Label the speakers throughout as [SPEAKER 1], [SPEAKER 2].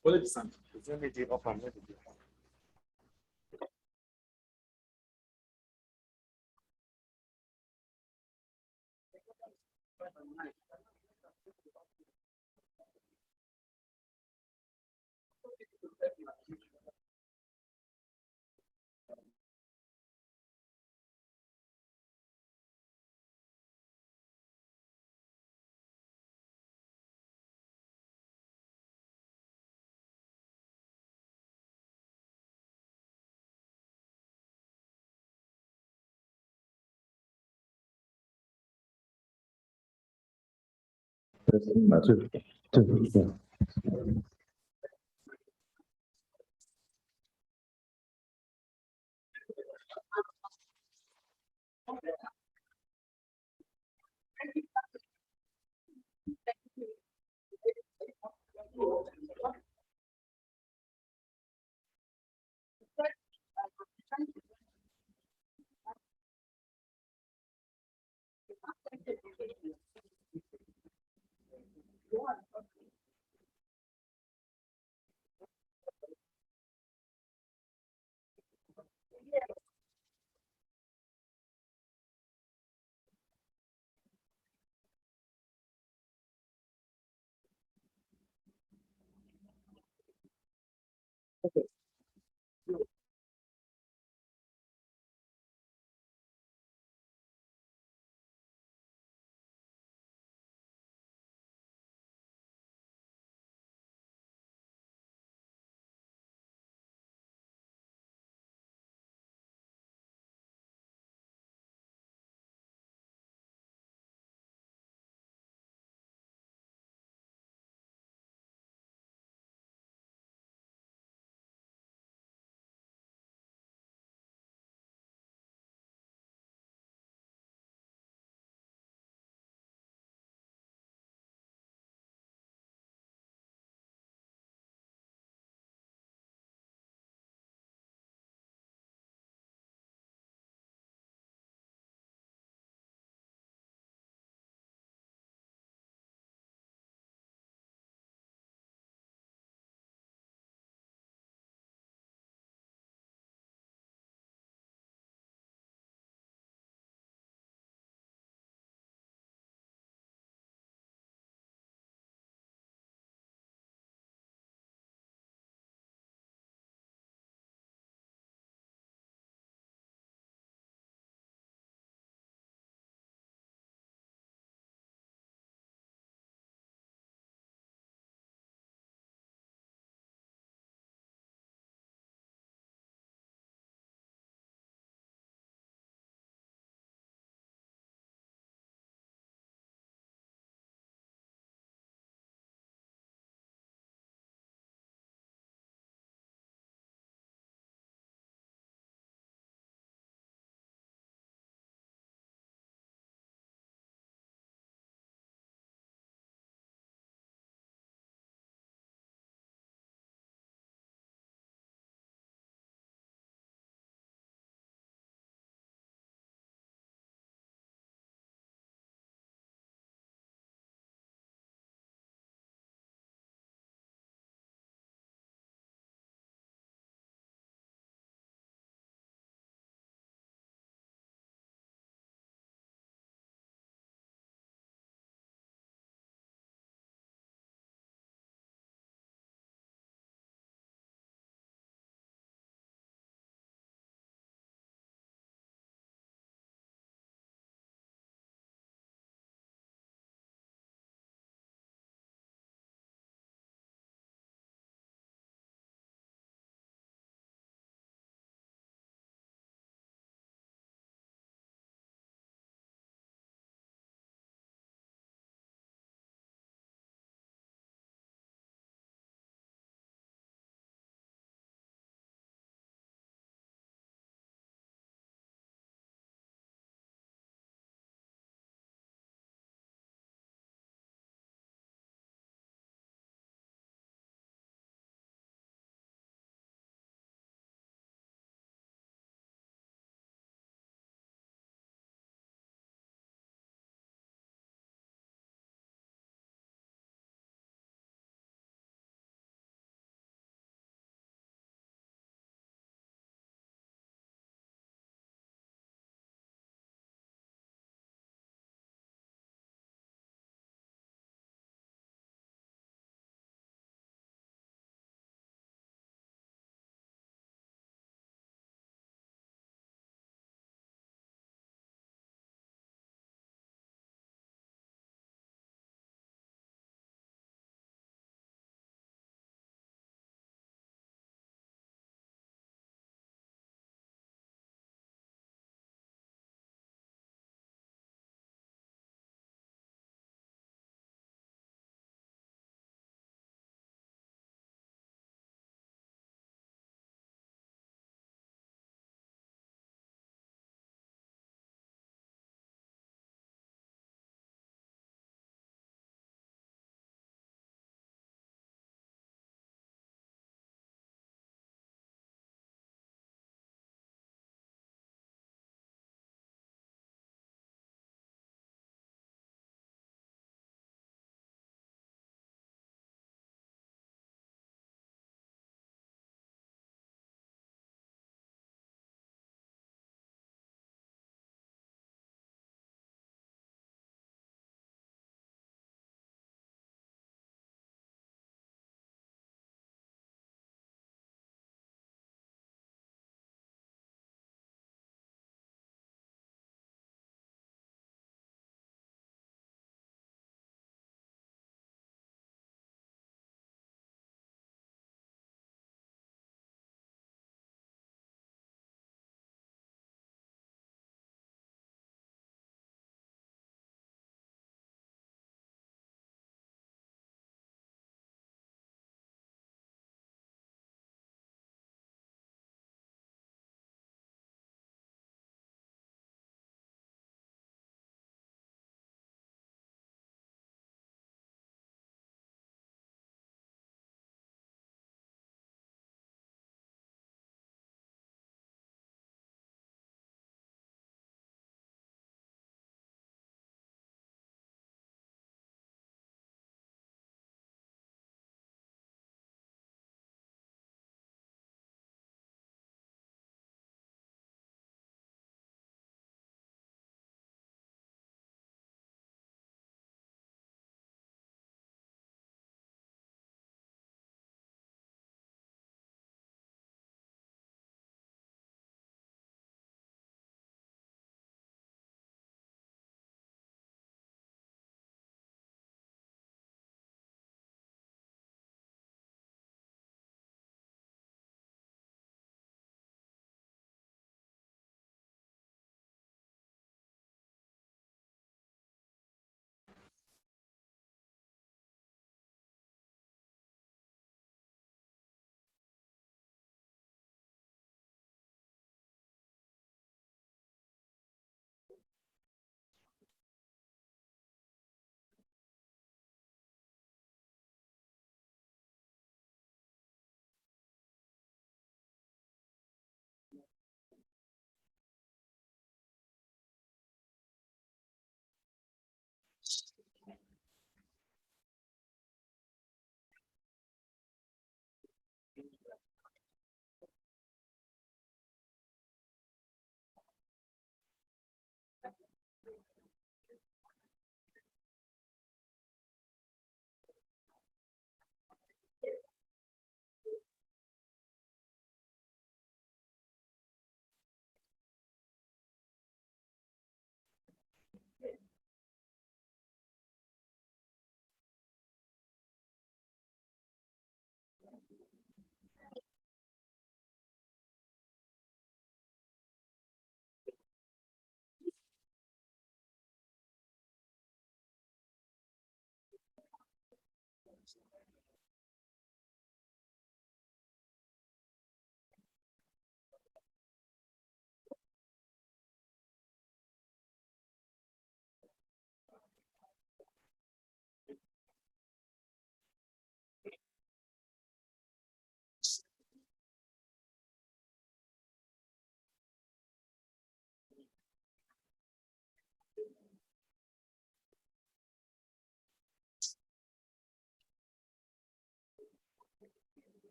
[SPEAKER 1] Quale distante? Bisogna di ho fatto di
[SPEAKER 2] Ma tu-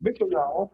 [SPEAKER 1] Make sure you are off.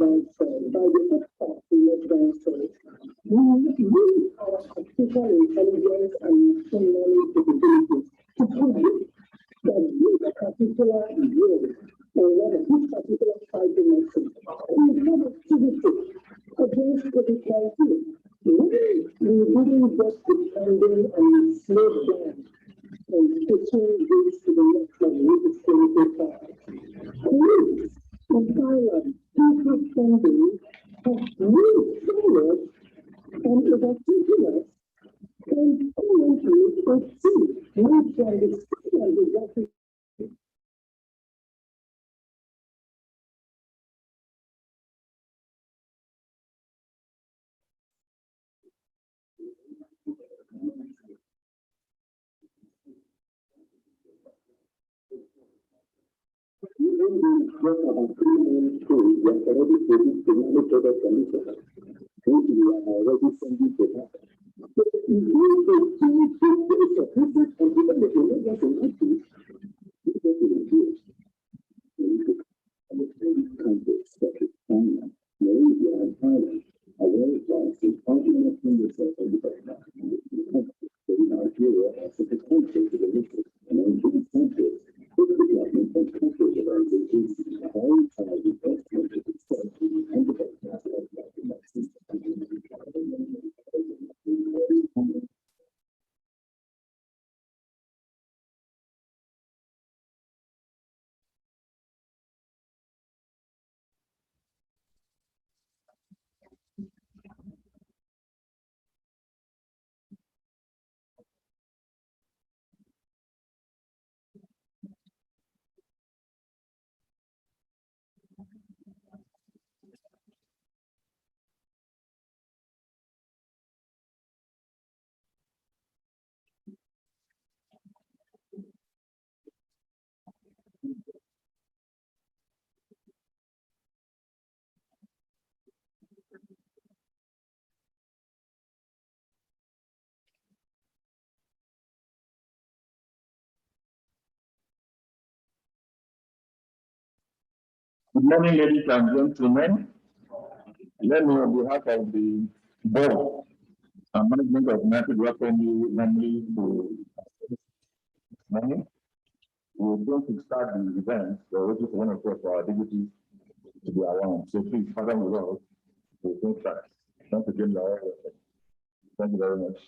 [SPEAKER 1] by the effect of electoral cells, we use our artificial intelligence and machine learning capabilities to predict that this particular role or rather this particular cytometry will have activity against COVID-19. We didn't just depending on slow down and pushing this to the next level with the clinical trials. Greece and Thailand, people funding have moved forward and overtaken us, and currently a team moved from the state and the graphic. Even the work of a premium school was already produced to monitor the condition, which we are already sending to her. So if you continue to face a person and even the emergency issue, you get to reduce. And the same countries such as China, Malaysia, and Thailand are very advanced in implementing the self-education. So Nigeria has a potential to the mission and in countries. Good morning, ladies and gentlemen. Let me, on behalf of the board and management of United, welcome you warmly to this morning. We're going to start the event. We're waiting for one of our deputies to be around. So please, Father, with us, we'll go start. Thank you, Thank you very much.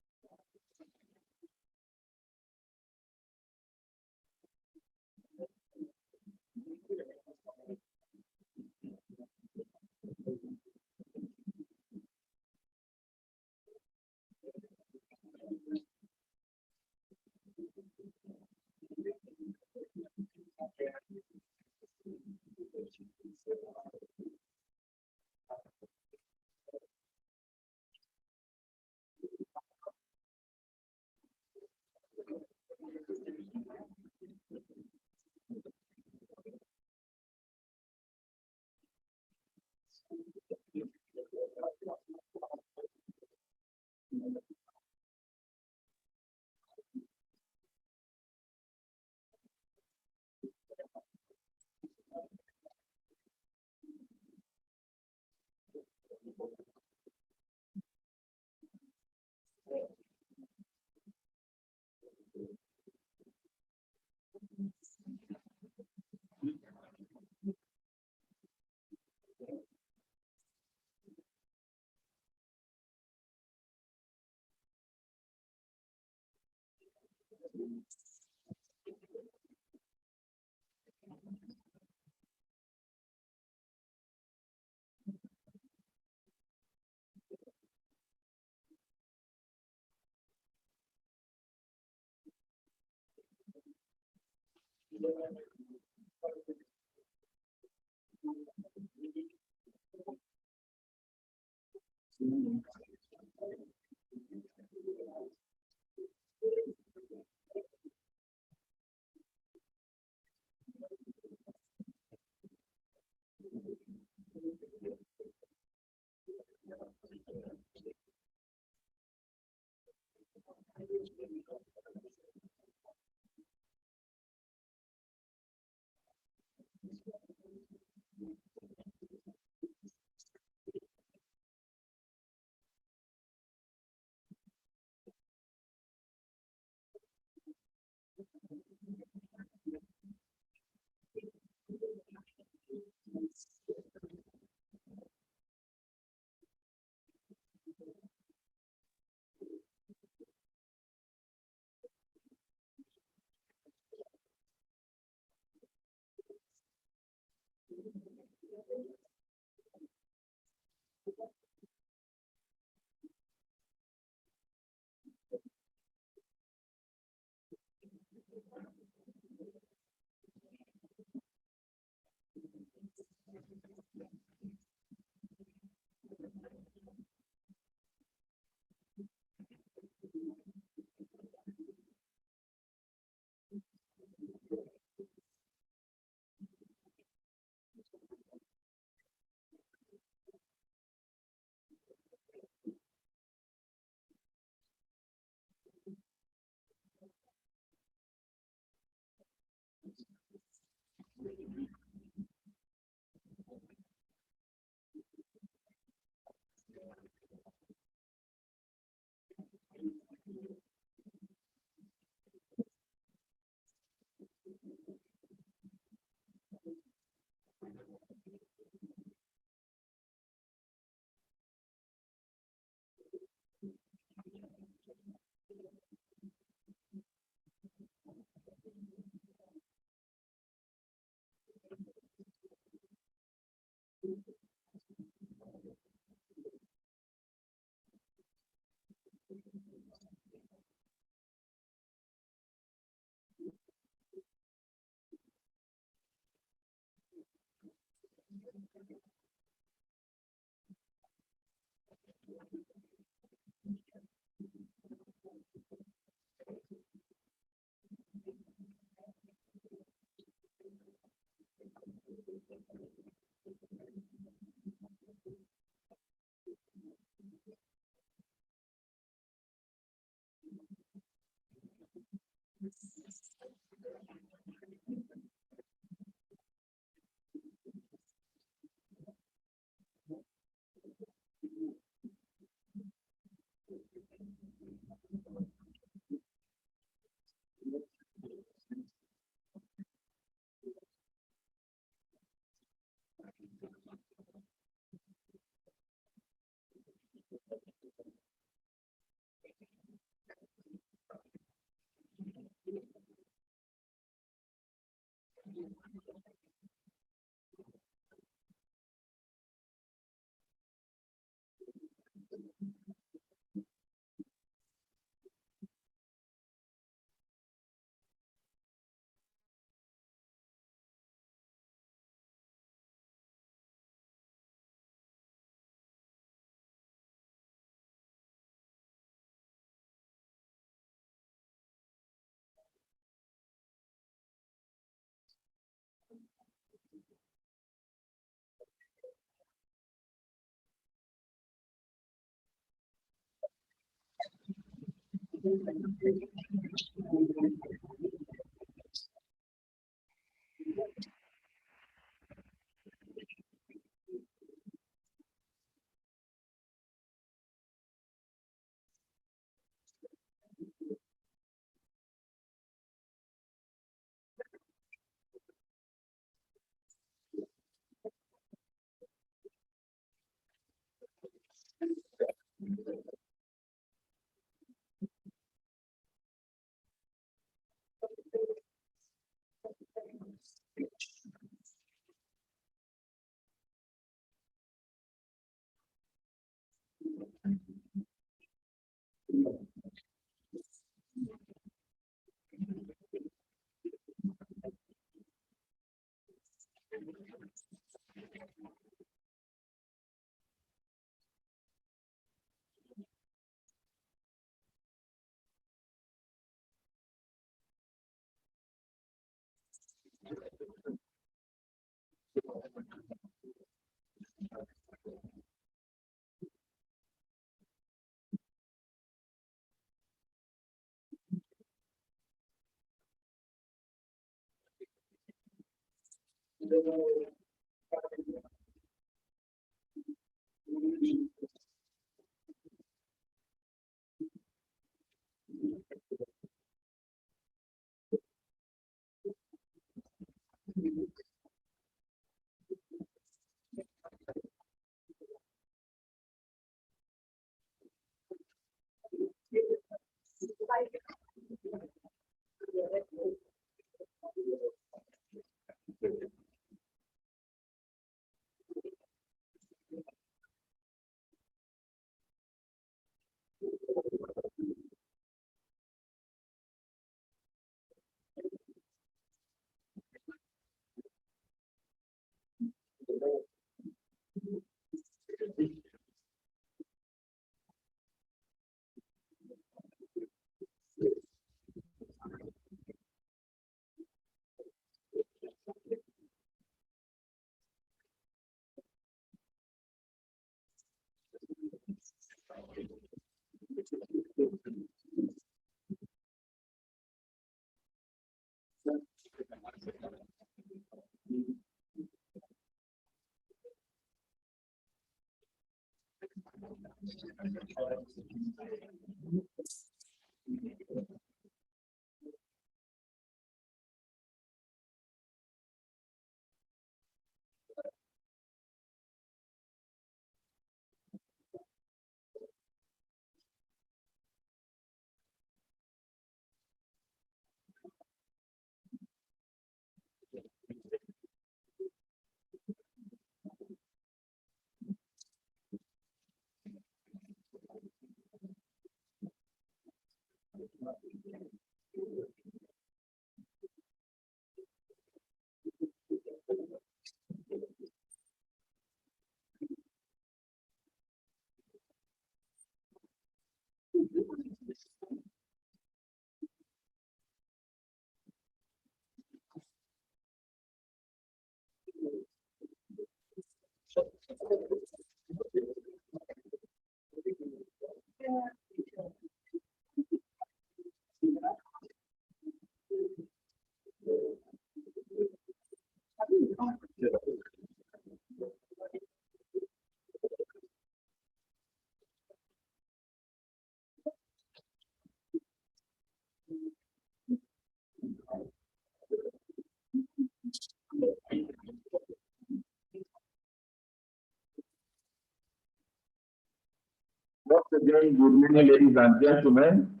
[SPEAKER 3] Again, good morning, ladies and gentlemen.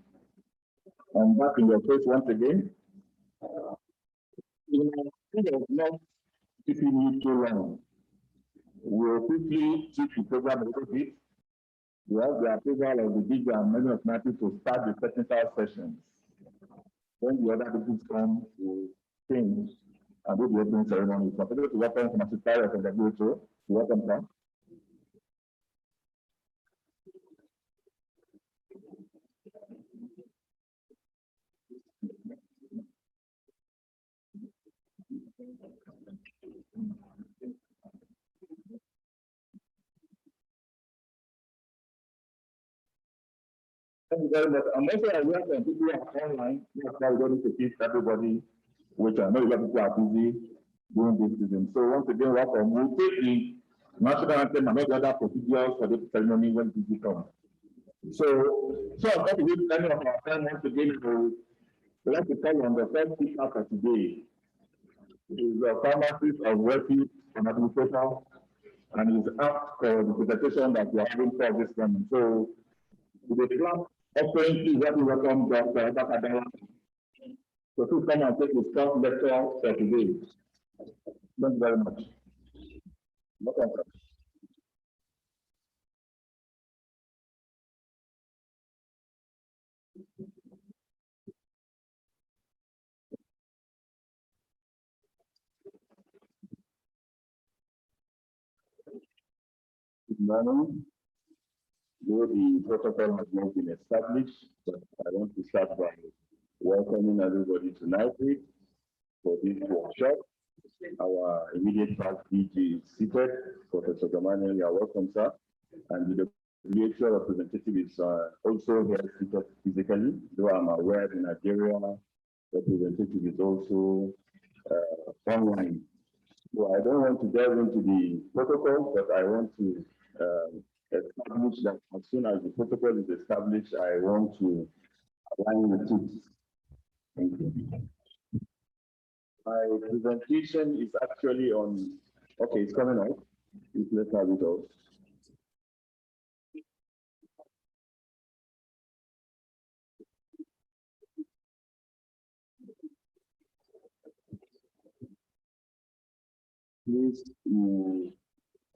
[SPEAKER 3] I'm back in your face once again. Instead of not keeping you too long, we'll quickly switch the program a little bit. We have the approval of the big amendment of matters to start the technical sessions. When the other people come, we'll change and do the opening ceremony. So, to welcome from Secretary of the WHO. Welcome, sir. Thank you very much. I'm also aware that people are online. That's why we don't need to keep everybody, which I know a lot of people are busy doing this season. So once again, welcome. We'll take the national anthem and all the other procedures for the ceremony when busy comes. So I'm going to give any of our friends once again to like to tell you on the first speaker for today. Is a pharmacist of refuge and administrator, and is asked for the presentation that we are having for this morning. So with the class offering, please let me welcome Dr. Bakadala. So please come and take the staff lecture for today. Thank you very much. Welcome. Good morning. Though the protocol has not been established, but I want to start by welcoming everybody tonight for this workshop. Our immediate past DG is seated. Professor Gamani, you are welcome, sir. And the WHO representative is also here seated physically, though I'm aware the Nigeria representative is also online. So I don't want to delve into the protocol, but I want to establish that as soon as the protocol is established, I want to align with it. Thank you. My presentation is actually on, okay, it's coming out. Let's have it out. Please, you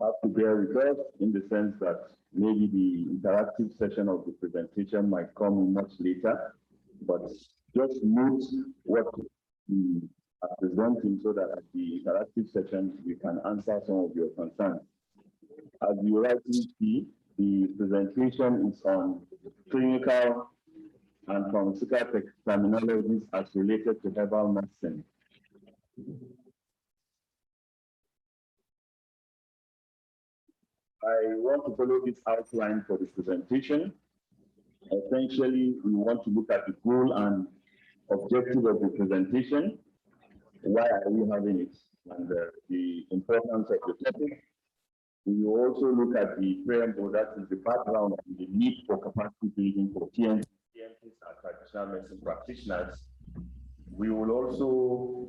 [SPEAKER 3] have to bear with us in the sense that maybe the interactive session of the presentation might come much later, but just note what we are presenting so that at the interactive session, we can answer some of your concerns. As you rightly see, the presentation is on clinical and pharmaceutical terminologies as related to herbal medicine. I want to follow this outline for the presentation. Essentially, we want to look at the goal and objective of the presentation. Why are we having it? And the importance of the topic. We will also look at the preamble, that is the background and the need for capacity building for TMPs and traditional medicine practitioners. We will also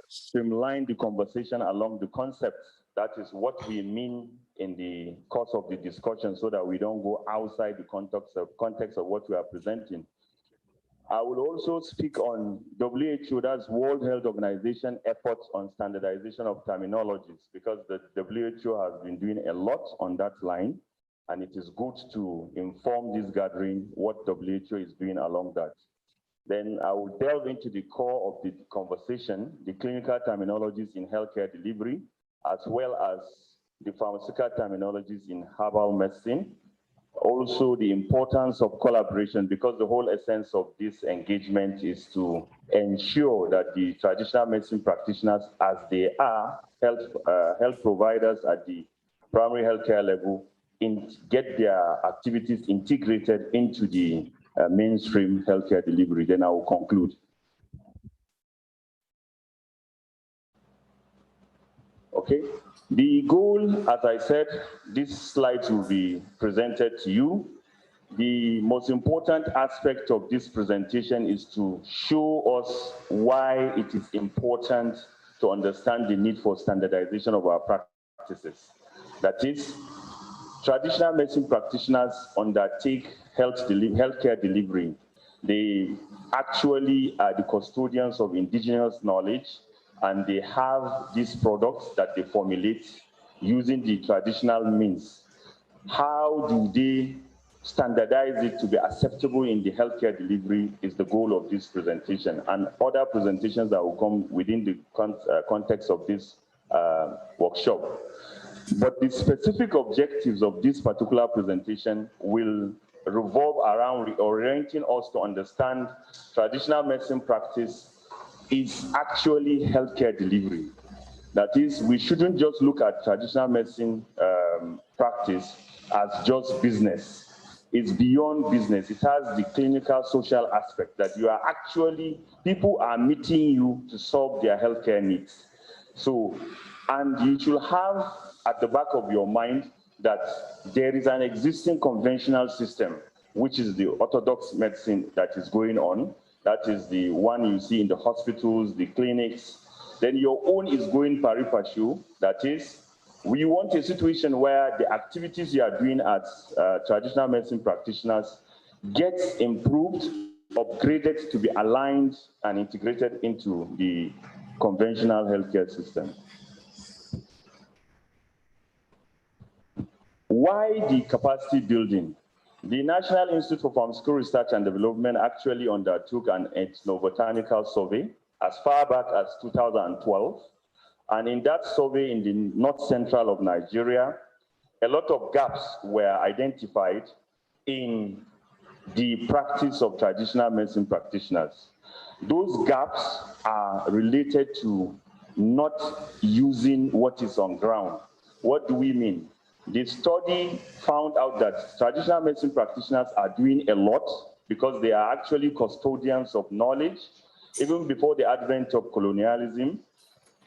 [SPEAKER 3] streamline the conversation along the concepts. That is what we mean in the course of the discussion so that we don't go outside the context of what we are presenting. I will also speak on WHO, that's World Health Organization, efforts on standardization of terminologies, because the WHO has been doing a lot on that line, and it is good to inform this gathering what WHO is doing along that. Then I will delve into the core of the conversation, the clinical terminologies in healthcare delivery, as well as the pharmaceutical terminologies in herbal medicine. Also, the importance of collaboration, because the whole essence of this engagement is to ensure that the traditional medicine practitioners, as they are health providers at the primary healthcare level, get their activities integrated into the mainstream healthcare delivery. Then I will conclude. Okay. The goal, as I said, these slides will be presented to you. The most important aspect of this presentation is to show us why it is important to understand the need for standardization of our practices. That is, traditional medicine practitioners undertake healthcare delivery. They actually are the custodians of indigenous knowledge, and they have these products that they formulate using the traditional means. How do they standardize it to be acceptable in the healthcare delivery is the goal of this presentation, and other presentations that will come within the context of this workshop. But the specific objectives of this particular presentation will revolve around reorienting us to understand traditional medicine practice is actually healthcare delivery. That is, we shouldn't just look at traditional medicine practice as just business. It's beyond business. It has the clinical social aspect that you are actually, people are meeting you to solve their healthcare needs. So, and you should have at the back of your mind that there is an existing conventional system, which is the orthodox medicine that is going on. That is the one you see in the hospitals, the clinics. Then your own is going pari passu. That is, we want a situation where the activities you are doing as traditional medicine practitioners gets improved, upgraded to be aligned and integrated into the conventional healthcare system. Why the capacity building? The National Institute for Pharmaceutical Research and Development actually undertook an ethnobotanical survey as far back as 2012. And in that survey in the north central of Nigeria, a lot of gaps were identified in the practice of traditional medicine practitioners. Those gaps are related to not using what is on ground. What do we mean? The study found out that traditional medicine practitioners are doing a lot because they are actually custodians of knowledge. Even before the advent of colonialism,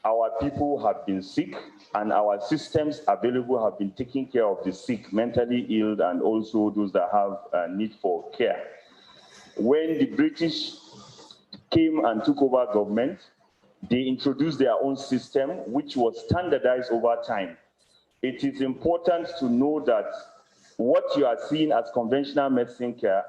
[SPEAKER 3] our people have been sick, and our systems available have been taking care of the sick, mentally ill, and also those that have a need for care. When the British came and took over government, they introduced their own system, which was standardized over time. It is important to know that what you are seeing as conventional medicine care,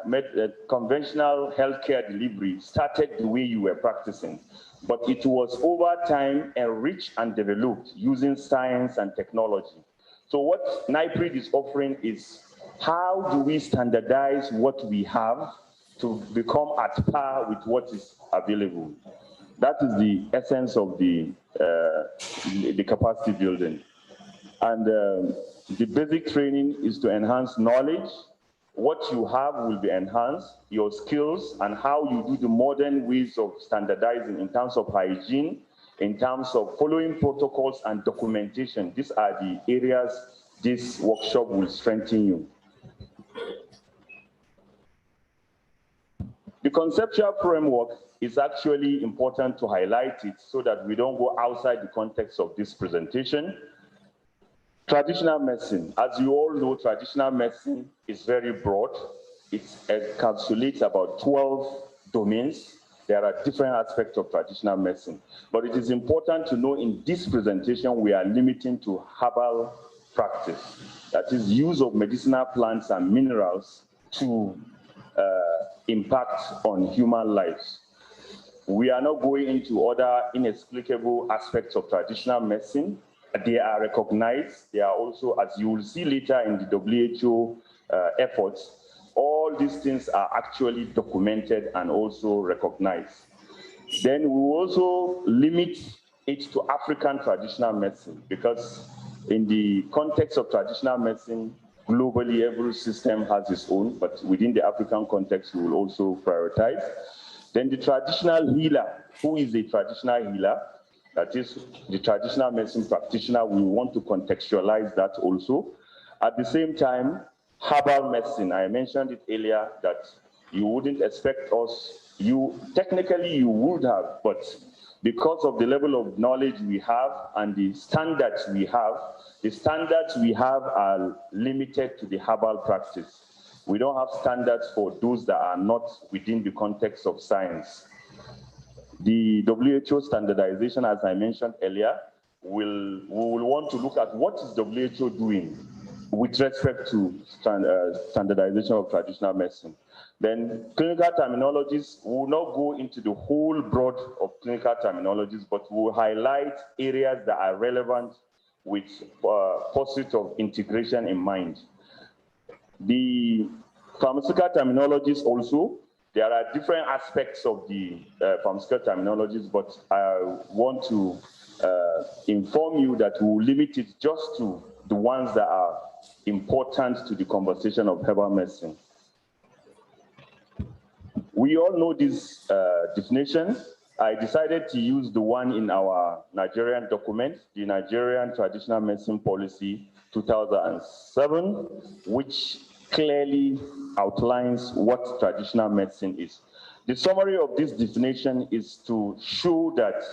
[SPEAKER 3] conventional healthcare delivery started the way you were practicing. But it was over time enriched and developed using science and technology. So what NIPRID is offering is, how do we standardize what we have to become at par with what is available? That is the essence of the capacity building. And the basic training is to enhance knowledge. What you have will be enhanced, your skills, and how you do the modern ways of standardizing in terms of hygiene, in terms of following protocols and documentation. These are the areas this workshop will strengthen you. The conceptual framework is actually important to highlight it so that we don't go outside the context of this presentation. Traditional medicine, as you all know, traditional medicine is very broad. It encapsulates about 12 domains. There are different aspects of traditional medicine. But it is important to know in this presentation, we are limiting to herbal practice. That is use of medicinal plants and minerals to impact on human lives. We are not going into other inexplicable aspects of traditional medicine. They are recognized. They are also, as you will see later in the WHO efforts, all these things are actually documented and also recognized. Then we will also limit it to African traditional medicine, because in the context of traditional medicine, globally every system has its own, but within the African context, we will also prioritize. Then the traditional healer. Who is a traditional healer? That is the traditional medicine practitioner. We want to contextualize that also. At the same time, herbal medicine. I mentioned it earlier that you wouldn't expect us, technically you would have, but because of the level of knowledge we have and the standards we have are limited to the herbal practice. We don't have standards for those that are not within the context of science. The WHO standardization, as I mentioned earlier, we will want to look at what is WHO doing. with respect to standardization of traditional medicine. Then clinical terminologies, we will not go into the whole broad of clinical terminologies, but we will highlight areas that are relevant with pursuit of integration in mind. The pharmaceutical terminologies also, there are different aspects of the pharmaceutical terminologies, but I want to inform you that we will limit it just to the ones that are important to the conversation of herbal medicine. We all know this definition. I decided to use the one in our Nigerian document, the Nigerian Traditional Medicine Policy 2007, which clearly outlines what traditional medicine is. The summary of this definition is to show that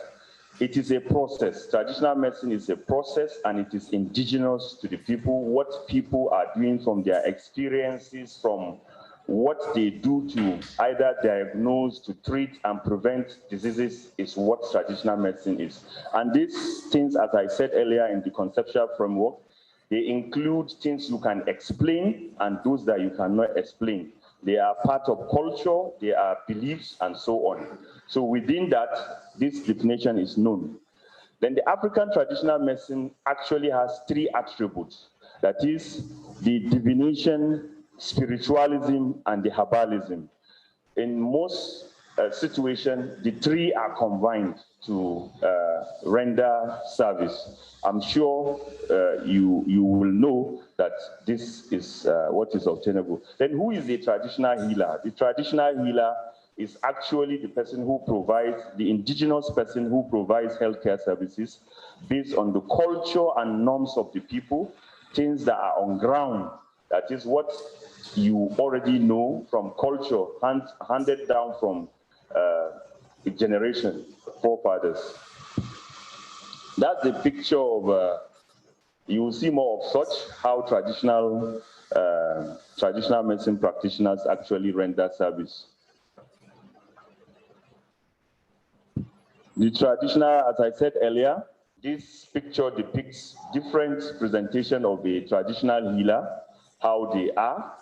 [SPEAKER 3] it is a process. Traditional medicine is a process, and it is indigenous to the people. What people are doing from their experiences, from what they do to either diagnose, to treat and prevent diseases is what traditional medicine is. And these things, as I said earlier in the conceptual framework, they include things you can explain and those that you cannot explain. They are part of culture, they are beliefs, and so on. So within that, this definition is known. Then the African traditional medicine actually has three attributes. That is the divination, spiritualism, and the herbalism. In most situations, the three are combined to render service. I'm sure you will know that this is what is obtainable. Then who is the traditional healer? The traditional healer is actually the person who provides, the indigenous person who provides healthcare services based on the culture and norms of the people, things that are on ground. That is what you already know from culture, handed down from the generation, forefathers. That's a picture of, you will see more of such, how traditional medicine practitioners actually render service. The traditional, as I said earlier, this picture depicts different presentation of a traditional healer, how they are.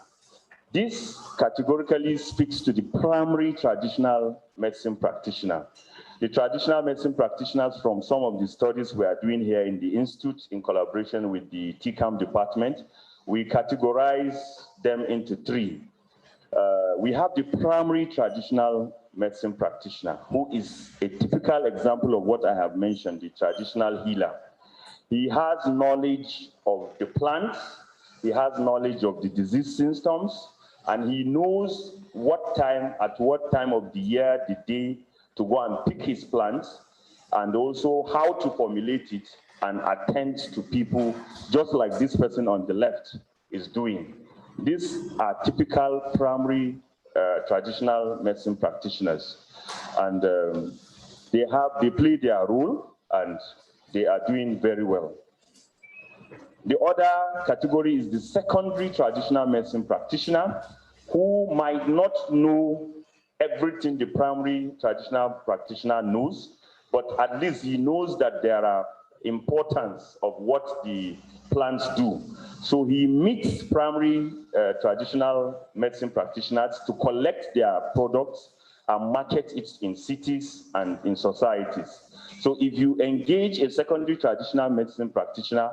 [SPEAKER 3] This categorically speaks to the primary traditional medicine practitioner. The traditional medicine practitioners, from some of the studies we are doing here in the Institute in collaboration with the TCAM department, we categorize them into three. We have the primary traditional medicine practitioner, who is a typical example of what I have mentioned, the traditional healer. He has knowledge of the plants, he has knowledge of the disease symptoms, and he knows what time, at what time of the year, the day, to go and pick his plants, and also how to formulate it and attend to people, just like this person on the left is doing. These are typical primary traditional medicine practitioners, and they play their role, and they are doing very well. The other category is the secondary traditional medicine practitioner, who might not know everything the primary traditional practitioner knows, but at least he knows that there are importance of what the plants do. So he meets primary traditional medicine practitioners to collect their products and market it in cities and in societies. So if you engage a secondary traditional medicine practitioner,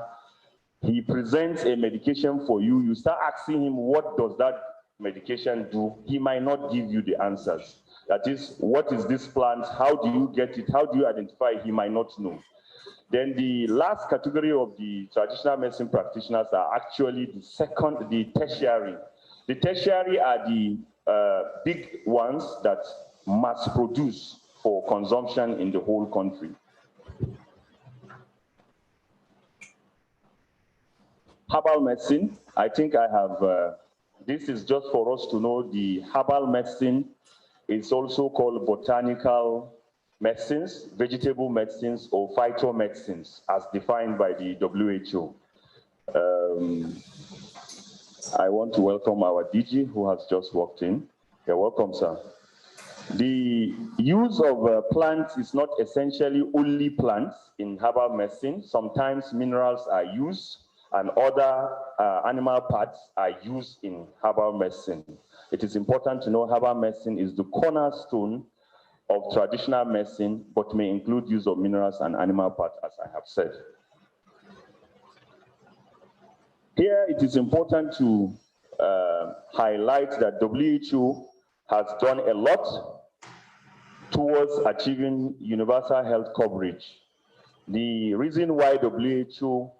[SPEAKER 3] he presents a medication for you, you start asking him, what does that medication do? He might not give you the answers. That is, what is this plant? How do you get it? How do you identify it? He might not know. Then the last category of the traditional medicine practitioners are actually the tertiary. The tertiary are the big ones that mass produce for consumption in the whole country. Herbal medicine, I think I have, this is just for us to know the herbal medicine is also called botanical medicines, vegetable medicines, or phytomedicines, as defined by the WHO. I want to welcome our DG who has just walked in. You're welcome, sir. The use of plants is not essentially only plants in herbal medicine. Sometimes minerals are used, and other animal parts are used in herbal medicine. It is important to know herbal medicine is the cornerstone of traditional medicine, but may include use of minerals and animal parts, as I have said. Here, it is important to highlight that WHO has done a lot towards achieving universal health coverage. The reason why WHO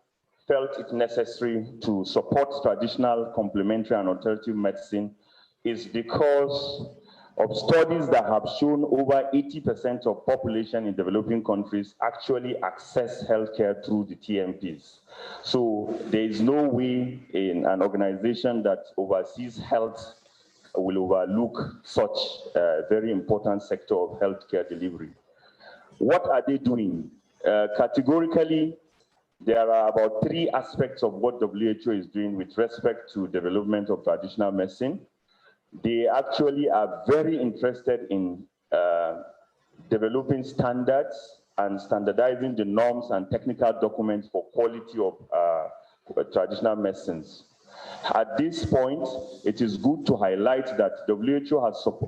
[SPEAKER 3] felt it necessary to support traditional, complementary, and alternative medicine is because of studies that have shown over 80% of population in developing countries actually access healthcare through the TMPs. So there is no way in an organization that oversees health will overlook such a very important sector of healthcare delivery. What are they doing? Categorically, there are about 3 aspects of what WHO is doing with respect to development of traditional medicine. They actually are very interested in developing standards and standardizing the norms and technical documents for quality of traditional medicines. At this point, it is good to highlight that WHO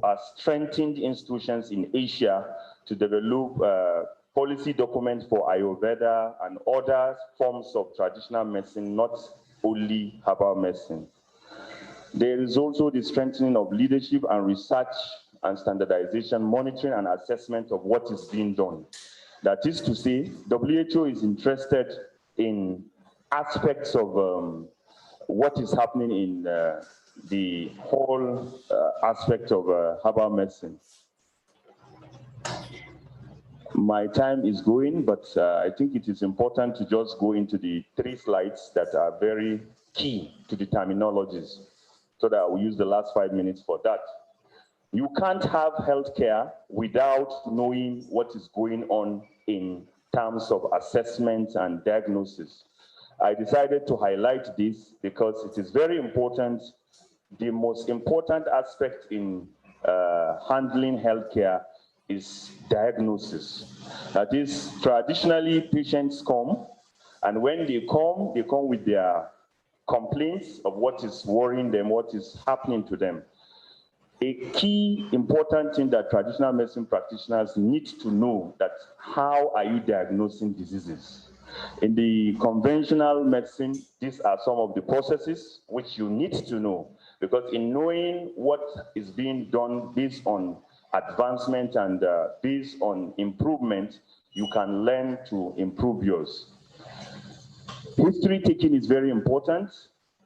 [SPEAKER 3] has strengthened institutions in Asia to develop policy documents for Ayurveda and other forms of traditional medicine, not only herbal medicine. There is also the strengthening of leadership and research and standardization, monitoring and assessment of what is being done. That is to say, WHO is interested in aspects of what is happening in the whole aspect of herbal medicine. My time is going, but I think it is important to just go into the 3 slides that are very key to the terminologies, so that I will use the last 5 minutes for that. You can't have healthcare without knowing what is going on in terms of assessment and diagnosis. I decided to highlight this because it is very important. The most important aspect in handling healthcare is diagnosis. That is, traditionally patients come, and when they come with their complaints of what is worrying them, what is happening to them. A key important thing that traditional medicine practitioners need to know that how are you diagnosing diseases? In the conventional medicine, these are some of the processes which you need to know, because in knowing what is being done based on advancement and based on improvement, you can learn to improve yours. History taking is very important.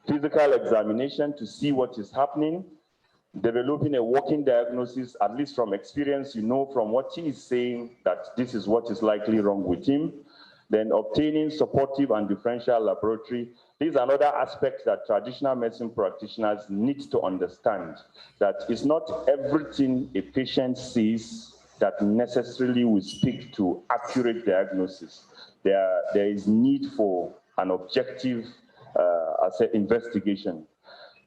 [SPEAKER 3] Physical examination to see what is happening. Developing a working diagnosis, at least from experience, you know from what he is saying that this is what is likely wrong with him. Then obtaining supportive and differential laboratory. This is another aspect that traditional medicine practitioners need to understand, that it's not everything a patient sees that necessarily will speak to accurate diagnosis. There is need for an objective investigation.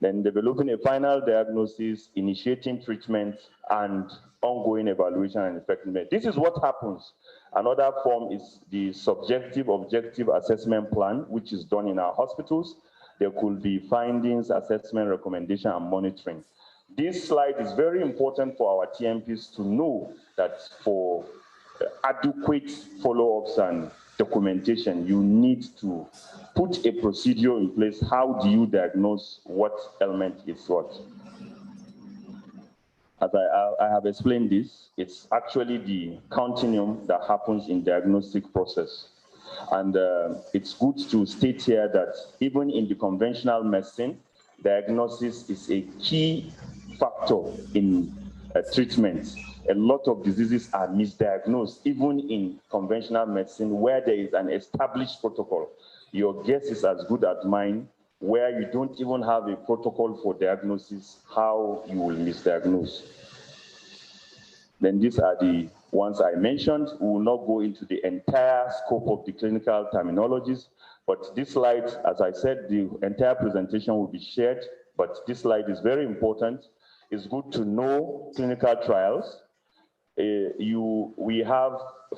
[SPEAKER 3] Then developing a final diagnosis, initiating treatment, and ongoing evaluation and effectiveness. This is what happens. Another form is the subjective objective assessment plan, which is done in our hospitals. There could be findings, assessment, recommendation, and monitoring. This slide is very important for our TMPs to know that for adequate follow-ups and documentation, you need to put a procedure in place. How do you diagnose what ailment is what? As I have explained this, it's actually the continuum that happens in diagnostic process. And it's good to state here that even in the conventional medicine, diagnosis is a key factor in treatment. A lot of diseases are misdiagnosed, even in conventional medicine, where there is an established protocol. Your guess is as good as mine, where you don't even have a protocol for diagnosis, how you will misdiagnose. Then these are the ones I mentioned. We will not go into the entire scope of the clinical terminologies, but this slide, as I said, the entire presentation will be shared, but this slide is very important. It's good to know clinical trials. We have,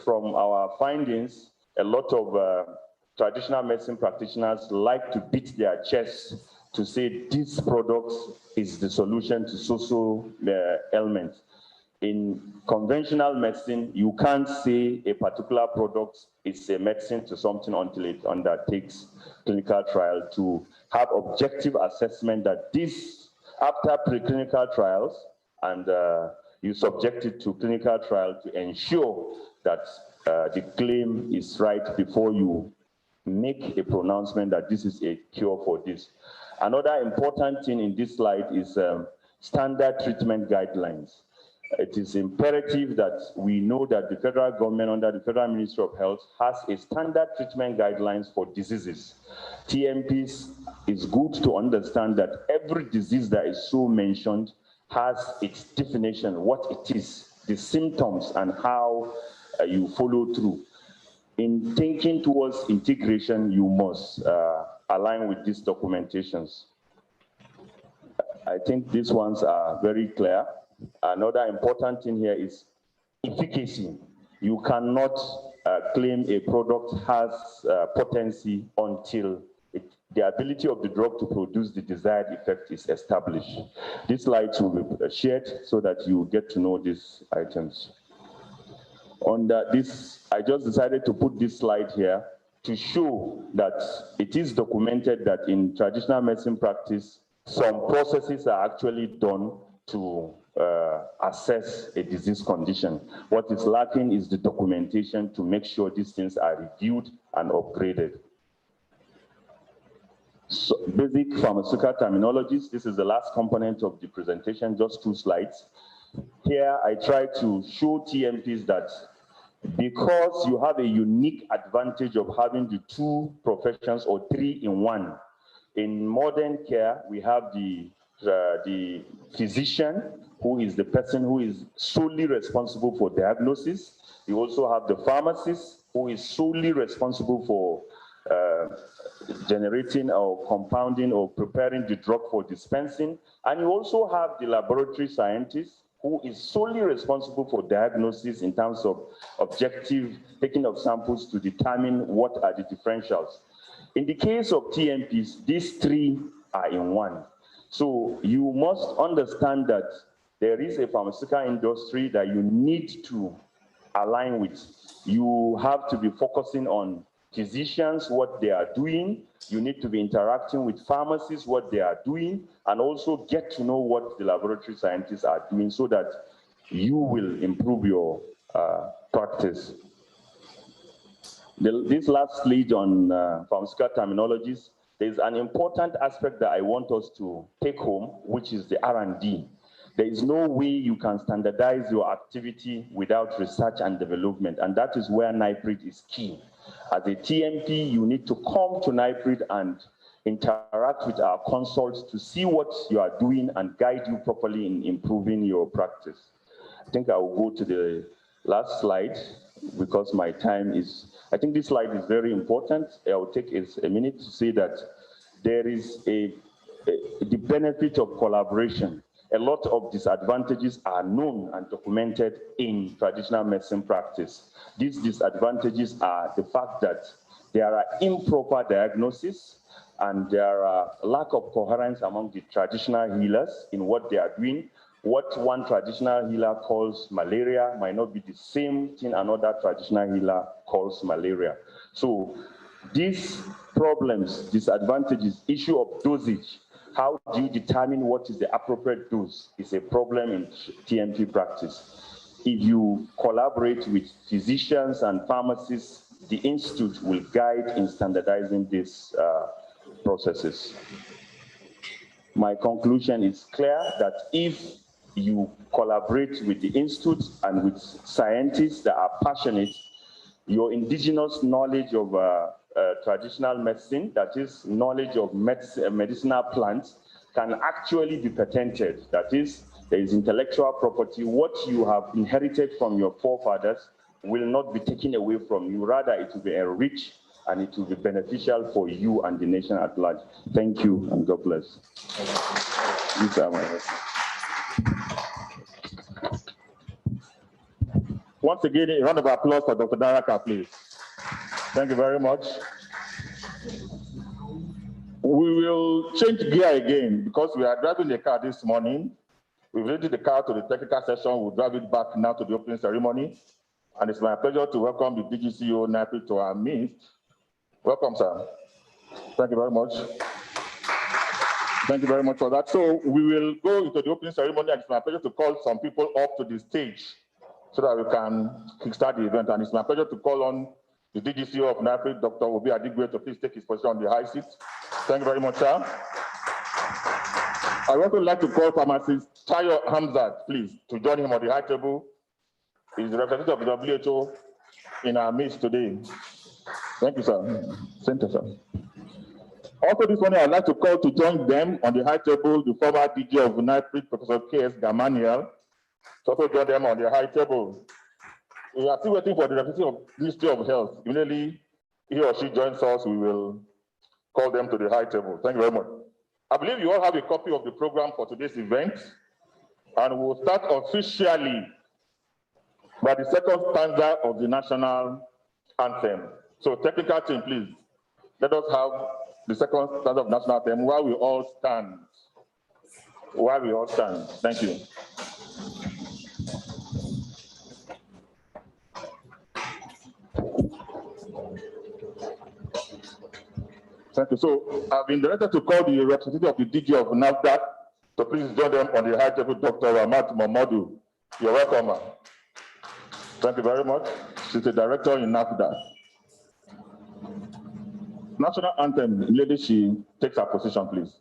[SPEAKER 3] from our findings, a lot of traditional medicine practitioners like to beat their chests to say this product is the solution to social ailments. In conventional medicine, you can't say a particular product is a medicine to something until it undertakes clinical trial to have objective assessment that this, after preclinical trials, and you subject it to clinical trial to ensure that the claim is right before you make a pronouncement that this is a cure for this. Another important thing in this slide is standard treatment guidelines. It is imperative that we know that the federal government under the Federal Ministry of Health has a standard treatment guidelines for diseases. TMPs is good to understand that every disease that is so mentioned has its definition, what it is, the symptoms, and how you follow through. In thinking towards integration, you must align with these documentations. I think these ones are very clear. Another important thing here is efficacy. You cannot claim a product has potency until the ability of the drug to produce the desired effect is established. These slides will be shared so that you get to know these items. On this, I just decided to put this slide here to show that it is documented that in traditional medicine practice, some processes are actually done to assess a disease condition. What is lacking is the documentation to make sure these things are reviewed and upgraded. So, basic pharmaceutical terminologies. This is the last component of the presentation, just 2 slides. Here, I try to show TMPs that because you have a unique advantage of having the 2 professions or 3 in 1. In modern care, we have the physician, who is the person who is solely responsible for diagnosis. You also have the pharmacist, who is solely responsible for generating or compounding or preparing the drug for dispensing. And you also have the laboratory scientist, who is solely responsible for diagnosis in terms of objective taking of samples to determine what are the differentials. In the case of TMPs, these 3 are in 1. So you must understand that there is a pharmaceutical industry that you need to align with. You have to be focusing on physicians, what they are doing. You need to be interacting with pharmacists, what they are doing, and also get to know what the laboratory scientists are doing so that you will improve your practice. This last slide on pharmaceutical terminologies, there's an important aspect that I want us to take home, which is the R&D. There is no way you can standardize your activity without research and development, and that is where NIPRID is key. As a TMP, you need to come to NIPRID and interact with our consults to see what you are doing and guide you properly in improving your practice. I think I will go to the last slide because my time is, I think this slide is very important. I will take a minute to say that there is the benefit of collaboration. A lot of disadvantages are known and documented in traditional medicine practice. These disadvantages are the fact that there are improper diagnoses and there are lack of coherence among the traditional healers in what they are doing. What one traditional healer calls malaria might not be the same thing another traditional healer calls malaria. So these problems, disadvantages, issue of dosage, how do you determine what is the appropriate dose is a problem in TMP practice. If you collaborate with physicians and pharmacists, the institute will guide in standardizing these processes. My conclusion is clear that if you collaborate with the institute and with scientists that are passionate, your indigenous knowledge of traditional medicine, that is knowledge of medicinal plants, can actually be patented. That is, there is intellectual property. What you have inherited from your forefathers will not be taken away from you. Rather, it will be enriched and it will be beneficial for you and the nation at large. Thank you and God bless. These are my words. Once again, a round of applause for Dr. Daraka, please. Thank you very much.
[SPEAKER 4] We will change gear again because we are driving the car this morning. We've rented the car to the technical session. We'll drive it back now to the opening ceremony. And it's my pleasure to welcome the DGCO NIPRI to our midst. Welcome, sir. Thank you very much. Thank you very much for that. So we will go into the opening ceremony, and it's my pleasure to call some people up to the stage so that we can kickstart the event. And it's my pleasure to call on the DGCO of NIPRI, Dr. Obi Adigwe, to please take his position on the high seat. Thank you very much, sir. I would also like to call pharmacist Tayo Hamzat, please, to join him on the high table. He's the representative of the WHO in our midst today. Thank you, sir. Thank you, sir. Also this morning, I'd like to call to join them on the high table the former DG of NIPRI, Professor K.S. Gamaniel, to also join them on the high table. We are still waiting for the representative of Ministry of Health. Immediately he or she joins us, we will call them to the high table. Thank you very much. I believe you all have a copy of the program for today's event, and we'll start officially by the second stanza of the national anthem. So technical team, please, let us have the second stanza of national anthem while we all stand. While we all stand. Thank you. Thank you. So I've been directed to call the representative of the DG of NAFDAC, so please join them on the high table, Dr. Ramat Momodu. You're welcome, ma'am. Thank you very much. She's the director in NAFDAC. National anthem, lady, she takes her position, please.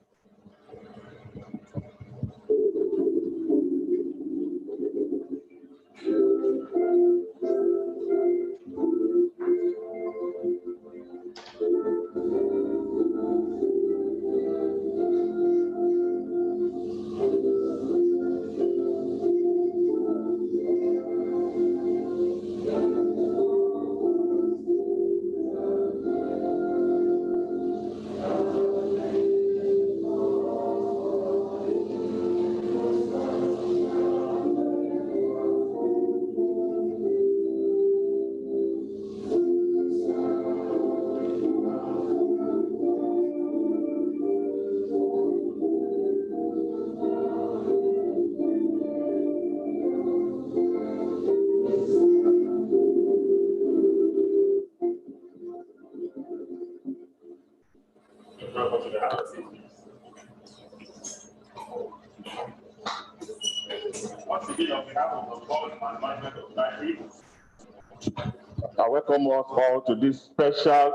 [SPEAKER 4] I welcome us all to this special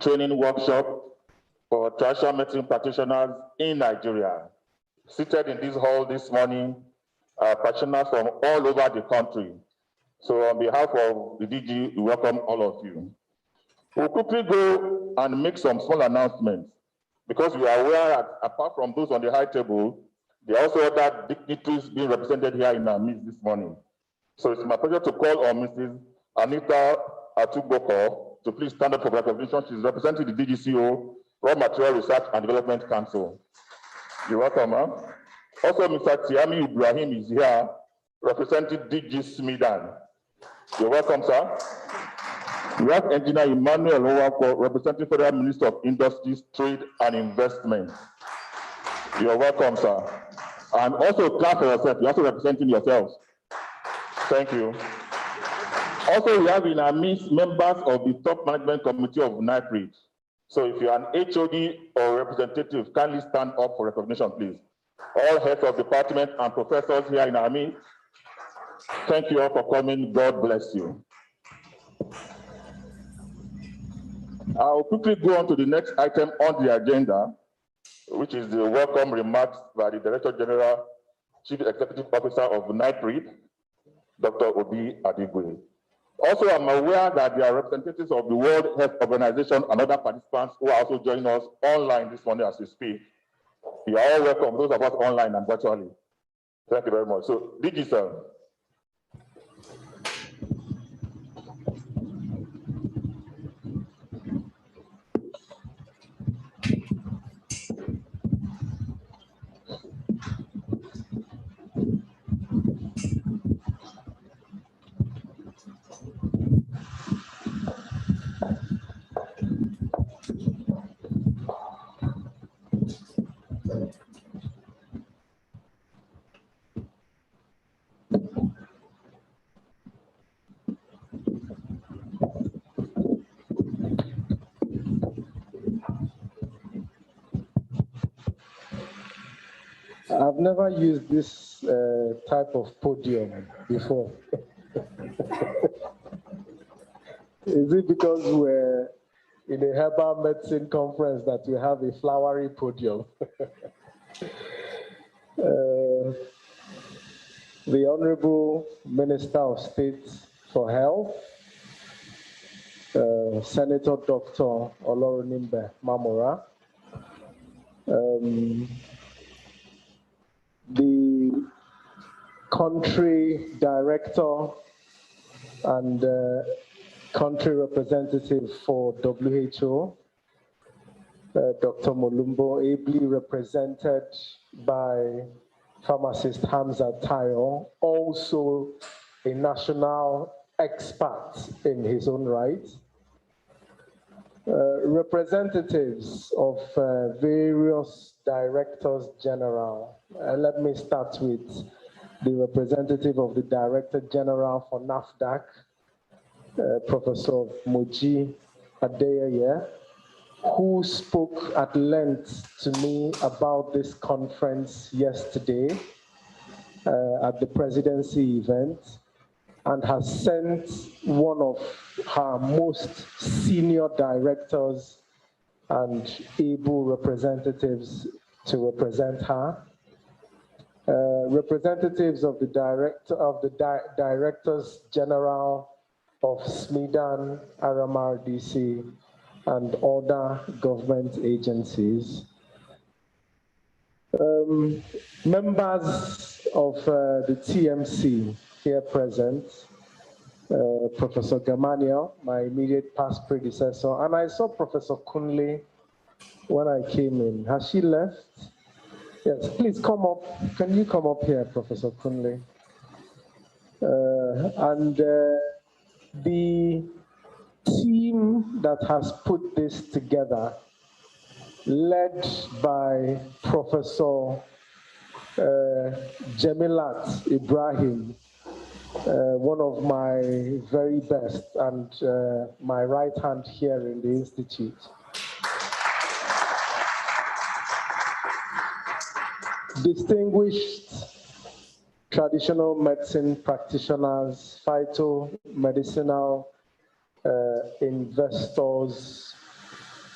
[SPEAKER 4] training workshop for traditional medicine practitioners in Nigeria. Seated in this hall this morning are practitioners from all over the country. So on behalf of the DG, we welcome all of you. We'll quickly go and make some small announcements because we are aware that apart from those on the high table, there are also other dignitaries being represented here in our midst this morning. So it's my pleasure to call on Mrs. Anita Atuboko to please stand up for recognition. She's representing the DGCO, Raw Material Research and Development Council. You're welcome, ma'am. Also, Mr. Tiami Ibrahim is here representing DG Smidan. You're welcome, sir. We have Engineer Emmanuel Owako representing Federal Minister of Industries, Trade and Investment. You're welcome, sir. And also, clap for yourself. You're also representing yourselves. Thank you. Also, we have in our midst members of the top management committee of NIPRI. So if you're an HOD or representative, kindly stand up for recognition, please. All heads of department and professors here in our midst, thank you all for coming. God bless you. I'll quickly go on to the next item on the agenda, which is the welcome remarks by the Director General, Chief Executive Officer of NIPRI, Dr. Obi Adigwe. Also, I'm aware that there are representatives of the World Health Organization and other participants who are also joining us online this morning as we speak. You are all welcome, those of us online and virtually. Thank you very much. So, DG, sir.
[SPEAKER 2] I've never used this type of podium before. Is it because we're in a herbal medicine conference that we have a flowery podium? The Honorable Minister of State for Health, Senator Dr. Olorunimbe Mamora, the country director and country representative for WHO, Dr. Molumbo, ably represented by pharmacist Hamza Tayo, also a national expert in his own right. Representatives of various directors general. Let me start with the representative of the Director General for NAFDAC, Professor Moji Adeyeye, who spoke at length to me about this conference yesterday at the presidency event, and has sent one of her most senior directors and able representatives to represent her. Representatives of the Directors General of SMIDAN, RMRDC, and other government agencies. Members of the TMC here present, Professor Gamaniel, my immediate past predecessor, and I saw Professor Kunle when I came in. Has she left? Yes, please come up. Can you come up here, Professor Kunle? And the team that has put this together, led by Professor Jemilat Ibrahim, one of my very best and my right hand here in the Institute. Distinguished traditional medicine practitioners, phytomedicinal investors,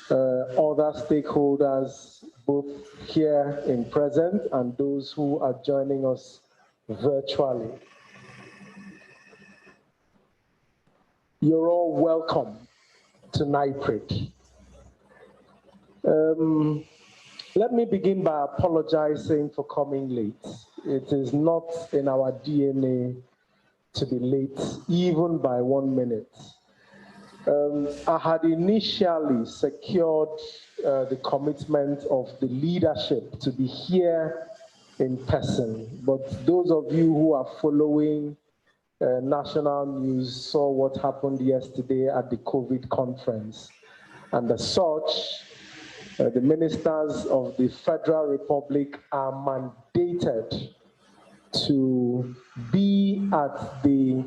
[SPEAKER 2] other stakeholders, both here in present and those who are joining us virtually. You're all welcome to NIPRID. Let me begin by apologizing for coming late. It is not in our DNA to be late, even by 1 minute. I had initially secured the commitment of the leadership to be here in person, but those of you who are following national news saw what happened yesterday at the COVID conference. And as such, the ministers of the Federal Republic are mandated to be at the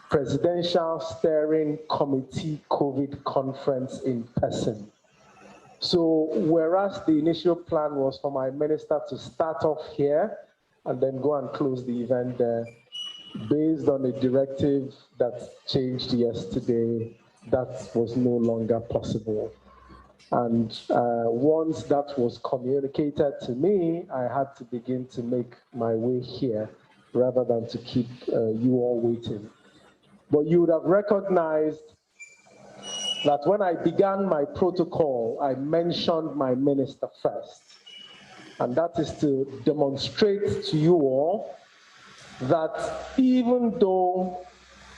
[SPEAKER 2] Presidential Steering Committee COVID conference in person. So whereas the initial plan was for my minister to start off here and then go and close the event there, based on a directive that changed yesterday, that was no longer possible. And once that was communicated to me, I had to begin to make my way here rather than to keep you all waiting. But you would have recognized that when I began my protocol, I mentioned my minister first. And that is to demonstrate to you all that even though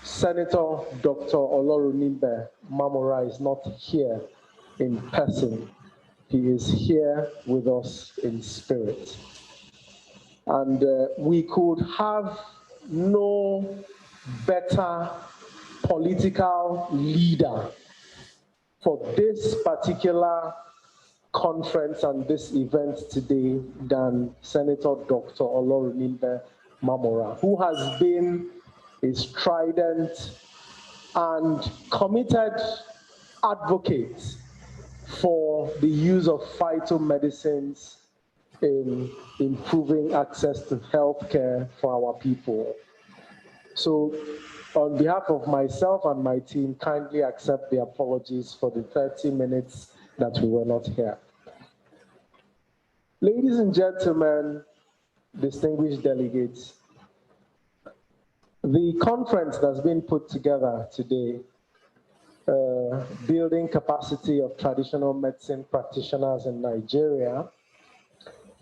[SPEAKER 2] Senator Dr. Olorunimbe Mamora is not here in person, he is here with us in spirit. And we could have no better political leader for this particular conference and this event today than Senator Dr. Olorunimbe Mamora, who has been a strident and committed advocate for the use of phytomedicines in improving access to healthcare for our people. So on behalf of myself and my team, kindly accept the apologies for the 30 minutes that we were not here. Ladies and gentlemen, distinguished delegates, the conference that's been put together today, building capacity of traditional medicine practitioners in Nigeria,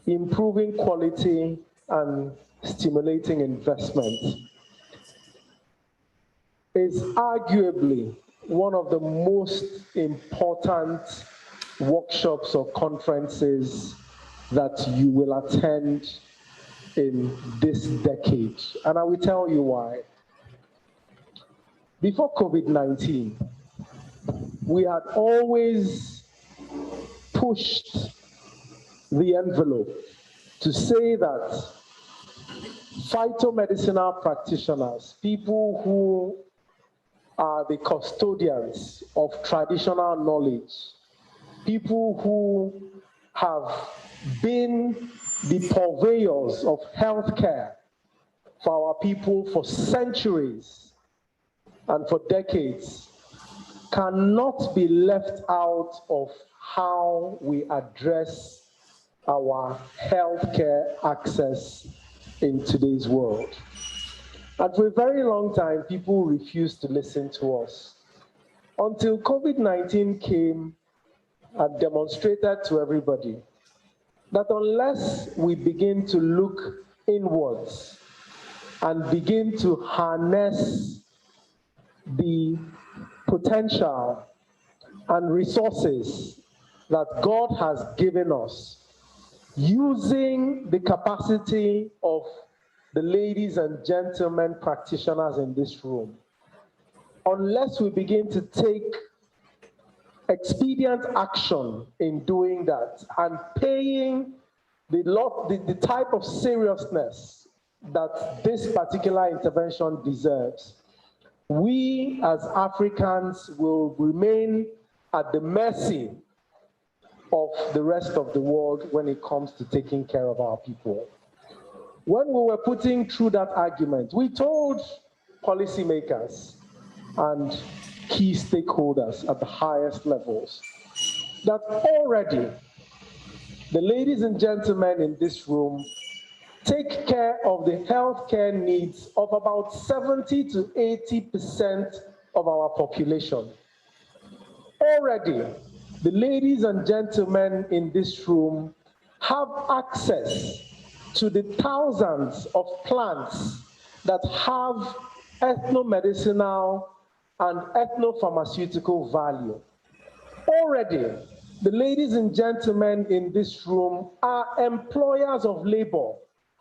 [SPEAKER 2] improving quality and stimulating investment, is arguably one of the most important workshops or conferences that you will attend in this decade. And I will tell you why. Before COVID-19, we had always pushed the envelope to say that phytomedicinal practitioners, people who are the custodians of traditional knowledge, people who have been the purveyors of healthcare for our people for centuries and for decades, cannot be left out of how we address our healthcare access in today's world. And for a very long time, people refused to listen to us until COVID-19 came and demonstrated to everybody that unless we begin to look inwards and begin to harness the potential and resources that God has given us, using the capacity of the ladies and gentlemen practitioners in this room, unless we begin to take expedient action in doing that and paying the type of seriousness that this particular intervention deserves, we as Africans will remain at the mercy of the rest of the world when it comes to taking care of our people. When we were putting through that argument, we told policymakers and key stakeholders at the highest levels that already the ladies and gentlemen in this room take care of the healthcare needs of about 70 to 80% of our population. Already, the ladies and gentlemen in this room have access to the thousands of plants that have ethnomedicinal and ethnopharmaceutical value. Already, the ladies and gentlemen in this room are employers of labor,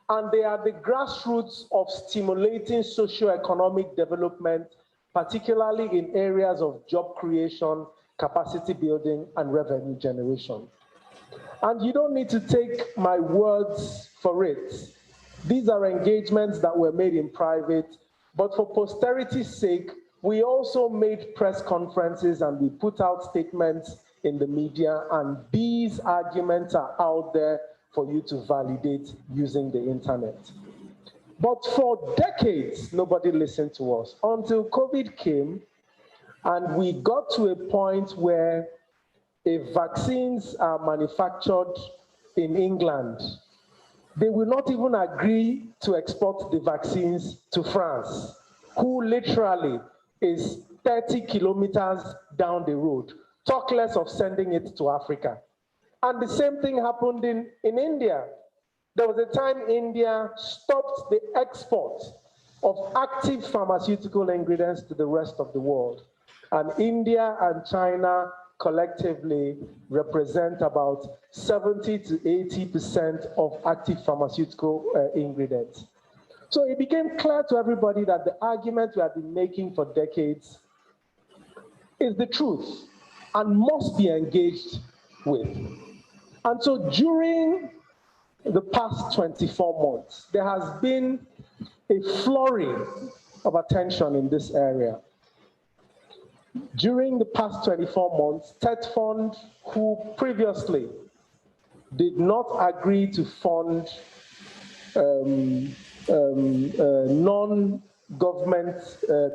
[SPEAKER 2] and they are the grassroots of stimulating socio-economic development, particularly in areas of job creation, capacity building, and revenue generation. And you don't need to take my words for it. These are engagements that were made in private, but for posterity's sake, we also made press conferences and we put out statements in the media, and these arguments are out there for you to validate using the internet. But for decades, nobody listened to us until COVID came and we got to a point where if vaccines are manufactured in England, they will not even agree to export the vaccines to France, who literally is 30 kilometers down the road. Talk less of sending it to Africa. And the same thing happened in India. There was a time India stopped the export of active pharmaceutical ingredients to the rest of the world. And India and China collectively represent about 70 to 80% of active pharmaceutical ingredients. So it became clear to everybody that the argument we have been making for decades is the truth and must be engaged with. And so during the past 24 months, there has been a flurry of attention in this area. During the past 24 months, TED Fund, who previously did not agree to fund non-government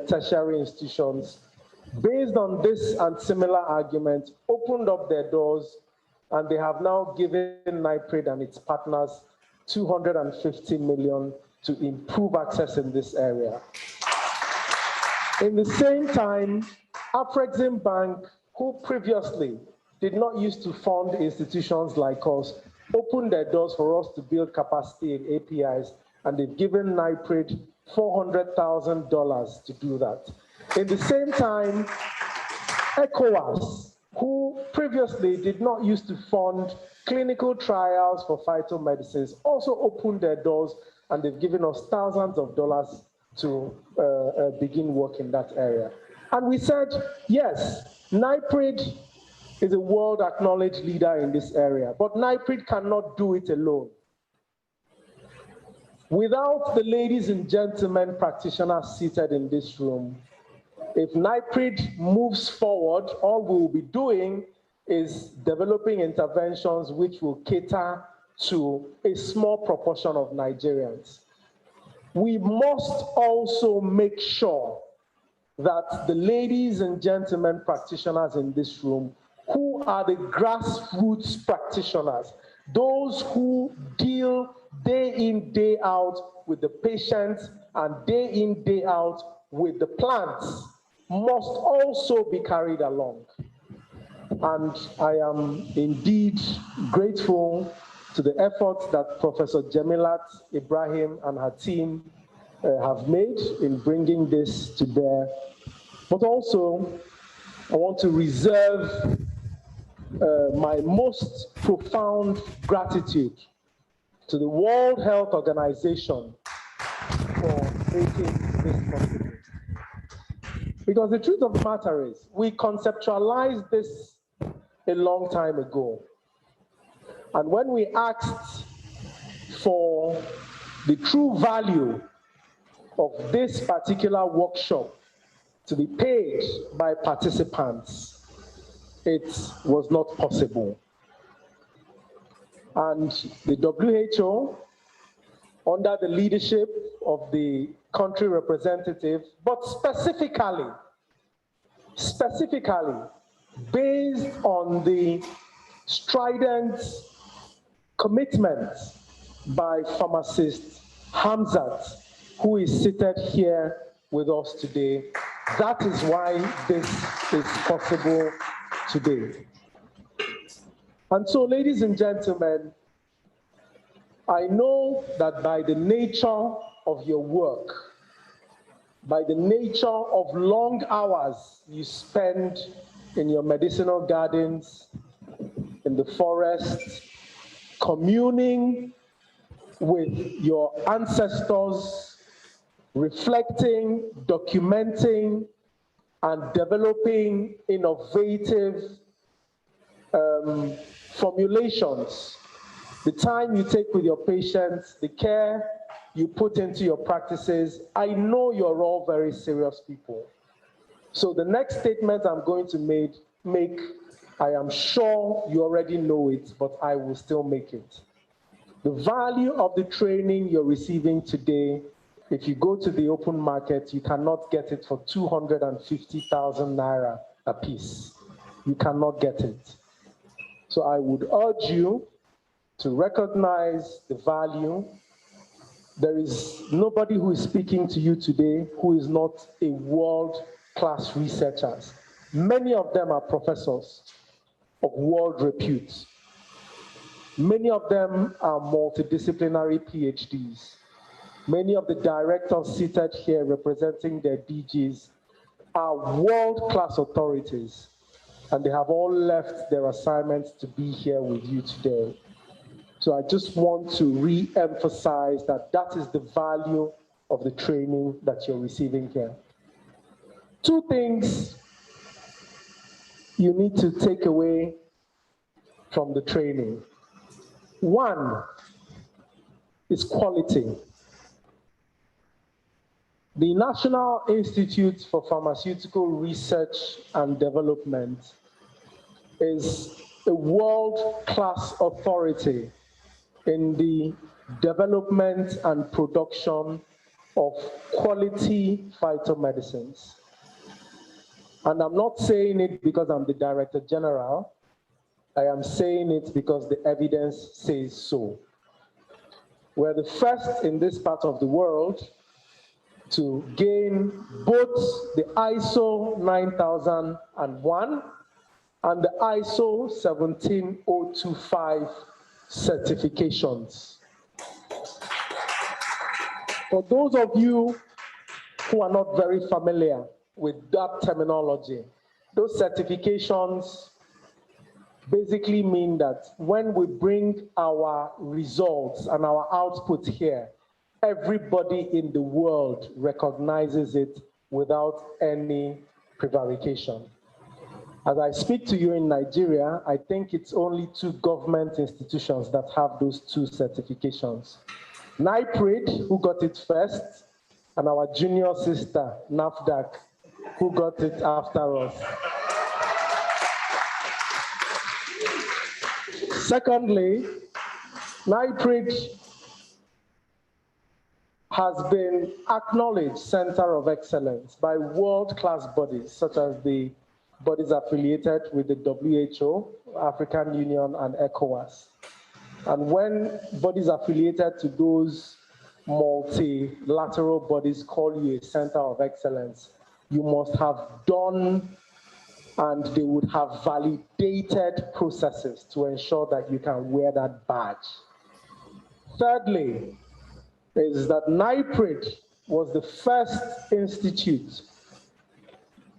[SPEAKER 2] tertiary institutions, based on this and similar arguments, opened up their doors, and they have now given NIPRID and its partners $250 million to improve access in this area. In the same time, Afrexim Bank, who previously did not used to fund institutions like us, opened their doors for us to build capacity in APIs, and they've given NIPRID $400,000 to do that. In the same time, ECOWAS, who previously did not used to fund clinical trials for phytomedicines, also opened their doors, and they've given us thousands of dollars to begin work in that area. And we said, yes, NIPRID is a world acknowledged leader in this area, but NIPRID cannot do it alone. Without the ladies and gentlemen practitioners seated in this room, if NIPRID moves forward, all we will be doing is developing interventions which will cater to a small proportion of Nigerians. We must also make sure that the ladies and gentlemen practitioners in this room, who are the grassroots practitioners, those who deal day in, day out with the patients and day in, day out with the plants, must also be carried along. And I am indeed grateful to the efforts that Professor Jemilat Ibrahim and her team have made in bringing this to bear. But also, I want to reserve my most profound gratitude to the World Health Organization for making this possible. Because the truth of the matter is, we conceptualized this a long time ago. And when we asked for the true value of this particular workshop to be paid by participants, it was not possible. And the WHO, under the leadership of the country representative, but specifically based on the strident commitment by pharmacist Hamzat, who is seated here with us today. That is why this is possible today. And so, ladies and gentlemen, I know that by the nature of your work, by the nature of long hours you spend in your medicinal gardens, in the forest, communing with your ancestors, reflecting, documenting, and developing innovative formulations, the time you take with your patients, the care you put into your practices, I know you're all very serious people. So the next statement I'm going to make, I am sure you already know it, but I will still make it. The value of the training you're receiving today, if you go to the open market, you cannot get it for 250,000 naira a piece. You cannot get it. So I would urge you to recognize the value. There is nobody who is speaking to you today who is not a world-class researcher. Many of them are professors of world repute. Many of them are multidisciplinary PhDs. Many of the directors seated here representing their DGs are world-class authorities, and they have all left their assignments to be here with you today. So I just want to re-emphasize that that is the value of the training that you're receiving here. Two things you need to take away from the training. One is quality. The National Institute for Pharmaceutical Research and Development is a world-class authority in the development and production of quality phytomedicines. And I'm not saying it because I'm the Director General. I am saying it because the evidence says so. We're the first in this part of the world to gain both the ISO 9001 and the ISO 17025 certifications. For those of you who are not very familiar with that terminology, those certifications basically mean that when we bring our results and our output here, everybody in the world recognizes it without any prevarication. As I speak to you in Nigeria, I think it's only 2 government institutions that have those 2 certifications. NIPRID, who got it first, and our junior sister, NAFDAC, who got it after us. Secondly, NIPRID has been acknowledged center of excellence by world-class bodies, such as the bodies affiliated with the WHO, African Union, and ECOWAS. And when bodies affiliated to those multilateral bodies call you a center of excellence, you must have done and they would have validated processes to ensure that you can wear that badge. Thirdly, is that NIPRID was the first institute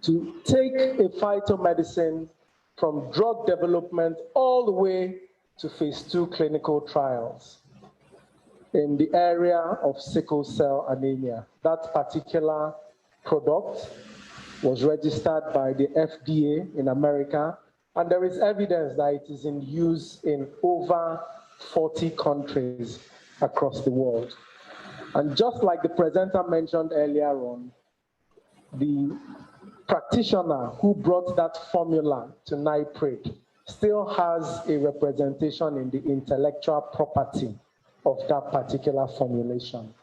[SPEAKER 2] to take a phytomedicine from drug development all the way to phase 2 clinical trials in the area of sickle cell anemia. That particular product was registered by the FDA in America, and there is evidence that it is in use in over 40 countries across the world. And just like the presenter mentioned earlier on, the practitioner who brought that formula to NIPRID still has a representation in the intellectual property of that particular formulation.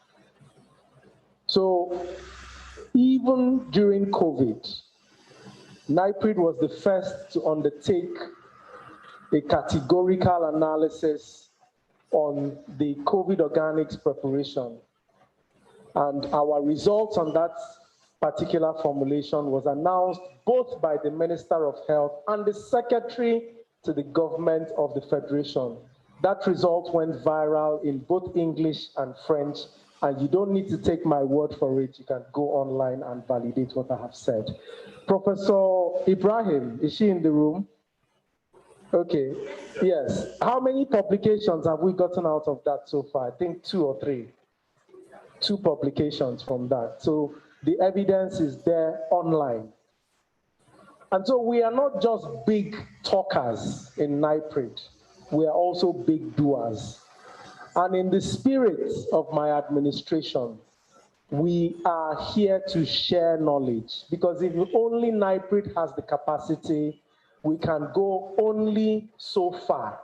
[SPEAKER 2] So even during COVID, NIPRID was the first to undertake a categorical analysis on the COVID organics preparation. And our results on that particular formulation was announced both by the Minister of Health and the Secretary to the Government of the Federation. That result went viral in both English and French, and you don't need to take my word for it. You can go online and validate what I have said. Professor Ibrahim, is she in the room? Okay, yes. How many publications have we gotten out of that so far? I think 2 or 3. 2 publications from that. So the evidence is there online. And so we are not just big talkers in NIPRID, we are also big doers. And in the spirit of my administration, we are here to share knowledge, because if only NIPRID has the capacity, we can go only so far.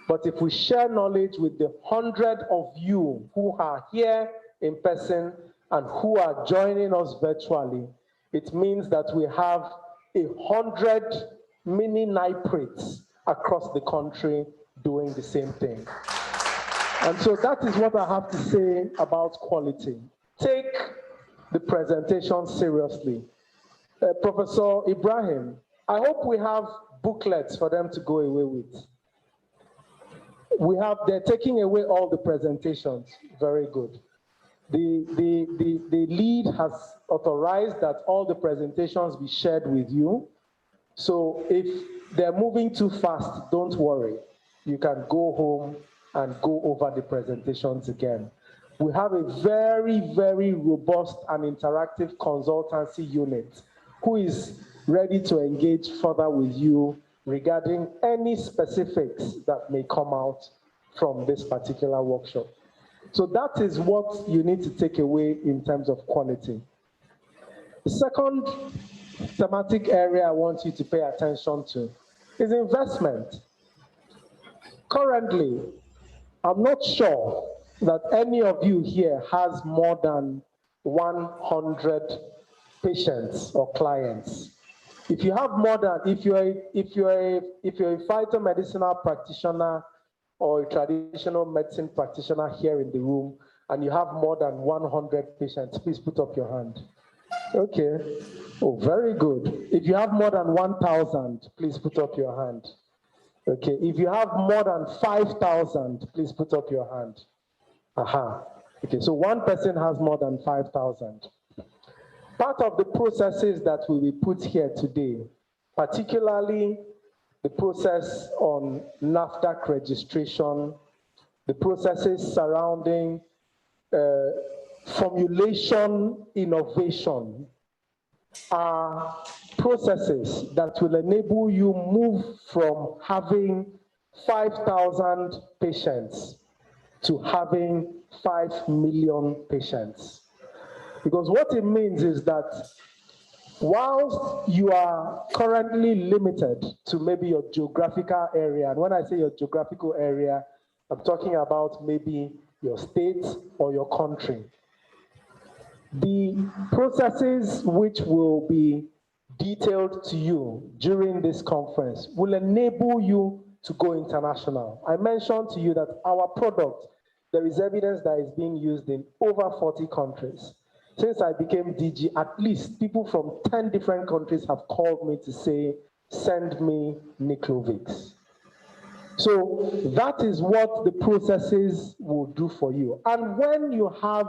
[SPEAKER 2] But if we share knowledge with the 100 of you who are here in person and who are joining us virtually, it means that we have 100 mini NIPRIDs across the country doing the same thing. And so that is what I have to say about quality. Take the presentation seriously. Professor Ibrahim, I hope we have booklets for them to go away with. They're taking away all the presentations. Very good. The lead has authorized that all the presentations be shared with you. So if they're moving too fast, don't worry. You can go home and go over the presentations again. We have a very, very robust and interactive consultancy unit who is ready to engage further with you regarding any specifics that may come out from this particular workshop. So that is what you need to take away in terms of quality. The second thematic area I want you to pay attention to is investment. Currently, I'm not sure that any of you here has more than 100 patients or clients. If you have more than, if you're a phytomedicinal practitioner or a traditional medicine practitioner here in the room, and you have more than 100 patients, please put up your hand. Okay. Oh, very good. If you have more than 1,000, please put up your hand. Okay. If you have more than 5,000, please put up your hand. Aha. Okay. So one person has more than 5,000. Part of the processes that will be put here today, particularly the process on NAFDAC registration, the processes surrounding formulation innovation, are processes that will enable you move from having 5,000 patients to having 5 million patients. Because what it means is that whilst you are currently limited to maybe your geographical area, and when I say your geographical area, I'm talking about maybe your state or your country. The processes which will be detailed to you during this conference will enable you to go international. I mentioned to you that our product, there is evidence that is being used in over 40 countries. Since I became DG, at least people from 10 different countries have called me to say, send me Niclovix. So that is what the processes will do for you. And when you have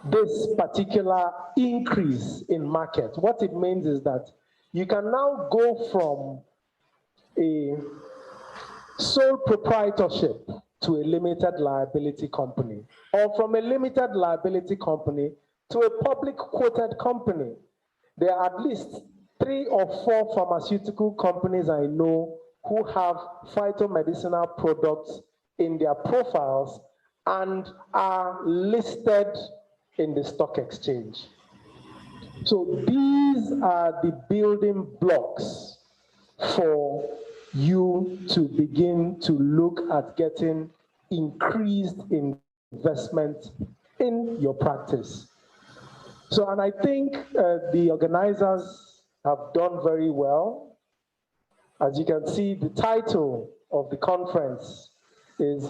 [SPEAKER 2] this particular increase in market, what it means is that you can now go from a sole proprietorship to a limited liability company, or from a limited liability company to a public quoted company. There are at least 3 or 4 pharmaceutical companies I know who have phytomedicinal products in their profiles and are listed in the stock exchange. So these are the building blocks for you to begin to look at getting increased investment in your practice. So, and I think the organizers have done very well. As you can see, the title of the conference is,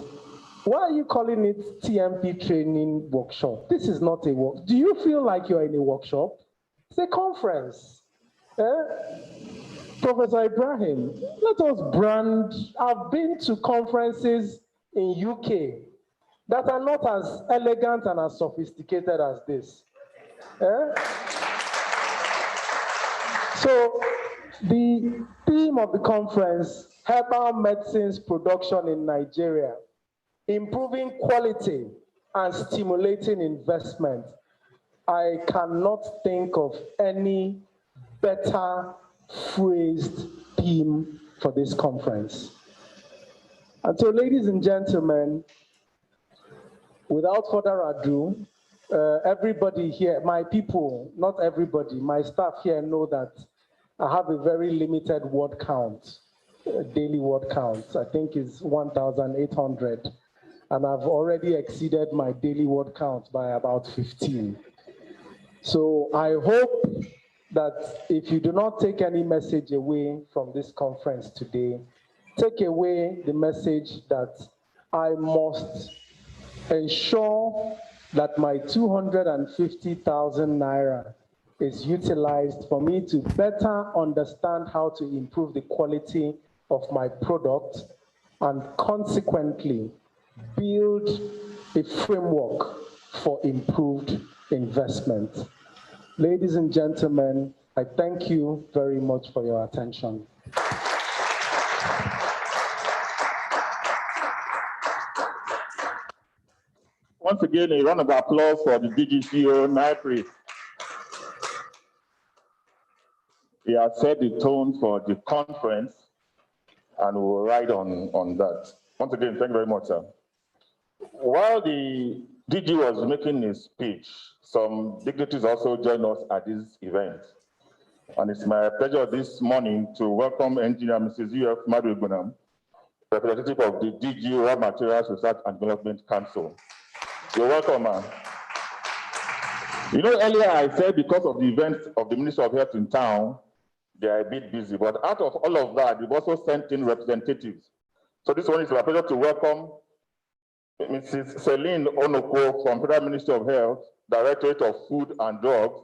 [SPEAKER 2] why are you calling it TMP training workshop? This is not a work. Do you feel like you're in a workshop? It's a conference. Professor Ibrahim, let us brand. I've been to conferences in UK that are not as elegant and as sophisticated as this. So the theme of the conference, herbal medicines production in Nigeria, improving quality and stimulating investment. I cannot think of any better phrased theme for this conference. And so, ladies and gentlemen, without further ado, everybody here, my people, not everybody, my staff here know that I have a very limited word count, daily word count. I think it's 1,800. And I've already exceeded my daily word count by about 15. So I hope that if you do not take any message away from this conference today, take away the message that I must ensure that my 250,000 naira is utilized for me to better understand how to improve the quality of my product and consequently build a framework for improved investment. Ladies and gentlemen, I thank you very much for your attention.
[SPEAKER 4] Once again, a round of applause for the DGCO, Naipri. He has set the tone for the conference, and we'll ride on that. Once again, thank you very much, sir. While the DG was making his speech, some dignitaries also joined us at this event. And it's my pleasure this morning to welcome Engineer Mrs. U.F. Maduegbunam, representative of the DG Raw Materials Research and Development Council. You're welcome, ma'am. You know, earlier I said because of the events of the Ministry of Health in town, they are a bit busy, but out of all of that, we've also sent in representatives. So this one is a pleasure to welcome Mrs. Celine Onoko from Federal Ministry of Health, Directorate of Food and Drugs,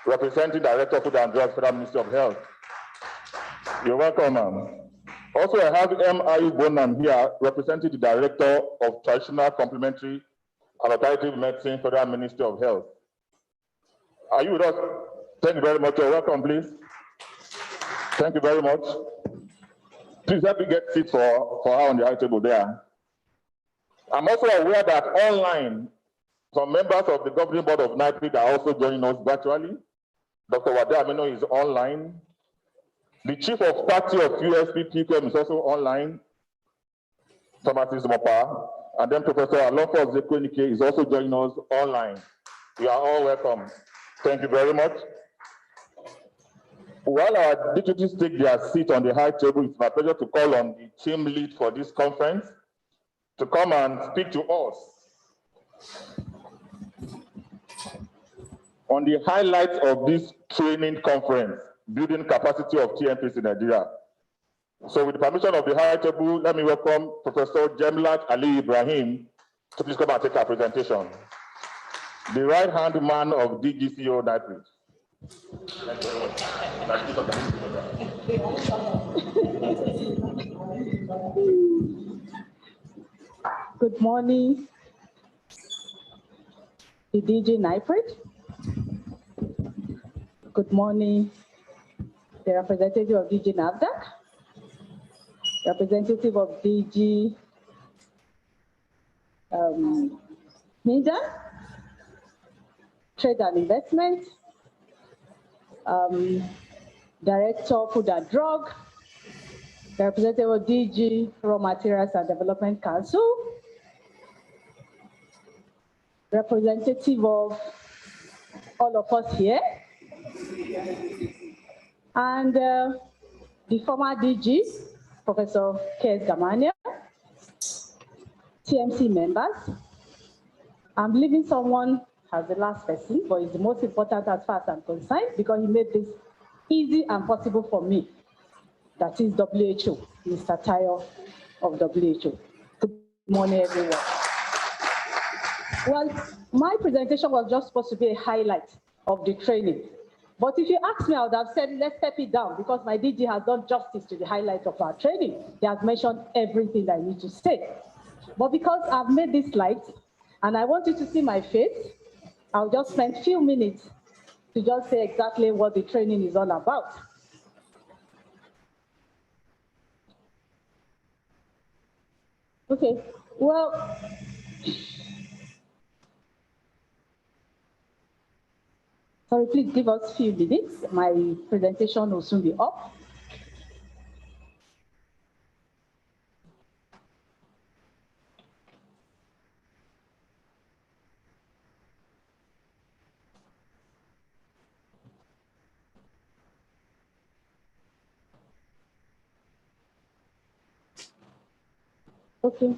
[SPEAKER 4] representing Director of Food and Drugs, Federal Ministry of Health. You're welcome, ma'am. Also, I have M.I. Bonham here, representing the Director of Traditional Complementary and Alternative Medicine, Federal Ministry of Health. Are you with us? Thank you very much. You're welcome, please. Thank you very much. Please help me get seats for her on the high table there. I'm also aware that online, some members of the governing board of NIPRID are also joining us virtually. Dr. Wade Amino is online. The chief of party of USPPM is also online, Thomas Mopa, and then Professor Alonso Zekwenike is also joining us online. You are all welcome. Thank you very much. While our deputies take their seat on the high table, it's my pleasure to call on the team lead for this conference to come and speak to us on the highlights of this training conference, Building Capacity of TMPs in Nigeria. So with the permission of the high table, let me welcome Professor Jemlat Ali Ibrahim to please come and take our presentation. The right-hand man of DGCO NIPRID. Thank you very much.
[SPEAKER 5] Good morning, the DG NIPRID. Good morning, the representative of DG NAFDAC, representative of DG Media, Trade and Investment, Director of Food and Drug, representative of DG Raw Materials and Development Council, representative of all of us here, and the former DG, Professor Kes Gamania, TMC members. I'm leaving someone as the last person, but it's the most important as far as I'm concerned because he made this easy and possible for me. That is WHO, Mr. Tayo of WHO. Good morning, everyone. Well, my presentation was just supposed to be a highlight of the training. But if you ask me, I would have said, let's step it down because my DG has done justice to the highlight of our training. He has mentioned everything I need to say. But because I've made this slide and I want you to see my face, I'll just spend a few minutes to just say exactly what the training is all about. Okay, well, sorry, please give us a few minutes. My presentation will soon be up. Okay.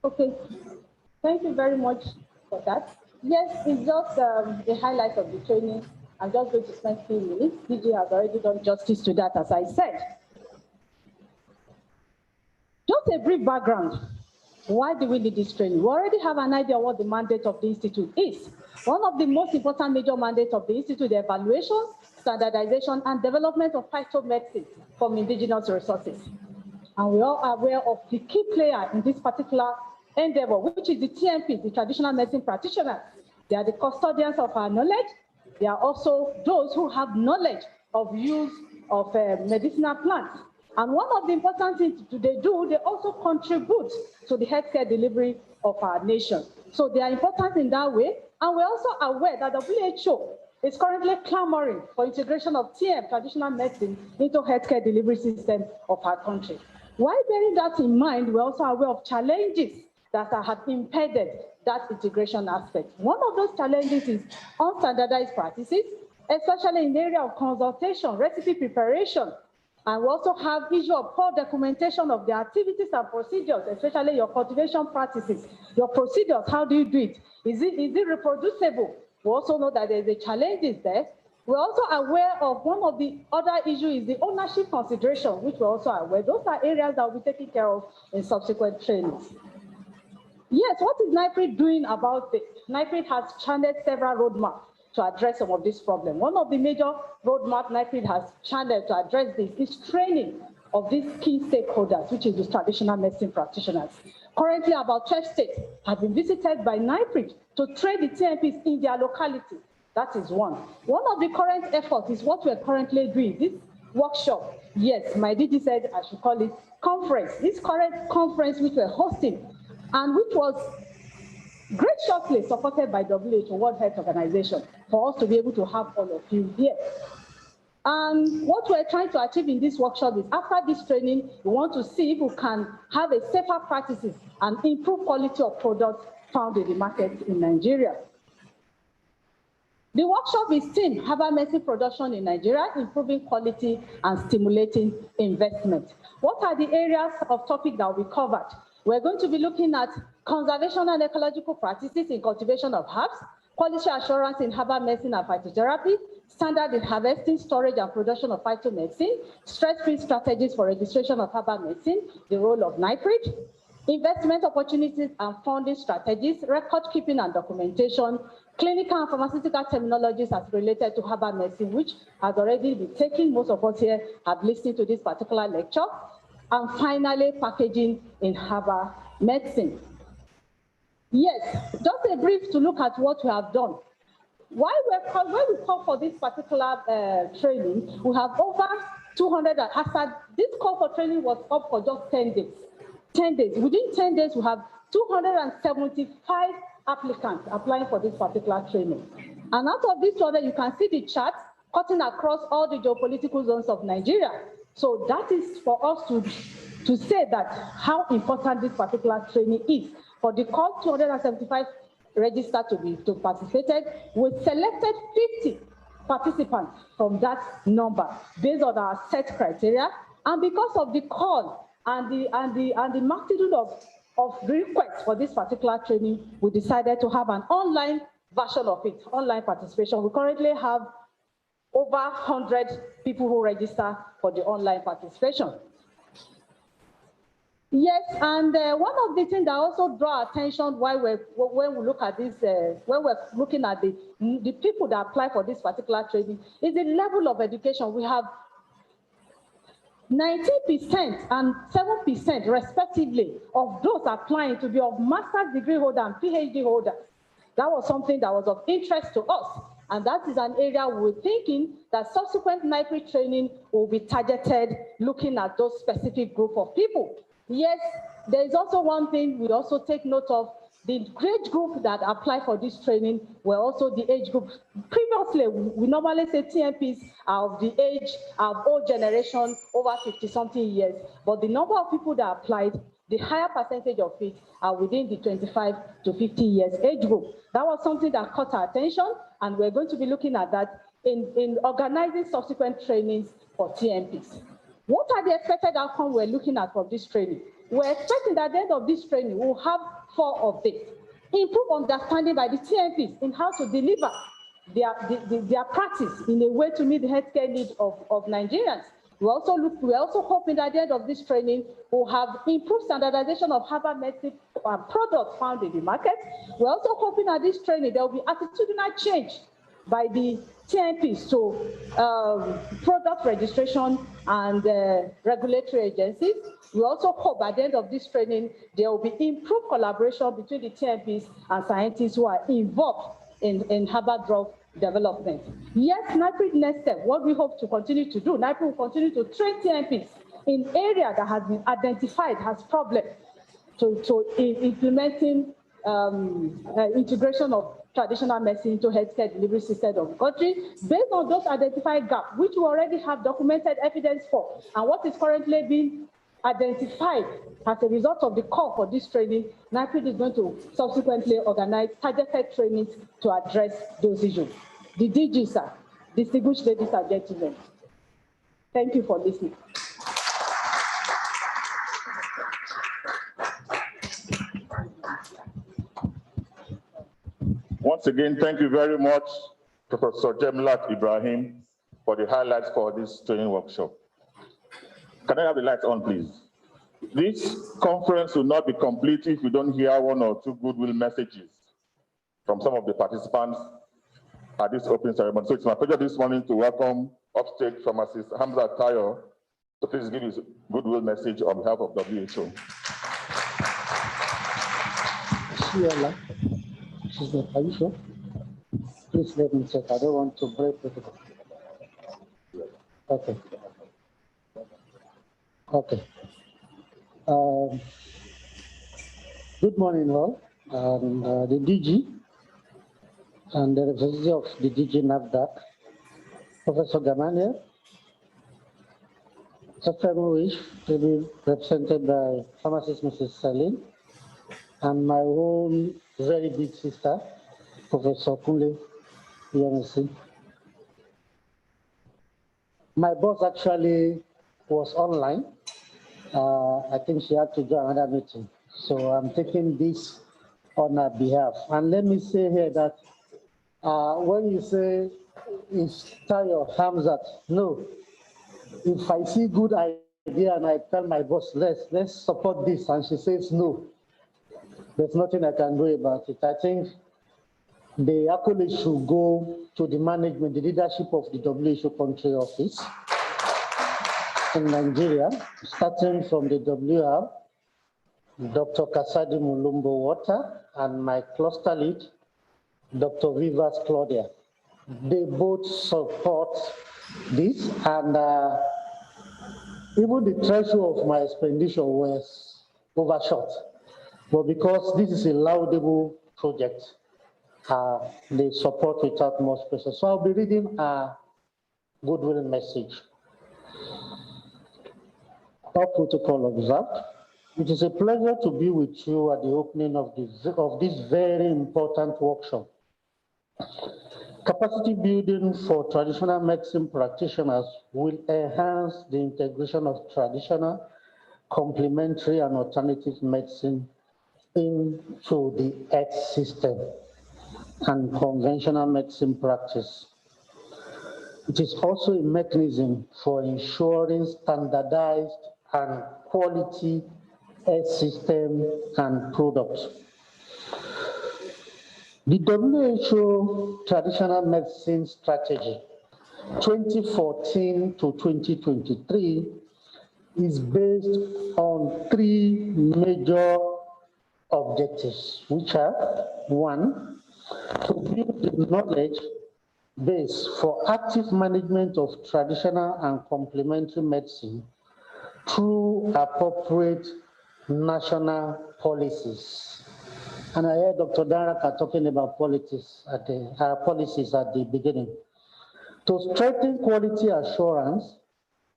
[SPEAKER 5] Okay, thank you very much for that. Yes, it's just the highlight of the training. I'm just going to spend a few minutes. DG has already done justice to that, as I said. Just a brief background. Why do we need this training? We already have an idea of what the mandate of the Institute is. One of the most important major mandates of the Institute, the evaluation, standardization, and development of phytomedicine from indigenous resources. And we are aware of the key player in this particular endeavor, which is the TMPs, the traditional medicine practitioners. They are the custodians of our knowledge. They are also those who have knowledge of use of medicinal plants. And one of the important things they do, they also contribute to the healthcare delivery of our nation. So they are important in that way. And we're also aware that the WHO is currently clamoring for integration of TM, traditional medicine, into healthcare delivery system of our country. While bearing that in mind, we're also aware of challenges that have impeded that integration aspect. One of those challenges is unstandardized practices, especially in the area of consultation, recipe preparation. And we also have issue of poor documentation of the activities and procedures, especially your cultivation practices, your procedures, how do you do it? Is it reproducible? We also know that there's a challenges there. We're also aware of one of the other issues is the ownership consideration, which we're also aware. Those are areas that will be taken care of in subsequent trainings. Yes, what is NIPRID doing about it? NIPRID has channeled several roadmaps to address some of these problems. One of the major roadmaps NIPRID has channeled to address this is training of these key stakeholders, which is the traditional medicine practitioners. Currently, about 12 states have been visited by NIPRID to train the TMPs in their locality. That is one. One of the current efforts is what we're currently doing, this workshop. Yes, my DG said I should call it conference. This current conference which we're hosting and which was graciously supported by WHO, World Health Organization, for us to be able to have all of you here. And what we're trying to achieve in this workshop is after this training, we want to see if we can have a safer practices and improve quality of products found in the market in Nigeria. The workshop is themed Herbal Medicine Production in Nigeria, Improving Quality and Stimulating Investment. What are the areas of topic that will be covered? We're going to be looking at conservation and ecological practices in cultivation of herbs, quality assurance in herbal medicine and phytotherapy, standard in harvesting, storage, and production of phytomedicine, stress-free strategies for registration of herbal medicine, the role of NIPRID, investment opportunities and funding strategies, record keeping and documentation, clinical and pharmaceutical terminologies as related to herbal medicine, which has already been taken. Most of us here have listened to this particular lecture. And finally, packaging in herbal medicine. Yes, just a brief to look at what we have done. When we call for this particular training, we have over 200, this call for training was up for just 10 days. 10 days. Within 10 days, we have 275 applicants applying for this particular training. And out of this 200, you can see the chart cutting across all the geopolitical zones of Nigeria. So that is for us to say that how important this particular training is. For the call 275 registered to participated, we selected 50 participants from that number based on our set criteria. And because of the call and the magnitude of requests for this particular training, we decided to have an online version of it, online participation. We currently have over 100 people who register for the online participation. Yes, and one of the things that also draw attention when we look at this, when we're looking at the people that apply for this particular training is the level of education. We have 19% and 7% respectively of those applying to be of master's degree holder and PhD holders. That was something that was of interest to us. And that is an area we're thinking that subsequent NIPRID training will be targeted looking at those specific group of people. Yes, there is also one thing we also take note of. The age group that apply for this training were also the age group. Previously, we normally say TMPs are of the age of old generation, over 50-something years. But the number of people that applied, the higher percentage of it are within the 25 to 50 years age group. That was something that caught our attention, and we're going to be looking at that in organizing subsequent trainings for TMPs. What are the expected outcomes we're looking at from this training? We're expecting that at the end of this training, we'll have 4 of this. Improve understanding by the TMPs in how to deliver their practice in a way to meet the healthcare needs of Nigerians. We're also hoping that at the end of this training, we'll have improved standardization of herbal medicine products found in the market. We're also hoping at this training, there will be attitudinal change by the TMPs to product registration and regulatory agencies. We also hope at the end of this training, there will be improved collaboration between the TMPs and scientists who are involved in herbal drug development. Yes, NIPRI next step, what we hope to continue to do, NIPRI will continue to train TMPs in area that has been identified as problem to implementing integration of traditional medicine into healthcare delivery system of the country based on those identified gaps, which we already have documented evidence for, and what is currently being identified as a result of the call for this training. NIPRI is going to subsequently organize targeted trainings to address those issues. The DG, sir, distinguished ladies and gentlemen, thank you for listening.
[SPEAKER 4] Once again, thank you very much, Professor Jemlat Ibrahim, for the highlights for this training workshop. Can I have the lights on, please? This conference will not be complete if we don't hear one or two goodwill messages from some of the participants at this opening ceremony. So it's my pleasure this morning to welcome upstage pharmacist Hamza Tayo to please give his goodwill message on behalf of WHO.
[SPEAKER 6] Are you sure? Please let me check. I don't want to break it. Okay. Okay. Good morning, all. The DG and the representative of the DG NAFDAC, Professor Gamania, Wish to be represented by pharmacist Mrs. Salim, and my own very big sister, Professor Kule EMC. My boss actually was online. I think she had to join another meeting. So I'm taking this on her behalf. And let me say here that when you say it's Tayo Hamzat, no. If I see good idea and I tell my boss, let's support this, and she says no, there's nothing I can do about it. I think the accolade should go to the management, the leadership of the WHO country office in Nigeria, starting from the WR, Dr. Kasadi Mulumbo Water, and my cluster lead, Dr. Vivas Claudia. They both support this, and even the threshold of my expenditure was overshot. But because this is a laudable project, they support without much pressure. So I'll be reading a goodwill message. All protocol observed. It is a pleasure to be with you at the opening of this very important workshop. Capacity building for traditional medicine practitioners will enhance the integration of traditional, complementary, and alternative medicine into the health system and conventional medicine practice. It is also a mechanism for ensuring standardized and quality health system and products. The WHO Traditional Medicine Strategy 2014 to 2023 is based on three major objectives, which are: one, to build the knowledge base for active management of traditional and complementary medicine through appropriate national policies. And I heard Dr. Daraka talking about policies at the beginning. To strengthen quality assurance,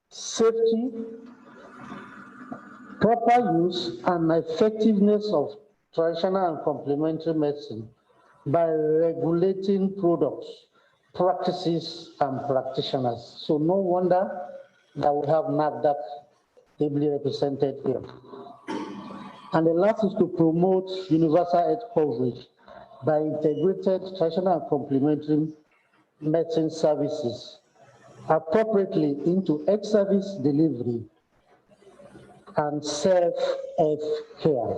[SPEAKER 6] safety, proper use, and effectiveness of traditional and complementary medicine by regulating products, practices, and practitioners. So no wonder that we have NAFDAC ably represented here. And the last is to promote universal health coverage by integrated traditional and complementary medicine services appropriately into health service delivery and self-health care.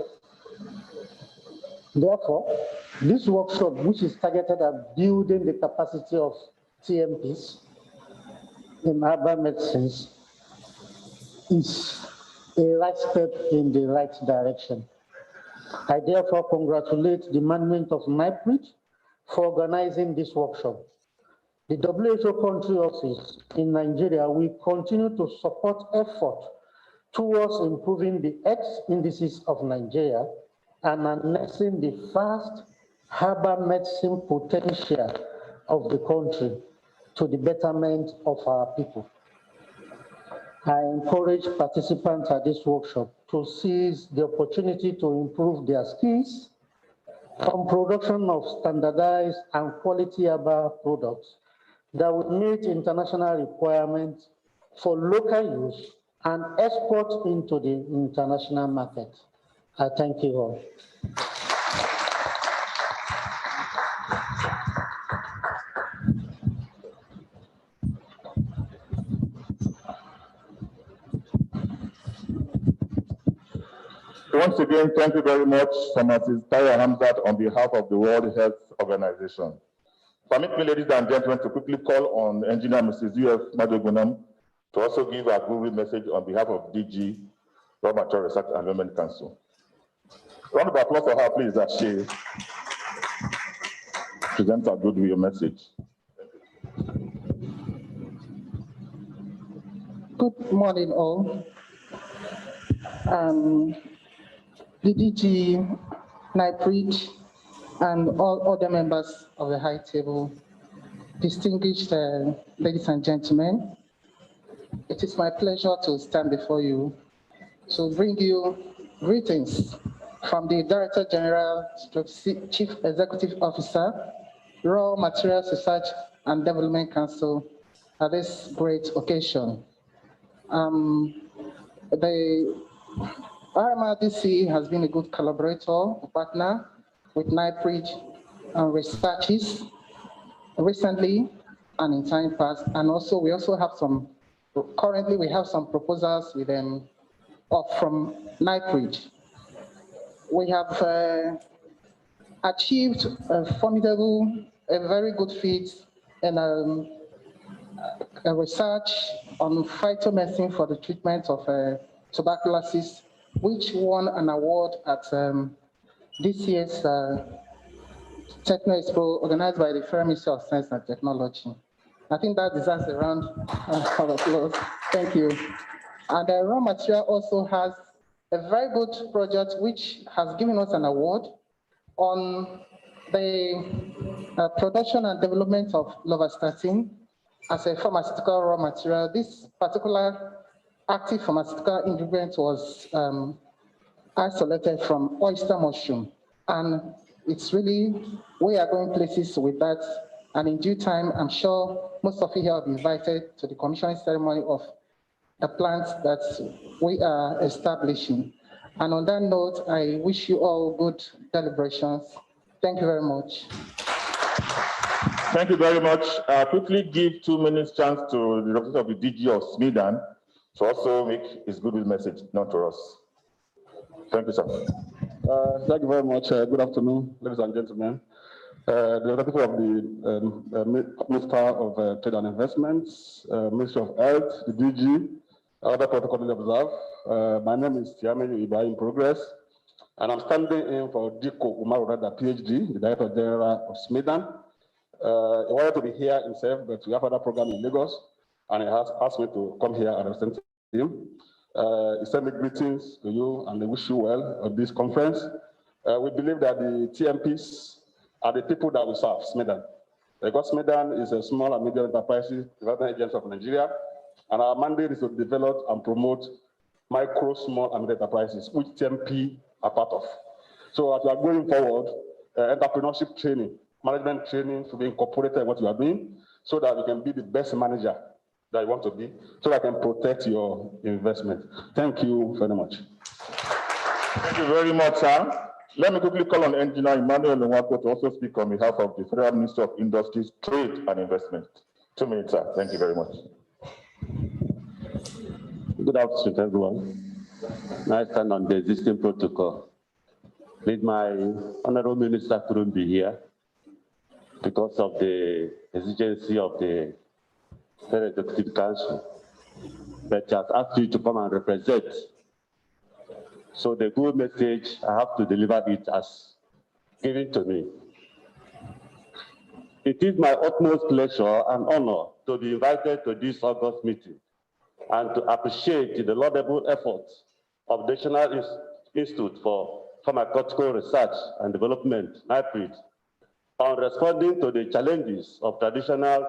[SPEAKER 6] Therefore, this workshop, which is targeted at building the capacity of TMPs in urban medicines, is a right step in the right direction. I therefore congratulate the management of NIPRIT for organizing this workshop. The WHO country office in Nigeria will continue to support effort towards improving the X indices of Nigeria and harnessing the vast herbal medicine potential of the country to the betterment of our people. I encourage participants at this workshop to seize the opportunity to improve their skills on production of standardized and quality herbal products that will meet international requirements for local use and export into the international market. I thank you all.
[SPEAKER 4] Once again, thank you very much, Pharmacist Taya Hamzat, on behalf of the World Health Organization. Permit me, ladies and gentlemen, to quickly call on Engineer Mrs. U.F. Madogunam to also give a goodwill message on behalf of DG, Raw Material Research and Development Council. Round of applause for her, please, as she presents a goodwill message.
[SPEAKER 7] Good morning, all. The DG, NIPRIT, and all other members of the high table, distinguished ladies and gentlemen, it is my pleasure to stand before you to bring you greetings from the Director General, Chief Executive Officer, Raw Materials Research and Development Council at this great occasion. The RMRDC has been a good collaborator, partner with NIPRIT and researches recently and in time past. And also, we also have currently we have some proposals with them from NIPRIT. We have achieved a very good feat in a research on phytomedicine for the treatment of tuberculosis, which won an award at this year's Techno Expo organized by the Federal Ministry of Science and Technology. I think that deserves a round of applause. Thank you. And the raw material also has a very good project which has given us an award on the production and development of lovastatin as a pharmaceutical raw material. This particular active pharmaceutical ingredient was isolated from oyster mushroom. And it's really, we are going places with that. And in due time, I'm sure most of you here will be invited to the commissioning ceremony of the plant that we are establishing. And on that note, I wish you all good deliberations. Thank you very much.
[SPEAKER 4] Thank you very much. I'll quickly give 2 minutes chance to the representative of the DG of SMIDAN to also make his goodwill message known to us. Thank you, sir.
[SPEAKER 8] Thank you very much. Good afternoon, ladies and gentlemen. The representative of the Minister of Trade and Investments, Ministry of Health, the DG, other protocol observe. My name is Tiame Ibrahim Progress, and I'm standing in for Diko Umar Urada, PhD, the Director General of SMIDAN. He wanted to be here himself, but we have other program in Lagos, and he has asked me to come here and represent him. He sent me greetings to you, and they wish you well at this conference. We believe that the TMPs are the people that we serve, SMIDAN. Because SMIDAN is a small and medium enterprises development agency of Nigeria, and our mandate is to develop and promote micro, small, and medium enterprises, which TMP are part of. So as we are going forward, entrepreneurship training, management training should be incorporated in what you are doing, so that you can be the best manager that you want to be, so that I can protect your investment. Thank you very much.
[SPEAKER 4] Thank you very much, sir. Let me quickly call on Engineer Emmanuel Nwako to also speak on behalf of the Federal Ministry of Industries, Trade and Investment. 2 minutes, sir. Thank you very much.
[SPEAKER 9] Good afternoon, everyone. I stand on the existing protocol. With my Honorable Minister couldn't be here because of the exigency of the Federal Executive Council, but has asked you to come and represent So the good message, I have to deliver it as given to me. It is my utmost pleasure and honor to be invited to this August meeting and to appreciate the laudable efforts of the National Institute for Pharmaceutical Research and Development, NIPRID, on responding to the challenges of traditional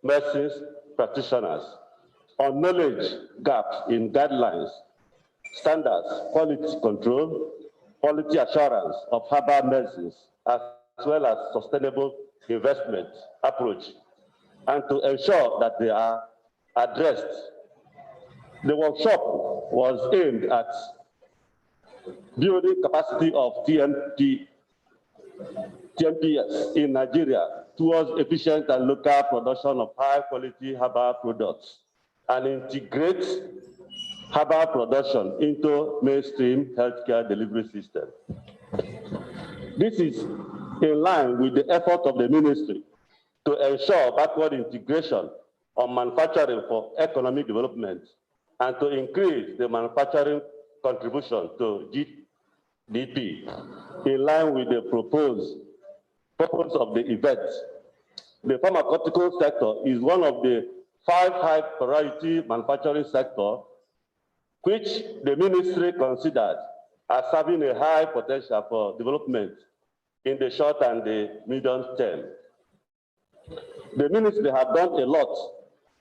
[SPEAKER 9] medicine practitioners, on knowledge gaps in guidelines, standards, quality control, quality assurance of herbal medicines, as well as sustainable investment approach, and to ensure that they are addressed. The workshop was aimed at building capacity of TMPs in Nigeria towards efficient and local production of high-quality herbal products and integrate herbal production into mainstream healthcare delivery system. This is in line with the effort of the ministry to ensure backward integration of manufacturing for economic development and to increase the manufacturing contribution to GDP in line with the proposed purpose of the event. The pharmaceutical sector is one of the 5 high priority manufacturing sectors which the ministry considered as having a high potential for development in the short and the medium term. The ministry has done a lot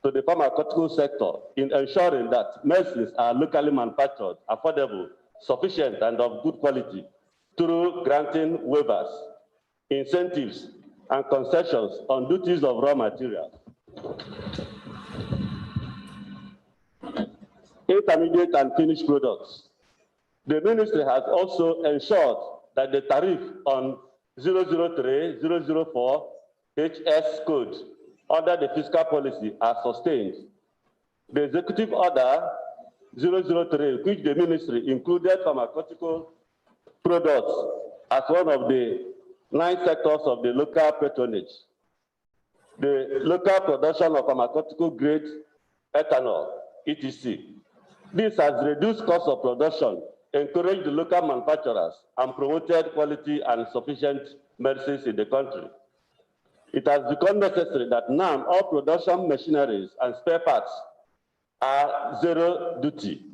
[SPEAKER 9] to the pharmaceutical sector in ensuring that medicines are locally manufactured, affordable, sufficient, and of good quality through granting waivers, incentives, and concessions on duties of raw materials, intermediate and finished products. The ministry has also ensured that the tariff on 003, 004 HS code under the fiscal policy are sustained. The executive order 003, which the ministry included pharmaceutical products as one of the 9 sectors of the local patronage. The local production of pharmaceutical grade ethanol, etc. This has reduced cost of production, encouraged the local manufacturers, and promoted quality and sufficient medicines in the country. It has become necessary that now all production machineries and spare parts are zero duty,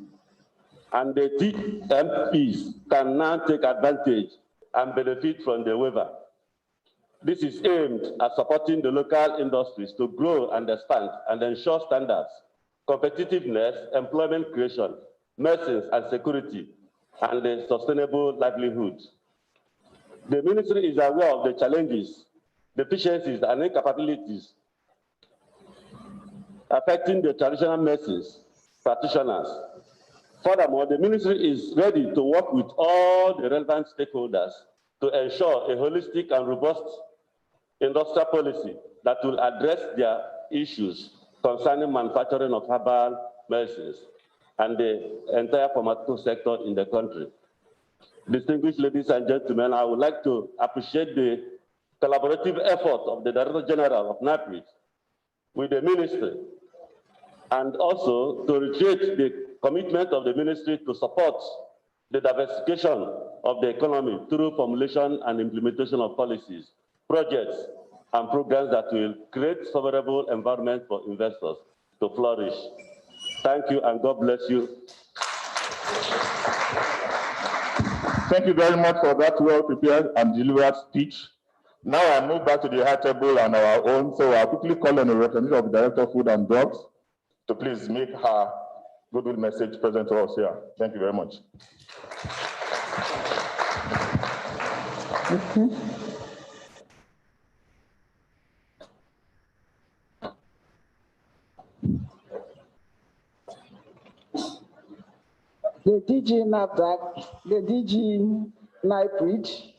[SPEAKER 9] and the TMPs can now take advantage and benefit from the waiver. This is aimed at supporting the local industries to grow and expand and ensure standards, competitiveness, employment creation, medicines and security, and the sustainable livelihood. The ministry is aware of the challenges, deficiencies, and incapabilities affecting the traditional medicines practitioners. Furthermore, the ministry is ready to work with all the relevant stakeholders to ensure a holistic and robust industrial policy that will address their issues concerning manufacturing of herbal medicines and the entire pharmaceutical sector in the country. Distinguished ladies and gentlemen, I would like to appreciate the collaborative effort of the Director General of NIPRID with the ministry, and also to reiterate the commitment of the ministry to support the diversification of the economy through formulation and implementation of policies, projects, and programs that will create favorable environment for investors to flourish. Thank you, and God bless you.
[SPEAKER 4] Thank you very much for that well-prepared and delivered speech. Now I move back to the high table and our own, so I'll quickly call on the representative of the Director of Food and Drugs to please make her goodwill message present to us here. Thank you very much.
[SPEAKER 7] Okay. The DG NAFDAC, the DG NIPRID,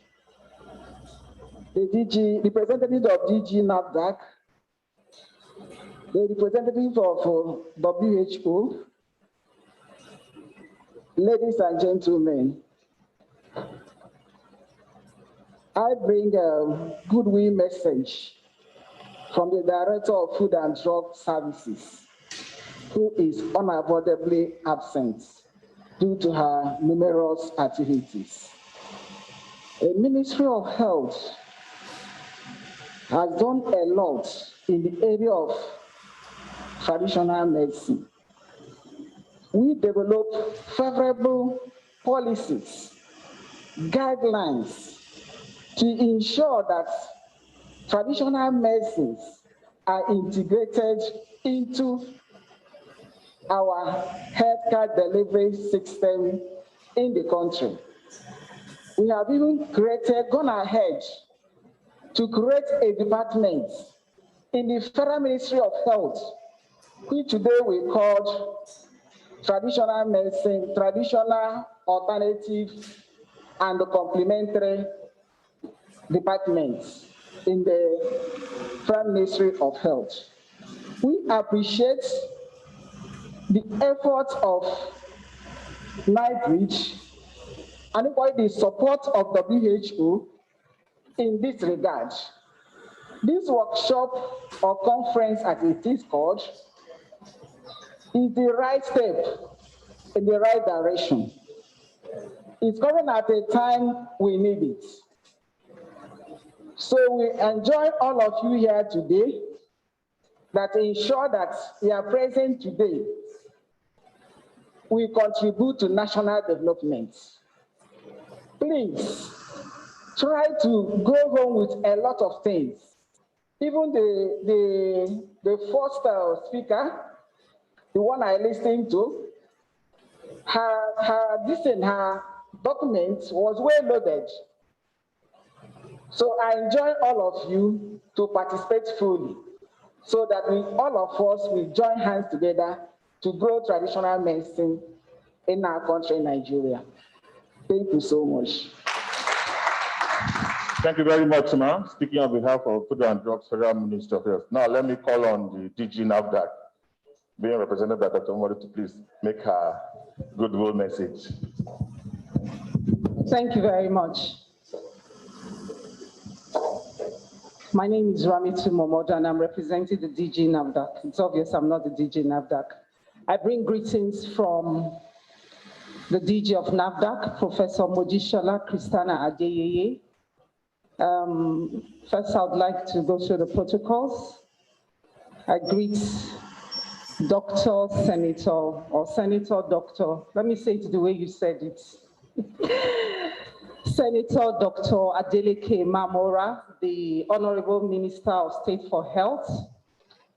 [SPEAKER 7] the representative of DG NAFDAC, the representative of WHO, ladies and gentlemen, I bring a goodwill message from the Director of Food and Drug Services, who is unavoidably absent due to her numerous activities. The Ministry of Health has done a lot in the area of traditional medicine. We developed favorable policies, guidelines to ensure that traditional medicines are integrated into our healthcare delivery system in the country. We have even gone ahead to create a department in the Federal Ministry of Health, which today we call traditional medicine, traditional, alternative, and complementary departments in the Federal Ministry of Health. We appreciate the efforts of NIPRID and the support of WHO in this regard. This workshop or conference, as it is called, is the right step in the right direction. It's coming at a time we need it. So we enjoy all of you here today that ensure that we are present today. We contribute to national development. Please try to go home with a lot of things. Even the first speaker, the one I listened to, her document was well loaded. So I enjoy all of you to participate fully so that all of us will join hands together to grow traditional medicine in our country, Nigeria. Thank you so much.
[SPEAKER 4] Thank you very much, ma'am. Speaking on behalf of Food and Drugs Federal Ministry of Health. Now let me call on the DG NAFDAC, being represented by Dr. Mori, to please make her goodwill message.
[SPEAKER 5] Thank you very much. My name is Ramitu Momodo, and I'm representing the DG NAFDAC. It's obvious I'm not the DG NAFDAC. I bring greetings from the DG of NAFDAC, Professor Mojishola Christiana Adeyeye. First, I would like to go through the protocols. I greet Dr. Senator, or Senator Doctor. Let me say it the way you said it. Senator Dr. Adeleke Mamora, the Honorable Minister of State for Health,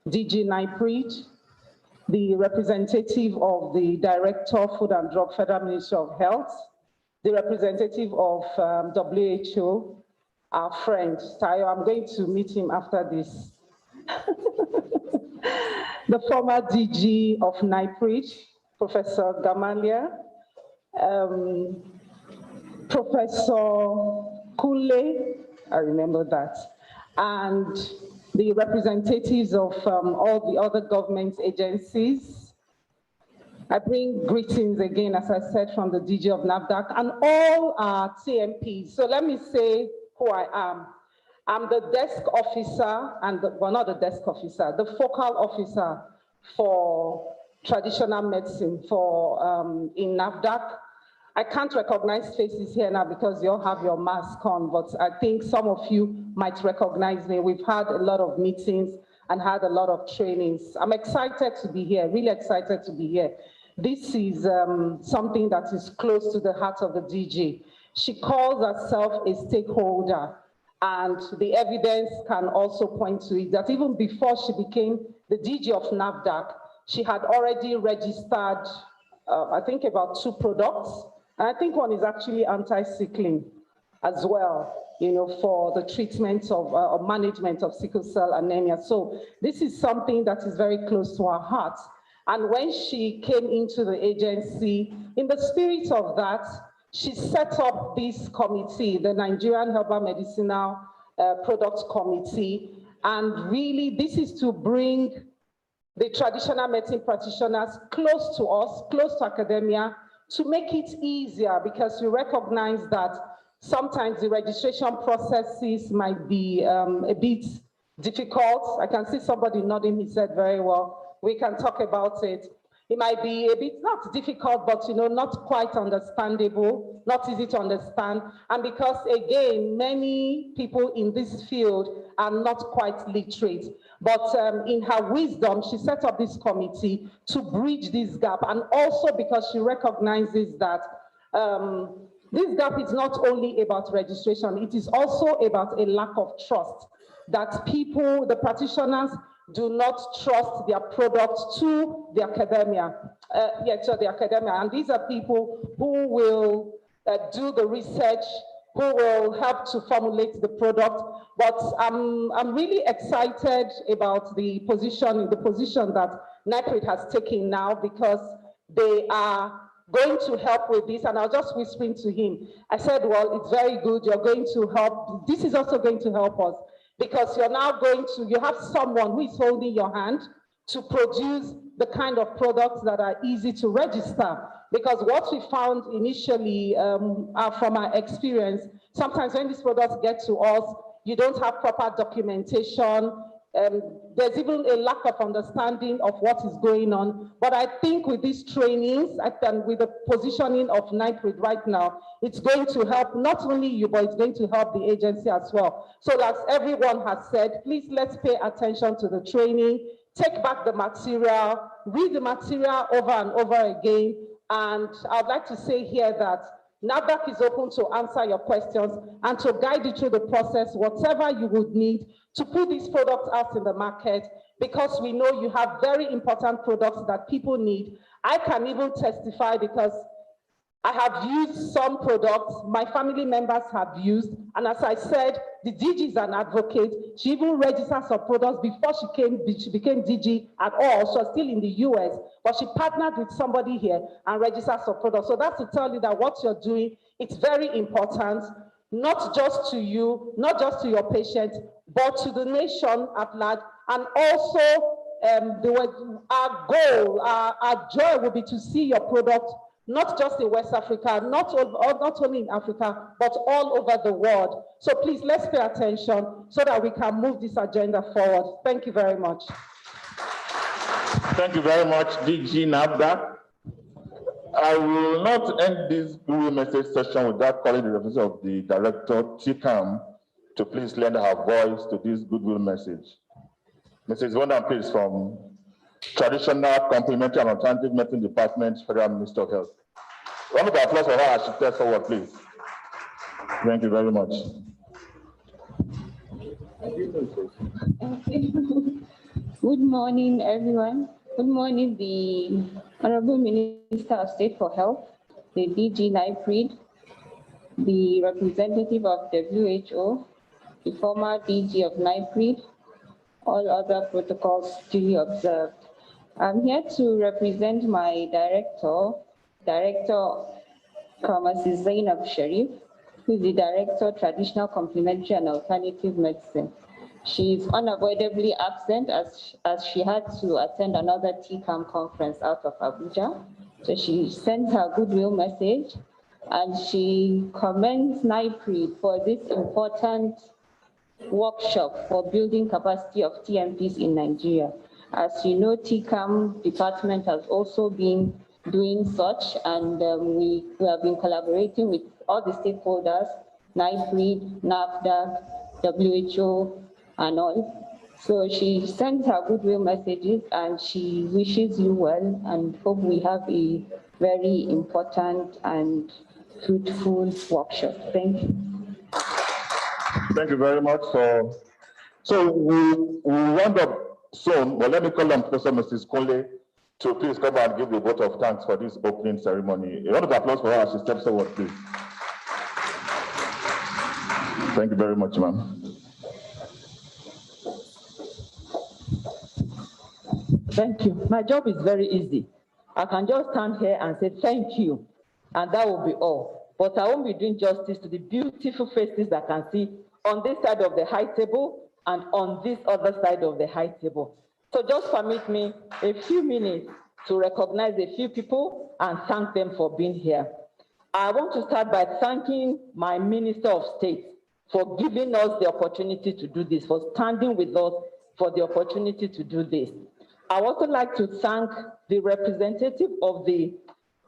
[SPEAKER 5] DG NIPRID, the representative of the Director of Food and Drug Federal Ministry of Health, the representative of WHO, our friend Tayo. I'm going to meet him after this. The former DG of NIPRID, Professor Gamalia, Professor Kule, I remember that, and the representatives of all the other government agencies. I bring greetings again, as I said, from the DG of NAFDAC and all our TMPs. So let me say who I am. I'm the desk officer, well, not the desk officer, the focal officer for traditional medicine for in NAFDAC. I can't recognize faces here now because you all have your mask on, but I think some of you might recognize me. We've had a lot of meetings and had a lot of trainings. I'm excited to be here, really excited to be here. This is something that is close to the heart of the DG. She calls herself a stakeholder, and the evidence can also point to it that even before she became the DG of NAFDAC, she had already registered, I think, about 2 products. And I think one is actually anti-sickling as well, you know, for the treatment of or management of sickle cell anemia. So this is something that is very close to our heart. And when she came into the agency, in the spirit of that, she set up this committee, the Nigerian Herbal Medicinal Products Committee. And really, this is to bring the traditional medicine practitioners close to us, close to academia, to make it easier, because we recognize that sometimes the registration processes might be a bit difficult. I can see somebody nodding his head very well. We can talk about it.
[SPEAKER 10] It might be a bit, not difficult, but not quite understandable, not easy to understand. And because again, many people in this field are not quite literate. But in her wisdom, she set up this committee to bridge this gap. And also because she recognizes that this gap is not only about registration, it is also about a lack of trust, that people, the practitioners, do not trust their products to the academia. And these are people who will do the research, who will help to formulate the product. But I'm really excited about the position that NIPRID has taken now, because they are going to help with this. And I was just whispering to him, I said, well, it's very good, you're going to help. This is also going to help us, because you're now you have someone who is holding your hand to produce the kind of products that are easy to register. Because what we found initially from our experience, sometimes when these products get to us, you don't have proper documentation. There's even a lack of understanding of what is going on. But I think with these trainings and with the positioning of NIPRID right now, it's going to help not only you, but it's going to help the agency as well. So as everyone has said, please let's pay attention to the training, take back the material, read the material over and over again. And I'd like to say here that NAFDAC is open to answer your questions and to guide you through the process, whatever you would need to put these products out in the market, because we know you have very important products that people need. I can even testify because I have used some products my family members have used, and as I said, the DG is an advocate. She even registered some products before she became DG at all. She was still in the US, but she partnered with somebody here and registered some products. So that's to tell you that what you're doing, it's very important, not just to you, not just to your patients, but to the nation at large. And also, our goal, our joy will be to see your product not just in West Africa, not only in Africa, but all over the world. So please, let's pay attention so that we can move this agenda forward. Thank you very much.
[SPEAKER 4] Thank you very much, DG NAFDAC. I will not end this Google message session without calling the representative of the director, TCAM, to please lend her voice to this goodwill message. Mrs. Wanda, please, from Traditional, Complementary and Alternative Medicine Department, Federal Ministry of Health. Round of applause for her as she steps forward, please. Thank you very much.
[SPEAKER 11] Good morning, everyone. Good morning, the Honorable Minister of State for Health, the DG NIPRID, the representative of WHO, the former DG of NIPRID, all other protocols duly observed. I'm here to represent my Director Mrs. Zainab Sharif, who is the Director, Traditional, Complementary and Alternative Medicine. She is unavoidably absent as she had to attend another TCAM conference out of Abuja. So she sent her goodwill message and she commends NIPRID for this important workshop for building capacity of TMPs in Nigeria. As you know, TCAM department has also been doing such, and we have been collaborating with all the stakeholders, NIPRID, NAFDAC, WHO, and all. So she sends her goodwill messages and she wishes you well and hope we have a very important and fruitful workshop. Thank you.
[SPEAKER 4] Thank you very much. So we'll round up soon, but let me call on Professor Mrs. Kunle to please come and give the vote of thanks for this opening ceremony. A round of applause for her as she steps forward, please. Thank you very much, ma'am.
[SPEAKER 12] Thank you. My job is very easy. I can just stand here and say thank you, and that will be all. But I won't be doing justice to the beautiful faces that I can see on this side of the high table and on this other side of the high table. So just permit me a few minutes to recognize a few people and thank them for being here. I want to start by thanking my Minister of State for giving us the opportunity to do this, for standing with us for the opportunity to do this. I would also like to thank the representative of the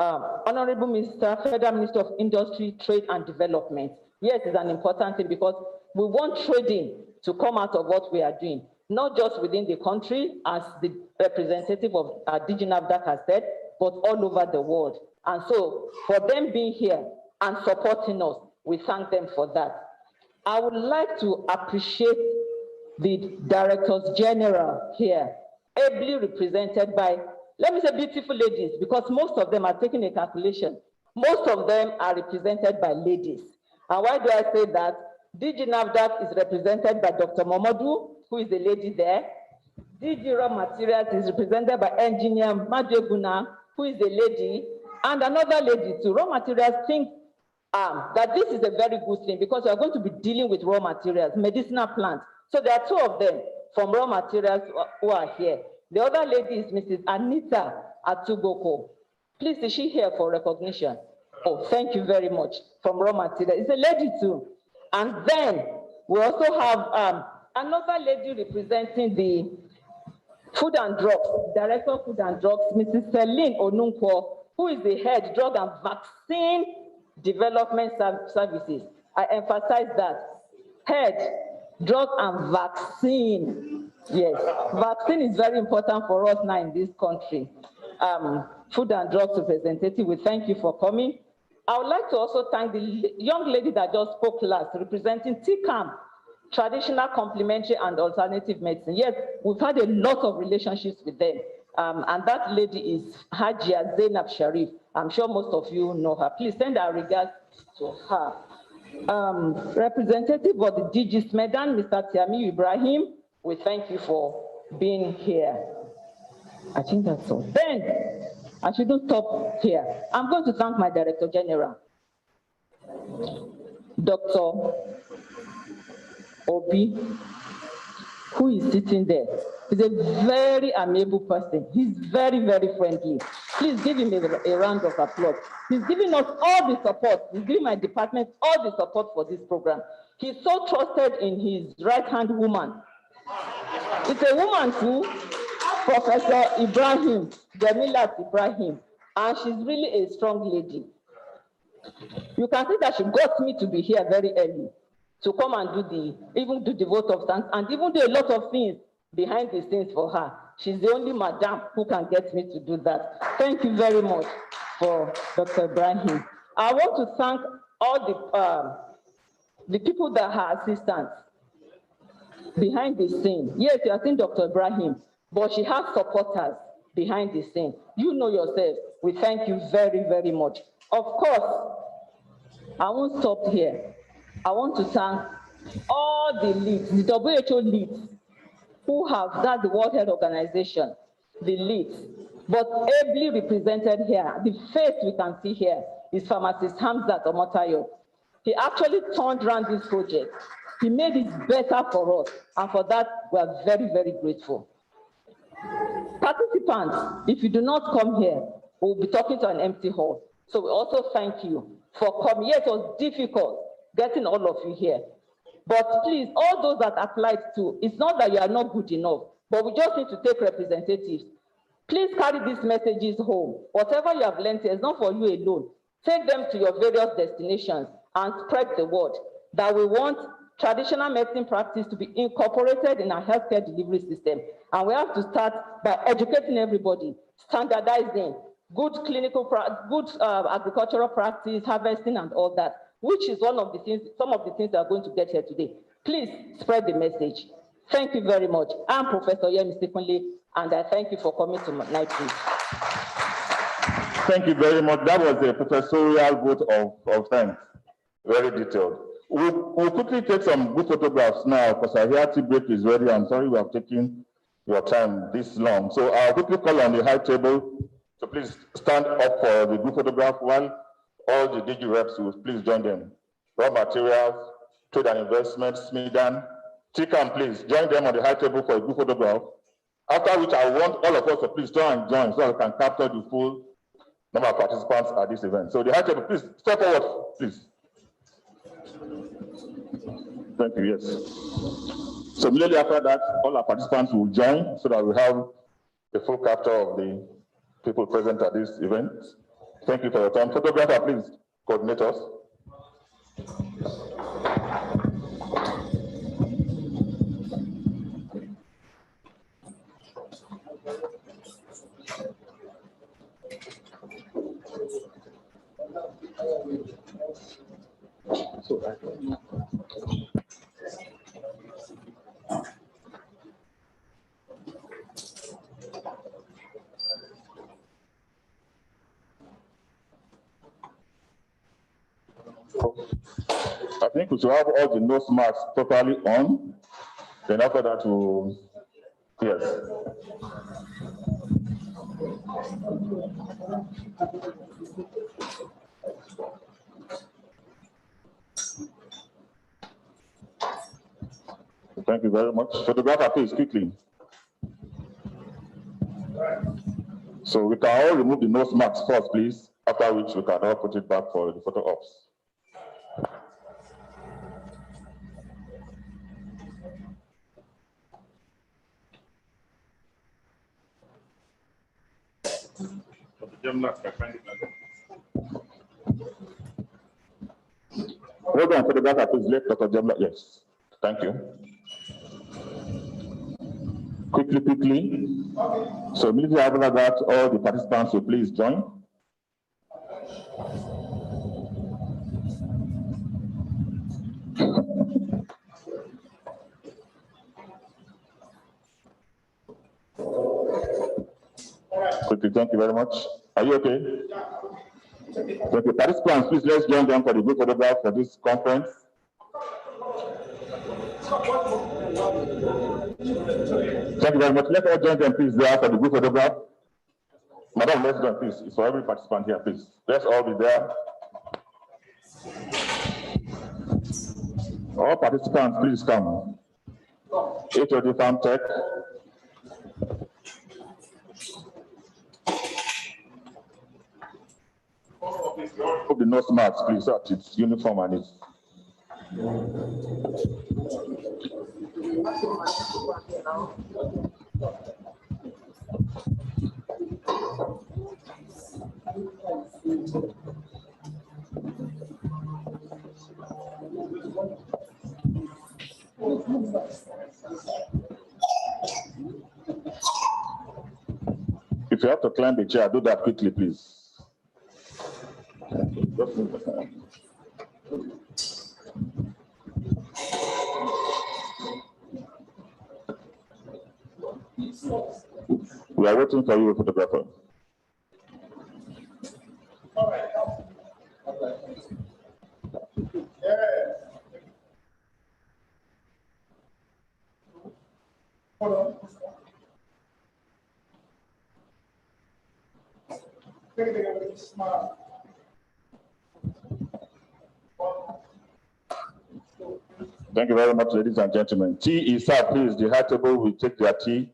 [SPEAKER 12] Honorable Minister, Federal Minister of Industry, Trade and Development. Yes, it's an important thing because we want trading to come out of what we are doing, not just within the country, as the representative of DG NAFDAC has said, but all over the world. And so for them being here and supporting us, we thank them for that. I would like to appreciate the Directors General here, ably represented by, let me say, beautiful ladies, because most of them are taking a calculation. Most of them are represented by ladies. And why do I say that? DG NAFDAC is represented by Dr. Momodu, who is the lady there. DG Raw Materials is represented by Engineer Madjeguna, who is the lady, and another lady too. Raw Materials think that this is a very good thing because we are going to be dealing with raw materials, medicinal plants. So there are two of them from Raw Materials who are here. The other lady is Mrs. Anita Atuboko. Please, is she here for recognition? Oh, thank you very much, from Raw Materials. It's a lady too. And then we also have another lady representing the Food and Drugs, Director of Food and Drugs, Mrs. Celine Onunkwo, who is the head Drug and Vaccine Development Services. I emphasize that. Head Drug and Vaccine. Yes, vaccine is very important for us now in this country. Food and Drugs representative, we thank you for coming. I would like to also thank the young lady that just spoke last, representing TCAM, Traditional Complementary and Alternative Medicine. Yes, we've had a lot of relationships with them. And that lady is Hajia Zainab Sharif. I'm sure most of you know her. Please send our regards to her. Representative of the DG Smedan, Mr. Tiami Ibrahim, we thank you for being here. I think that's all. Then, I shouldn't stop here. I'm going to thank my Director General, Dr. Obi, who is sitting there. He's a very amiable person. He's very, very friendly. Please give him a round of applause. He's giving us all the support. He's giving my department all the support for this program. He's so trusted in his right-hand woman. It's a woman too, Professor Ibrahim, Jamilat Ibrahim, and she's really a strong lady. You can see that she got me to be here very early to come and even do the vote of thanks and even do a lot of things behind the scenes for her. She's the only madam who can get me to do that. Thank you very much for Dr. Ibrahim. I want to thank all the people that are assistants behind the scene. Yes, you are seeing Dr. Ibrahim, but she has supporters behind the scene. You know yourself. We thank you very, very much. Of course, I won't stop here. I want to thank all the leads, the WHO leads, who have, that's the World Health Organization, the leads, but ably represented here. The face we can see here is pharmacist Hamzat Omotayo. He actually turned around this project. He made it better for us, and for that, we are very, very grateful. Participants, if you do not come here, we'll be talking to an empty hall. So we also thank you for coming. Yes, it was difficult getting all of you here. But please, all those that applied to, it's not that you are not good enough, but we just need to take representatives. Please carry these messages home. Whatever you have learned here is not for you alone. Take them to your various destinations and spread the word that we want traditional medicine practice to be incorporated in our healthcare delivery system. And we have to start by educating everybody, standardizing good agricultural practice, harvesting and all that, which is one of the things, some of the things we are going to get here today. Please spread the message. Thank you very much. I'm Professor Yemi Stefanle, and I thank you for coming to night.
[SPEAKER 4] Thank you very much. That was a professorial vote of thanks. Very detailed. We'll quickly take some good photographs now because I hear tea break is ready. I'm sorry we have taken your time this long. So I'll quickly call on the high table. So please stand up for the group photograph while all the DG reps will please join them. Raw materials, trade and investment, SMIDAN, TCAM, please join them on the high table for a group photograph. After which I want all of us to please try and join so I can capture the full number of participants at this event. So the high table, please step forward, please. Thank you, yes. So immediately after that, all our participants will join so that we have a full capture of the people present at this event. Thank you for your time. Photographer, please coordinate us. I think we should have all the nose masks properly on. Then after that, we'll, yes. Thank you very much. Photographer, please, quickly. So we can all remove the nose masks first, please, after which we can all put it back for the photo ops. Hold on, photographer, please, let Dr. Jamla, yes, thank you. Quickly. So immediately after that, all the participants will please join. Quickly, thank you very much. Are you okay? Thank you. Participants, please let's join them for the group photograph for this conference. Thank you very much. Let's all join them, please, there for the group photograph. Madam, let's join, please. It's for every participant here, please. Let's all be there. All participants, please come. HOD Farm Tech. Put the nose masks, please, so that it's uniform and it's. If you have to climb the chair, do that quickly, please. We are waiting for you, photographer. All right. Hold on. Thank you very much, ladies and gentlemen. Tea is served, please. The high table will take their tea,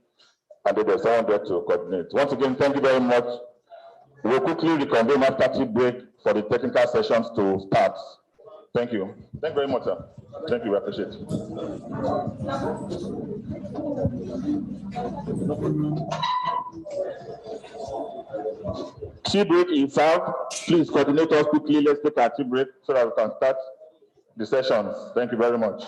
[SPEAKER 4] and then there's someone there to coordinate. Once again, thank you very much. We'll quickly reconvene after tea break for the technical sessions to start. Thank you. Thank you very much, sir. Thank you, we appreciate it. Tea break is served. Please coordinate us quickly. Let's take our tea break so that we can start the sessions. Thank you very much.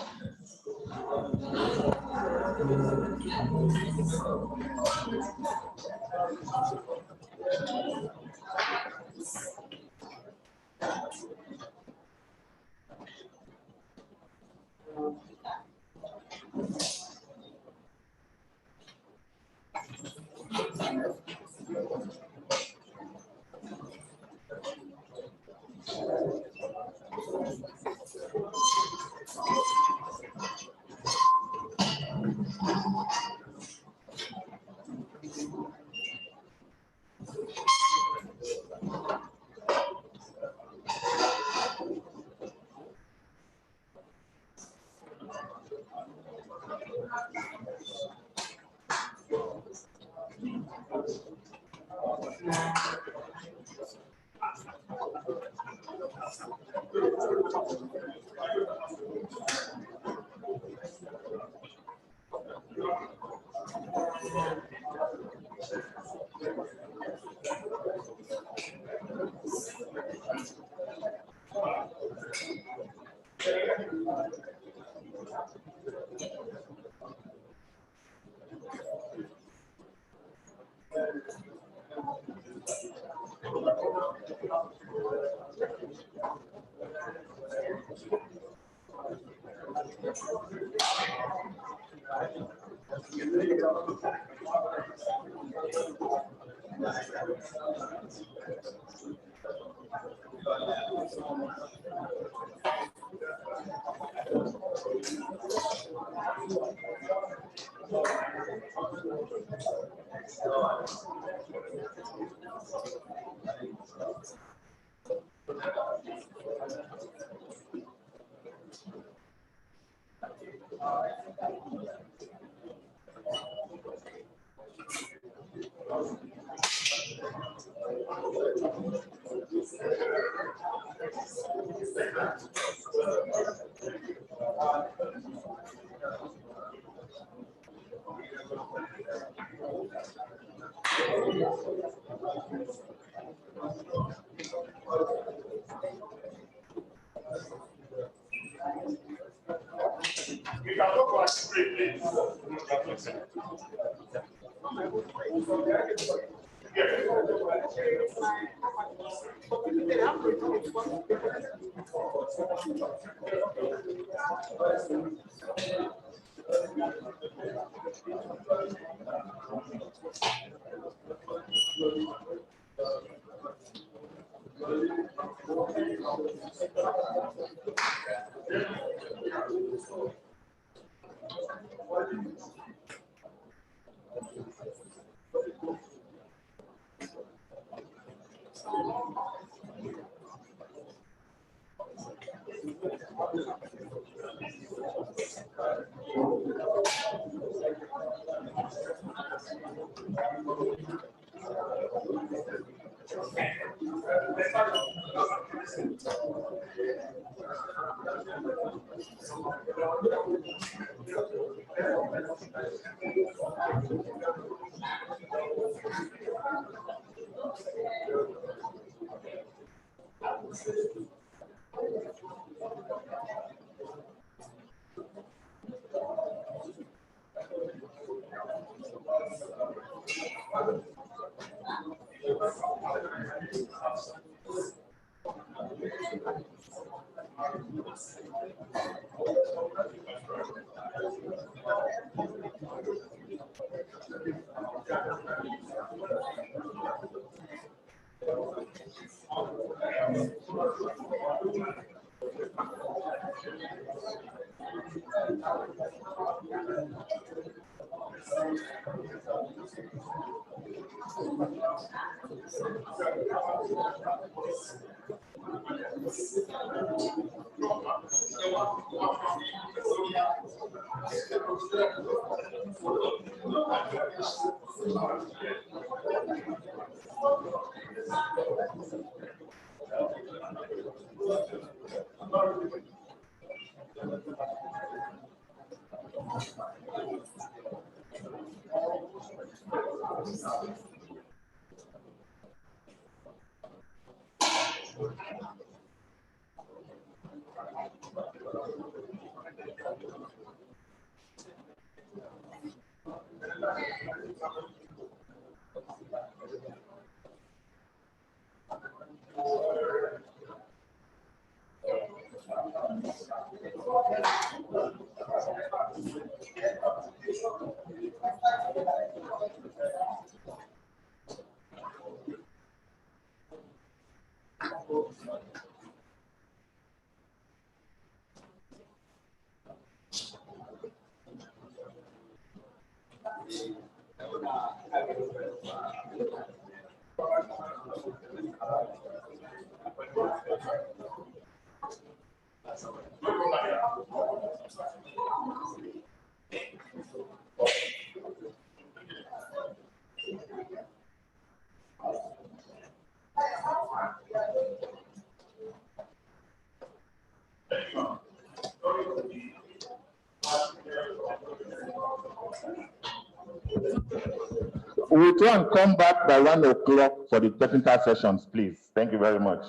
[SPEAKER 4] We'll try and come back by 1 o'clock for the technical sessions, please. Thank you very much.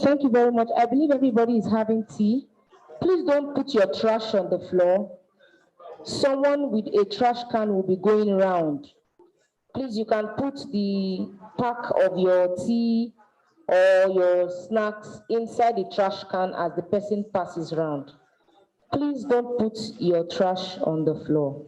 [SPEAKER 12] Thank you very much. I believe everybody is having tea. Please don't put your trash on the floor. Someone with a trash can will be going around. Please, you can put the pack of your tea or your snacks inside the trash can as the person passes around. Please don't put your trash on the floor.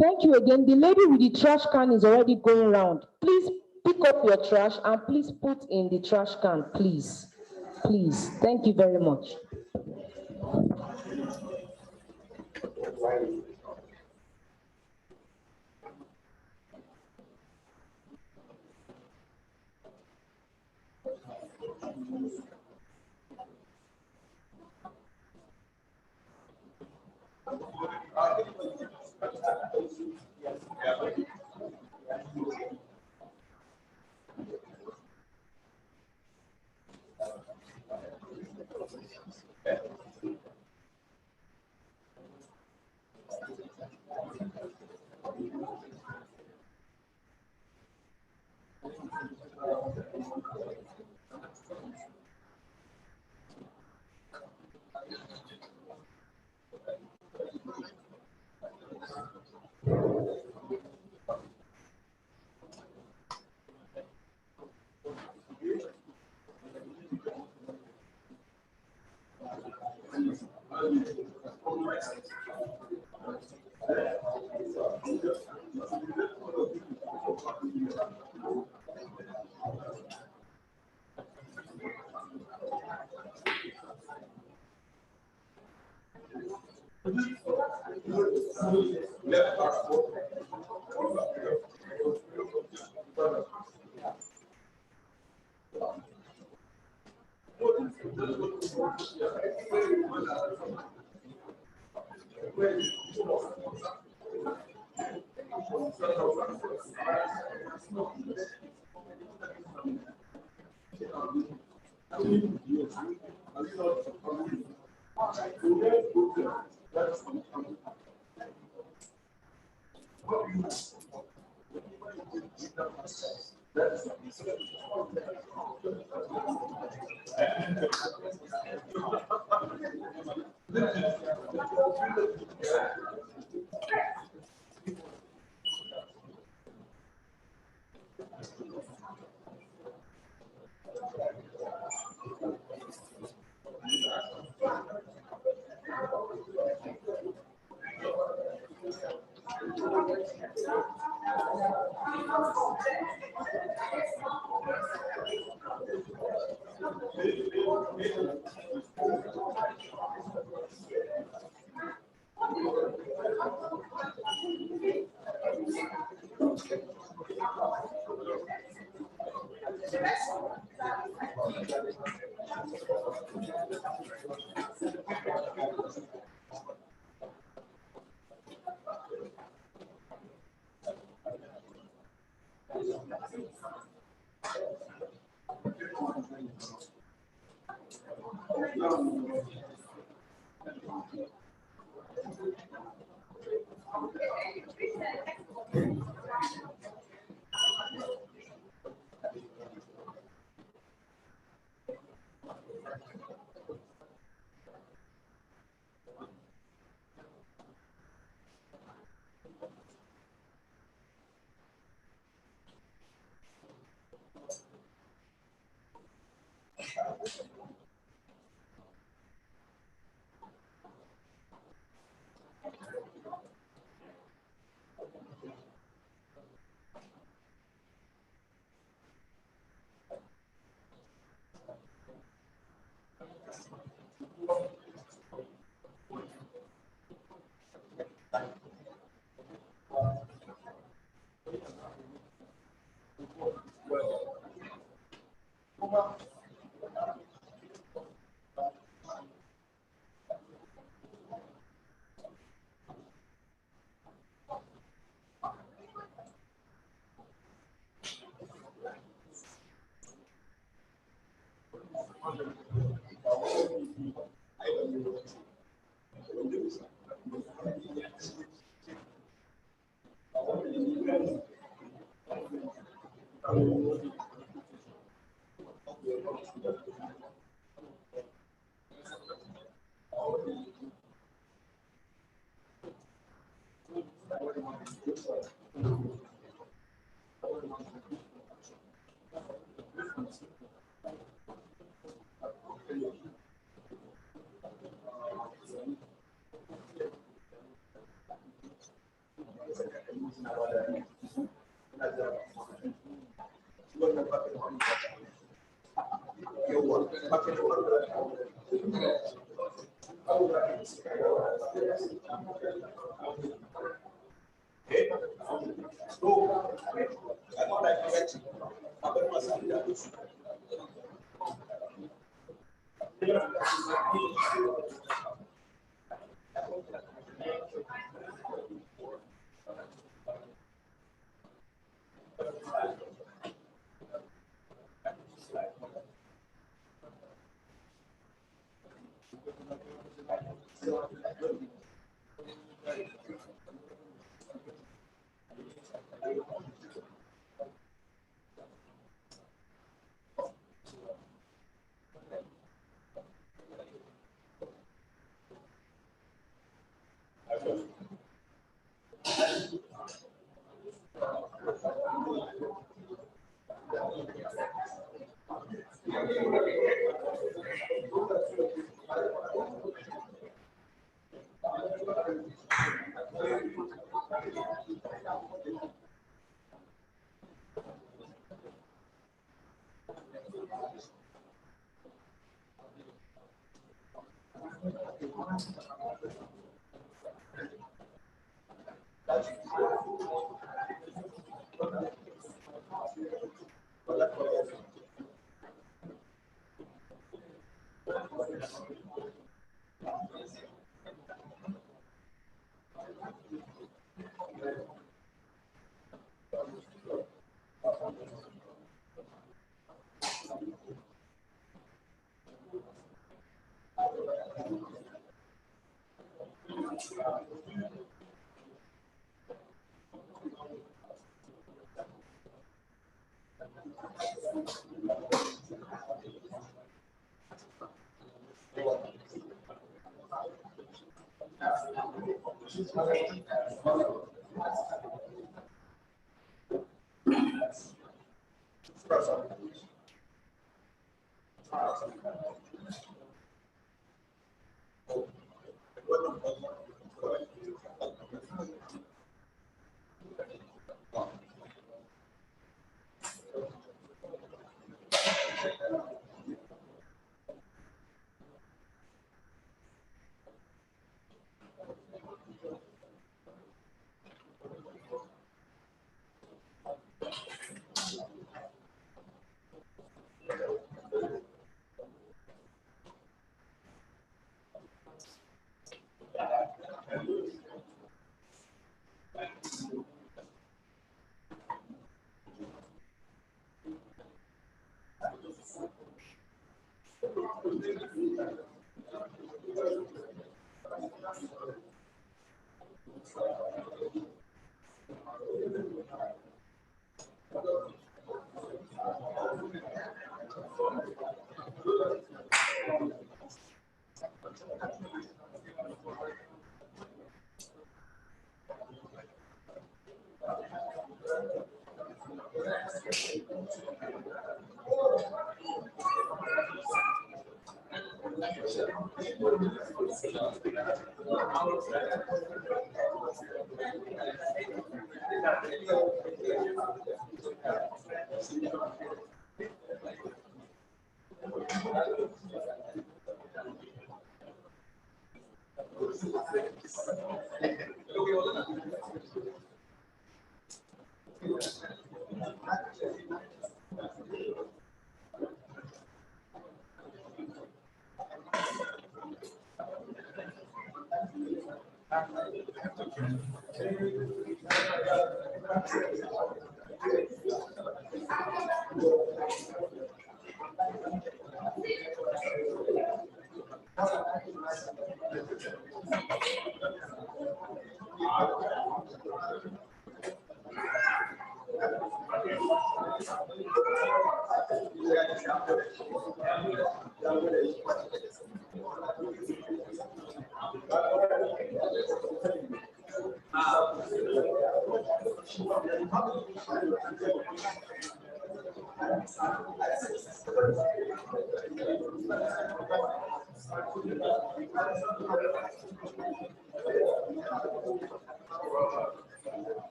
[SPEAKER 12] Thank you again. The lady with the trash can is already going around. Please pick up your trash and please put in the trash can, please. Please. Thank you very much.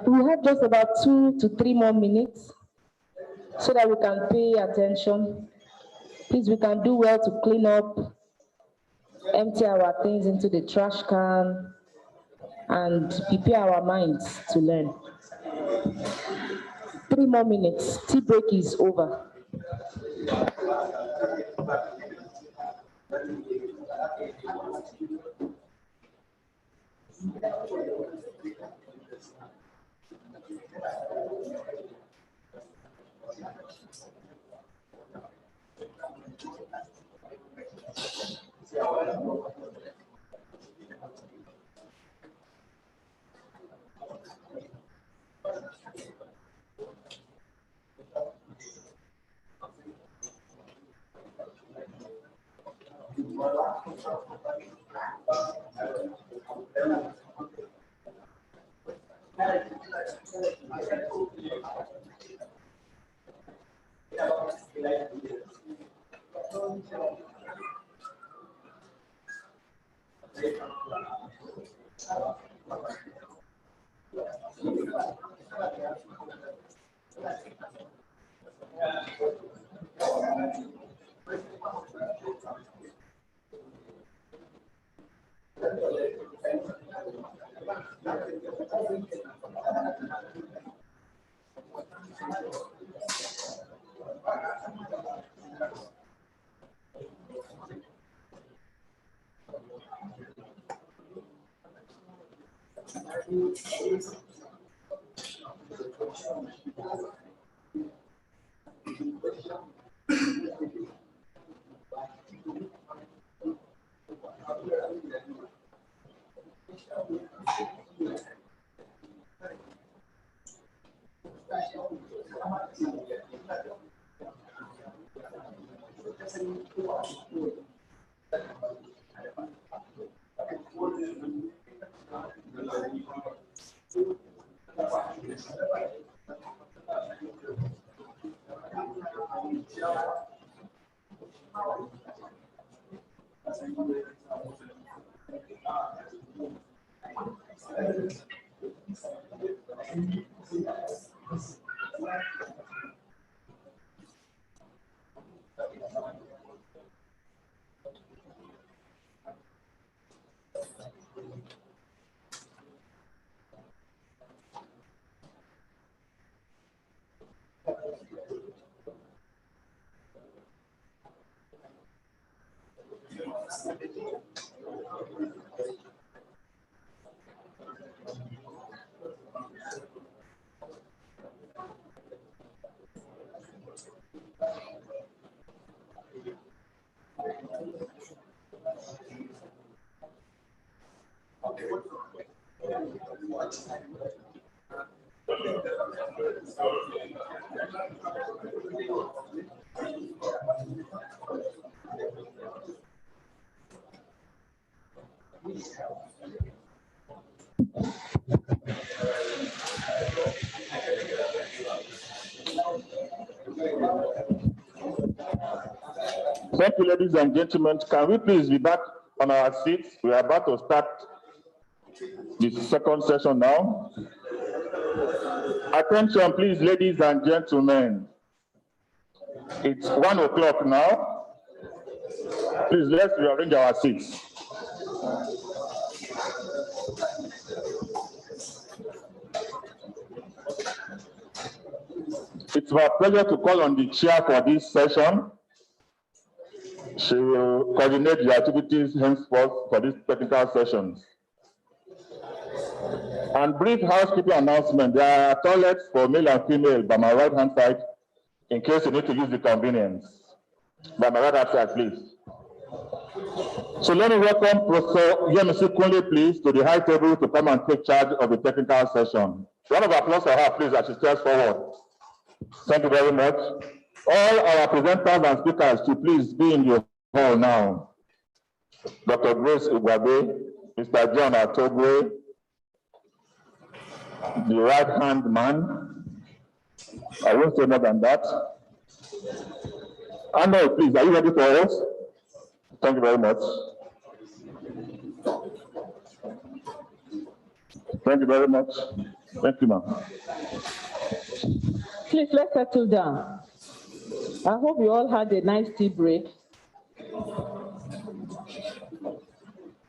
[SPEAKER 12] We have just about 2 to 3 more minutes so that we can pay attention. Please, we can do well to clean up, empty our things into the trash can, and prepare our minds to learn. 3 more minutes. Tea break is over.
[SPEAKER 4] Thank you, ladies and gentlemen. Can we please be back on our seats? We are about to start the second session now. Attention, please, ladies and gentlemen. It's 1 o'clock now. Please, let's rearrange our seats. It's my pleasure to call on the chair for this session. She will coordinate the activities henceforth for this technical session. And brief housekeeping announcement. There are toilets for male and female by my right hand side in case you need to use the convenience. By my right hand side, please. So let me welcome Professor Yemisi Kunle, please, to the high table to come and take charge of the technical session. Round of applause for her, please, as she steps forward. Thank you very much. All our presenters and speakers should please be in the hall now. Dr. Grace Ugwabe, Mr. John Atogwe, the right-hand man. I won't say more than that. Arnold, please, are you ready for us? Thank you very much. Thank you very much. Thank you, ma'am.
[SPEAKER 12] Please, let's settle down. I hope you all had a nice tea break.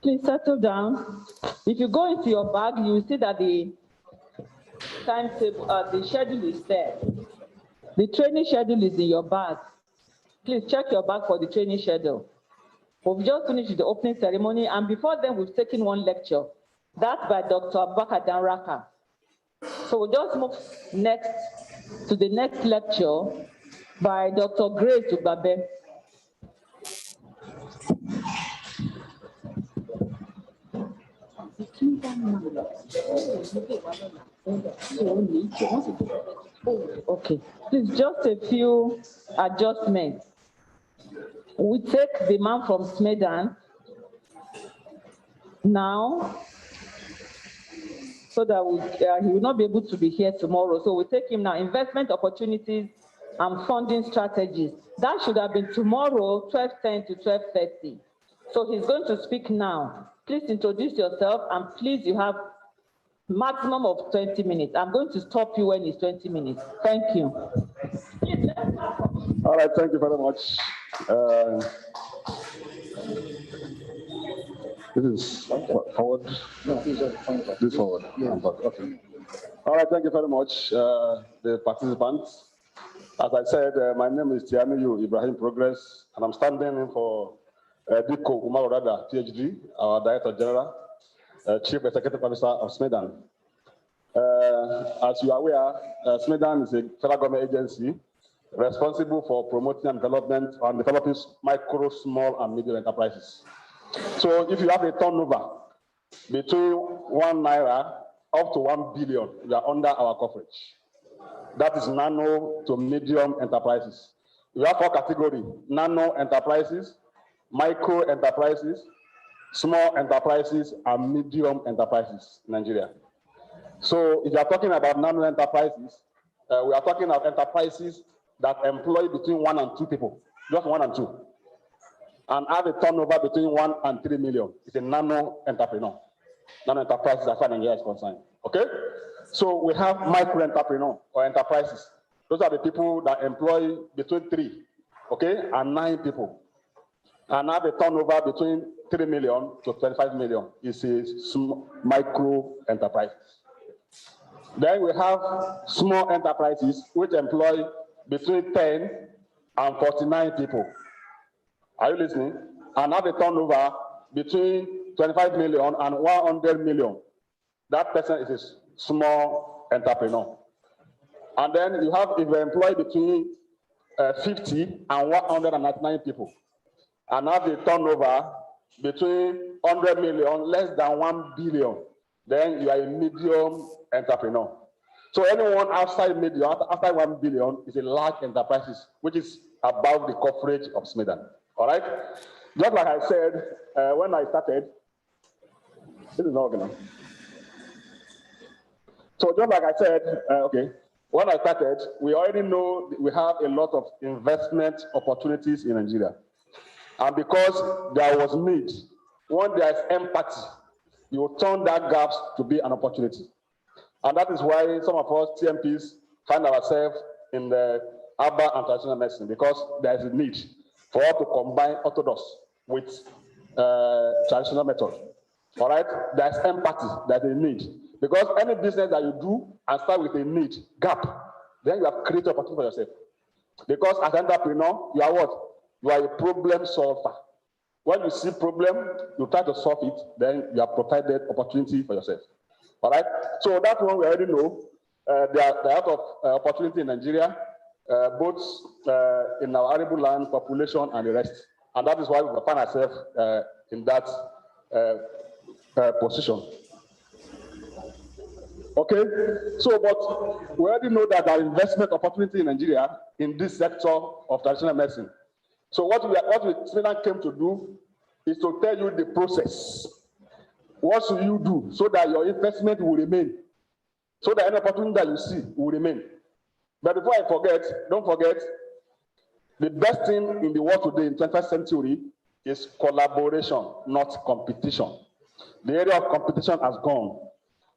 [SPEAKER 12] Please settle down. If you go into your bag, you will see that the timetable, the schedule is there. The training schedule is in your bag. Please check your bag for the training schedule. We've just finished the opening ceremony, and before then, we've taken one lecture. That's by Dr. Abubakar Danraka. So we'll just move next to the next lecture by Dr. Grace Ugwabe. Okay, please, just a few adjustments. We take the man from Smedan now, so that he will not be able to be here tomorrow. So we take him now, investment opportunities and funding strategies. That should have been tomorrow, 12:10 to 12:30. So he's going to speak now. Please introduce yourself, and please, you have maximum of 20 minutes. I'm going to stop you when it's 20 minutes. Thank you.
[SPEAKER 8] All right, thank you very much. This is forward.
[SPEAKER 6] No,
[SPEAKER 8] This forward.
[SPEAKER 6] Yeah.
[SPEAKER 8] Okay. All right, thank you very much, the participants. As I said, my name is Tiamiyu Ibrahim Progress, and I'm standing in for Diko Umar Orada, PhD, our Director General, Chief Executive Officer of Smedan. As you are aware, Smedan is a federal government agency responsible for promoting and development and developing micro, small, and medium enterprises. So if you have a turnover between 1 naira up to 1 billion, you are under our coverage. That is nano to medium enterprises. We have 4 categories: nano enterprises, micro enterprises, small enterprises, and medium enterprises in Nigeria. So if you are talking about nano enterprises, we are talking about enterprises that employ between 1 and 2 people, just 1 and 2, and have a turnover between 1 and 3 million. It's a nano entrepreneur. Nano enterprises as far as Nigeria is concerned. Okay? So we have micro entrepreneur or enterprises. Those are the people that employ between 3, okay, and 9 people, and have a turnover between 3 million to 25 million. It's a micro enterprises. Then we have small enterprises which employ between 10 and 49 people. Are you listening? And have a turnover between 25 million and 100 million. That person is a small entrepreneur. And then you have, if you employ between 50 and 199 people, and have a turnover between 100 million, less than 1 billion, then you are a medium entrepreneur. So anyone outside medium, after 1 billion, is a large enterprise, which is above the coverage of Smedan. All right? Just like I said, when I started, this is not organized. So just like I said, okay, when I started, we already know we have a lot of investment opportunities in Nigeria. And because there was need, when there is empathy, you turn that gap to be an opportunity. And that is why some of us TMPs find ourselves in the urban and traditional medicine, because there is a need for us to combine orthodox with traditional method. All right, there's empathy, there's a need. Because any business that you do and start with a need, gap, then you have created opportunity for yourself. Because as an entrepreneur, you are what? You are a problem solver. When you see problem, you try to solve it, then you have provided opportunity for yourself. All right, so that one we already know. There are a lot of opportunity in Nigeria, both in our arable land, population, and the rest. And that is why we find ourselves in that position. Okay, so but we already know that there are investment opportunity in Nigeria in this sector of traditional medicine. So what we came to do is to tell you the process. What should you do so that your investment will remain? So that any opportunity that you see will remain. But before I forget, don't forget, the best thing in the world today in 21st century is collaboration, not competition. The area of competition has gone.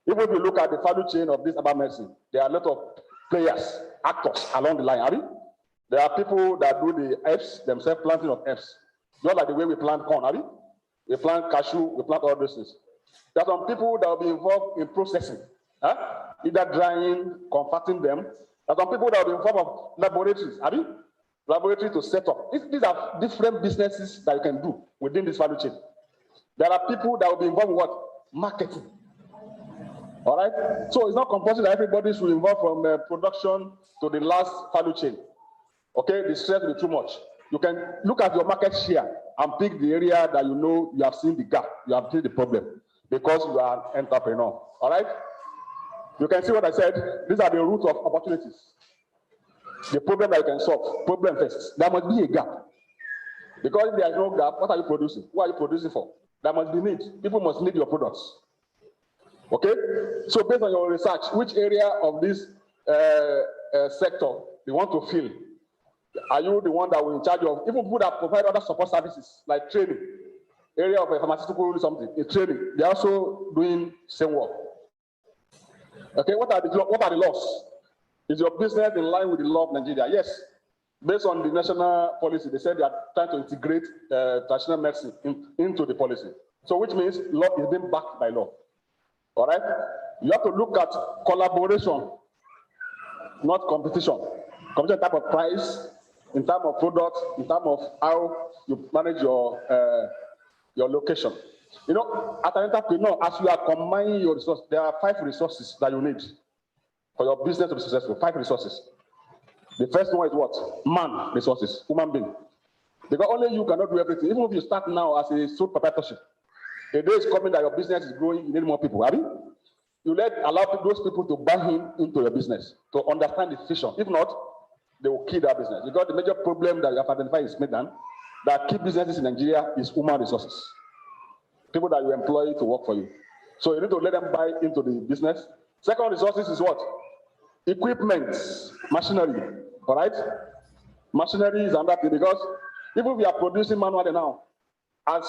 [SPEAKER 8] Even if you look at the value chain of this urban medicine, there are a lot of players, actors along the line. There are people that do the herbs themselves, planting of herbs. Just like the way we plant corn, we plant cashew, we plant all those things. There are some people that will be involved in processing, either drying, converting them. There are some people that will be involved in laboratories, laboratory to set up. These are different businesses that you can do within this value chain. There are people that will be involved in what? Marketing. All right? So it's not compulsory that everybody should involve from production to the last value chain. Okay, the stress will be too much. You can look at your market share and pick the area that you know you have seen the gap, you have seen the problem, because you are an entrepreneur. All right? You can see what I said. These are the roots of opportunities. The problem that you can solve, problem first. There must be a gap. Because if there is no gap, what are you producing? What are you producing for? There must be need. People must need your products. Okay? So based on your research, which area of this sector you want to fill? Are you the one that will in charge of, even people that provide other support services, like training, area of a pharmaceutical something, in training, they're also doing same work. Okay, what are the laws? Is your business in line with the law of Nigeria? Yes. Based on the national policy, they said they are trying to integrate traditional medicine into the policy. So which means law is being backed by law. All right? You have to look at collaboration, not competition. Competition type of price, in terms of product, in terms of how you manage your location. You know, as an entrepreneur, as you are combining your resources, there are 5 resources that you need for your business to be successful. 5 resources. The first one is what? Man resources, human being. Because only you cannot do everything. Even if you start now as a sole proprietorship, the day is coming that your business is growing, you need more people, have you? You allow those people to buy into your business, to understand the vision. If not, they will kill that business. Because the major problem that you have identified is Medan, that key businesses in Nigeria is human resources. People that you employ to work for you. So you need to let them buy into the business. Second resources is what? Equipment, machinery, all right? Machinery is another thing, because even if you are producing manually now, as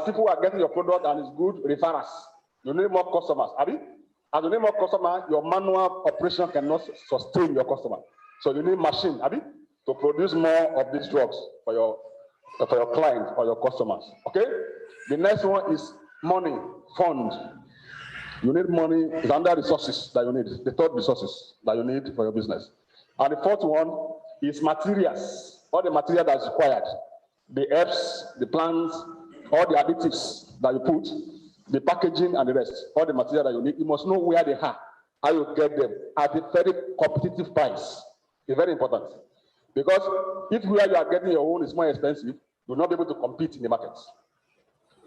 [SPEAKER 8] people are getting your product and it's good, refer us. You need more customers, Abi? As you need more customers, your manual operation cannot sustain your customer. So you need machine, Abi, to produce more of these drugs for your clients or your customers. Okay? The next one is money, fund. You need money, it's under resources that you need. The third resources that you need for your business. And the fourth one is materials. All the material that's required. The herbs, the plants, all the additives that you put, the packaging and the rest, all the material that you need, you must know where they are, how you get them at a very competitive price. It's very important. Because if where you are getting your own is more expensive, you'll not be able to compete in the markets.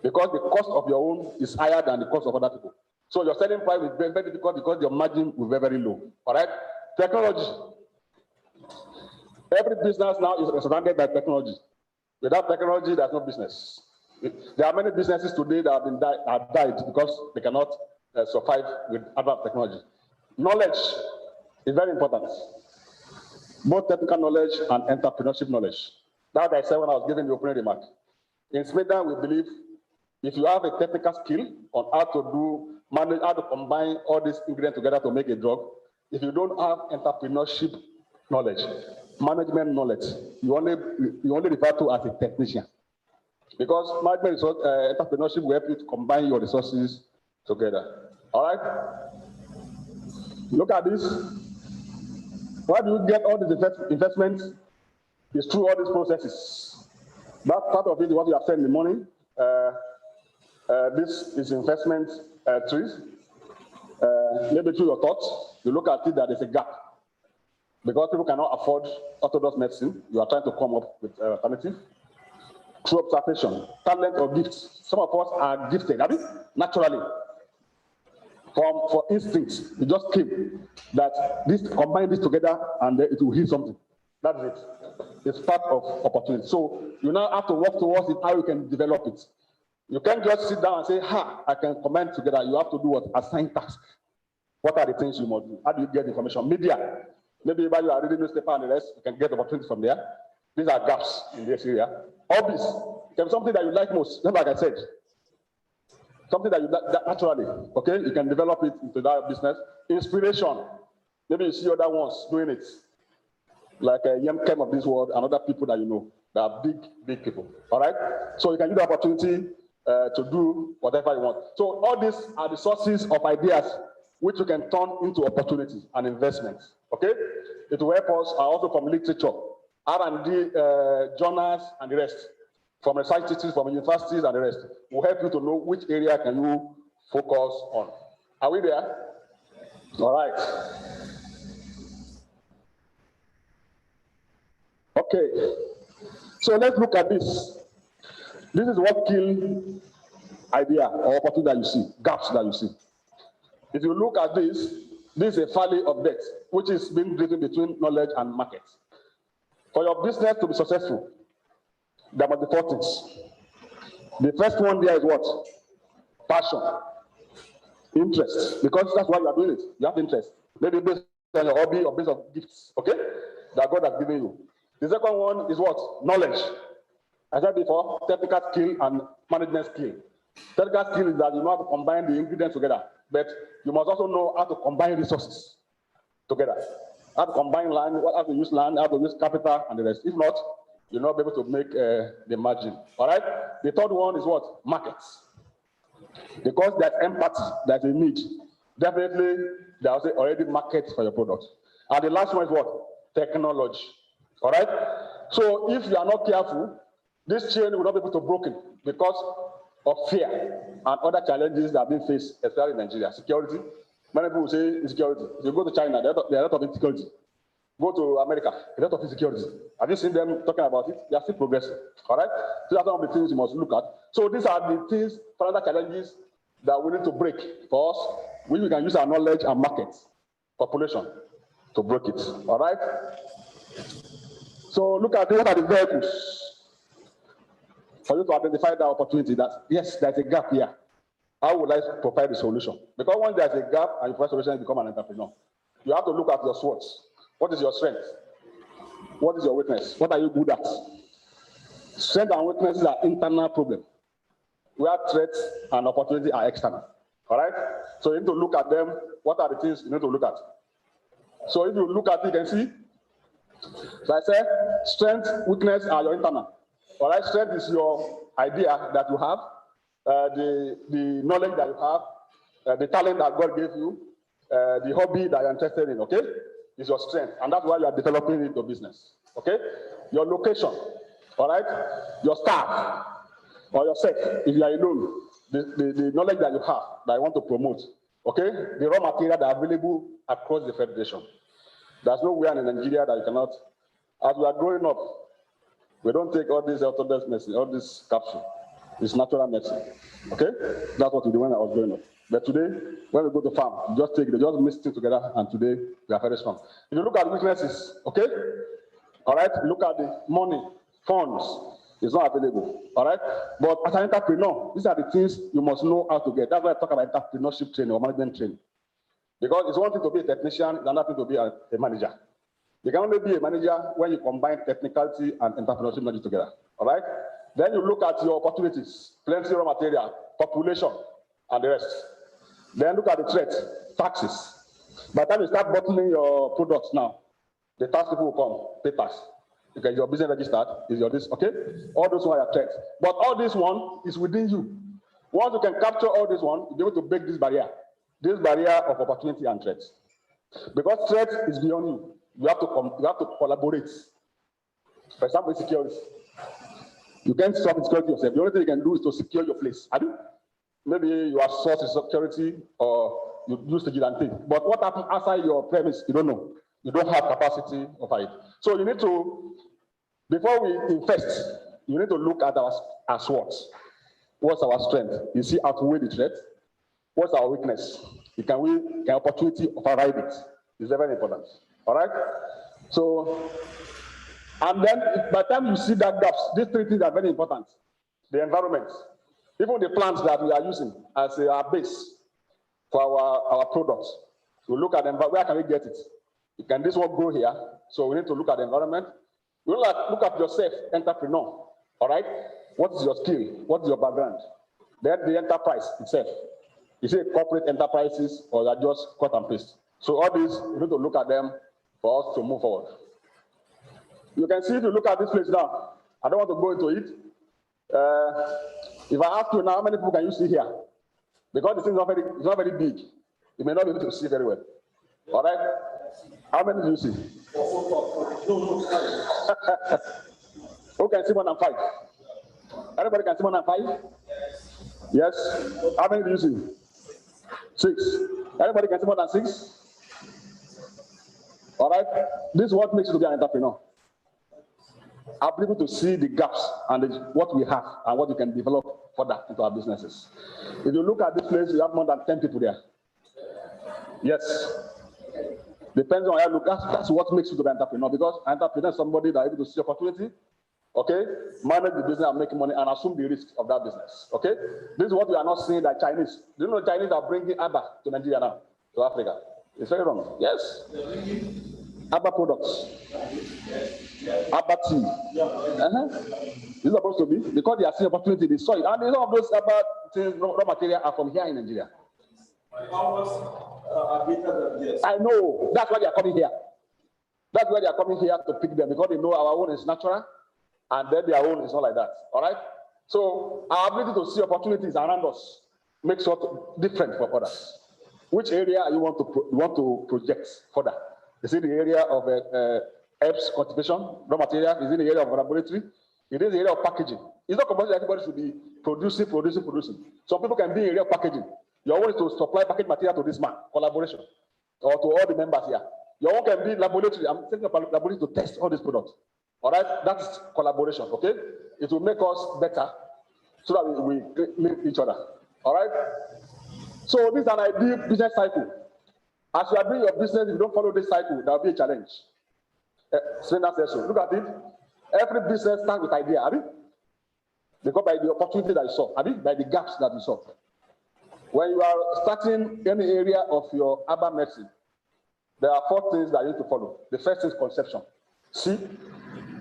[SPEAKER 8] Because the cost of your own is higher than the cost of other people. So your selling price is very, very difficult because your margin will be very low. All right? Technology. Every business now is surrounded by technology. Without technology, there's no business. There are many businesses today that have died because they cannot survive with advanced technology. Knowledge is very important. Both technical knowledge and entrepreneurship knowledge. That I said when I was giving the opening remark. In Sweden, we believe if you have a technical skill on how to manage, how to combine all these ingredients together to make a drug, if you don't have entrepreneurship knowledge, management knowledge, you only refer to as a technician. Because management entrepreneurship will help you to combine your resources together. All right? Look at this. Why do you get all these investments? It's through all these processes. That part of it is what you have said in the morning. This is investment trees. Maybe through your thoughts, you look at it that there's a gap. Because people cannot afford orthodox medicine, you are trying to come up with alternative. Through observation, talent or gifts. Some of us are gifted, naturally. For instincts, it just came that combine this together and it will heal something. That's it. It's part of opportunity. So you now have to work towards it, how you can develop it. You can't just sit down and say, I can combine together. You have to do what? Assign tasks. What are the things you must do? How do you get information? Media. Maybe while you are reading newspaper and the rest, you can get opportunities from there. These are gaps in this area. Hobbies. It can be something that you like most. Just like I said. Something that you like naturally. Okay? You can develop it into that business. Inspiration. Maybe you see other ones doing it. Like Yemkem of this world and other people that you know. They are big, big people. All right? So you can use the opportunity to do whatever you want. So all these are the sources of ideas which you can turn into opportunities and investments. Okay? It will help us also from literature, R&D journals and the rest, from research institutes, from universities and the rest, will help you to know which area can you focus on. Are we there? All right. Okay. So let's look at this. This is what kill idea or opportunity that you see, gaps that you see. If you look at this, this is a valley of debt, which is being driven between knowledge and market. For your business to be successful, there must be 4 things. The first one there is what? Passion. Interest. Because that's why you are doing it. You have interest. Maybe based on your hobby or based on gifts, okay? That God has given you. The second one is what? Knowledge. As I said before, technical skill and management skill. Technical skill is that you know how to combine the ingredients together, but you must also know how to combine resources together. How to combine land, how to use land, how to use capital, and the rest. If not, you'll not be able to make the margin. All right? The third one is what? Markets. Because there's empathy, there's a need. Definitely, there's already markets for your product. And the last one is what? Technology. All right? So if you are not careful, this chain will not be able to be broken because of fear and other challenges that are being faced, especially in Nigeria. Security. Many people say insecurity. If you go to China, there are a lot of insecurity. Go to America, a lot of insecurity. Have you seen them talking about it? They are still progressing. All right? So that's one of the things you must look at. So these are the things, further challenges that we need to break for us. We can use our knowledge and market, population, to break it. All right? So look at what are the vehicles for you to identify that opportunity that, yes, there's a gap here. How would I provide the solution? Because once there's a gap and you provide solution, you become an entrepreneur. You have to look at your SWOTs. What is your strength? What is your weakness? What are you good at? Strength and weaknesses are internal problems, where threats and opportunity are external. All right? So you need to look at them. What are the things you need to look at? So if you look at it, you can see, like I said, strength, weakness are your internal. All right? Strength is your idea that you have, the knowledge that you have, the talent that God gave you, the hobby that you're interested in, okay? Is your strength, and that's why you are developing into business, okay? Your location, all right? Your staff, or yourself, if you are alone, the knowledge that you have that you want to promote, okay? The raw material that are available across the federation. There's nowhere in Nigeria that you cannot. As we are growing up, we don't take all these orthodox medicine, all this capsule. It's natural medicine, okay? That's what we do when I was growing up. But today, when we go to farm, just take it, just mix things together, and today we are very strong. If you look at weaknesses, okay? All right, look at the money, funds, it's not available, all right? But as an entrepreneur, these are the things you must know how to get. That's why I talk about entrepreneurship training or management training. Because it's one thing to be a technician, it's another thing to be a manager. You can only be a manager when you combine technicality and entrepreneurship knowledge together. All right? Then you look at your opportunities, plenty of raw material, population, and the rest. Then look at the threats, taxes. By the time you start bottling your products now, the tax people will come, pay tax. You get your business registered, is your this, okay? All those one are threats. But all this one is within you. Once you can capture all this one, you'll be able to break this barrier of opportunity and threats. Because threat is beyond you. You have to collaborate. For example, security. You can't solve security yourself. The only thing you can do is to secure your place. Maybe you are source in security or you use vigilante. But what happens outside your premise, you don't know. You don't have capacity over it. So you need to, before we invest, you need to look at our SWOT. What's our strength? You see, outweigh the threat. What's our weakness? Can opportunity override it? It's very important. All right? So, and then by the time you see that gaps, these three things are very important. The environment, even the plants that we are using as our base for our products. We look at them, but where can we get it? Can this one grow here? So we need to look at the environment. We look at yourself, entrepreneur. All right? What is your skill? What is your background? Then the enterprise itself. Is it corporate enterprises or are just cut and paste? So all these, we need to look at them for us to move forward. You can see if you look at this place now, I don't want to go into it. If I ask you now, how many people can you see here? Because the thing is not very big. You may not be able to see very well. All right? How many do you see? Who can see more than 5? Everybody can see more than 5? Yes. How many do you see? 6. Everybody can see more than 6? All right? This is what makes you to be an entrepreneur. Able to see the gaps and what we have and what we can develop further into our businesses. If you look at this place, we have more than 10 people there. Yes. Depends on how you look. That's what makes you to be an entrepreneur, because an entrepreneur is somebody that is able to see opportunity, okay, manage the business and make money and assume the risk of that business, okay? This is what we are not seeing like Chinese. Do you know the Chinese are bringing ABBA to Nigeria now, to Africa? It's very wrong. Yes. ABBA products. ABBA tea. This is supposed to be, because they are seeing opportunity, they saw it. And some of those ABBA things, raw material are from here in Nigeria. I know. That's why they are coming here. That's why they are coming here to pick them, because they know our own is natural and then their own is not like that. All right? So our ability to see opportunities around us makes us different from others. Which area you want to project further? Is it the area of herbs cultivation, raw material? Is it the area of laboratory? It is the area of packaging. It's not compulsory that everybody should be producing. Some people can be in area of packaging. Your own is to supply package material to this man, collaboration, or to all the members here. Your own can be laboratory. I'm taking a laboratory to test all these products. All right, that's collaboration, okay? It will make us better so that we link each other. All right? So this is an ideal business cycle. As you are doing your business, if you don't follow this cycle, there will be a challenge. Look at it. Every business starts with idea, have you? Because by the opportunity that you saw, have you? By the gaps that you saw. When you are starting any area of your urban medicine, there are 4 things that you need to follow. The first is conception. See,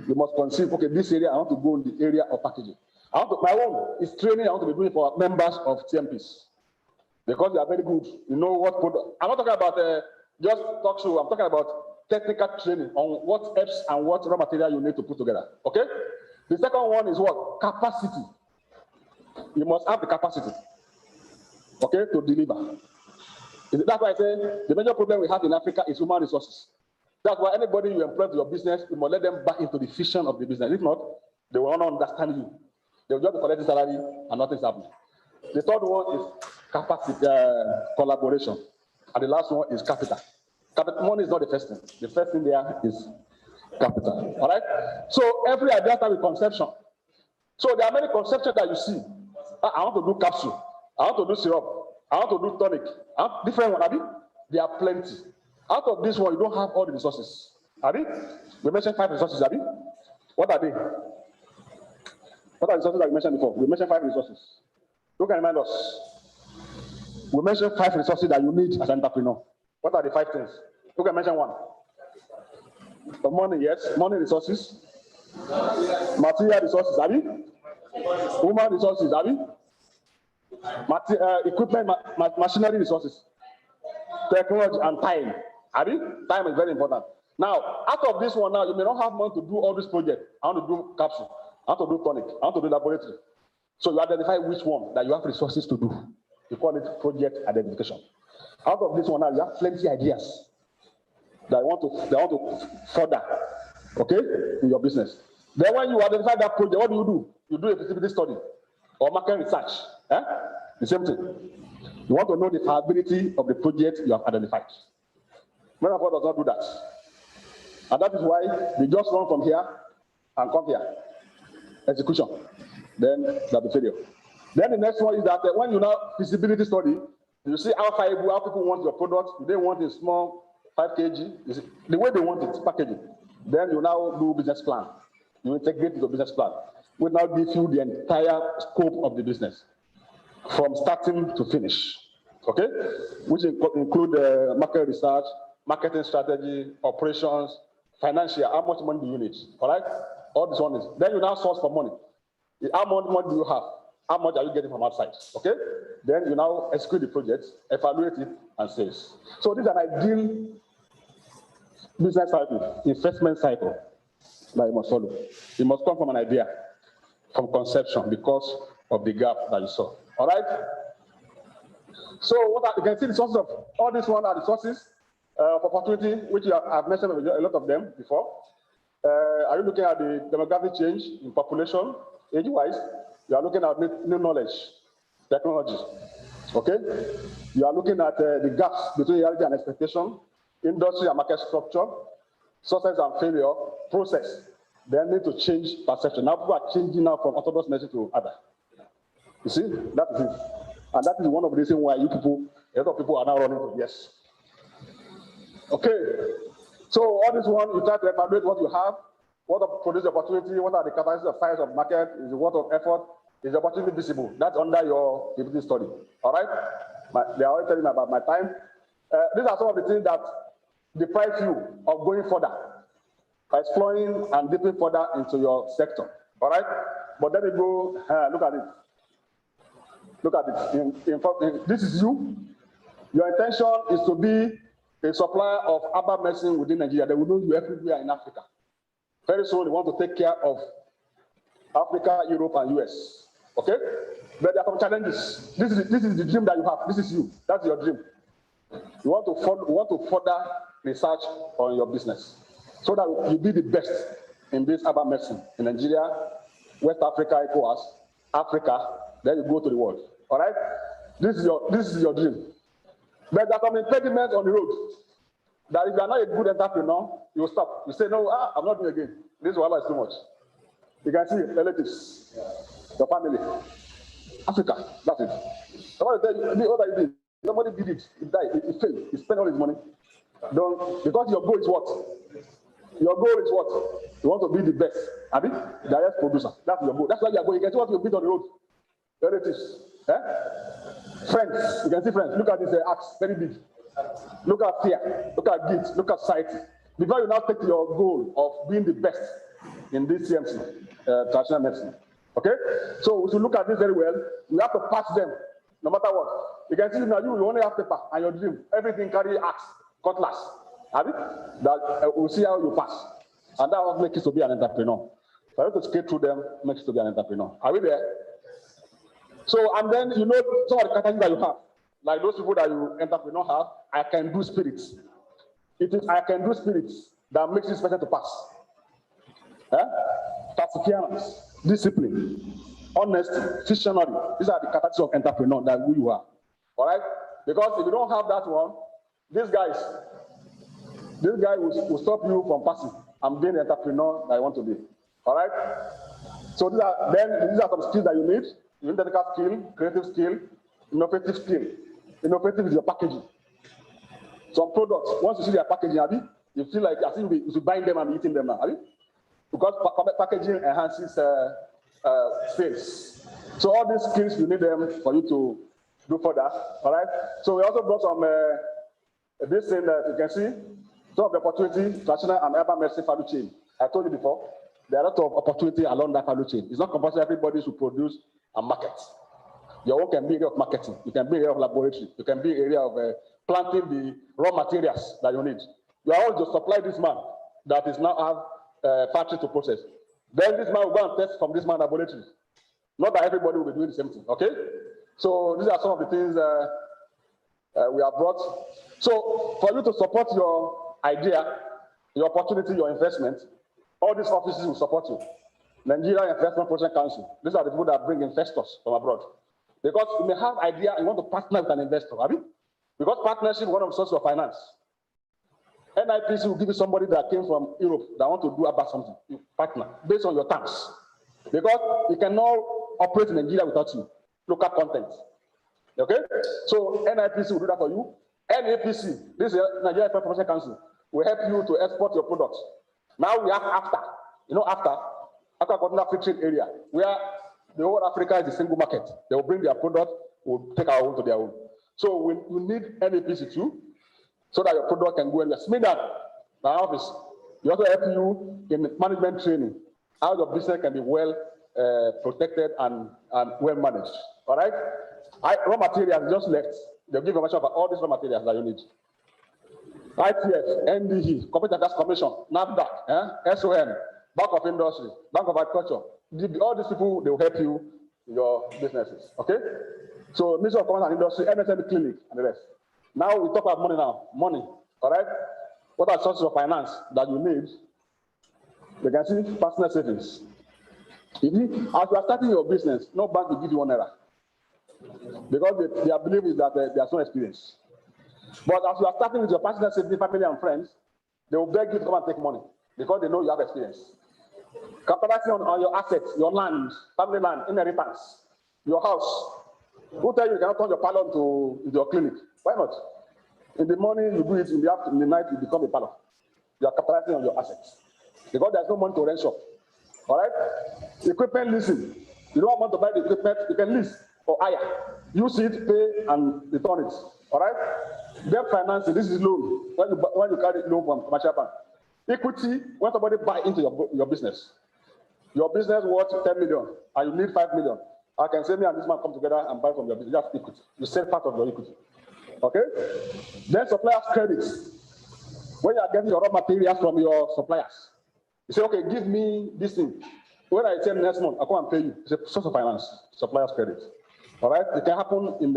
[SPEAKER 8] you must conceive, okay, this area, I want to go in the area of packaging. My own is training I want to be doing for members of TMPs. Because they are very good. You know what product. I'm not talking about just talk show. I'm talking about technical training on what herbs and what raw material you need to put together. Okay? The second one is what? Capacity. You must have the capacity, okay, to deliver. That's why I say the major problem we have in Africa is human resources. That's why anybody you employ to your business, you must let them back into the vision of the business. If not, they will not understand you. They will just be collecting salary and nothing's happening. The third one is capacity, collaboration. And the last one is capital. Money is not the first thing. The first thing there is capital. All right? So every idea starts with conception. So there are many conceptions that you see. I want to do capsule. I want to do syrup. I want to do tonic. Different one, Abi. There are plenty. Out of this one, you don't have all the resources. Abi? We mentioned 5 resources, Abi. What are they? What are the resources that we mentioned before? We mentioned 5 resources. Who can remind us? We mentioned 5 resources that you need as an entrepreneur. What are the 5 things? Who can mention one? Money, yes. Money resources. Material resources, have you? Human resources, have you? Equipment, machinery resources. Technology and time. Have you? Time is very important. Now, out of this one now, you may not have money to do all this project. I want to do capsule. I want to do tonic. I want to do laboratory. So you identify which one that you have resources to do. You call it project identification. Out of this one now, you have plenty ideas that want to further, okay, in your business. Then when you identify that project, what do? You do a feasibility study or market research. The same thing. You want to know the viability of the project you have identified. Many of us does not do that. And that is why they just run from here and come here. Execution. Then that'll be failure. Then the next one is that when you now feasibility study, you see how viable, how people want your product. They want a small 5 kg. The way they want it, packaging. Then you now do business plan. You integrate into business plan. We now give you the entire scope of the business from starting to finish. Okay? Which include market research, marketing strategy, operations, financial. How much money do you need? All right? All this one is. Then you now source for money. How much money do you have? How much are you getting from outside? Okay? Then you now execute the project, evaluate it, and sales. So this is an ideal business cycle, investment cycle that you must follow. It must come from an idea, from conception, because of the gap that you saw. All right? So you can see the sources of all these one are the sources of opportunity, which I've mentioned a lot of them before. Are you looking at the demographic change in population, age-wise? You are looking at new knowledge, technology. Okay? You are looking at the gaps between reality and expectation, industry and market structure, success and failure, process. They need to change perception. Now people are changing now from orthodox medicine to other. You see, that is it. And that is one of the reasons why a lot of people are now running to yes. Okay. So all this one, you try to evaluate what you have, what produce opportunity, what are the capacities of size of market, is the worth of effort, is the opportunity visible? That's under your PPT study. All right? They are already telling me about my time. These are some of the things that deprive you of going further, by exploring and dipping further into your sector. All right? But then we go, look at it. Look at it. This is you. Your intention is to be a supplier of herbal medicine within Nigeria. They will know you everywhere in Africa. Very soon, they want to take care of Africa, Europe, and US. Okay? But there are some challenges. This is the dream that you have. This is you. That's your dream. You want to further research on your business so that you be the best in this herbal medicine in Nigeria, West Africa, ECOWAS, Africa. Then you go to the world. All right? This is your dream. But there are some impediments on the road that if you are not a good entrepreneur, you will stop. You say, no, I'm not doing it again. This one is too much. You can see relatives, your family, Africa, that's it. Somebody tell you, what are you doing? Somebody did it, he died, he failed, he spent all his money. Because your goal is what? Your goal is what? You want to be the best. Abi? Direct producer. That's your goal. That's why you are going. You can see what you build on the road. Relatives. Friends. You can see friends. Look at this axe, very big. Look at fear. Look at guilt. Look at society. Before you now take your goal of being the best in this TMC, traditional medicine. Okay? So we should look at this very well. You have to pass them, no matter what. You can see now you only have paper and your dream. Everything carry axe, cutlass. Have it? That we'll see how you pass. And that will make you to be an entrepreneur. For you to skate through them, makes you to be an entrepreneur. Are we there? So, and then you know some of the categories that you have. Like those people that you entrepreneur have, I can do spirits. It is I can do spirits that makes this person to pass. Perseverance, discipline, honesty, visionary. These are the categories of entrepreneur that who you are. All right? Because if you don't have that one, this guy will stop you from passing and being the entrepreneur that you want to be. All right? So these are some skills that you need. You need technical skill, creative skill, innovative skill. Innovative is your packaging. Some products, once you see their packaging, you feel like as if you should buy them and eating them now, because packaging enhances sales. So all these skills, you need them for you to do further. All right. So we also brought some this thing that you can see. Some of the opportunity, traditional and urban medicine value chain. I told you before, there are a lot of opportunity along that value chain. It's not compulsory everybody should produce and market. Your own can be area of marketing. You can be area of laboratory. You can be area of planting the raw materials that you need. You are all to supply this man that is now have factory to process. Then this man will go and test from this man laboratory. Not that everybody will be doing the same thing, okay? So these are some of the things we have brought. So for you to support your idea, your opportunity, your investment, all these offices will support you. Nigeria Investment Protection Council, these are the people that bring investors from abroad. Because you may have idea, you want to partner with an investor, have you? Because partnership is one of the sources of finance. NIPC will give you somebody that came from Europe that want to do about something. You partner based on your terms. Because you cannot operate in Nigeria without you. Local content. Okay? So NIPC will do that for you. NAPC, this is Nigeria Protection Council, will help you to export your products. Now we have AFTA. You know AFTA? Africa Continental Free Trade Area, where the whole Africa is a single market. They will bring their product, we'll take our own to their own. So we need NAPC too, so that your product can go anywhere. SMIDAT, my office, we also help you in management training, how your business can be well protected and well managed. All right? Raw materials just left. They'll give information about all these raw materials that you need. ITF, NDE, Corporate Tax Commission, NAFDAC, SOM, Bank of Industry, Bank of Agriculture. All these people, they will help you in your businesses. Okay? So Ministry of Commerce and Industry, MSME Clinic, and the rest. Now we talk about money now. Money. All right? What are sources of finance that you need? You can see personal savings. As you are starting your business, no bank will give you €1. Because their belief is that there's no experience. But as you are starting with your personal savings, family and friends, they will beg you to come and take money because they know you have experience. Capitalizing on your assets, your land, family land, inheritance, your house. Who tell you cannot turn your parlor into your clinic? Why not? In the morning, you do it. In the afternoon, in the night, you become a parlor. You are capitalizing on your assets. Because there's no money to rent shop. All right? Equipment leasing. You don't want to buy the equipment, you can lease or hire. Use it, pay, and return it. All right? Debt financing, this is loan. When you carry loan from commercial bank. Equity, when somebody buy into your business. Your business worth 10 million, and you need 5 million. I can say me and this man come together and buy from your business. That's equity. You sell part of your equity. Okay? Then suppliers credits. When you are getting your raw materials from your suppliers, you say, okay, give me this thing. When I say next month, I come and pay you. It's a source of finance, suppliers credit. All right? It can happen in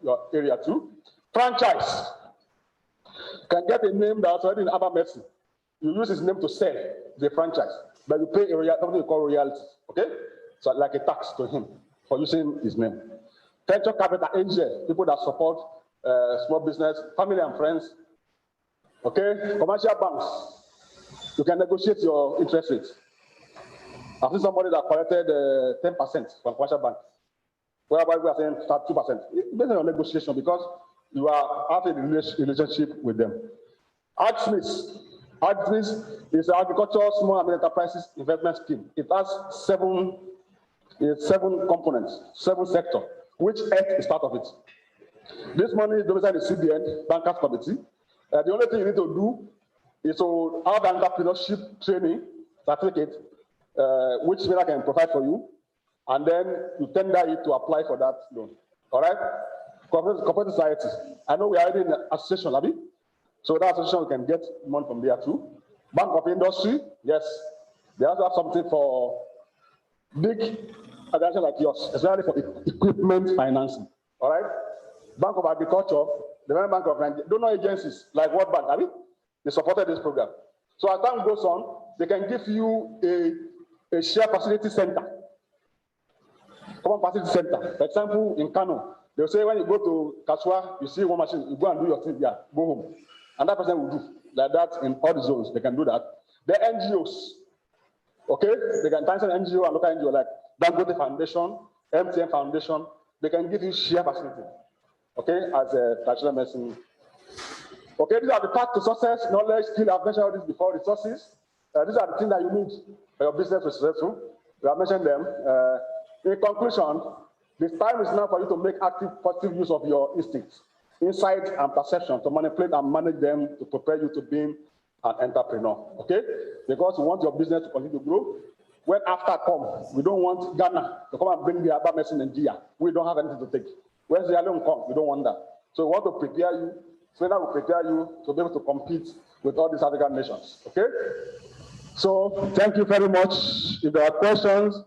[SPEAKER 8] your area too. Franchise. You can get a name that's already in urban medicine. You use his name to sell the franchise, but you pay something we call royalty. Okay? So like a tax to him for using his name. Venture capital angel, people that support small business, family and friends. Okay? Commercial banks. You can negotiate your interest rate. I've seen somebody that collected 10% from commercial bank, whereby we are saying 2%. It's based on your negotiation because you are having a relationship with them. AgSmiths. AgSmiths is an agricultural small and medium enterprises investment scheme. It has seven components, 7 sectors, which health is part of it. This money is domiciled in CBN, Bankers Committee. The only thing you need to do is to have an entrepreneurship training certificate, which Smira can provide for you, and then you tender it to apply for that loan. All right? Corporate society. I know we are already in an association, Abi. So that association we can get money from there too. Bank of Industry, yes. They also have something for big organizations like yours, especially for equipment financing. All right? Bank of Agriculture, the Bank of Nigeria, donor agencies like World Bank, Abi, they supported this program. So as time goes on, they can give you a share facility center. Common facility center. For example, in Kano, they'll say when you go to Kaswa, you see one machine, you go and do your thing there, go home. And that person will do like that in all the zones. They can do that. The NGOs, okay? They can find an NGO and local NGO like Dangote Foundation, MTN Foundation. They can give you share facility, okay, as a traditional medicine. Okay, these are the path to success, knowledge, skill. I've mentioned all this before, resources. These are the things that you need for your business to be successful. We have mentioned them. In conclusion, the time is now for you to make active, positive use of your instincts, insights, and perception to manipulate and manage them to prepare you to being an entrepreneur, okay? Because we want your business to continue to grow. When after come, we don't want Ghana to come and bring the Abba medicine in Nigeria. We don't have anything to take. When the alone come, we don't want that. So we want to prepare you, so that will prepare you to be able to compete with all these African nations, okay? So thank you very much. If there are questions,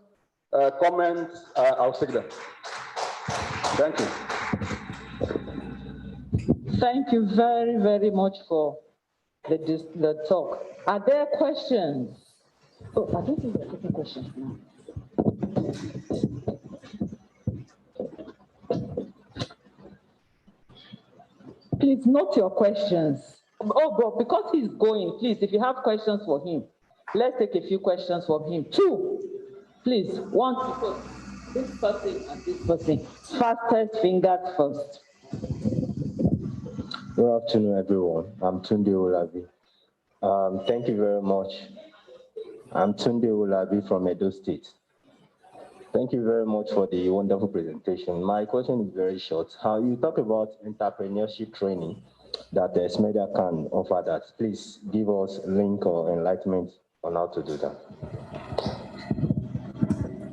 [SPEAKER 8] comments, I'll take them. Thank you.
[SPEAKER 12] Thank you very, very much for the talk. Are there questions? Oh, I don't think there are taking questions now. Please note your questions. Oh, but because he's going, please, if you have questions for him, let's take a few questions from him. 2, please, 1, this person and this person. Fastest fingers first.
[SPEAKER 13] Good afternoon, everyone. I'm Tunde Olabi. Thank you very much. I'm Tunde Olabi from Edo State. Thank you very much for the wonderful presentation. My question is very short. How you talk about entrepreneurship training that SMEDA can offer that. Please give us a link or enlightenment on how to do that.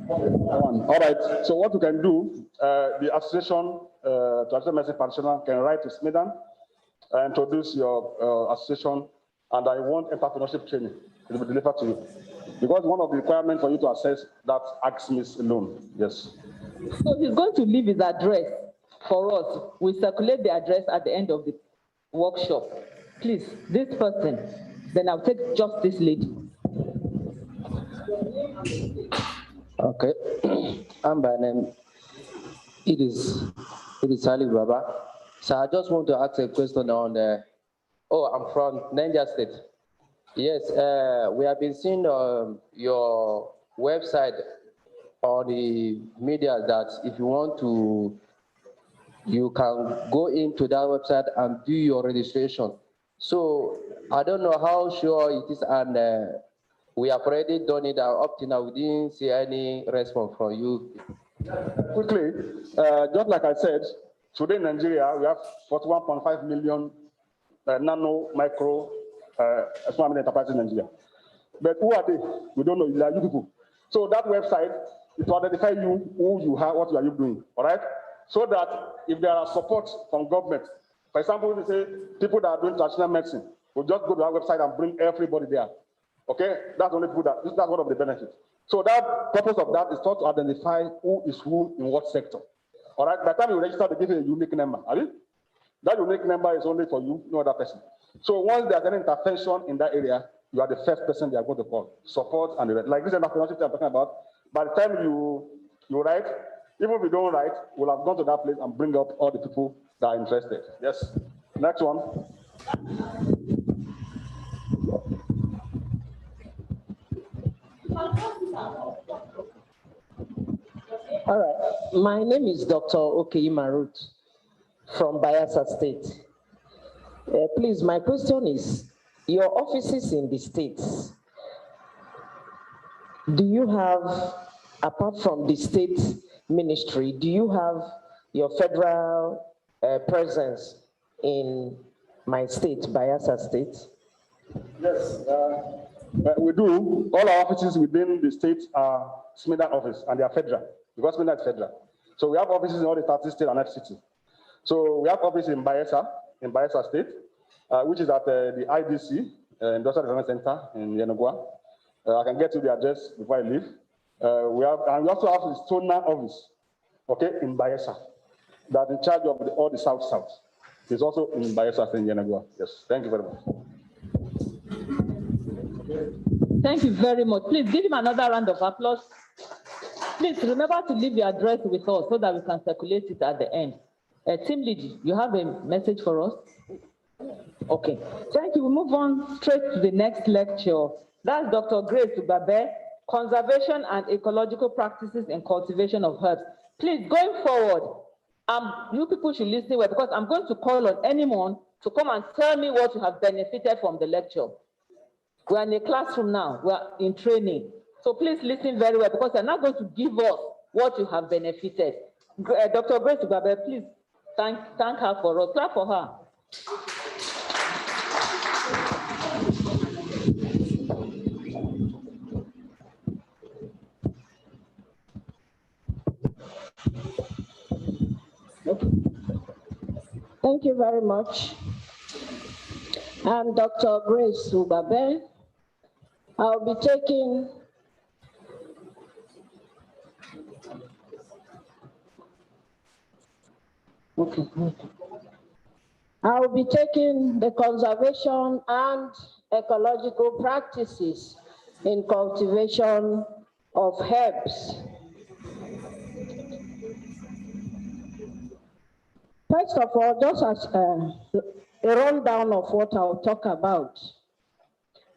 [SPEAKER 8] All right, so what you can do, the association, Traditional Medicine Practitioner can write to SMEDA and introduce your association, and I want entrepreneurship training to be delivered to you. Because one of the requirements for you to access that ACSMIS loan, yes.
[SPEAKER 12] So he's going to leave his address for us. We circulate the address at the end of the workshop. Please, this person, then I'll take just this lady.
[SPEAKER 14] Okay, I'm by name. It is Ali Baba. So I just want to ask a question on the. Oh, I'm from Niger State. Yes, we have been seeing your website on the media that if you want to, you can go into that website and do your registration. So I don't know how sure it is, and we have already done it up to now. We didn't see any response from you.
[SPEAKER 8] Quickly, just like I said, today in Nigeria, we have 41.5 million nano, micro, small enterprises in Nigeria. But who are they? We don't know. They are you people. So that website, it will identify you, who you are, what are you doing, all right? So that if there are support from government, for example, we say people that are doing traditional medicine will just go to our website and bring everybody there. Okay, that's only people that's one of the benefits. So that purpose of that is not to identify who is who in what sector. All right, by the time you register, they give you a unique number. That unique number is only for you, no other person. So once there's any intervention in that area, you are the first person they are going to call. Support and the rest. Like this entrepreneurship I'm talking about, by the time you write, even if you don't write, we'll have gone to that place and bring up all the people that are interested. Yes. Next one.
[SPEAKER 12] All right, my name is Dr. Okei Marut from Bayelsa State. Please, my question is, your offices in the states, do you have, apart from the state ministry, do you have your federal presence in my state, Bayelsa State?
[SPEAKER 8] Yes, we do. All our offices within the state are SMEDA office, and they are federal, because SMEDA is federal. So we have offices in all the 30 states and FCT. So we have office in Bayelsa State, which is at the IDC, Industrial Development Center in Yenogua. I can get you the address before I leave. We also have the Stona office, okay, in Bayelsa, that's in charge of all the South. It's also in Bayelsa in Yenogua. Yes, thank you very much.
[SPEAKER 12] Thank you very much. Please give him another round of applause. Please remember to leave your address with us so that we can circulate it at the end. Team Lead, you have a message for us? Okay, thank you. We move on straight to the next lecture. That's Dr. Grace Ubabe, Conservation and Ecological Practices in Cultivation of Herbs. Please, going forward, you people should listen well, because I'm going to call on anyone to come and tell me what you have benefited from the lecture. We are in a classroom now, we are in training. So please listen very well, because they're not going to give us what you have benefited. Dr. Grace Ubabe, please thank her for us. Clap for her.
[SPEAKER 15] Thank you very much. I'm Dr. Grace Ubabe. I'll be taking the conservation and ecological practices in cultivation of herbs. First of all, just as a rundown of what I'll talk about.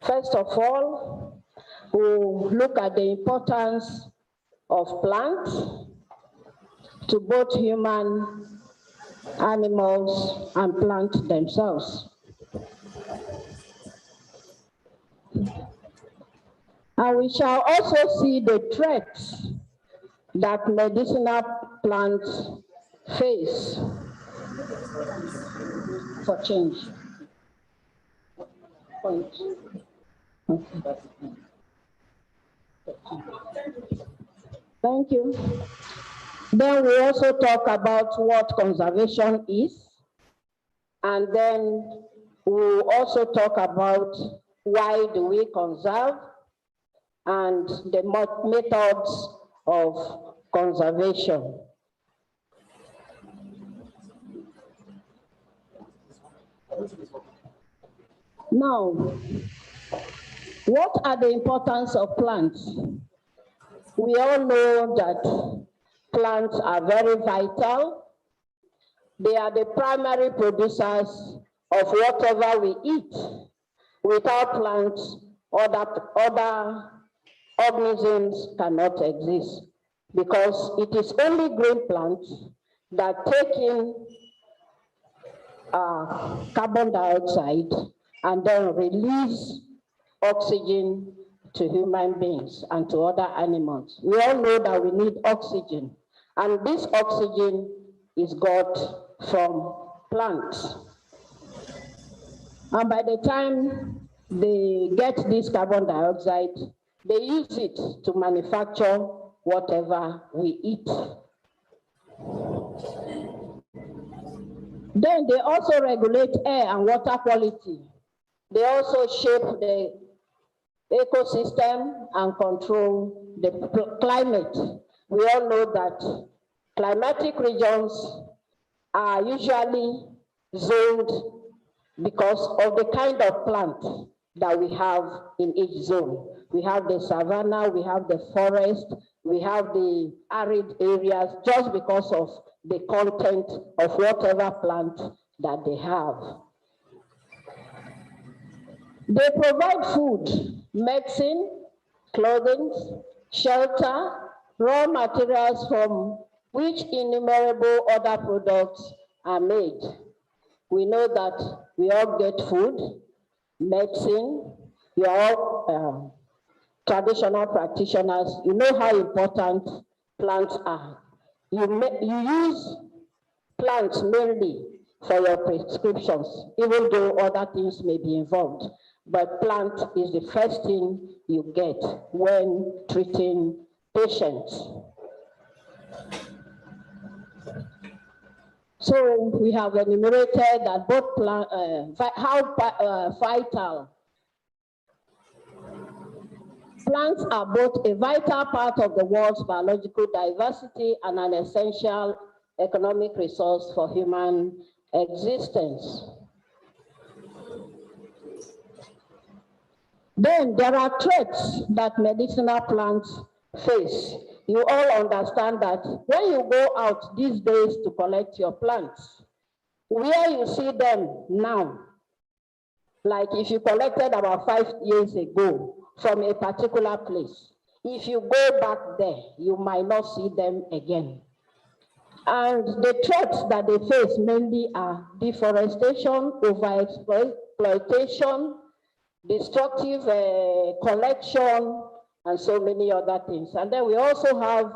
[SPEAKER 15] First of all, we'll look at the importance of plants to both human, animals, and plants themselves. And we shall also see the threats that medicinal plants face for change. Point. Okay. Thank you. Then we also talk about what conservation is, and then we'll also talk about why do we conserve and the methods of conservation. Now, what are the importance of plants? We all know that plants are very vital. They are the primary producers of whatever we eat. Without plants, other organisms cannot exist, because it is only green plants that take in carbon dioxide and then release oxygen to human beings and to other animals. We all know that we need oxygen, and this oxygen is got from plants. And by the time they get this carbon dioxide, they use it to manufacture whatever we eat. Then they also regulate air and water quality. They also shape the ecosystem and control the climate. We all know that climatic regions are usually zoned because of the kind of plant that we have in each zone. We have the savanna, we have the forest, we have the arid areas, just because of the content of whatever plant that they have. They provide food, medicine, clothing, shelter, raw materials from which innumerable other products are made. We know that we all get food, medicine, we are all traditional practitioners. You know how important plants are. You use plants mainly for your prescriptions, even though other things may be involved. But plant is the first thing you get when treating patients. So we have enumerated that both how vital plants are, both a vital part of the world's biological diversity and an essential economic resource for human existence. Then there are threats that medicinal plants face. You all understand that when you go out these days to collect your plants, where you see them now, like if you collected about 5 years ago from a particular place, if you go back there, you might not see them again. And the threats that they face mainly are deforestation, overexploitation, destructive collection, and so many other things. And then we also have,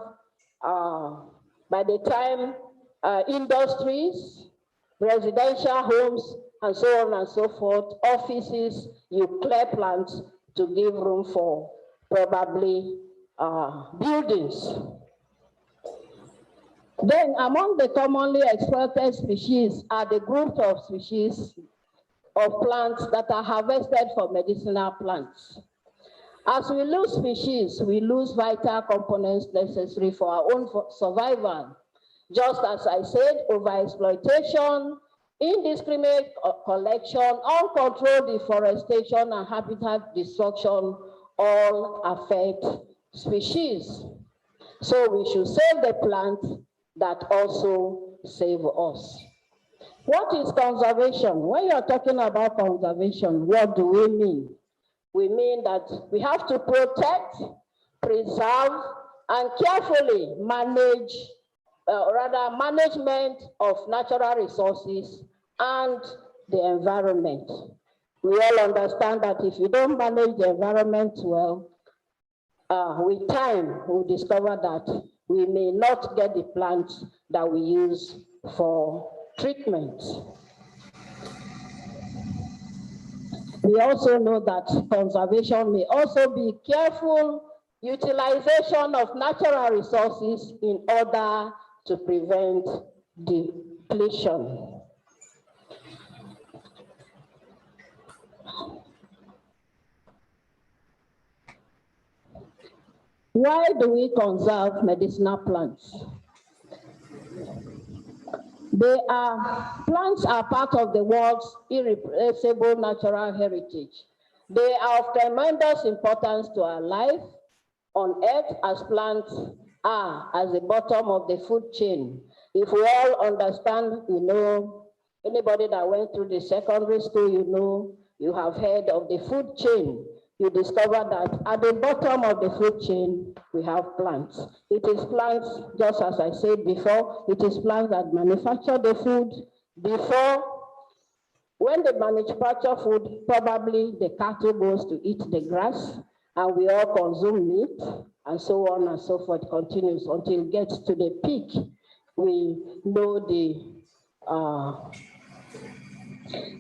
[SPEAKER 15] by the time, industries, residential homes, and so on and so forth, offices, you clear plants to give room for probably buildings. Then among the commonly exploited species are the group of species of plants that are harvested for medicinal plants. As we lose species, we lose vital components necessary for our own survival. Just as I said, overexploitation, indiscriminate collection, uncontrolled deforestation, and habitat destruction all affect species. So we should save the plants that also save us. What is conservation? When you're talking about conservation, what do we mean? We mean that we have to protect, preserve, and carefully manage, management of natural resources and the environment. We all understand that if you don't manage the environment well, with time, we'll discover that we may not get the plants that we use for treatment. We also know that conservation may also be careful utilization of natural resources in order to prevent depletion. Why do we conserve medicinal plants? Plants are part of the world's irreplaceable natural heritage. They are of tremendous importance to our life on earth, as plants are at the bottom of the food chain. If we all understand, you know, anybody that went through the secondary school, you know, you have heard of the food chain. You discover that at the bottom of the food chain, we have plants. It is plants, just as I said before, it is plants that manufacture the food before. When they manufacture food, probably the cattle goes to eat the grass, and we all consume meat, and so on and so forth continues until it gets to the peak. We know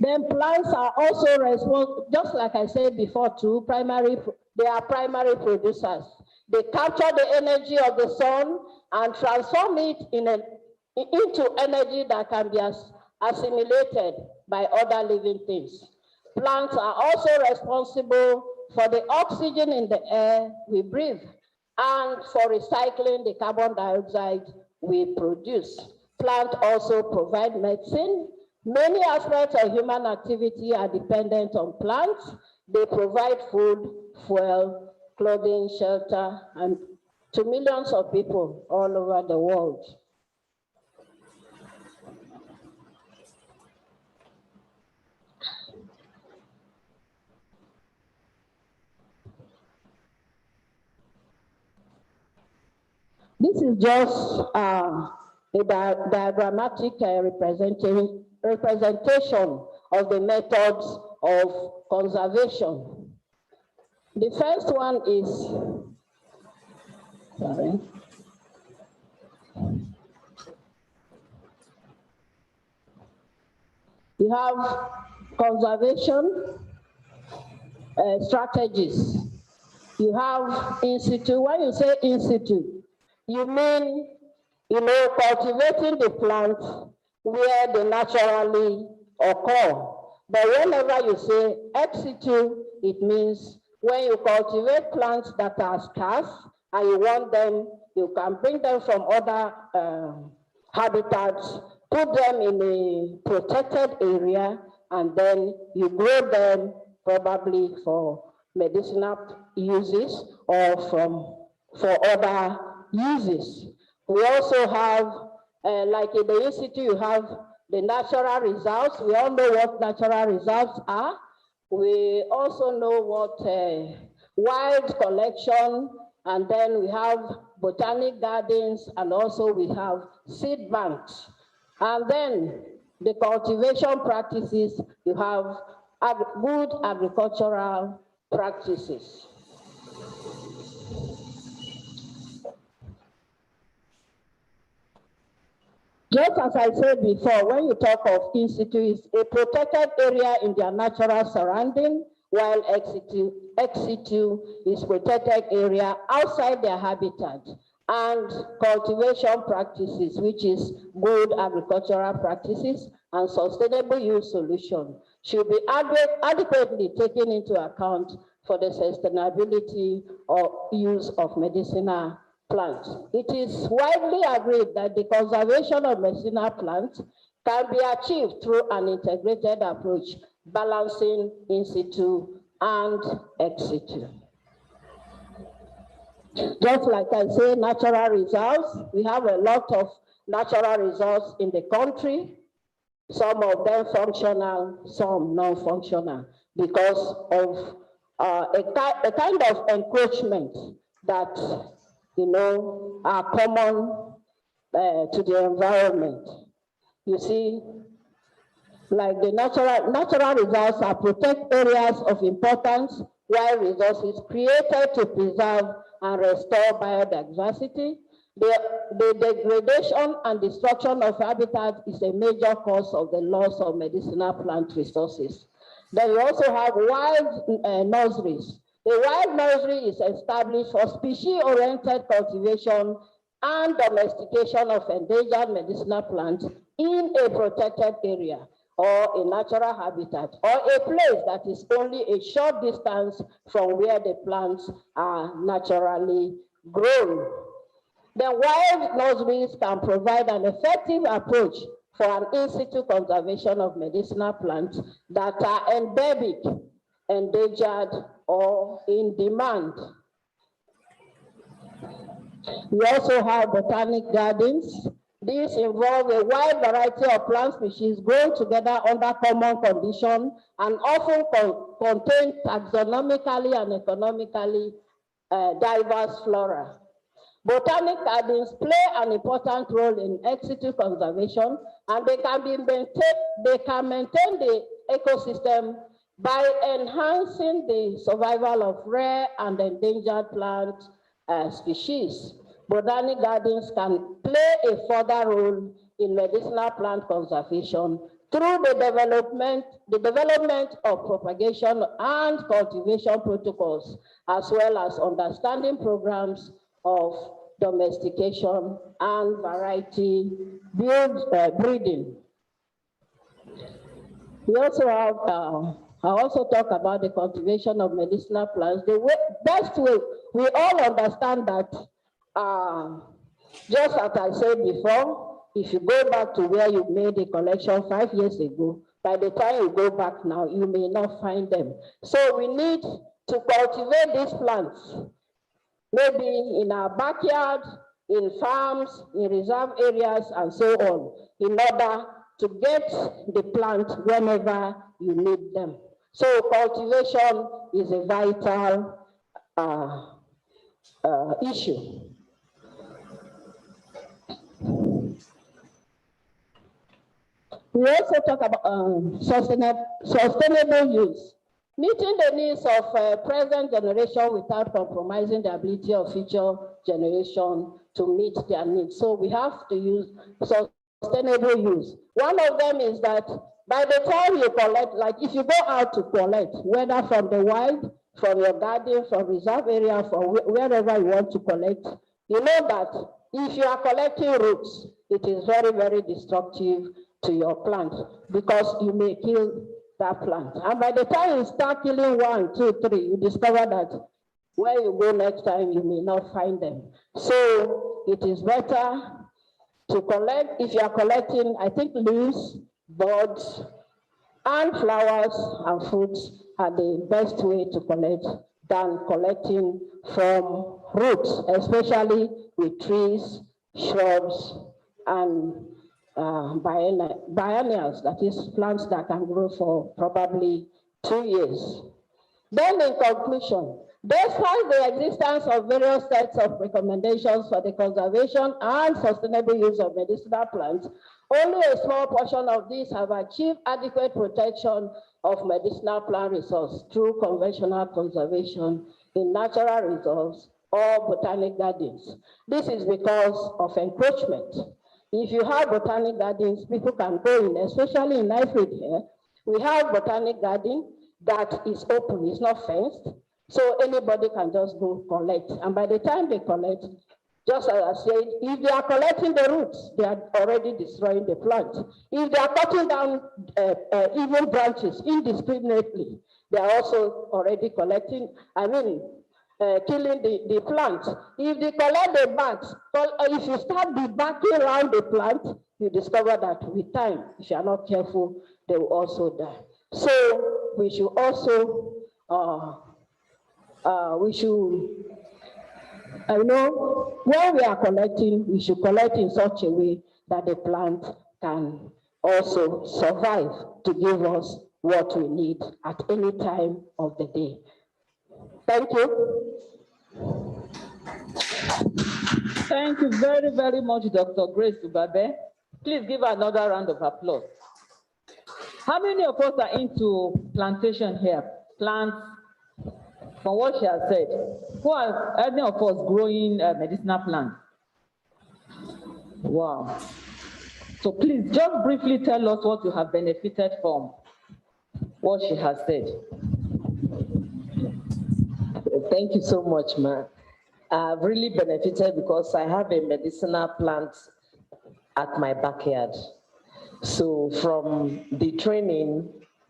[SPEAKER 15] then plants are also responsible, just like I said before too, they are primary producers. They capture the energy of the sun and transform it into energy that can be assimilated by other living things. Plants are also responsible for the oxygen in the air we breathe and for recycling the carbon dioxide we produce. Plants also provide medicine. Many aspects of human activity are dependent on plants. They provide food, fuel, clothing, shelter, and to millions of people all over the world. This is just a diagrammatic representation of the methods of conservation. The first one is, you have conservation strategies. You have in situ. When you say in situ, you mean, you know, cultivating the plants where they naturally occur. But whenever you say ex situ, it means when you cultivate plants that are scarce and you want them, you can bring them from other habitats, put them in a protected area, and then you grow them probably for medicinal uses or for other uses. We also have, like in the institute, you have the natural reserves. We all know what natural reserves are. We also know what wild collection, and then we have botanic gardens, and also we have seed banks. And then the cultivation practices, you have good agricultural practices. Just as I said before, when you talk of in situ, it's a protected area in their natural surrounding, while ex situ is protected area outside their habitat. and cultivation practices, which is good agricultural practices and sustainable use solution, should be adequately taken into account for the sustainability or use of medicinal plants. It is widely agreed that the conservation of medicinal plants can be achieved through an integrated approach, balancing in situ and ex situ. Just like I say, natural reserves, we have a lot of natural resources in the country, some of them functional, some non-functional, because of a kind of encroachment that, are common to the environment. You see, like the natural reserves are protect areas of importance, while resources created to preserve and restore biodiversity. The degradation and destruction of habitat is a major cause of the loss of medicinal plant resources. Then we also have wild nurseries. A wild nursery is established for species-oriented cultivation and domestication of endangered medicinal plants in a protected area or a natural habitat, or a place that is only a short distance from where the plants are naturally grown. The wild nurseries can provide an effective approach for an in-situ conservation of medicinal plants that are endemic, endangered, or in demand. We also have botanic gardens. These involve a wide variety of plant species grown together under common conditions and often contain taxonomically and economically diverse flora. Botanic gardens play an important role in ex situ conservation, and they can maintain the ecosystem by enhancing the survival of rare and endangered plant species. Botanic gardens can play a further role in medicinal plant conservation through the development of propagation and cultivation protocols, as well as understanding programs of domestication and variety breeding. We also have, I also talk about the cultivation of medicinal plants. The best way, we all understand that, just as I said before, if you go back to where you made a collection 5 years ago, by the time you go back now, you may not find them. So we need to cultivate these plants, maybe in our backyard, in farms, in reserve areas, and so on, in order to get the plant whenever you need them. So cultivation is a vital issue. We also talk about sustainable use, meeting the needs of present generation without compromising the ability of future generation to meet their needs. So we have to use sustainable use. One of them is that by the time you collect, like if you go out to collect, whether from the wild, from your garden, from reserve area, from wherever you want to collect, you know that if you are collecting roots, it is very, very destructive to your plant because you may kill that plant. And by the time you start killing 1, 2, 3, you discover that where you go next time, you may not find them. So it is better to collect, if you are collecting, I think leaves, buds, and flowers and fruits are the best way to collect than collecting from roots, especially with trees, shrubs, and biennials, that is plants that can grow for probably 2 years. Then in conclusion, despite the existence of various sets of recommendations for the conservation and sustainable use of medicinal plants, only a small portion of these have achieved adequate protection of medicinal plant resources through conventional conservation in natural reserves or botanic gardens. This is because of encroachment. If you have botanic gardens, people can go in, especially in Ifrit here. We have botanic garden that is open, it's not fenced. So anybody can just go collect. And by the time they collect, Just as I said, if they are collecting the roots, they are already destroying the plant. If they are cutting down even branches indiscriminately, they are also already collecting, killing the plant. If they collect the barks, if you start debacking around the plant, you discover that with time, if you are not careful, they will also die. So we should also, when we are collecting, we should collect in such a way that the plant can also survive to give us what we need at any time of the day. Thank you.
[SPEAKER 12] Thank you very, very much, Dr. Grace Ubabe. Please give another round of applause. How many of us are into plantation here? Plants, from what she has said. Who are any of us growing medicinal plants? Wow. So please just briefly tell us what you have benefited from what she has said.
[SPEAKER 14] Thank you so much, ma. I've really benefited because I have a medicinal plant at my backyard. So from the training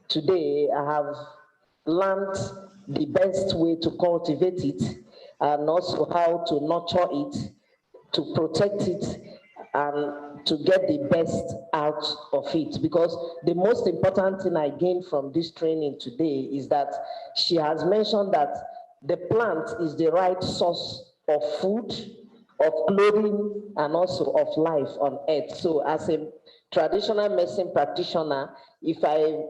[SPEAKER 14] today, I have learned the best way to cultivate it and also how to nurture it, to protect it, and to get the best out of it. Because the most important thing I gained from this training today is that she has mentioned that the plant is the right source of food, of clothing, and also of life on earth. So as a traditional medicine practitioner, if I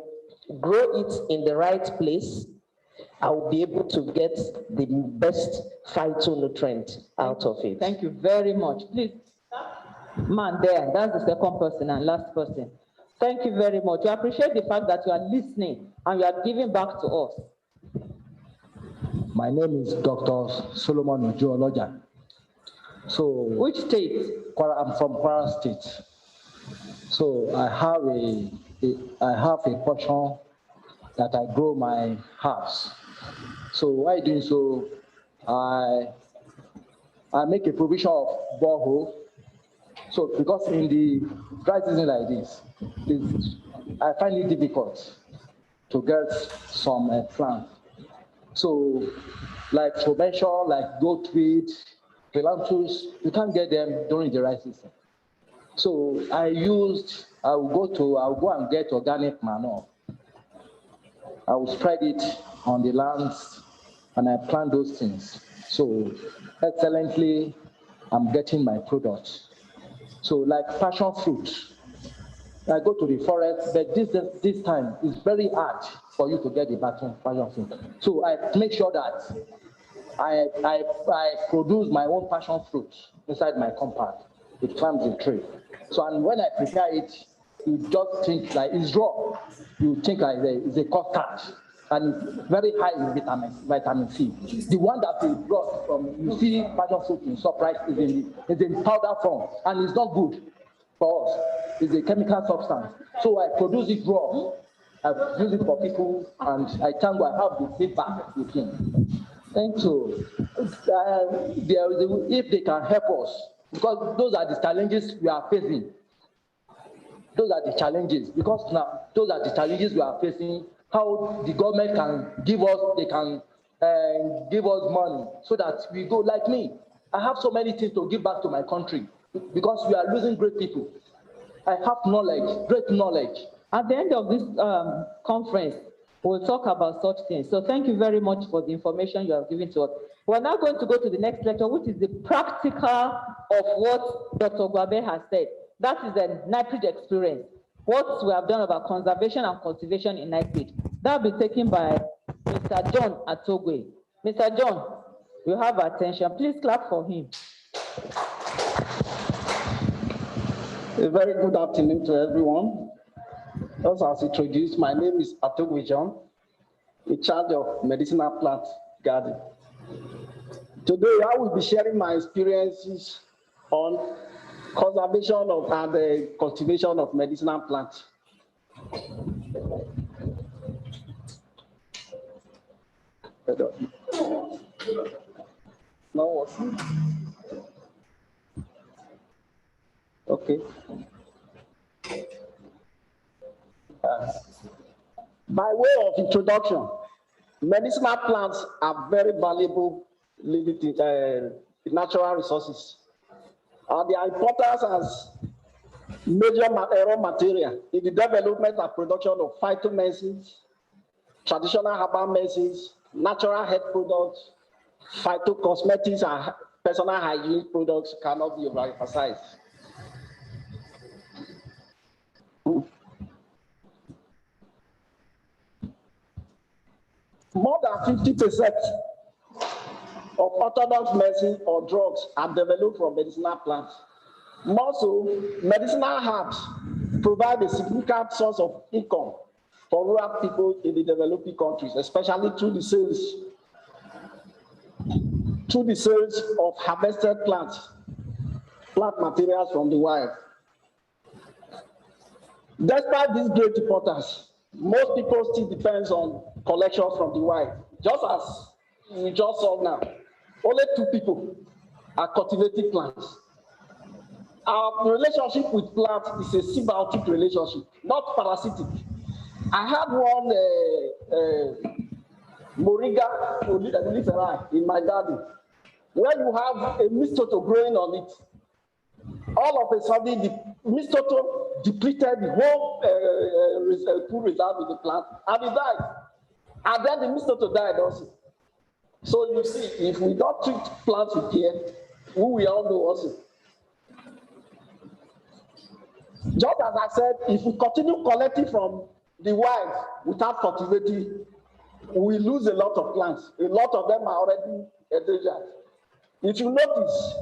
[SPEAKER 14] grow it in the right place, I will be able to get the best phytonutrient out of it.
[SPEAKER 12] Thank you very much. Please, man there, that's the second person and last person. Thank you very much. We appreciate the fact that you are listening and you are giving back to us.
[SPEAKER 16] My name is Dr. Solomon Ojo. So,
[SPEAKER 12] which state?
[SPEAKER 16] I'm from Kwara State. So I have a portion that I grow my herbs. So why doing so? I make a provision of borehole. So because in the dry season like this, I find it difficult to get some plant. So like prevention, like goatweed, Philanthus, you can't get them during the dry season. So I'll go and get organic manure. I will spread it on the lands and I plant those things. So excellently, I'm getting my products. So like passion fruit, I go to the forest, but this time it's very hard for you to get the passion fruit. So I make sure that I produce my own passion fruit inside my compound. It climbs the tree. So and when I prepare it, you just think like it's raw. You think like it's a custard, and it's very high in vitamin C. The one that we brought from, you see, passion fruit in surprise is in powder form, and it's not good for us. It's a chemical substance. So I produce it raw. I use it for people, and I thank God I have the feedback with him. Thank you. If they can help us, because those are the challenges we are facing. Those are the challenges, because now those are the challenges we are facing. How the government can give us, give us money so that we go. Like me, I have so many things to give back to my country because we are losing great people. I have knowledge, great knowledge.
[SPEAKER 12] At the end of this conference, we'll talk about such things. So thank you very much for the information you have given to us. We're now going to go to the next lecture, which is the practical of what Dr. Gwabe has said. That is the NIPRID experience. What we have done about conservation and cultivation in NIPRID. That will be taken by Mr. John Atogwe. Mr. John, you have attention. Please clap for him.
[SPEAKER 17] A very good afternoon to everyone. As introduced, my name is Atogwe John, in charge of medicinal plant garden. Today, I will be sharing my experiences on conservation of and the cultivation of medicinal plants. Okay. By way of introduction, medicinal plants are very valuable living natural resources. Their importance as major raw material in the development and production of phytomedicines, traditional herbal medicines, natural health products, phytocosmetics, and personal hygiene products cannot be overemphasized. More than 50% of orthodox medicine or drugs are developed from medicinal plants. More so, medicinal herbs provide a significant source of income for rural people in the developing countries, especially through the sales of harvested plant materials from the wild. Despite this great importance, most people still depend on collection from the wild. Just as we just saw now, only 2 people are cultivating plants. Our relationship with plants is a symbiotic relationship, not parasitic. I had one moringa olifera in my garden, where you have a mistletoe growing on it. All of a sudden, the mistletoe depleted the whole food reserve in the plant, and it died. And then the mistletoe died also. So you see, if we don't treat plants with care, we will all do also. Just as I said, if we continue collecting from the wild without cultivating, we lose a lot of plants. A lot of them are already endangered. If you notice,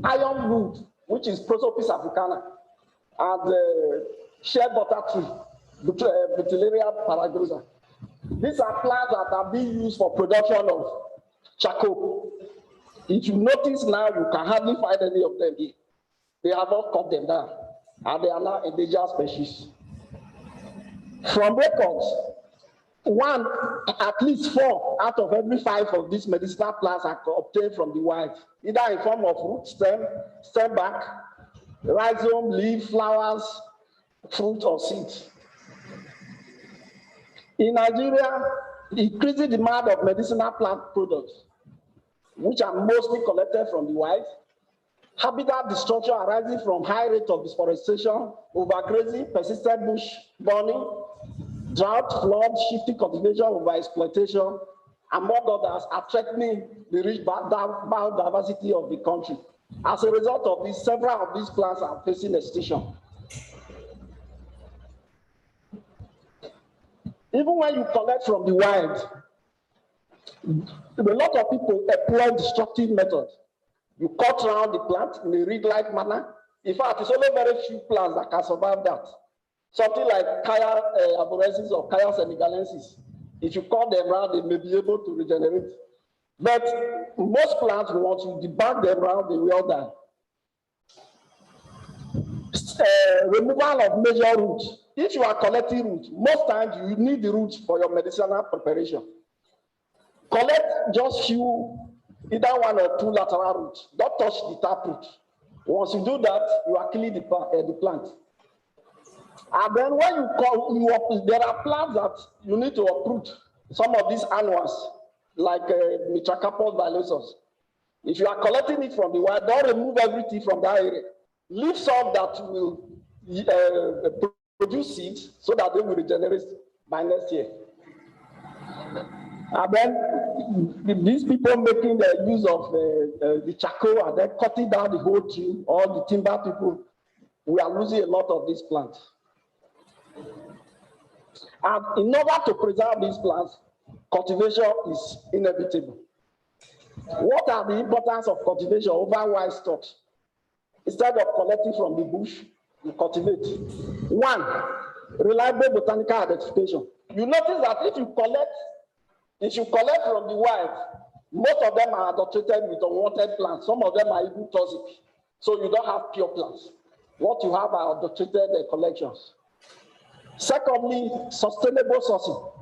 [SPEAKER 17] iron wood, which is Prosopis africana, and shea butter tree, Butyllaria paragrosa. These are plants that are being used for production of charcoal. If you notice now, you can hardly find any of them here. They have all cut them down, and they are now endangered species. From records, at least 4 out of every 5 of these medicinal plants are obtained from the wild, either in form of root, stem back, rhizome, leaf, flowers, fruit, or seeds. In Nigeria, increasing demand of medicinal plant products, which are mostly collected from the wild, habitat destruction arising from high rate of deforestation, overgrazing, persistent bush burning, drought, flood, shifting cultivation, overexploitation, among others, are threatening the rich biodiversity of the country. As a result of this, several of these plants are facing extinction. Even when you collect from the wild, a lot of people employ destructive methods. You cut around the plant in a reed-like manner. In fact, it's only very few plants that can survive that. Something like Kaya arborensis or Kaya senegalensis. If you cut them around, they may be able to regenerate. But most plants, once you debug them around, they will die. Removal of major roots. If you are collecting roots, most times you need the roots for your medicinal preparation. Collect just few, either 1 or 2 lateral roots. Don't touch the taproot. Once you do that, you are killing the plant. And then when there are plants that you need to uproot. Some of these annuals, like Mitracarpus violensis. If you are collecting it from the wild, don't remove everything from that area. Leave some that will produce seeds so that they will regenerate by next year. And then these people making the use of the charcoal and then cutting down the whole tree, all the timber people, we are losing a lot of these plants. And in order to preserve these plants, cultivation is inevitable. What are the importance of cultivation over wild stocks? Instead of collecting from the bush, you cultivate. 1, reliable botanical identification. You notice that if you collect from the wild, most of them are adulterated with unwanted plants. Some of them are even toxic. So you don't have pure plants. What you have are adulterated collections. Secondly, sustainable sourcing.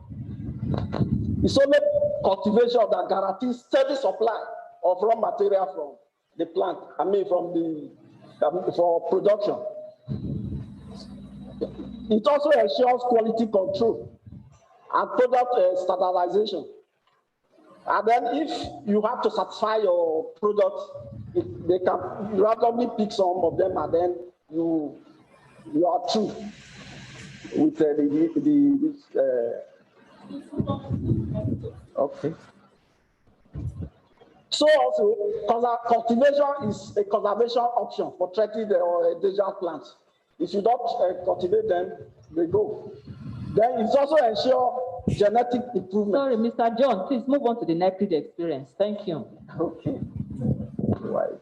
[SPEAKER 17] It's only cultivation that guarantees steady supply of raw material from the plant, from the for production. It also ensures quality control and product standardization. And then if you have to satisfy your product, they can randomly pick some of them, and then you are true with okay. So also, cultivation is a conservation option for threatened or endangered plants. If you don't cultivate them, they go. Then it also ensure genetic improvement.
[SPEAKER 12] Sorry, Mr. John, please move on to the NIPRID experience. Thank you.
[SPEAKER 17] Okay. Right.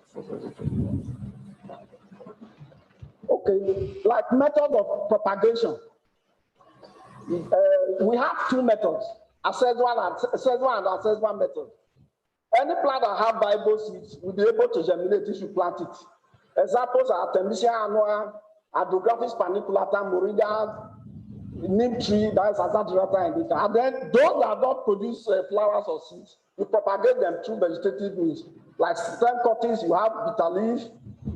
[SPEAKER 17] Okay, like method of propagation. We have two methods, accessory and accessory method. Any plant that have viable seeds will be able to germinate if you plant it. Examples are Artemisia annua, Andrographis paniculata, Moringa, neem tree, that is Azadirata indica. And then those that don't produce flowers or seeds, you propagate them through vegetative means. Like stem cuttings, you have bitter leaf,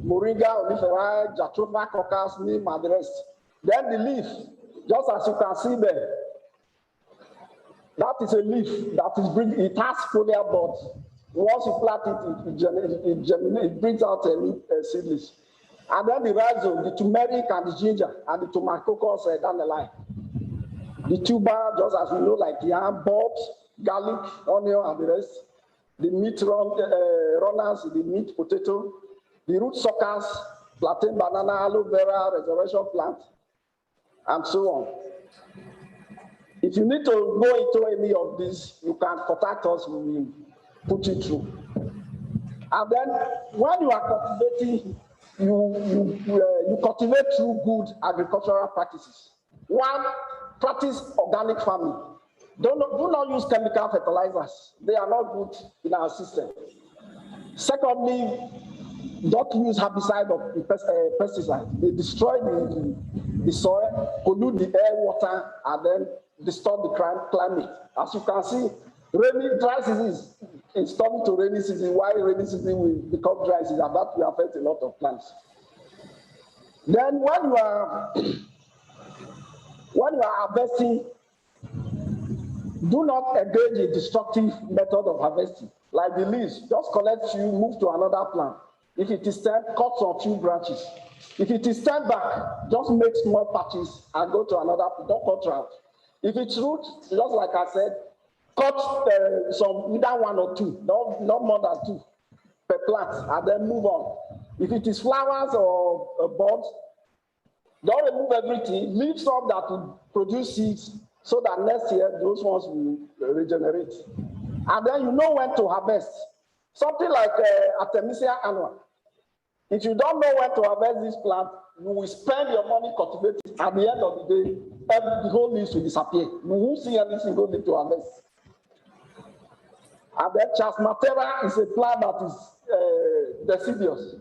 [SPEAKER 17] Moringa, Oliferae, Jatropha, Coccus, neem, and the rest. Then the leaf, just as you can see there, that is a leaf that is bring, it has foliar buds. Once you plant it, it brings out a seedless. And then the rhizome, the turmeric and the ginger and the tomacoccus down the line. The tuber, just as we know, like yam, bulbs, garlic, onion, and the rest. The meat runners, the meat potato, the root suckers, plantain, banana, aloe vera, resurrection plant, and so on. If you need to go into any of these, you can contact us, we will put you through. And then when you are cultivating, you cultivate through good agricultural practices. One, practice organic farming. Do not use chemical fertilizers. They are not good in our system. Secondly, don't use herbicide or pesticide. They destroy the soil, pollute the air, water, and then disturb the climate. As you can see, dry season is turning to rainy season. Why rainy season will become dry season? That will affect a lot of plants. Then when you are harvesting, do not engage in destructive method of harvesting. Like the leaves, just collect few, move to another plant. If it is stem, cut some few branches. If it is stem back, just make small patches and go to another, don't cut round. If it's root, just like I said, cut some, either one or two, not more than two per plant, and then move on. If it is flowers or buds, don't remove everything, leave some that will produce seeds so that next year those ones will regenerate. And then you know when to harvest. Something like Artemisia annua. If you don't know when to harvest this plant, you will spend your money cultivating. At the end of the day, the whole leaves will disappear. You won't see anything going to harvest. And then Chasmatera is a plant that is deciduous.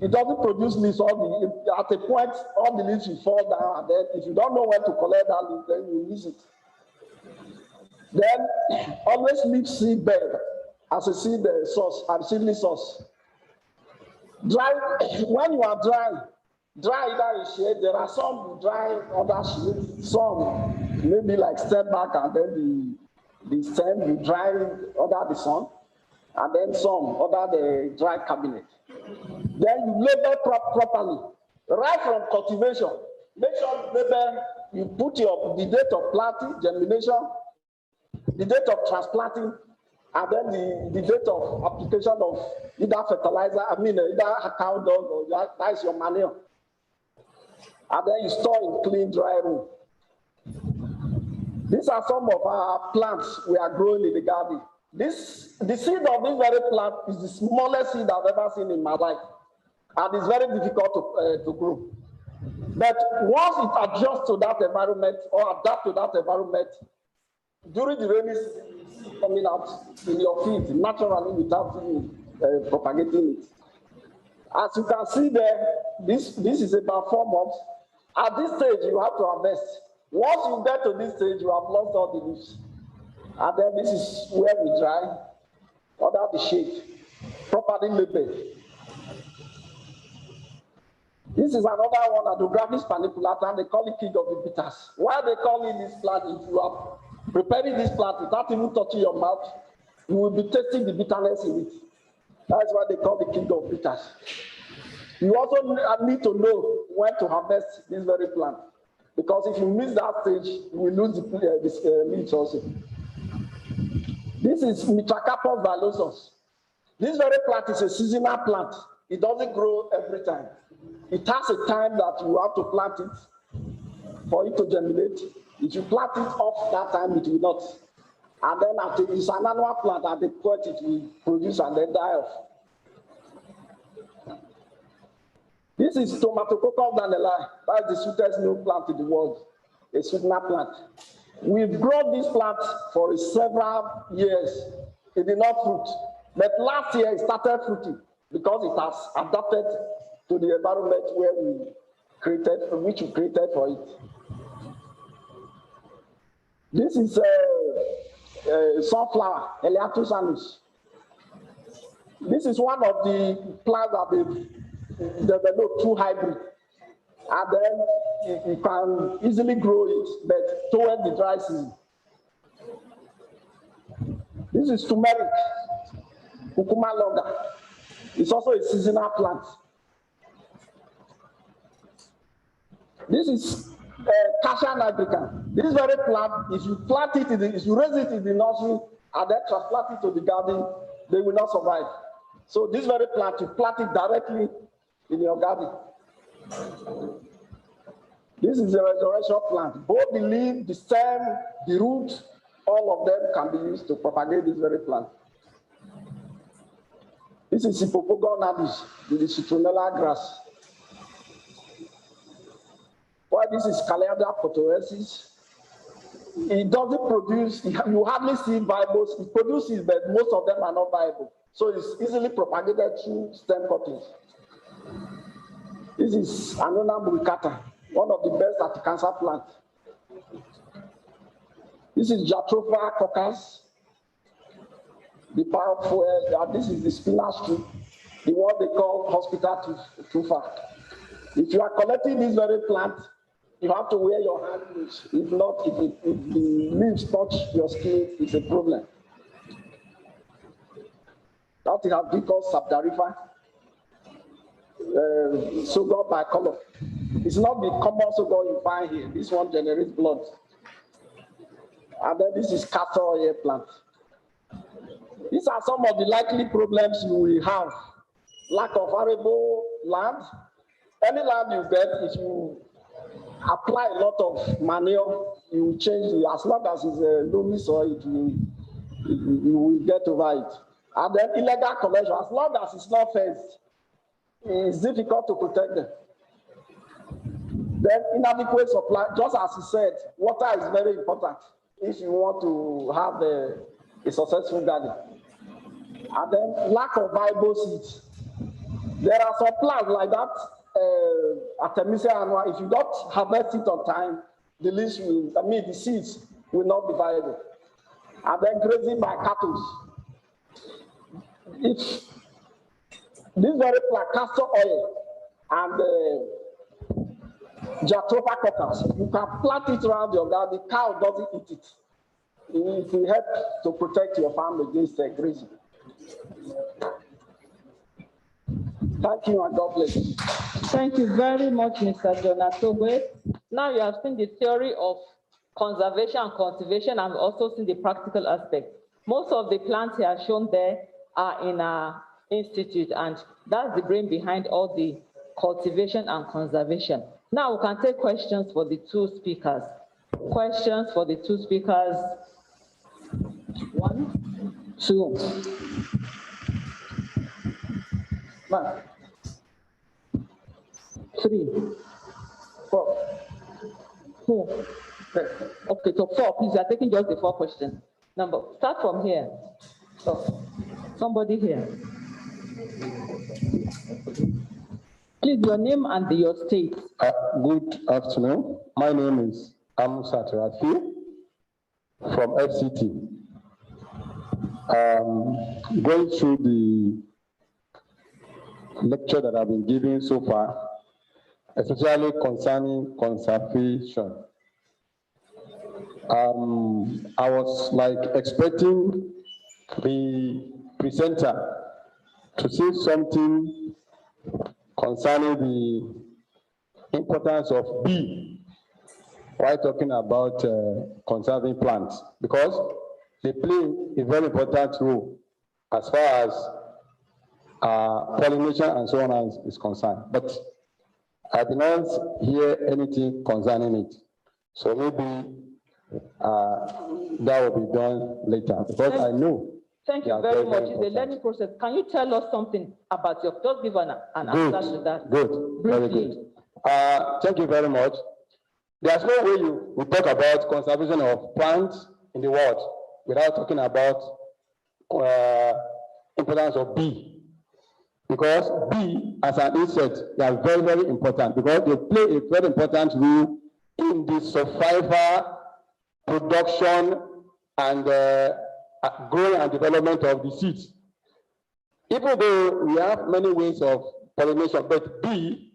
[SPEAKER 17] It doesn't produce leaves. At a point, all the leaves will fall down, and then if you don't know when to collect that leaf, then you lose it. Then always leave seed bed as a seed source and seedling source. Dry when you are dry either in shade. There are some dry other shade, some maybe like step back and then the stem you dry under the sun, and then some under the dry cabinet. Then you label properly right from cultivation. Make sure label, you put the date of planting, germination, the date of transplanting, and then the date of application of either fertilizer, either cow dung or that is your manure. And then you store in clean, dry room. These are some of our plants we are growing in the garden. The seed of this very plant is the smallest seed I've ever seen in my life. And it's very difficult to grow. But once it adjusts to that environment or adapt to that environment, during the rainy season, it's coming out in your field naturally without propagating it. As you can see there, this is about 4 months. At this stage, you have to harvest. Once you get to this stage, you have lost all the leaves. And then this is where we dry under the shade, properly labeled. This is another one, Adographis paniculata, and they call it king of the bitters. Why they call it this plant? If you are preparing this plant without even touching your mouth, you will be tasting the bitterness in it. That's why they call the king of bitters. You also need to know when to harvest this very plant, because if you miss that stage, you will lose the leaves also. This is Mitracarpus villosus. This very plant is a seasonal plant. It doesn't grow every time. It has a time that you have to plant it for it to germinate. If you plant it off that time, it will not. And then it's an annual plant. At the point it will produce and then die off. This is Tomatococcus dandeli. That's the sweetest known plant in the world, a sweetener plant. We've grown this plant for several years. It did not fruit. But last year it started fruiting because it has adapted to the environment where which we created for it. This is sunflower, Elaeatus annus. This is one of the plants that they've developed through hybrid. And then you can easily grow it, but toward the dry season. This is turmeric, Cucuma longa. It's also a seasonal plant. This is Cassia nigricans. This very plant, if you plant it, if you raise it in the nursery and then transplant it to the garden, they will not survive. So this very plant, you plant it directly in your garden. This is a resurrection plant. Both the leaf, the stem, the root, all of them can be used to propagate this very plant. This is Hippopogon nabis, the citronella grass. Why this is Caleidra photoensis. It doesn't produce, you hardly see viables. It produces, but most of them are not viable. So it's easily propagated through stem cuttings. This is Annona muricata, one of the best anti-cancer plants. This is Jatropha coccus, the powerful, this is the spinach tree, the one they call hospital tufa. If you are collecting this very plant, you have to wear your hand gloves. If not, if the leaves touch your skin, it's a problem. That is how we call Sabdarifa, sorghum bicolor. It's not the common sorghum you find here. This one generates blood. And then this is castor oil plant. These are some of the likely problems you will have. Lack of arable land. Any land you get, if you apply a lot of manure, you will change it. As long as it's a loamy soil, you will get over it. And then illegal collection, as long as it's not fenced, it's difficult to protect them. Then inadequate supply, just as he said, water is very important if you want to have a successful garden. And then lack of viable seeds. There are some plants like that, Artemisia annua. If you don't harvest it on time, the seeds will not be viable. And then grazing by cattle. If this very plant, castor oil and Jatropha coccus, you can plant it around your garden. The cow doesn't eat it. It will help to protect your farm against grazing. Thank you and God bless you.
[SPEAKER 12] Thank you very much, Mr. Jonathan. Now you have seen the theory of conservation and cultivation and also seen the practical aspect. Most of the plants here shown there are in our institute, and that's the brain behind all the cultivation and conservation. Now we can take questions for the two speakers. Questions for the two speakers. 1, 2. 1, 3, 4. 4. Okay, so 4, please. You are taking just the 4 questions. Start from here. So, somebody here. Please, your name and your state.
[SPEAKER 8] Good afternoon. My name is Amusa Rafi from FCT. Going through the lecture that I've been giving so far, especially concerning conservation. I was like expecting the presenter to say something concerning the importance of bee while talking about conserving plants, because they play a very important role as far as pollination and so on is concerned. But I did not hear anything concerning it. So maybe that will be done later, because I know.
[SPEAKER 12] Thank you very much. It's a learning process. Can you tell us something about your, just give an answer to that?
[SPEAKER 8] Good, very good. Thank you very much. There's no way we talk about conservation of plants in the world without talking about importance of bee. Because bee, as an insect, they are very, very important because they play a very important role in the survival, production, and growing and development of the seeds. Even though we have many ways of pollination, but bee,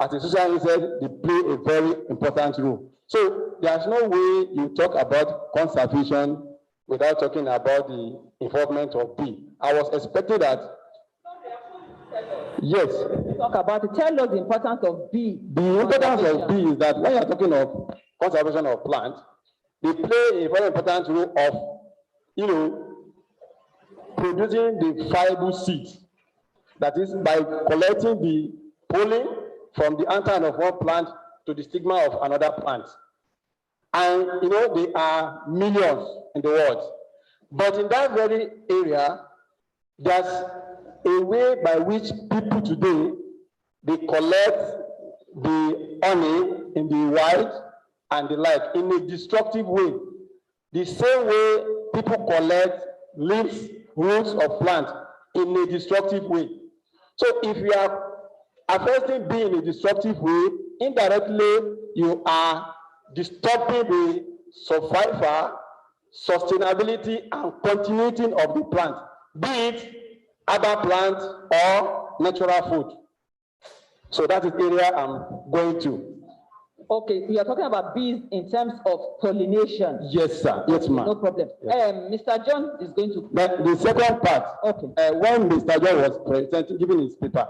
[SPEAKER 8] as a social insect, they play a very important role. So there's no way you talk about conservation without talking about the involvement of bee. I was expecting that. Yes.
[SPEAKER 12] Talk about it. Tell us the importance of bee.
[SPEAKER 8] The importance of bee is that when you're talking of conservation of plants, they play a very important role of, producing the viable seeds. That is by collecting the pollen from the anther of one plant to the stigma of another plant. And there are millions in the world. But in that very area, there's a way by which people today, they collect the honey in the wild and the like in a destructive way. The same way people collect leaves, roots of plants in a destructive way. So if you are affecting bee in a destructive way, indirectly you are disturbing the survival, sustainability, and continuity of the plant, be it other plants or natural food. So that is the area I'm going to.
[SPEAKER 12] Okay, we are talking about bees in terms of pollination.
[SPEAKER 8] Yes, sir. Yes, ma'am.
[SPEAKER 12] No problem.
[SPEAKER 8] Yes.
[SPEAKER 12] Mr. John is going to.
[SPEAKER 8] The second part.
[SPEAKER 12] Okay.
[SPEAKER 8] When Mr. John was giving his paper,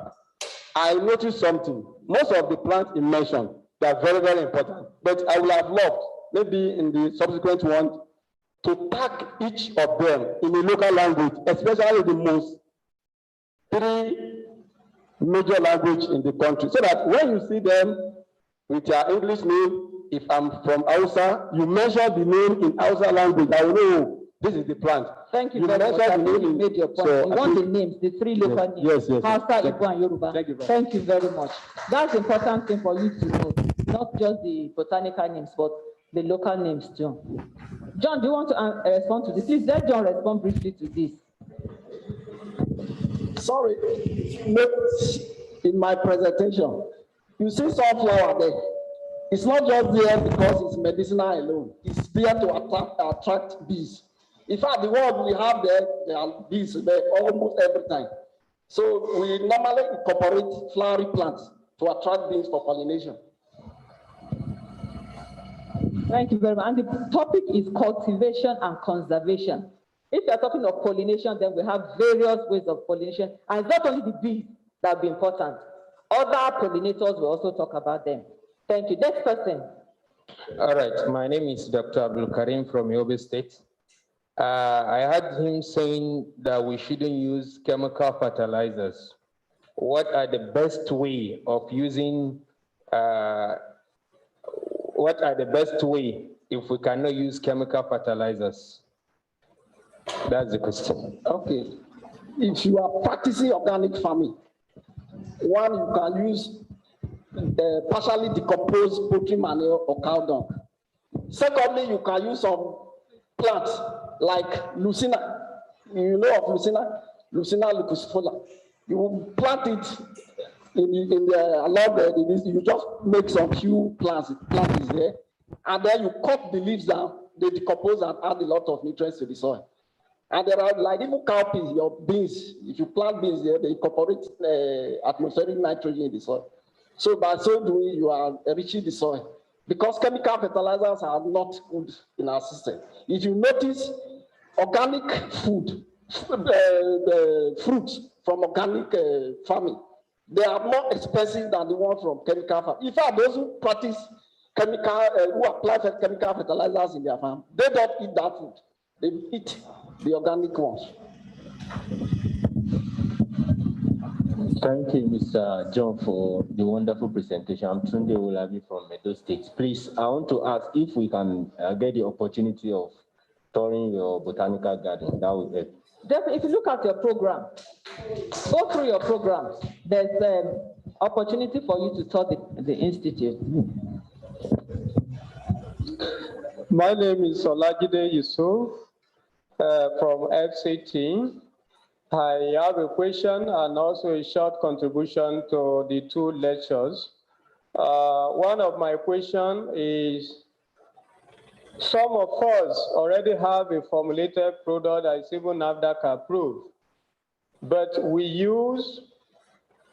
[SPEAKER 8] I noticed something. Most of the plants he mentioned, they are very, very important. But I would have loved, maybe in the subsequent one, to tag each of them in a local language, especially the most 3 major languages in the country, so that when you see them with your English name, if I'm from Hausa, you mention the name in Hausa language, I will know this is the plant.
[SPEAKER 12] Thank you very much. I think you made your point. You want the names, the 3 local names.
[SPEAKER 8] Yes.
[SPEAKER 12] Hausa, Igbo, and Yoruba. Thank you very much. That's the important thing for you to know, not just the botanical names, but the local names too. John, do you want to respond to this? Please let John respond briefly to this.
[SPEAKER 17] Sorry, in my presentation, you see sunflower there. It's not just there because it's medicinal alone. It's there to attract bees. In fact, the world we have there are bees there almost every time. So we normally incorporate flowering plants to attract bees for pollination.
[SPEAKER 12] Thank you very much. And the topic is cultivation and conservation. If you're talking of pollination, then we have various ways of pollination. And it's not only the bees that will be important. Other pollinators will also talk about them. Thank you. Next person.
[SPEAKER 18] All right. My name is Dr. Abdul Karim from Yobe State. I heard him saying that we shouldn't use chemical fertilizers. What are the best way of using, what are the best way if we cannot use chemical fertilizers? That's the question.
[SPEAKER 17] Okay. If you are practicing organic farming, one, you can use partially decomposed poultry manure or cow dung. Secondly, you can use some plants like Lucina. You know of Lucina? Lucina leucosifolia. You plant it along you just make some few plants there, and then you cut the leaves down, they decompose and add a lot of nutrients to the soil. And there are, like even cowpeas, your beans, if you plant beans there, they incorporate atmospheric nitrogen in the soil. So by so doing, you are enriching the soil. Because chemical fertilizers are not good in our system. If you notice, organic food, fruits from organic farming, they are more expensive than the ones from chemical farming. In fact, those who practice chemical, who apply for chemical fertilizers in their farm, they don't eat that food. They eat the organic ones.
[SPEAKER 13] Thank you, Mr. John, for the wonderful presentation. I'm Tunde Olabi from Edo State. Please, I want to ask if we can get the opportunity of touring your botanical garden. That would help.
[SPEAKER 12] Definitely, if you look at your program, go through your programs. There's opportunity for you to tour the institute.
[SPEAKER 18] My name is Olajide Yusuf from FCT. I have a question and also a short contribution to the two lectures. One of my questions is, some of us already have a formulated product that is even NAFDAC approved, but we use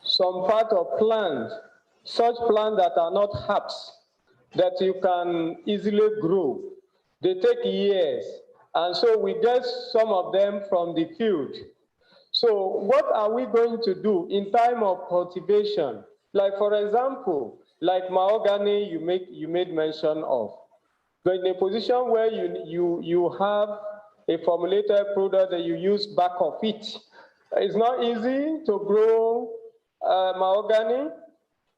[SPEAKER 18] some part of plants, such plants that are not herbs, that you can easily grow. They take years, and so we get some of them from the field. So what are we going to do in time of cultivation? Like, for example, like mahogany you made mention of. But in a position where you have a formulated product that you use back of it, it's not easy to grow mahogany,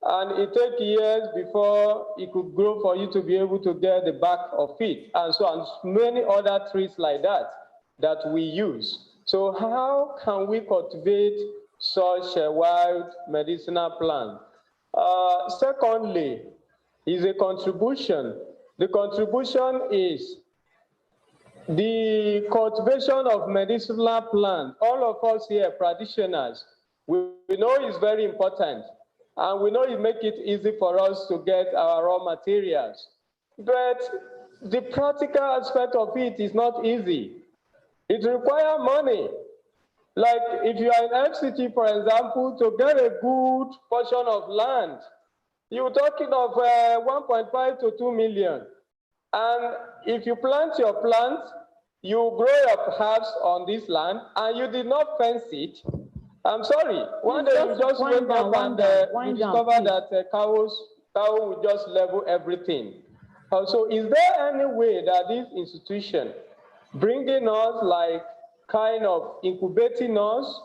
[SPEAKER 18] and it takes years before it could grow for you to be able to get the back of it, and so on, many other trees like that we use. So how can we cultivate such a wild medicinal plant? Secondly, is a contribution. The contribution is the cultivation of medicinal plants. All of us here, practitioners, we know it's very important, and we know it makes it easy for us to get our raw materials. But the practical aspect of it is not easy. It requires money. Like if you are in FCT, for example, to get a good portion of land, you're talking of 1.5 to 2 million. And if you plant your plants, you grow your herbs on this land, and you did not fence it, I'm sorry, one day you just wake up and you discover that cow will just level everything. So is there any way that this institution bringing us, like kind of incubating us,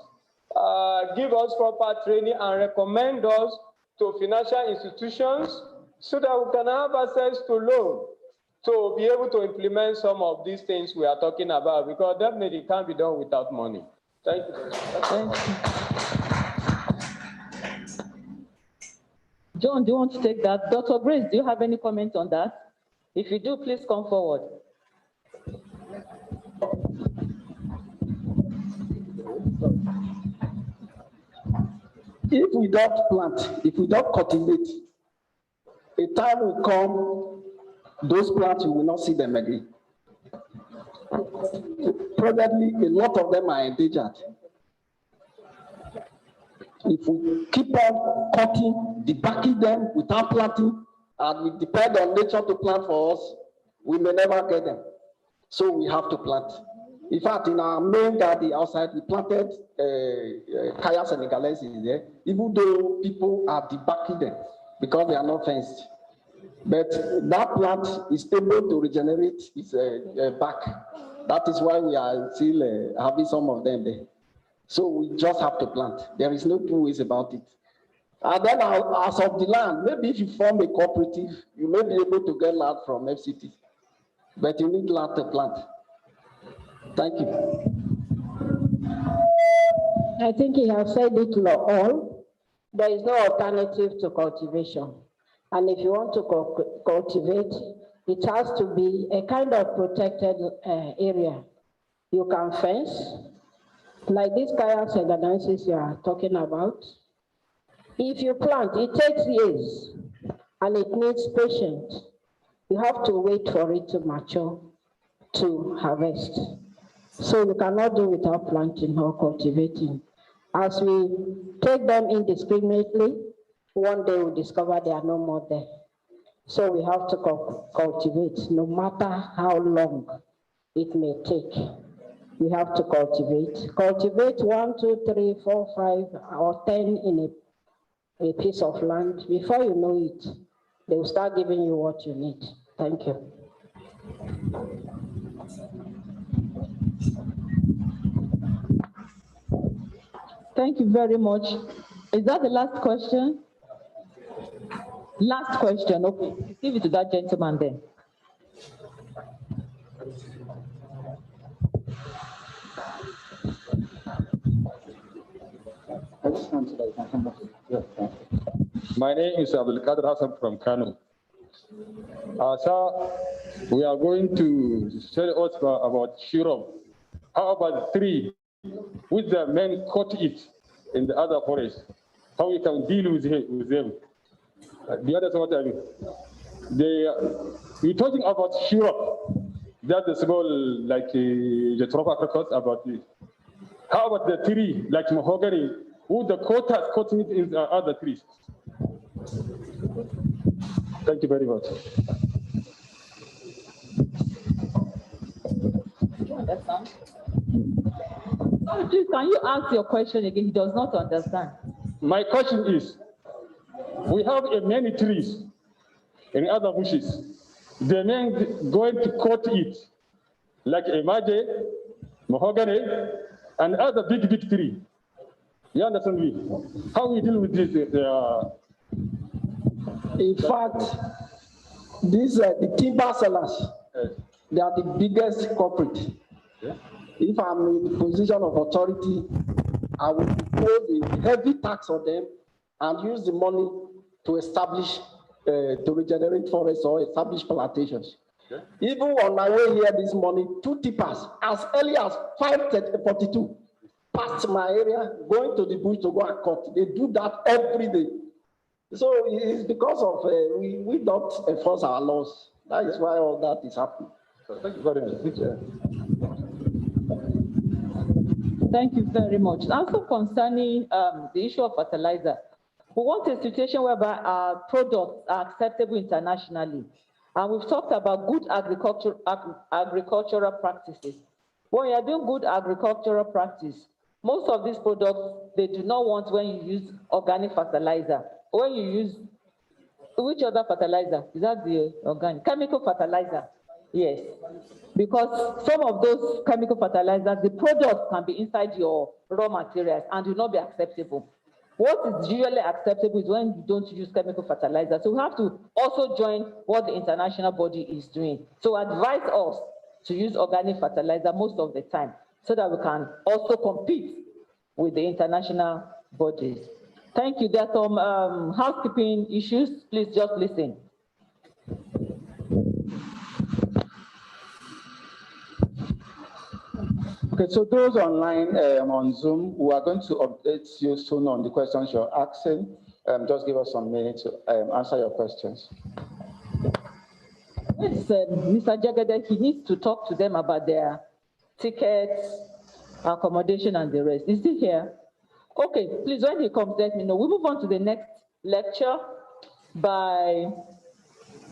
[SPEAKER 18] give us proper training and recommend us to financial institutions so that we can have access to loan to be able to implement some of these things we are talking about, because definitely it can't be done without money. Thank you.
[SPEAKER 12] Thank you. John, do you want to take that? Dr. Grace, do you have any comment on that? If you do, please come forward.
[SPEAKER 17] If we don't plant, if we don't cultivate, a time will come, those plants, you will not see them again. Probably a lot of them are endangered. If we keep on cutting, debacking them without planting, and we depend on nature to plant for us, we may never get them. So we have to plant. In fact, in our main garden outside, we planted Kaya Senegalensis there, even though people are debacking them because they are not fenced. But that plant is able to regenerate its back. That is why we are still having some of them there. So we just have to plant. There is no two ways about it. And then as of the land, maybe if you form a cooperative, you may be able to get land from FCT. But you need land to plant. Thank you.
[SPEAKER 15] I think he has said it all. There is no alternative to cultivation. And if you want to cultivate, it has to be a kind of protected area. You can fence, like this Kaya Senegalensis you are talking about. If you plant, it takes years, and it needs patience. You have to wait for it to mature to harvest. So you cannot do without planting or cultivating. As we take them indiscriminately, one day we discover they are no more there. So we have to cultivate, no matter how long it may take. We have to cultivate. Cultivate 1, 2, 3, 4, 5, or 10 in a piece of land. Before you know it, they will start giving you what you need. Thank you.
[SPEAKER 12] Thank you very much. Is that the last question? Last question, okay. Give it to that gentleman then.
[SPEAKER 8] My name is Abdul Qadir Hassan from Kano. Sir, we are going to tell us about syrup. How about the tree which the men cut it in the other forest? How we can deal with them? Do you understand what I mean? We're talking about syrup. That is small, like the tropical about it. How about the tree, like mahogany, who the cutters cutting it in other trees? Thank you very much.
[SPEAKER 12] Please, can you ask your question again? He does not understand.
[SPEAKER 8] My question is, we have many trees and other bushes. The men going to cut it, like a maje, mahogany, and other big tree. You understand me? How we deal with this?
[SPEAKER 17] In fact, these the timber sellers. They are the biggest culprit.
[SPEAKER 8] Yeah.
[SPEAKER 17] If I'm in a position of authority, I will impose a heavy tax on them and use the money to establish, to regenerate forests or establish plantations. Okay. Even on my way here this morning, 2 tippers, as early as 5:42, passed my area, going to the bush to go and cut. They do that every day. So it's because of we don't enforce our laws. That is why all that is happening.
[SPEAKER 8] Thank you very much.
[SPEAKER 12] Thank you very much. Also concerning the issue of fertilizer, we want a situation whereby our products are acceptable internationally. And we've talked about good agricultural practices. When you're doing good agricultural practice, most of these products, they do not want when you use organic fertilizer. When you use, which other fertilizer? Is that the organic? Chemical fertilizer. Yes, because some of those chemical fertilizers, the product can be inside your raw materials and will not be acceptable. What is usually acceptable is when you don't use chemical fertilizer. So we have to also join what the international body is doing. So advise us to use organic fertilizer most of the time so that we can also compete with the international bodies. Thank you. There are some housekeeping issues. Please just listen.
[SPEAKER 16] Okay, so those online on Zoom, we are going to update you soon on the questions you're asking. Just give us some minutes to answer your questions.
[SPEAKER 12] Yes, Mr. Jagede, he needs to talk to them about their tickets, accommodation, and the rest. Is he here? Okay, please, when he comes, let me know. We move on to the next lecture by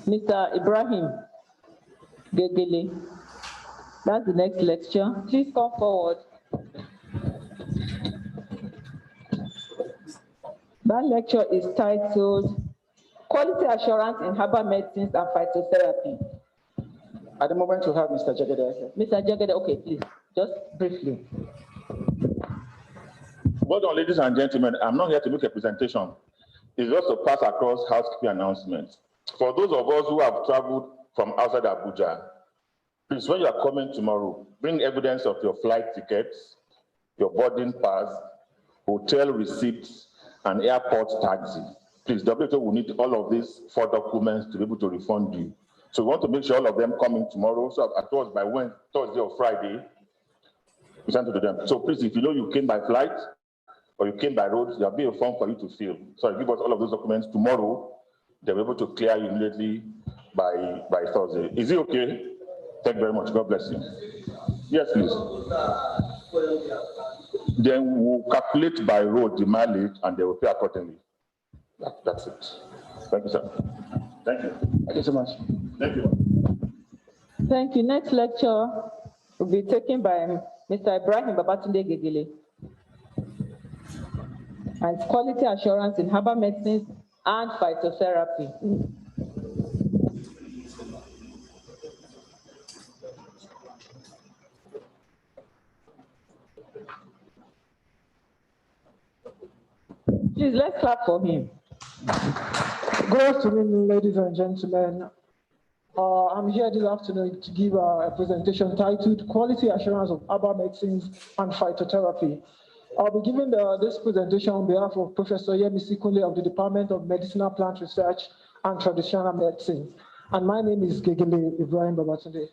[SPEAKER 12] Mr. Ibrahim Gegele. That's the next lecture. Please come forward. That lecture is titled Quality Assurance in Herbal Medicines and Phytotherapy.
[SPEAKER 16] At the moment, you have Mr. Jagede.
[SPEAKER 12] Mr. Jagede, okay, please, just briefly.
[SPEAKER 4] Well done, ladies and gentlemen. I'm not here to make a presentation. It's just to pass across housekeeping announcements. For those of us who have traveled from outside Abuja, please, when you are coming tomorrow, bring evidence of your flight tickets, your boarding pass, hotel receipts, and airport taxi. Please, WHO will need all of these 4 documents to be able to refund you. So we want to make sure all of them coming tomorrow, so at us by Thursday or Friday, we send to them. So please, if you know you came by flight or you came by road, there'll be a form for you to fill. So give us all of those documents tomorrow. They'll be able to clear you immediately by Thursday. Is it okay? Thank you very much. God bless you. Yes, please. Then we'll calculate by road the mileage and they will pay accordingly. That's it. Thank you, sir.
[SPEAKER 3] Thank you.
[SPEAKER 16] Thank you so much.
[SPEAKER 3] Thank you.
[SPEAKER 12] Thank you. Next lecture will be taken by Mr. Ibrahim Babatunde Gegele. And it's quality assurance in herbal medicines and phytotherapy. Please, let's clap for him.
[SPEAKER 19] Good afternoon, ladies and gentlemen. I'm here this afternoon to give a presentation titled Quality Assurance of Herbal Medicines and Phytotherapy. I'll be giving this presentation on behalf of Professor Yemisi Kunle of the Department of Medicinal Plant Research and Traditional Medicine. And my name is Gegele Ibrahim Babatunde.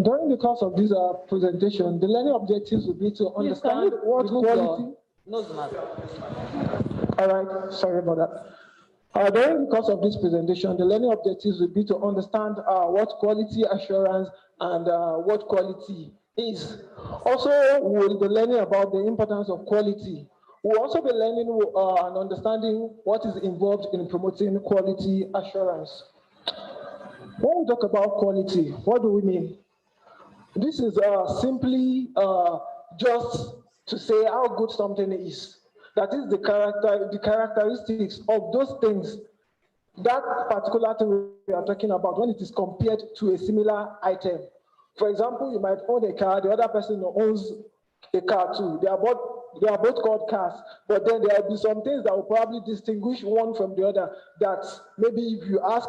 [SPEAKER 19] During the course of this presentation, the learning objectives will be to understand what quality. All right, sorry about that. During the course of this presentation, the learning objectives will be to understand what quality assurance and what quality is. Also, we'll be learning about the importance of quality. We'll also be learning and understanding what is involved in promoting quality assurance. When we talk about quality, what do we mean? This is simply just to say how good something is. That is the characteristics of those things, that particular thing we are talking about when it is compared to a similar item. For example, you might own a car, the other person owns a car too. They are both called cars, but then there will be some things that will probably distinguish one from the other, that maybe if you ask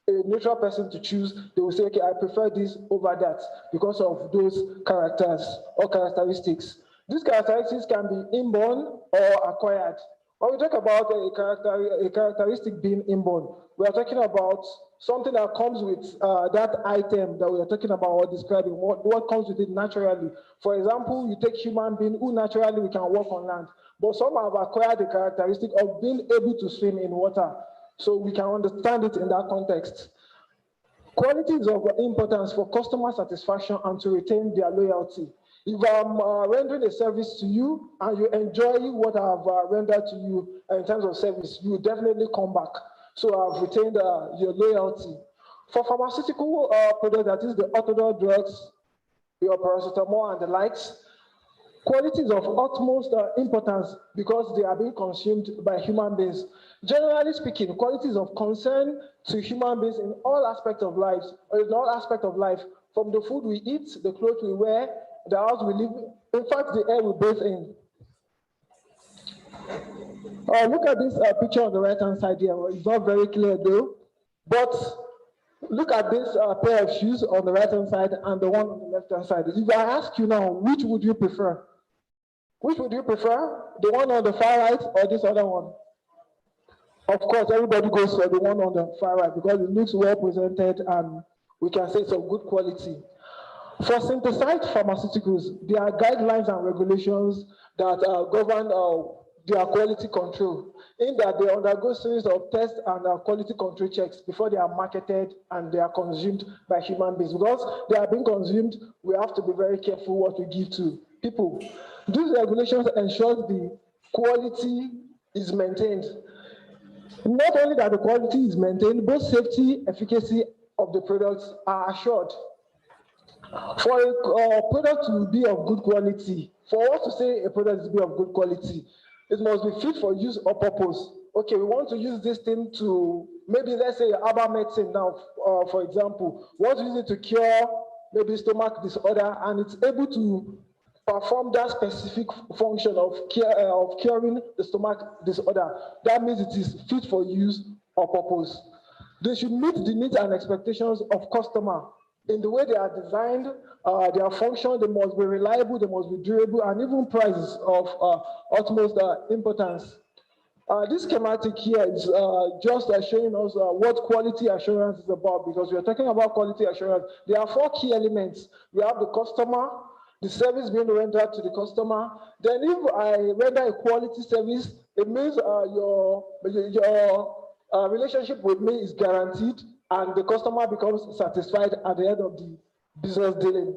[SPEAKER 19] a neutral person to choose, they will say, okay, I prefer this over that because of those characters or characteristics. These characteristics can be inborn or acquired. When we talk about a characteristic being inborn, we are talking about something that comes with that item that we are talking about or describing, what comes with it naturally. For example, you take human being who naturally we can walk on land, but some have acquired the characteristic of being able to swim in water. So we can understand it in that context. Quality is of importance for customer satisfaction and to retain their loyalty. If I'm rendering a service to you and you enjoy what I've rendered to you in terms of service, you will definitely come back. So I've retained your loyalty. For pharmaceutical products, that is the orthodox drugs, your paracetamol and the likes, quality is of utmost importance because they are being consumed by human beings. Generally speaking, quality is of concern to human beings in all aspects of life, from the food we eat, the clothes we wear, the house we live in, fact, the air we breathe in. Look at this picture on the right-hand side here. It's not very clear though, but look at this pair of shoes on the right-hand side and the one on the left-hand side. If I ask you now, which would you prefer? Which would you prefer? The one on the far right or this other one? Of course, everybody goes for the one on the far right because it looks well presented and we can say it's of good quality. For synthesized pharmaceuticals, there are guidelines and regulations that govern their quality control, in that they undergo a series of tests and quality control checks before they are marketed and they are consumed by human beings. Because they are being consumed, we have to be very careful what we give to people. These regulations ensure the quality is maintained. Not only that the quality is maintained, both safety, efficacy of the products are assured. For a product to be of good quality, for us to say a product is of good quality, it must be fit for use or purpose. Okay, we want to use this thing to, maybe let's say herbal medicine now, for example, we want to use it to cure maybe stomach disorder, and it's able to perform that specific function of curing the stomach disorder. That means it is fit for use or purpose. They should meet the needs and expectations of customer in the way they are designed, their function, they must be reliable, they must be durable, and even prices of utmost importance. This schematic here is just showing us what quality assurance is about, because we are talking about quality assurance. There are 4 key elements. We have the customer, the service being rendered to the customer. Then if I render a quality service, it means your relationship with me is guaranteed and the customer becomes satisfied at the end of the business dealing.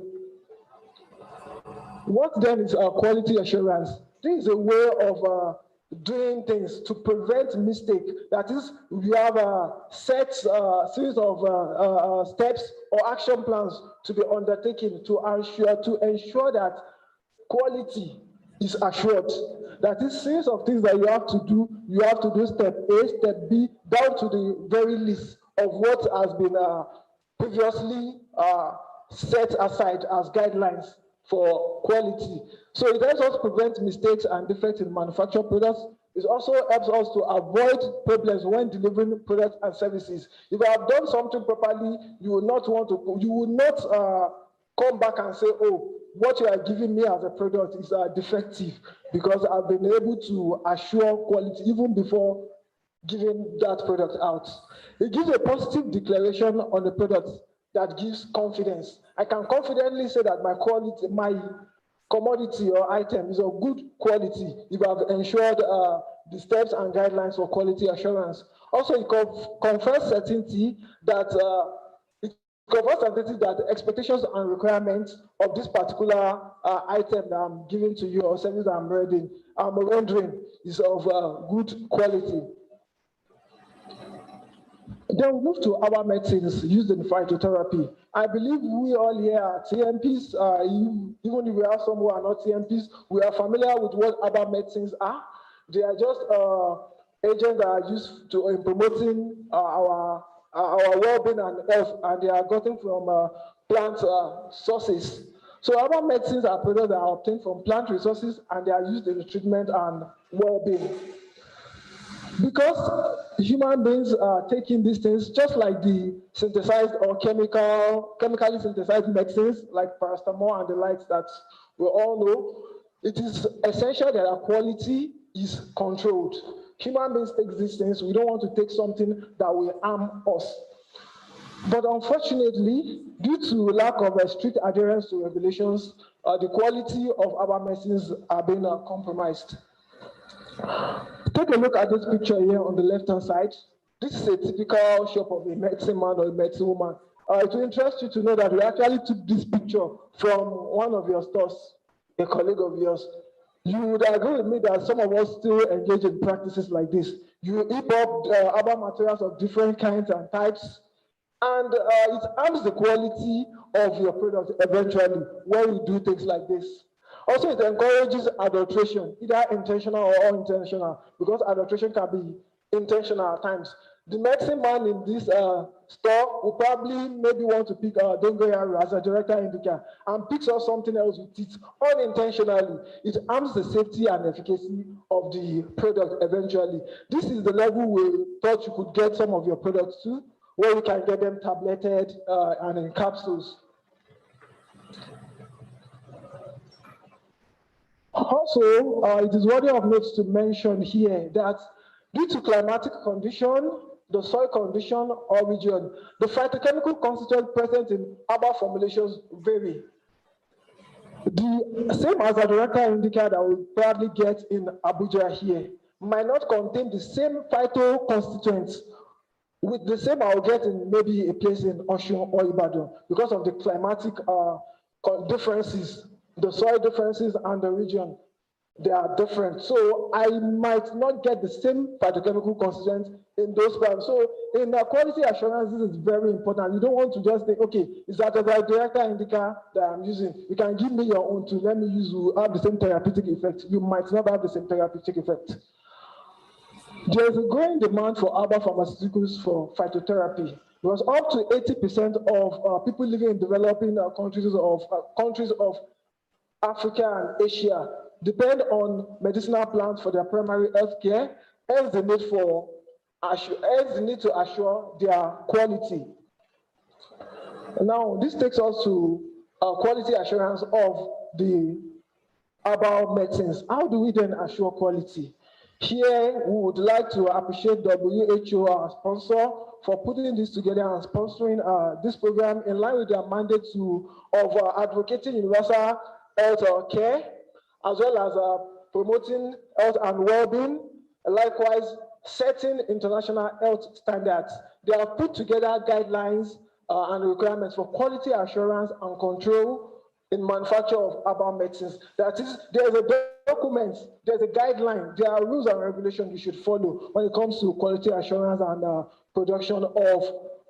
[SPEAKER 19] What then is quality assurance? This is a way of doing things to prevent mistake. That is, we have a set series of steps or action plans to be undertaken to ensure that quality is assured. That is series of things that you have to do step A, step B, down to the very least of what has been previously set aside as guidelines for quality. So it helps us prevent mistakes and defects in manufactured products. It also helps us to avoid problems when delivering products and services. If I have done something properly, you will not come back and say, oh, what you are giving me as a product is defective, because I've been able to assure quality even before giving that product out. It gives a positive declaration on the product that gives confidence. I can confidently say that my commodity or item is of good quality if I've ensured the steps and guidelines for quality assurance. Also, it confers certainty that the expectations and requirements of this particular item that I'm giving to you or service that I'm rendering is of good quality. Then we move to our medicines used in phytotherapy. I believe we all here are TMPs, even if we have some who are not TMPs, we are familiar with what herbal medicines are. They are just agents that are used in promoting our well-being and health, and they are gotten from plant sources. So herbal medicines are products that are obtained from plant resources, and they are used in the treatment and well-being. Because human beings are taking these things, just like the synthesized or chemically synthesized medicines, like paracetamol and the likes that we all know, it is essential that our quality is controlled. Human beings take these things. We don't want to take something that will harm us. But unfortunately, due to lack of strict adherence to regulations, the quality of our medicines are being compromised. Take a look at this picture here on the left-hand side. This is a typical shop of a medicine man or a medicine woman. It will interest you to know that we actually took this picture from one of your stores, a colleague of yours. You would agree with me that some of us still engage in practices like this. You heap up herbal materials of different kinds and types, and it harms the quality of your product eventually when you do things like this. Also, it encourages adulteration, either intentional or unintentional, because adulteration can be intentional at times. The medicine man in this store will probably maybe want to pick dongoyaro as a director indicator and picks up something else with it unintentionally. It harms the safety and efficacy of the product eventually. This is the level we thought you could get some of your products to, where you can get them tableted and in capsules. Also, it is worthy of note to mention here that due to climatic condition, the soil condition or region, the phytochemical constituents present in herbal formulations vary. The same as a director indicator that we probably get in Abuja here might not contain the same phyto constituents with the same I'll get in maybe a place in Osun or Ibadan because of the climatic differences, the soil differences and the region. They are different. So I might not get the same phytochemical constituents in those plants. So in quality assurance, this is very important. You don't want to just think, okay, is that a director indicator that I'm using? You can give me your own too. Let me use, will have the same therapeutic effect. You might not have the same therapeutic effect. There is a growing demand for herbal pharmaceuticals for phytotherapy, because up to 80% of people living in developing countries of Africa and Asia depend on medicinal plants for their primary health care, hence the need to assure their quality. Now, this takes us to quality assurance of the herbal medicines. How do we then assure quality? Here, we would like to appreciate WHO, our sponsor, for putting this together and sponsoring this program in line with their mandate of advocating universal health care, as well as promoting health and well-being, likewise setting international health standards. They have put together guidelines and requirements for quality assurance and control in manufacture of herbal medicines. That is, there's a document, there's a guideline, there are rules and regulations you should follow when it comes to quality assurance and production of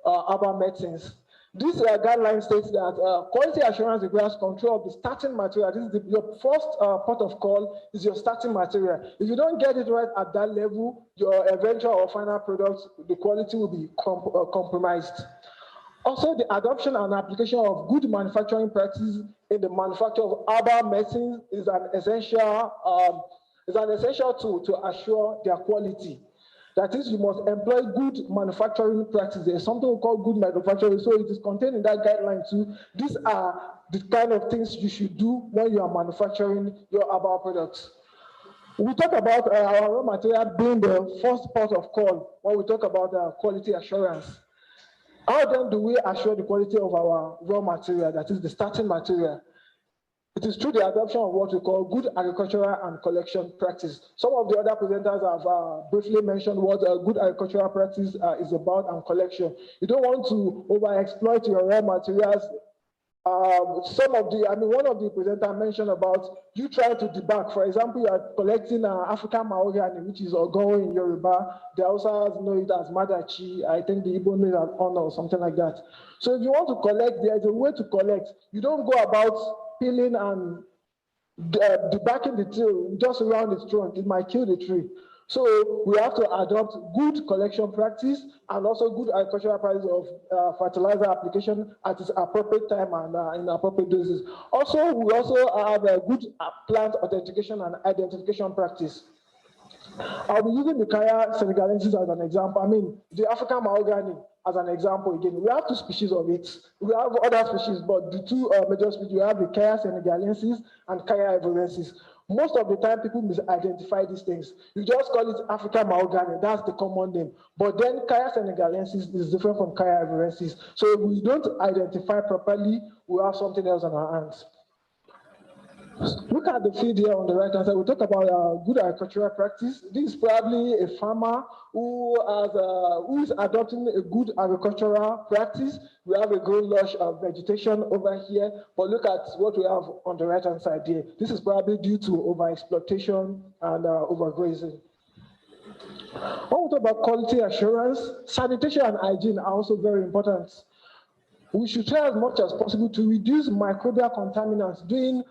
[SPEAKER 19] herbal medicines. This guideline states that quality assurance requires control of the starting material. This is your first port of call is your starting material. If you don't get it right at that level, your eventual or final product, the quality will be compromised. Also, the adoption and application of good manufacturing practices in the manufacture of herbal medicines is an essential to assure their quality. That is, you must employ good manufacturing practices. There's something we call good manufacturing, so it is contained in that guideline too. These are the kind of things you should do when you are manufacturing your herbal products. We talk about our raw material being the first port of call when we talk about quality assurance. How then do we assure the quality of our raw material, that is the starting material? It is through the adoption of what we call good agricultural and collection practice. Some of the other presenters have briefly mentioned what good agricultural practice is about and collection. You don't want to overexploit your raw materials. One of the presenters mentioned about you trying to debug. For example, you are collecting African mahogany, which is ogo in Yoruba. The Hausas know it as madachi. I think the Igbo know it as honor or something like that. So if you want to collect, there is a way to collect. You don't go about peeling and debarking the tree just around its trunk. It might kill the tree. So we have to adopt good collection practice and also good agricultural practice of fertilizer application at its appropriate time and in appropriate doses. Also, we also have a good plant authentication and identification practice. I'll be using the Kaya senegalensis as an example. I mean, the African mahogany as an example again. We have two species of it. We have other species, but the two major species, we have the Kaya senegalensis and Kaya ivorensis. Most of the time, people misidentify these things. You just call it African mahogany, that's the common name. But then Kaya senegalensis is different from Kaya ivorensis. So if we don't identify properly, we have something else on our hands. Look at the field here on the right hand side. We talk about good agricultural practice. This is probably a farmer who is adopting a good agricultural practice. We have a green lush of vegetation over here, but look at what we have on the right hand side here. This is probably due to overexploitation and overgrazing. When we talk about quality assurance, sanitation and hygiene are also very important. We should try as much as possible to reduce microbial contaminants during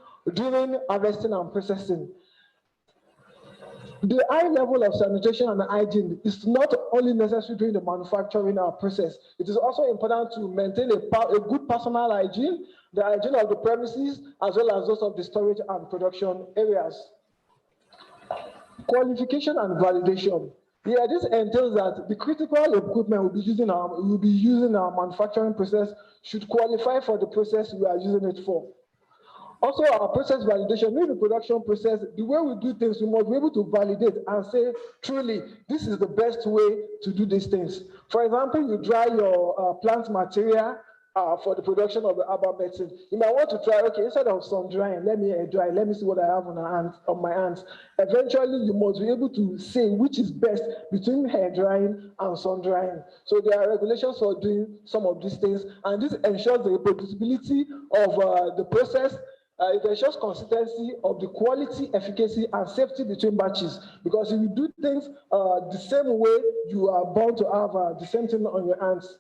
[SPEAKER 19] harvesting and processing. The high level of sanitation and hygiene is not only necessary during the manufacturing process. It is also important to maintain a good personal hygiene, the hygiene of the premises, as well as those of the storage and production areas. Qualification and validation. Yeah, this entails that the critical equipment we'll be using in our manufacturing process should qualify for the process we are using it for. Also, our process validation, during the production process, the way we do things, we must be able to validate and say, truly, this is the best way to do these things. For example, you dry your plant material for the production of the herbal medicine. You might want to try, okay, instead of sun drying, let me air dry, let me see what I have on my hands. Eventually, you must be able to say which is best between hair drying and sun drying. So there are regulations for doing some of these things, and this ensures the reproducibility of the process. It ensures consistency of the quality, efficacy, and safety between batches. Because if you do things the same way, you are bound to have the same thing on your hands.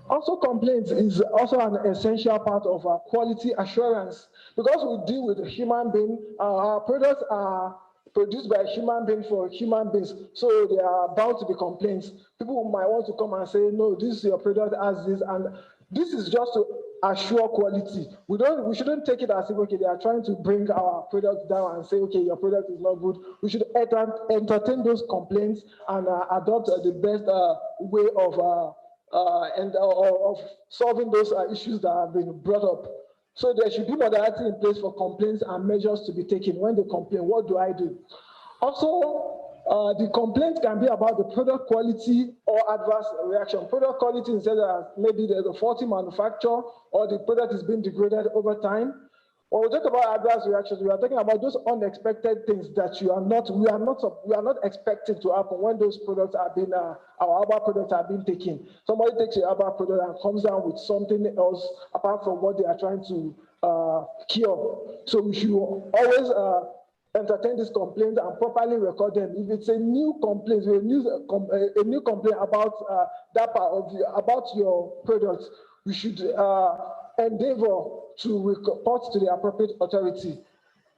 [SPEAKER 19] Also, complaints is also an essential part of our quality assurance. Because we deal with a human being, our products are produced by human beings for human beings, so there are bound to be complaints. People might want to come and say, no, this your product has this, and this is just to assure quality. We shouldn't take it as if, okay, they are trying to bring our product down and say, okay, your product is not good. We should entertain those complaints and adopt the best way of solving those issues that have been brought up. So there should be modality in place for complaints and measures to be taken. When they complain, what do I do? Also, the complaint can be about the product quality or adverse reaction. Product quality instead of maybe there's a faulty manufacture or the product is being degraded over time. When we talk about adverse reactions, we are talking about those unexpected things that we are not expecting to happen when those products are being, our herbal products are being taken. Somebody takes a herbal product and comes down with something else apart from what they are trying to cure. So we should always entertain these complaints and properly record them. If it's a new complaint, a new complaint about that part of about your product, we should endeavor to report to the appropriate authority.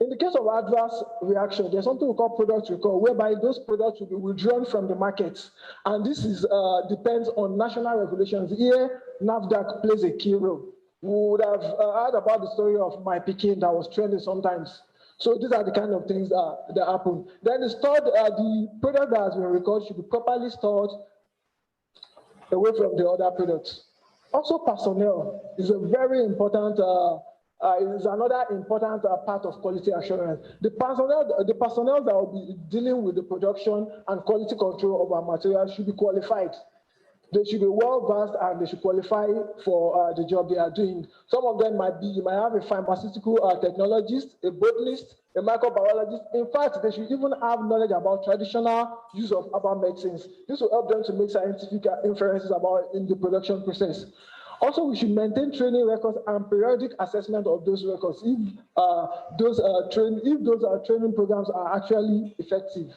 [SPEAKER 19] In the case of adverse reaction, there's something we call product recall, whereby those products will be withdrawn from the market. And this is depends on national regulations. Here, NAFDAC plays a key role. We would have heard about the story of my Peking that was trending sometimes. So these are the kind of things that happen. Then the product that has been recalled should be properly stored away from the other products. Also, personnel is a very important, is another important part of quality assurance. The personnel that will be dealing with the production and quality control of our materials should be qualified. They should be well-versed and they should qualify for the job they are doing. Some of them you might have a pharmaceutical technologist, a botanist, a microbiologist. In fact, they should even have knowledge about traditional use of herbal medicines. This will help them to make scientific inferences in the production process. Also, we should maintain training records and periodic assessment of those records if those training programs are actually effective.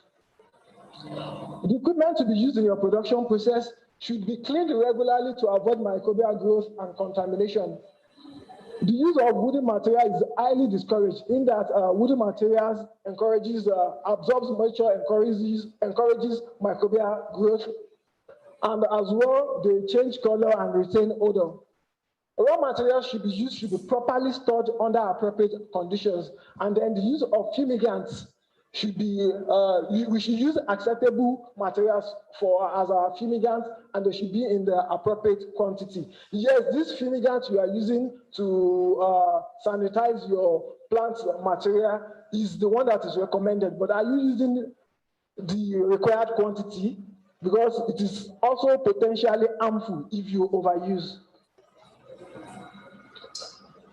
[SPEAKER 19] The equipment to be used in your production process should be cleaned regularly to avoid microbial growth and contamination. The use of wooden material is highly discouraged in that wooden materials absorbs moisture, encourages microbial growth, and as well, they change color and retain odor. Raw materials should be properly stored under appropriate conditions, and then the use of fumigants should be, we should use acceptable materials as our fumigants, and they should be in the appropriate quantity. Yes, this fumigant you are using to sanitize your plant material is the one that is recommended, but are you using the required quantity? Because it is also potentially harmful if you overuse.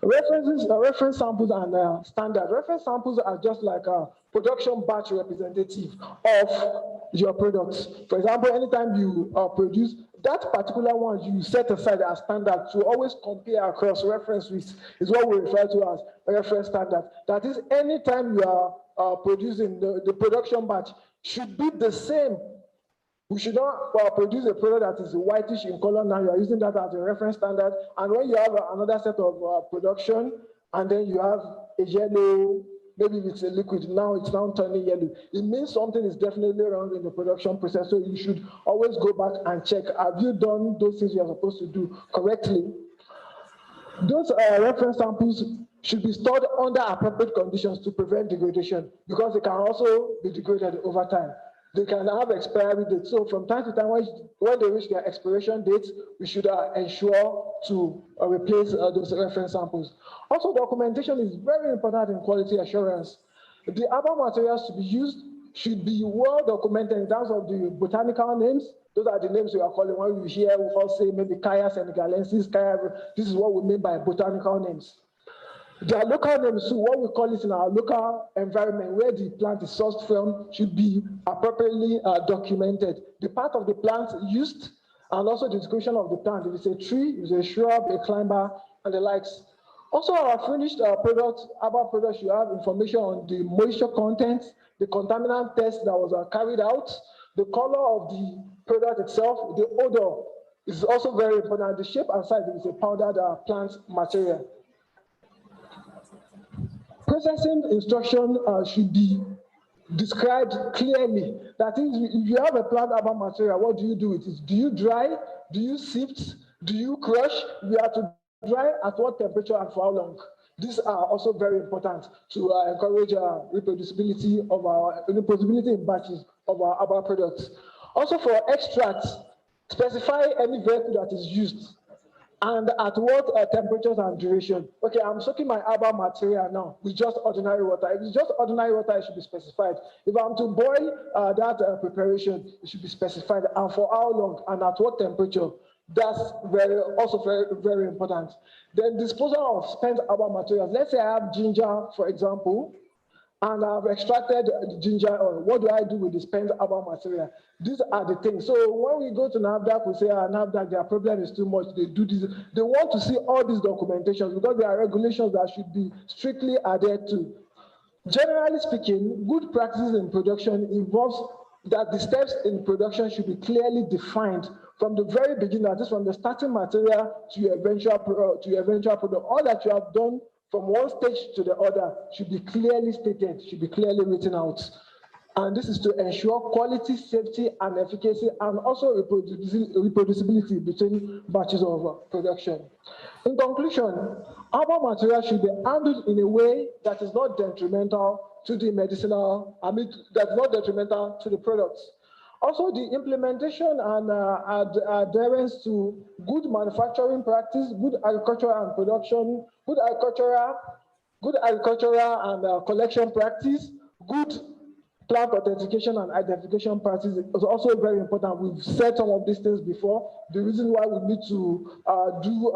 [SPEAKER 19] Reference samples and standard. Reference samples are just like a production batch representative of your products. For example, anytime you produce that particular one you set aside as standard to always compare across reference with is what we refer to as reference standard. That is, anytime you are producing the production batch should be the same. We should not produce a product that is whitish in color. Now you are using that as a reference standard. And when you have another set of production, and then you have a yellow, maybe it's a liquid, now it's now turning yellow, it means something is definitely wrong in the production process. So you should always go back and check, have you done those things you are supposed to do correctly? Those reference samples should be stored under appropriate conditions to prevent degradation, because they can also be degraded over time. They can have expiry dates. So from time to time, when they reach their expiration dates, we should ensure to replace those reference samples. Also, documentation is very important in quality assurance. The herbal materials to be used should be well documented in terms of the botanical names. Those are the names we are calling. When we hear, we all say maybe Kaya senegalensis, Kaya, this is what we mean by botanical names. Their local names, so what we call it in our local environment where the plant is sourced from, should be appropriately documented. The part of the plant used, and also the description of the plant. If it's a tree, if it's a shrub, a climber, and the likes. Also, our finished products, herbal products, you have information on the moisture content, the contaminant test that was carried out, the color of the product itself, the odor is also very important. The shape and size, if it's a powdered plant material. Processing instruction should be described clearly. That is, if you have a plant herbal material, what do you do with it? Do you dry? Do you sift? Do you crush? You have to dry at what temperature and for how long? These are also very important to encourage reproducibility in batches of our herbal products. Also, for extracts, specify any vehicle that is used and at what temperatures and duration. Okay, I'm soaking my herbal material now with just ordinary water. If it's just ordinary water, it should be specified. If I'm to boil that preparation, it should be specified, and for how long and at what temperature. That's also very important. Then disposal of spent herbal materials. Let's say I have ginger, for example, and I've extracted the ginger oil. What do I do with the spent herbal material? These are the things. So when we go to NAFDAC, we say, NAFDAC, their problem is too much. They do this. They want to see all these documentations because there are regulations that should be strictly adhered to. Generally speaking, good practices in production involves that the steps in production should be clearly defined from the very beginning, that is from the starting material to your eventual product. All that you have done from one stage to the other should be clearly stated, should be clearly written out. And this is to ensure quality, safety, and efficacy, and also reproducibility between batches of production. In conclusion, herbal material should be handled in a way that is not detrimental to the that's not detrimental to the products. Also, the implementation and adherence to good manufacturing practice, good agricultural and production, good agricultural and collection practice, good plant authentication and identification practice is also very important. We've said some of these things before. The reason why we need to do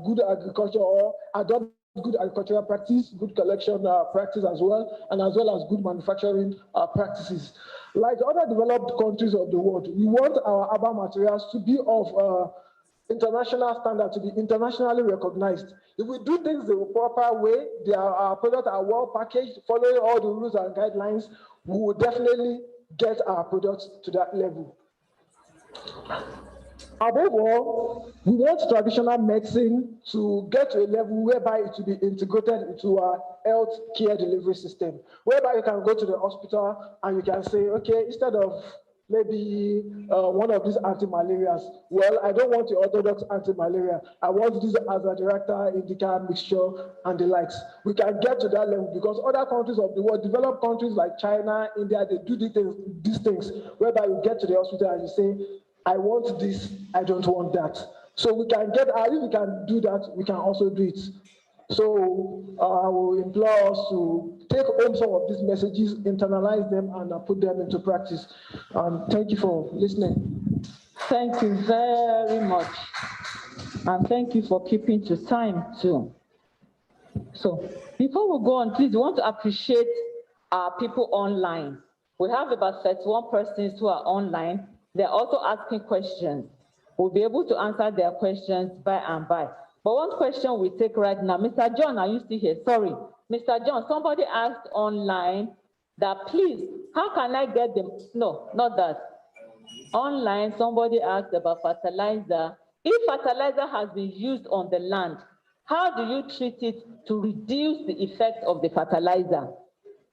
[SPEAKER 19] good agriculture or adopt good agricultural practice, good collection practice as well as good manufacturing practices. Like other developed countries of the world, we want our herbal materials to be of international standard, to be internationally recognized. If we do things the proper way, our products are well packaged, following all the rules and guidelines, we will definitely get our products to that level. Above all, we want traditional medicine to get to a level whereby it will be integrated into our health care delivery system, whereby you can go to the hospital and you can say, okay, instead of maybe one of these anti-malarials, well, I don't want the orthodox anti-malaria. I want this Azadirachta, indica mixture, and the likes. We can get to that level because other countries of the world, developed countries like China, India, they do these things, whereby you get to the hospital and you say, I want this, I don't want that. So we can get, if we can do that, we can also do it. So I will implore us to take home some of these messages, internalize them, and put them into practice. Thank you for listening.
[SPEAKER 12] Thank you very much. And thank you for keeping to time too. So before we go on, please, we want to appreciate our people online. We have about 31 persons who are online. They're also asking questions. We'll be able to answer their questions by and by. But one question we take right now, Mr. John, are you still here? Sorry. Mr. John, somebody asked online that please, how can I get them? No, not that. Online, somebody asked about fertilizer. If fertilizer has been used on the land, how do you treat it to reduce the effect of the fertilizer?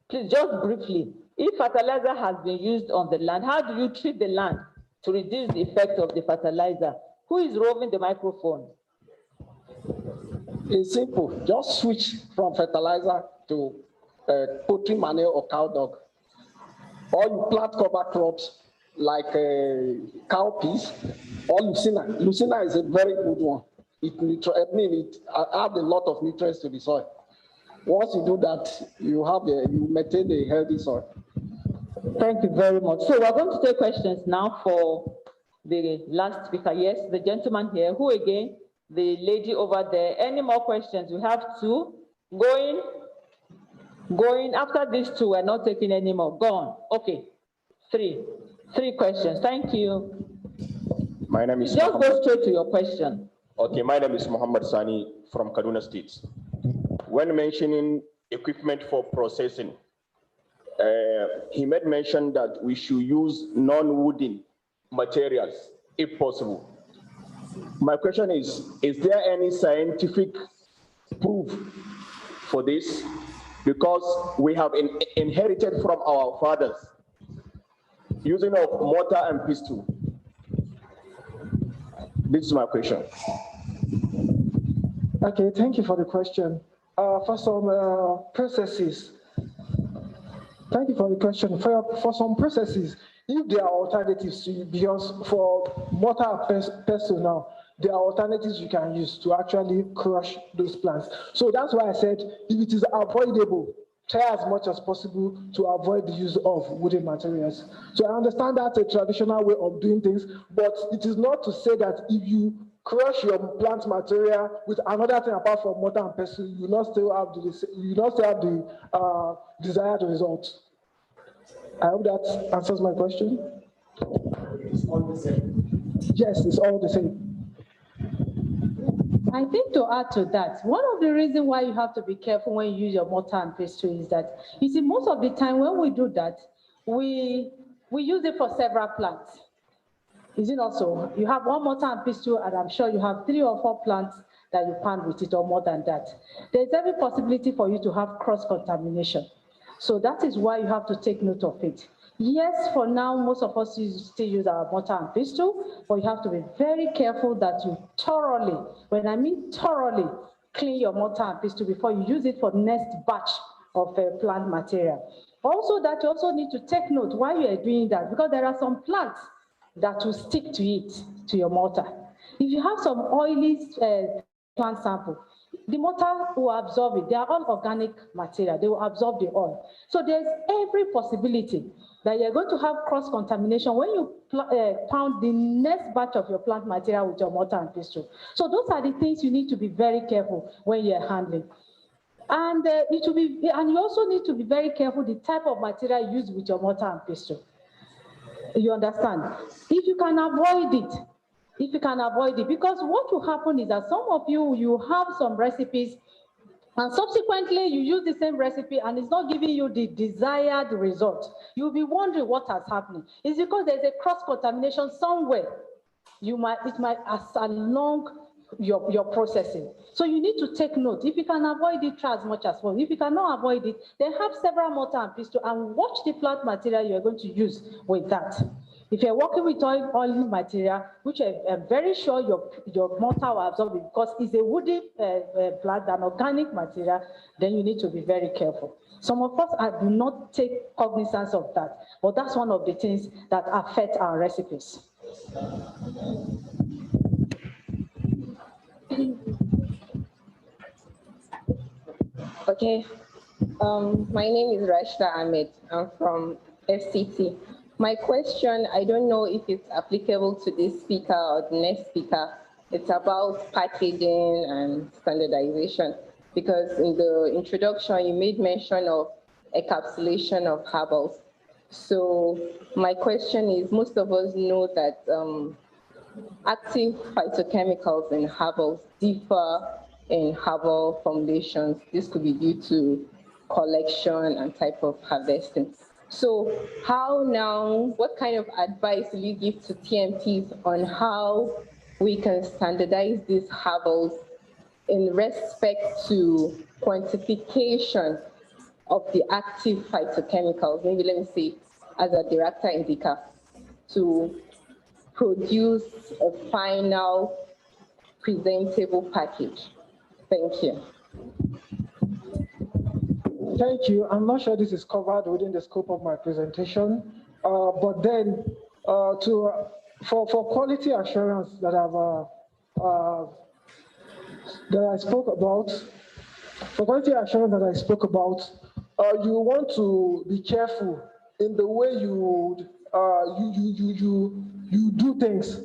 [SPEAKER 12] Please, just briefly. If fertilizer has been used on the land, how do you treat the land to reduce the effect of the fertilizer? Who is roving the microphone?
[SPEAKER 17] It's simple. Just switch from fertilizer to poultry manure or cow dung. Or you plant cover crops like cowpeas or Lucina. Lucina is a very good one. It adds a lot of nutrients to the soil. Once you do that, you maintain a healthy soil.
[SPEAKER 12] Thank you very much. So we're going to take questions now for the last speaker. Yes, the gentleman here. Who again? The lady over there. Any more questions? We have two. Going. After these two, we're not taking any more. Go on. Okay. Three questions. Thank you.
[SPEAKER 20] My name is
[SPEAKER 12] Just go straight to your question.
[SPEAKER 20] Okay, my name is Muhammad Sani from Kaduna State. When mentioning equipment for processing, he made mention that we should use non-wooden materials if possible. My question is there any scientific proof for this? Because we have inherited from our fathers using of mortar and pestle. This is my question.
[SPEAKER 19] Okay, thank you for the question. For some processes, thank you for the question. For some processes, if there are alternatives, because for mortar and pestle now, there are alternatives you can use to actually crush those plants. So that's why I said, if it is avoidable try as much as possible to avoid the use of wooden materials. So I understand that's a traditional way of doing things, but it is not to say that if you crush your plant material with another thing apart from mortar and pestle, you will not still have the desired result. I hope that answers my question.
[SPEAKER 2] It's all the same.
[SPEAKER 19] Yes, it's all the same.
[SPEAKER 5] I think to add to that, one of the reasons why you have to be careful when you use your mortar and pestle is that, you see, most of the time when we do that, we use it for several plants. Is it not so? You have one mortar and pestle, and I'm sure you have 3 or 4 plants that you plant with it, or more than that. There's every possibility for you to have cross-contamination. So that is why you have to take note of it. Yes, for now, most of us still use our mortar and pestle, but you have to be very careful that you thoroughly, when I mean thoroughly, clean your mortar and pestle before you use it for the next batch of plant material. Also, that you also need to take note while you are doing that, because there are some plants that will stick to it, to your mortar. If you have some oily plant sample, the mortar will absorb it. They are all organic material. They will absorb the oil. So there's every possibility that you're going to have cross-contamination when you pound the next batch of your plant material with your mortar and pestle. So those are the things you need to be very careful when you're handling. And you also need to be very careful the type of material used with your mortar and pestle. You understand? If you can avoid it, because what will happen is that some of you have some recipes, and subsequently you use the same recipe and it's not giving you the desired result. You'll be wondering what has happened. It's because there's a cross-contamination somewhere. It might along your processing. So you need to take note. If you can avoid it, try as much as possible. If you cannot avoid it, then have several mortar and pestle and watch the plant material you're going to use with that. If you're working with oil material, which I'm very sure your mortar will absorb it because it's a woody plant, an organic material, then you need to be very careful. Some of us do not take cognizance of that, but that's one of the things that affect our recipes.
[SPEAKER 11] Okay, my name is Rashida Ahmed. I'm from FCT. My question, I don't know if it's applicable to this speaker or the next speaker. It's about packaging and standardization, because in the introduction, you made mention of encapsulation of herbals. So my question is, most of us know that active phytochemicals in herbals differ in herbal formulations. This could be due to collection and type of harvesting. So what kind of advice will you give to TMPs on how we can standardize these herbals in respect to quantification of the active phytochemicals? Maybe let me say as a director indica, to produce a final presentable package. Thank you.
[SPEAKER 19] Thank you. I'm not sure this is covered within the scope of my presentation, but then for quality assurance that I spoke about, you want to be careful in the way you do things.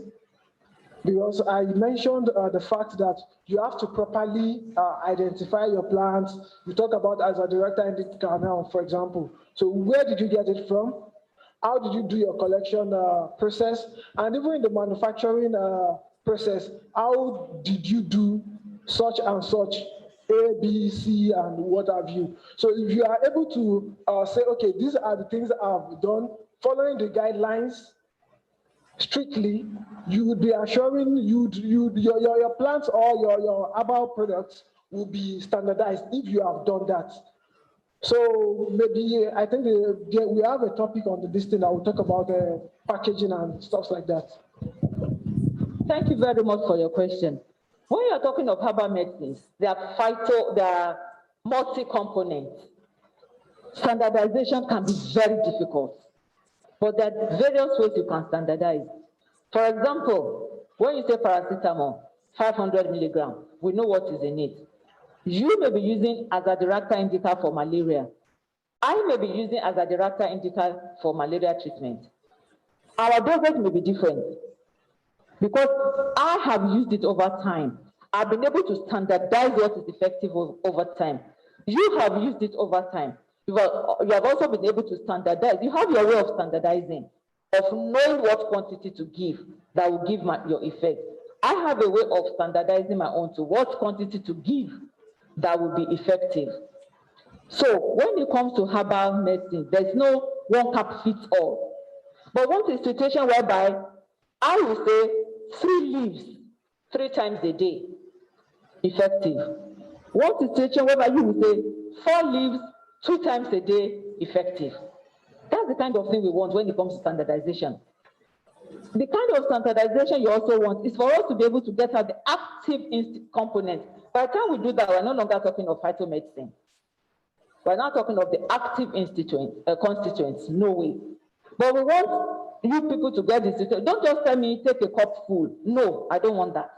[SPEAKER 19] Because I mentioned the fact that you have to properly identify your plants. You talk about as a director in the canal, for example. So where did you get it from? How did you do your collection process? And even in the manufacturing process, how did you do such and such, A, B, C, and what have you? So if you are able to say, okay, these are the things I've done, following the guidelines strictly, you would be assuring your plants or your herbal products will be standardized if you have done that. So maybe I think we have a topic on this thing that will talk about packaging and stuff like that.
[SPEAKER 12] Thank you very much for your question. When you're talking of herbal medicines, they are multi-component. Standardization can be very difficult, but there are various ways you can standardize. For example, when you say paracetamol, 500 milligrams, we know what is in it. You may be using as a director indica for malaria, I may be using as a director indica for malaria treatment. Our dosage may be different because I have used it over time. I've been able to standardize what is effective over time. You have used it over time. You have also been able to standardize. You have your way of standardizing, of knowing what quantity to give that will give your effect. I have a way of standardizing my own to what quantity to give that will be effective. So when it comes to herbal medicine, there's no one cap fits all. But one situation whereby I will say 3 leaves 3 times a day, effective. One situation whereby you will say 4 leaves 2 times a day, effective. That's the kind of thing we want when it comes to standardization. The kind of standardization you also want is for us to be able to get out the active component. By the time we do that, we're no longer talking of phytomedicine. We're not talking of the active constituents, no way. But we want you people to get this. Don't just tell me take a cup full. No, I don't want that.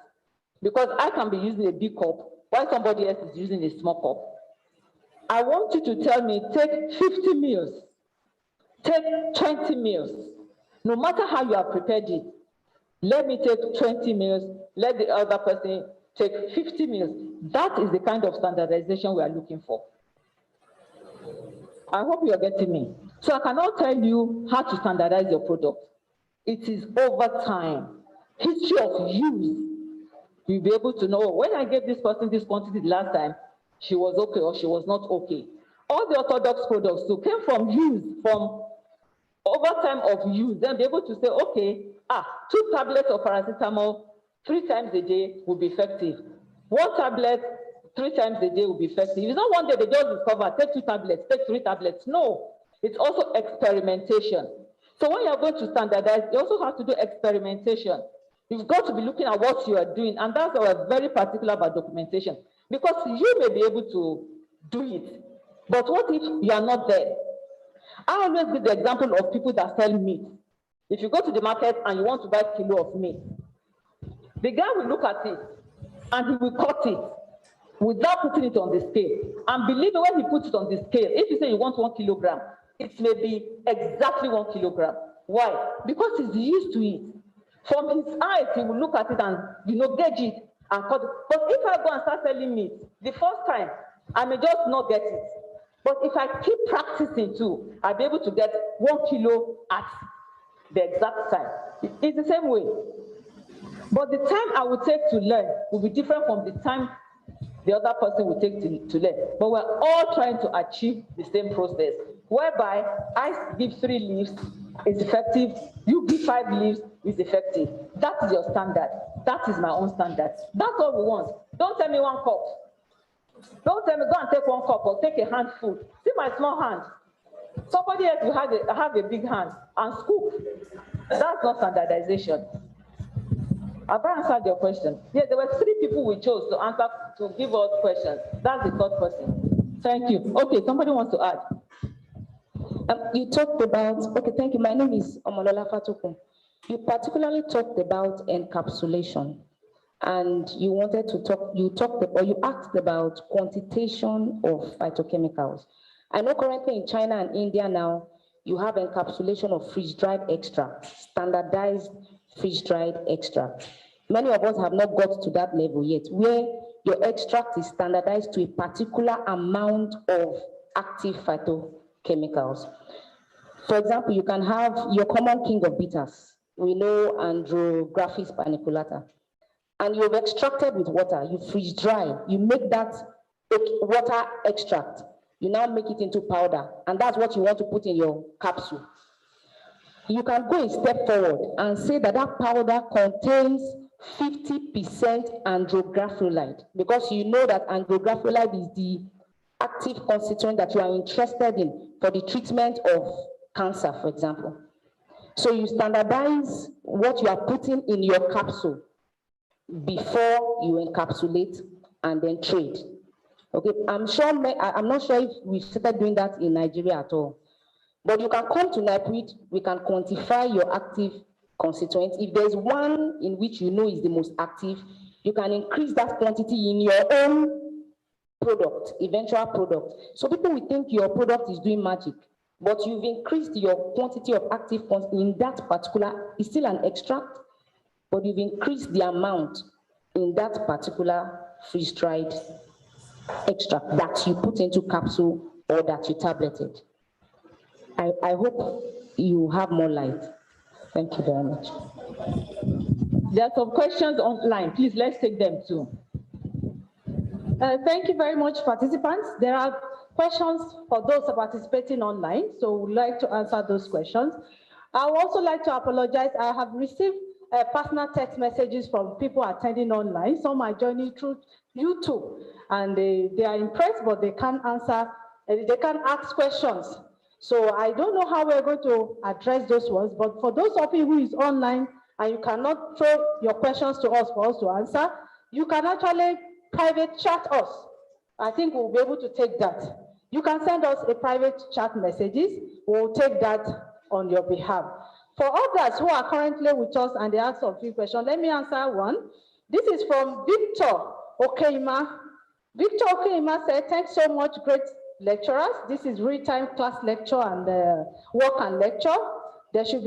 [SPEAKER 12] Because I can be using a big cup while somebody else is using a small cup. I want you to tell me take 50 meals, take 20 meals. No matter how you have prepared it, let me take 20 meals, let the other person take 50 meals. That is the kind of standardization we are looking for. I hope you are getting me. So I cannot tell you how to standardize your product. It is over time. History of use. You'll be able to know when I gave this person this quantity the last time, she was okay or she was not okay. All the orthodox products too came from use, from over time of use, then be able to say, okay, 2 tablets of paracetamol 3 times a day will be effective. 1 tablet 3 times a day will be effective. It's not one day they just discover, take 2 tablets, take 3 tablets. No, it's also experimentation. So when you're going to standardize, you also have to do experimentation. You've got to be looking at what you are doing, and that's why we're very particular about documentation, because you may be able to do it, but what if you are not there? I always give the example of people that sell meat. If you go to the market and you want to buy a kilo of meat, the guy will look at it and he will cut it without putting it on the scale. And believe me, when he puts it on the scale, if you say you want 1 kilogram, it may be exactly 1 kilogram. Why? Because he's used to it. From his eyes, he will look at it and gauge it and cut it. But if I go and start selling meat, the first time, I may just not get it. But if I keep practicing too, I'll be able to get 1 kilo at the exact time. It's the same way. But the time I will take to learn will be different from the time the other person will take to learn. But we're all trying to achieve the same process, whereby I give 3 leaves, is effective, you give 5 leaves, is effective. That is your standard. That is my own standard. That's all we want. Don't tell me 1 cup. Don't tell me go and take 1 cup or take a handful. See my small hand. Somebody else will have a big hand and scoop. That's not standardization. Have I answered your question? Yes, there were 3 people we chose to answer, to give us questions. That's the 3rd person. Thank you. Okay, somebody wants to add.
[SPEAKER 21] You talked about, okay, thank you. My name is Omolola Fatuku. You particularly talked about encapsulation, and you asked about quantitation of phytochemicals. I know currently in China and India now, you have encapsulation of freeze-dried extract, standardized freeze-dried extract. Many of us have not got to that level yet, where your extract is standardized to a particular amount of active phytochemicals. For example, you can have your common king of bitters. We know Andrographis paniculata. And you've extracted with water, you freeze dry, you make that water extract. You now make it into powder, and that's what you want to put in your capsule. You can go a step forward and say that that powder contains 50% andrographulide, because you know that andrographulide is the active constituent that you are interested in for the treatment of cancer, for example. So you standardize what you are putting in your capsule before you encapsulate and then trade. Okay, I'm not sure if we've started doing that in Nigeria at all. But you can come to NIPRID, we can quantify your active constituents. If there's one in which you know is the most active, you can increase that quantity in your own product, eventual product. So people will think your product is doing magic, but you've increased your quantity of active content in that particular, it's still an extract, but you've increased the amount in that particular freeze-dried extract that you put into capsule or that you tableted. I hope you have more light. Thank you very much.
[SPEAKER 12] There are some questions online. Please, let's take them too.
[SPEAKER 5] Thank you very much, participants. There are questions for those participating online, so we'd like to answer those questions. I would also like to apologize. I have received personal text messages from people attending online. Some are joining through YouTube, and they are impressed, but they can't answer, they can't ask questions. So I don't know how we're going to address those ones, but for those of you who is online and you cannot throw your questions to us for us to answer, you can actually private chat us. I think we'll be able to take that. You can send us a private chat messages. We'll take that on your behalf. For others who are currently with us and they ask a few questions, let me answer one. This is from Victor Okeima. Victor Okeima said, thanks so much, great lecturers. This is real-time class lecture and work and lecture. They should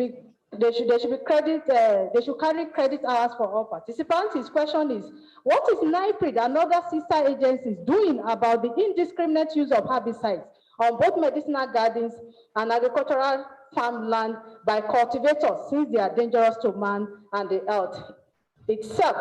[SPEAKER 5] carry credit hours for all participants. His question is, what is NIPRID and other sister agencies doing about the indiscriminate use of herbicides on both medicinal gardens and agricultural farmland by cultivators, since they are dangerous to man and the earth itself?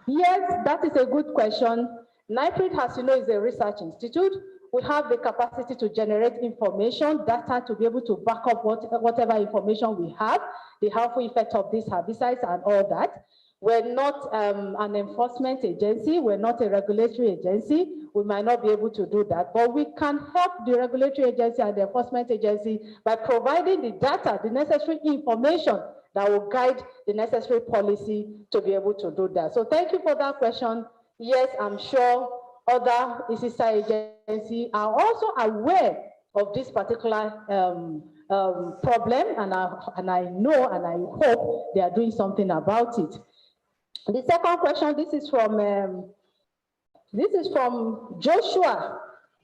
[SPEAKER 5] Yes, that is a good question. NIPRID, as you know, is a research institute. We have the capacity to generate information, data to be able to back up whatever information we have, the harmful effect of these herbicides and all that. We're not an enforcement agency. We're not a regulatory agency. We might not be able to do that, but we can help the regulatory agency and the enforcement agency by providing the data, the necessary information that will guide the necessary policy to be able to do that. So thank you for that question. Yes, I'm sure other sister agencies are also aware of this particular problem, and I know and I hope they are doing something about it. The second question, this is from Joshua.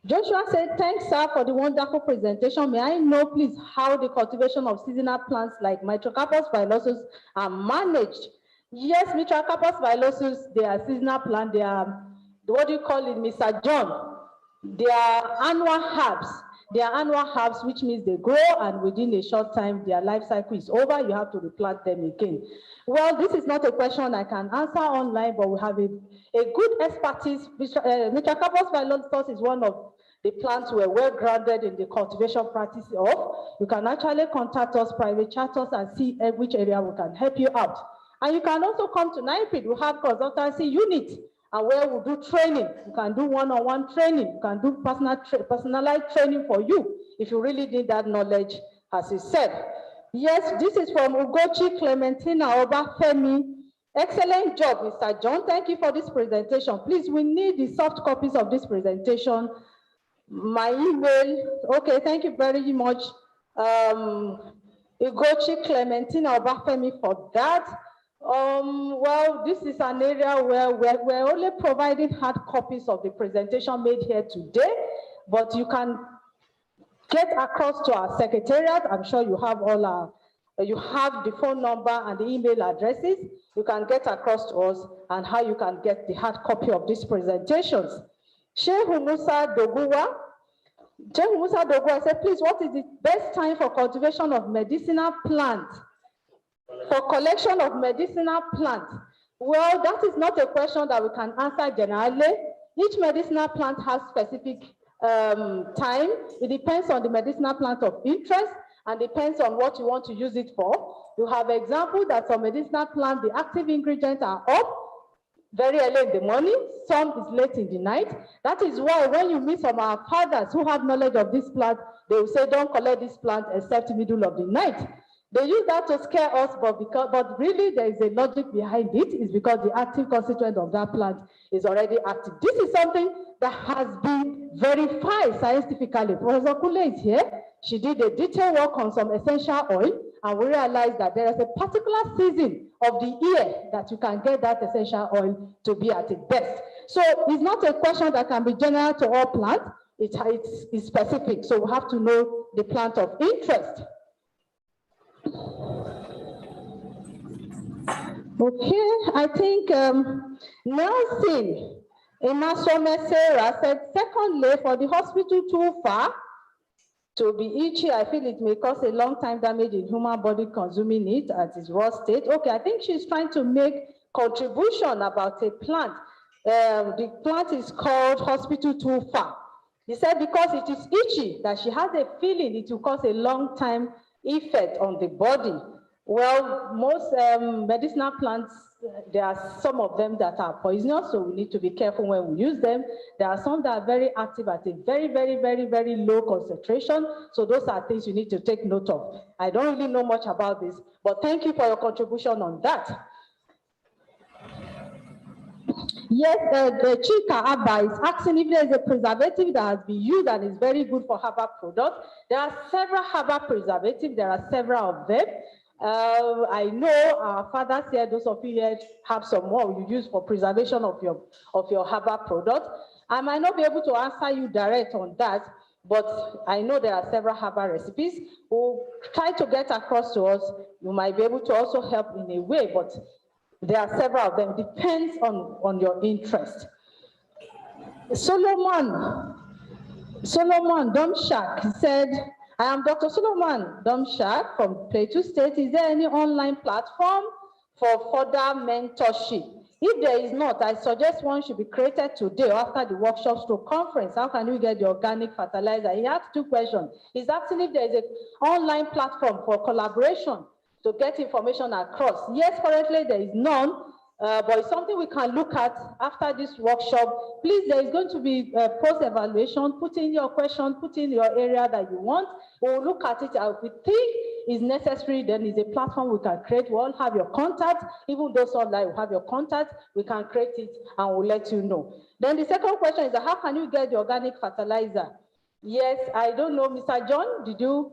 [SPEAKER 5] Joshua said, thanks, sir, for the wonderful presentation. May I know, please, how the cultivation of seasonal plants like Mitrocarpus vailosus are managed? Yes, Mitrocarpus vailosus, they are seasonal plants. They are, what do you call it, Mr. John? They are annual herbs. They are annual herbs, which means they grow, and within a short time, their life cycle is over. You have to replant them again. Well, this is not a question I can answer online, but we have a good expertise. Mitrocarpus vailosus is one of the plants we're well grounded in the cultivation practice of. You can actually contact us, private chat us, and see which area we can help you out. And you can also come to NIPRID. We have consultancy units, and where we do training. You can do one-on-one training. You can do personalized training for you if you really need that knowledge, as he said. Yes, this is from Ugochi Clementina Obafemi. Excellent job, Mr. John. Thank you for this presentation. Please, we need the soft copies of this presentation. My email, okay, thank you very much. Ugochi Clementina Obafemi for that. Well, this is an area where we're only providing hard copies of the presentation made here today, but you can get across to our secretariat. I'm sure you have you have the phone number and the email addresses. You can get across to us and how you can get the hard copy of these presentations. Shehu Musa Doguwa. Shehu Musa Doguwa said, please, what is the best time for cultivation of medicinal plants? For collection of medicinal plants? Well, that is not a question that we can answer generally. Each medicinal plant has specific time. It depends on the medicinal plant of interest and depends on what you want to use it for. You have examples that some medicinal plants, the active ingredients are up very early in the morning, some is late in the night. That is why when you meet some of our fathers who have knowledge of this plant, they will say, don't collect this plant except middle of the night. They use that to scare us, but really there is a logic behind it. It's because the active constituent of that plant is already active. This is something that has been verified scientifically. Professor Kule is here. She did a detailed work on some essential oil, and we realized that there is a particular season of the year that you can get that essential oil to be at its best.
[SPEAKER 10] So it's not a question that can be general to all plants. It's specific. So we have to know the plant of interest. Okay, I think Nelson Inasome Sarah said, secondly, for the hospital too far to be itchy, I feel it may cause a long-time damage in human body consuming it at its raw state. Okay, I think she's trying to make contribution about a plant. The plant is called hospital too far. He said because it is itchy, that she has a feeling it will cause a long-time effect on the body. Well, most medicinal plants, there are some of them that are poisonous, so we need to be careful when we use them. There are some that are very active at a very, very, very, very low concentration. So those are things you need to take note of. I don't really know much about this, but thank you for your contribution on that. Yes, the Chika Abba is asking if there is a preservative that has been used and is very good for herbal products. There are several herbal preservatives. There are several of them. I know our fathers here, those of you here have some more you use for preservation of your herbal product. I might not be able to answer you direct on that, but I know there are several herbal recipes. We'll try to get across to us. You might be able to also help in a way, but there are several of them. Depends on your interest. Solomon Domshak said, I am Dr. Solomon Domshak from Plateau State. Is there any online platform for further mentorship? If there is not, I suggest one should be created today after the workshop stroke conference. How can we get the organic fertilizer? He asked two questions. He's asking if there is an online platform for collaboration to get information across. Yes, currently there is none. But it's something we can look at after this workshop. Please, there is going to be a post-evaluation. Put in your question, put in your area that you want. We'll look at it. If we think is necessary, then is a platform we can create. We'll all have your contact. Even those online will have your contact. We can create it and we'll let you know. Then the second question is, how can you get the organic fertilizer? Yes, I don't know, Mr. John, did you?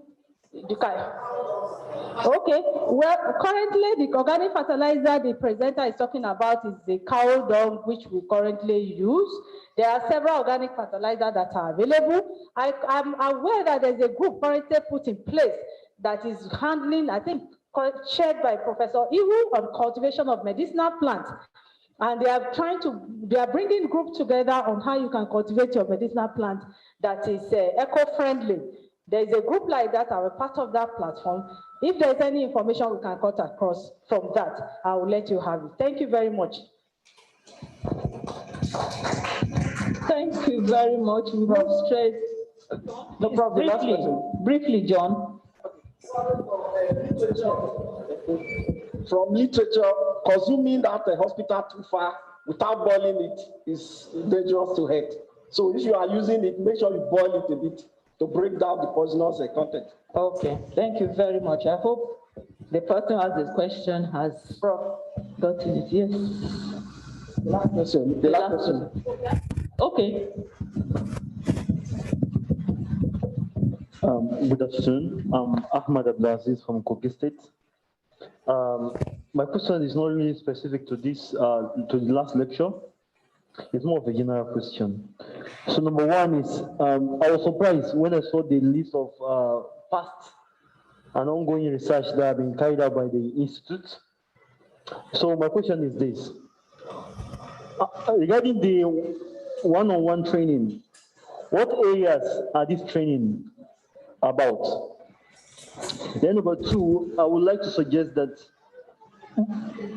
[SPEAKER 10] Okay, well, currently the organic fertilizer the presenter is talking about is the cow dung, which we currently use. There are several organic fertilizers that are available. I'm aware that there's a group currently put in place that is handling, I think, chaired by Professor Iwu on cultivation of medicinal plants. And they are bringing groups together on how you can cultivate your medicinal plant that is eco-friendly. There is a group like that, I'm a part of that platform. If there's any information we can cut across from that, I will let you have it. Thank you very much.
[SPEAKER 12] Thank you very much. We have stressed.
[SPEAKER 19] No problem.
[SPEAKER 12] Briefly, John.
[SPEAKER 19] From literature, consuming that hospital too far without boiling it is dangerous to health. So if you are using it, make sure you boil it a bit to break down the poisonous content.
[SPEAKER 12] Okay, thank you very much. I hope the person who has this question has gotten it. Yes.
[SPEAKER 19] Last question. The last question.
[SPEAKER 12] Okay.
[SPEAKER 1] Good afternoon. I'm Ahmad Abdulaziz from Kogi State. My question is not really specific to this, to the last lecture. It's more of a general question. So number one is, I was surprised when I saw the list of past and ongoing research that have been carried out by the Institute. So my question is this. Regarding the one-on-one training, what areas are this training about? Then number two, I would like to suggest that,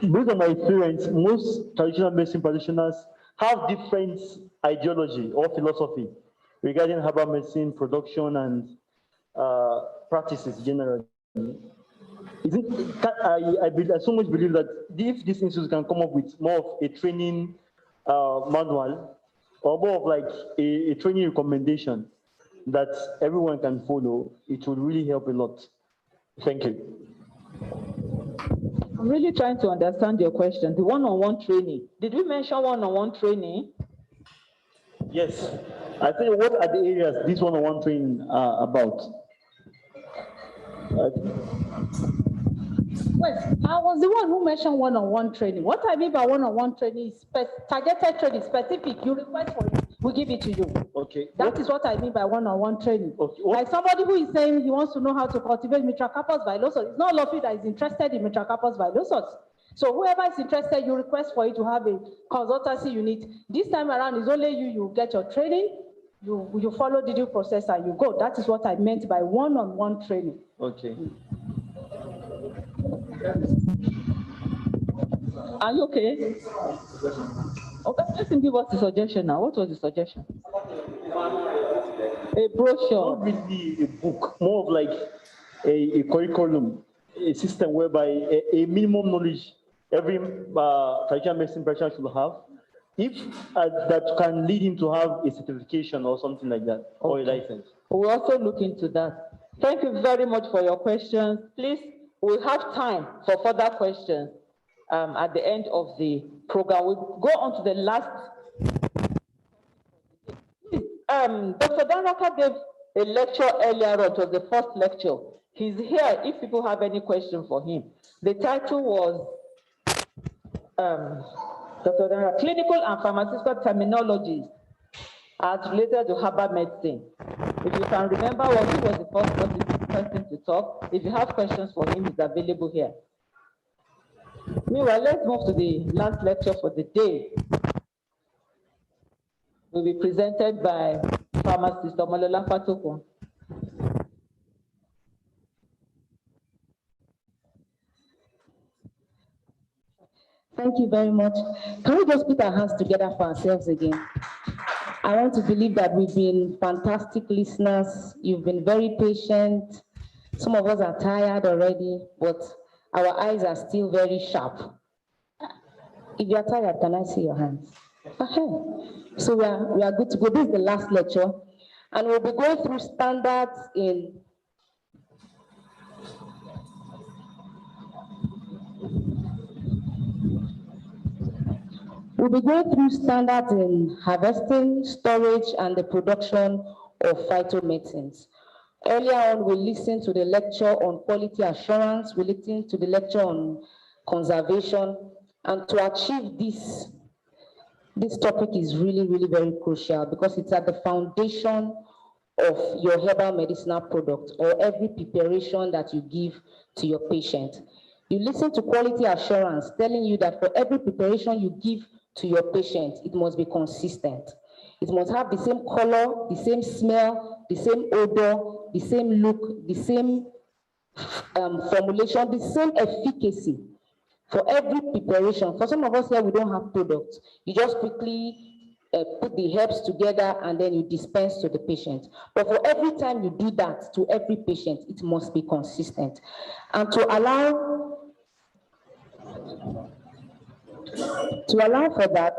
[SPEAKER 1] based on my experience, most traditional medicine practitioners have different ideology or philosophy regarding herbal medicine production and practices generally. I so much believe that if this institute can come up with more of a training manual or more of like a training recommendation that everyone can follow, it would really help a lot. Thank you.
[SPEAKER 12] I'm really trying to understand your question. The one-on-one training. Did we mention one-on-one training?
[SPEAKER 1] Yes. I think what are the areas this one-on-one training are about?
[SPEAKER 5] Wait, I was the one who mentioned one-on-one training. What I mean by one-on-one training is targeted training, specific. You request for it, we give it to you.
[SPEAKER 1] Okay.
[SPEAKER 5] That is what I mean by one-on-one training.
[SPEAKER 1] Okay.
[SPEAKER 5] Like somebody who is saying he wants to know how to cultivate Mitracarpus villosus. It's not all of you that is interested in Mitracarpus villosus. So whoever is interested, you request for it to have a consultancy unit. This time around, it's only you, you get your training, you follow the due process and you go. That is what I meant by one-on-one training.
[SPEAKER 1] Okay.
[SPEAKER 12] Are you okay? Okay, let him give us the suggestion now. What was the suggestion? A brochure.
[SPEAKER 1] Not really a book, more of like a curriculum, a system whereby a minimum knowledge every traditional medicine practitioner should have, if that can lead him to have a certification or something like that, or a license.
[SPEAKER 12] We'll also look into that. Thank you very much for your questions. Please, we'll have time for further questions at the end of the program. We'll go on to the last. Dr. Danraka gave a lecture earlier on. It was the first lecture. He's here if people have any question for him. The title was Dr. Danraka, Clinical and Pharmaceutical Terminologies as related to herbal medicine. If you can remember, he was the first person to talk. If you have questions for him, he's available here. Meanwhile, let's move to the last lecture for the day. Will be presented by pharmacist Omolola Fatokun.
[SPEAKER 21] Thank you very much. Can we just put our hands together for ourselves again? I want to believe that we've been fantastic listeners. You've been very patient. Some of us are tired already, but our eyes are still very sharp. If you are tired, can I see your hands? So we are good to go. This is the last lecture, and we'll be going through standards in harvesting, storage, and the production of phytomedicines. Earlier on, we listened to the lecture on quality assurance, we listened to the lecture on conservation, and to achieve this topic is really, really very crucial because it's at the foundation of your herbal medicinal product or every preparation that you give to your patient. You listen to quality assurance telling you that for every preparation you give to your patient, it must be consistent. It must have the same color, the same smell, the same odor, the same look, the same formulation, the same efficacy for every preparation. For some of us here, we don't have products. You just quickly put the herbs together and then you dispense to the patient. But for every time you do that to every patient, it must be consistent. And to allow for that,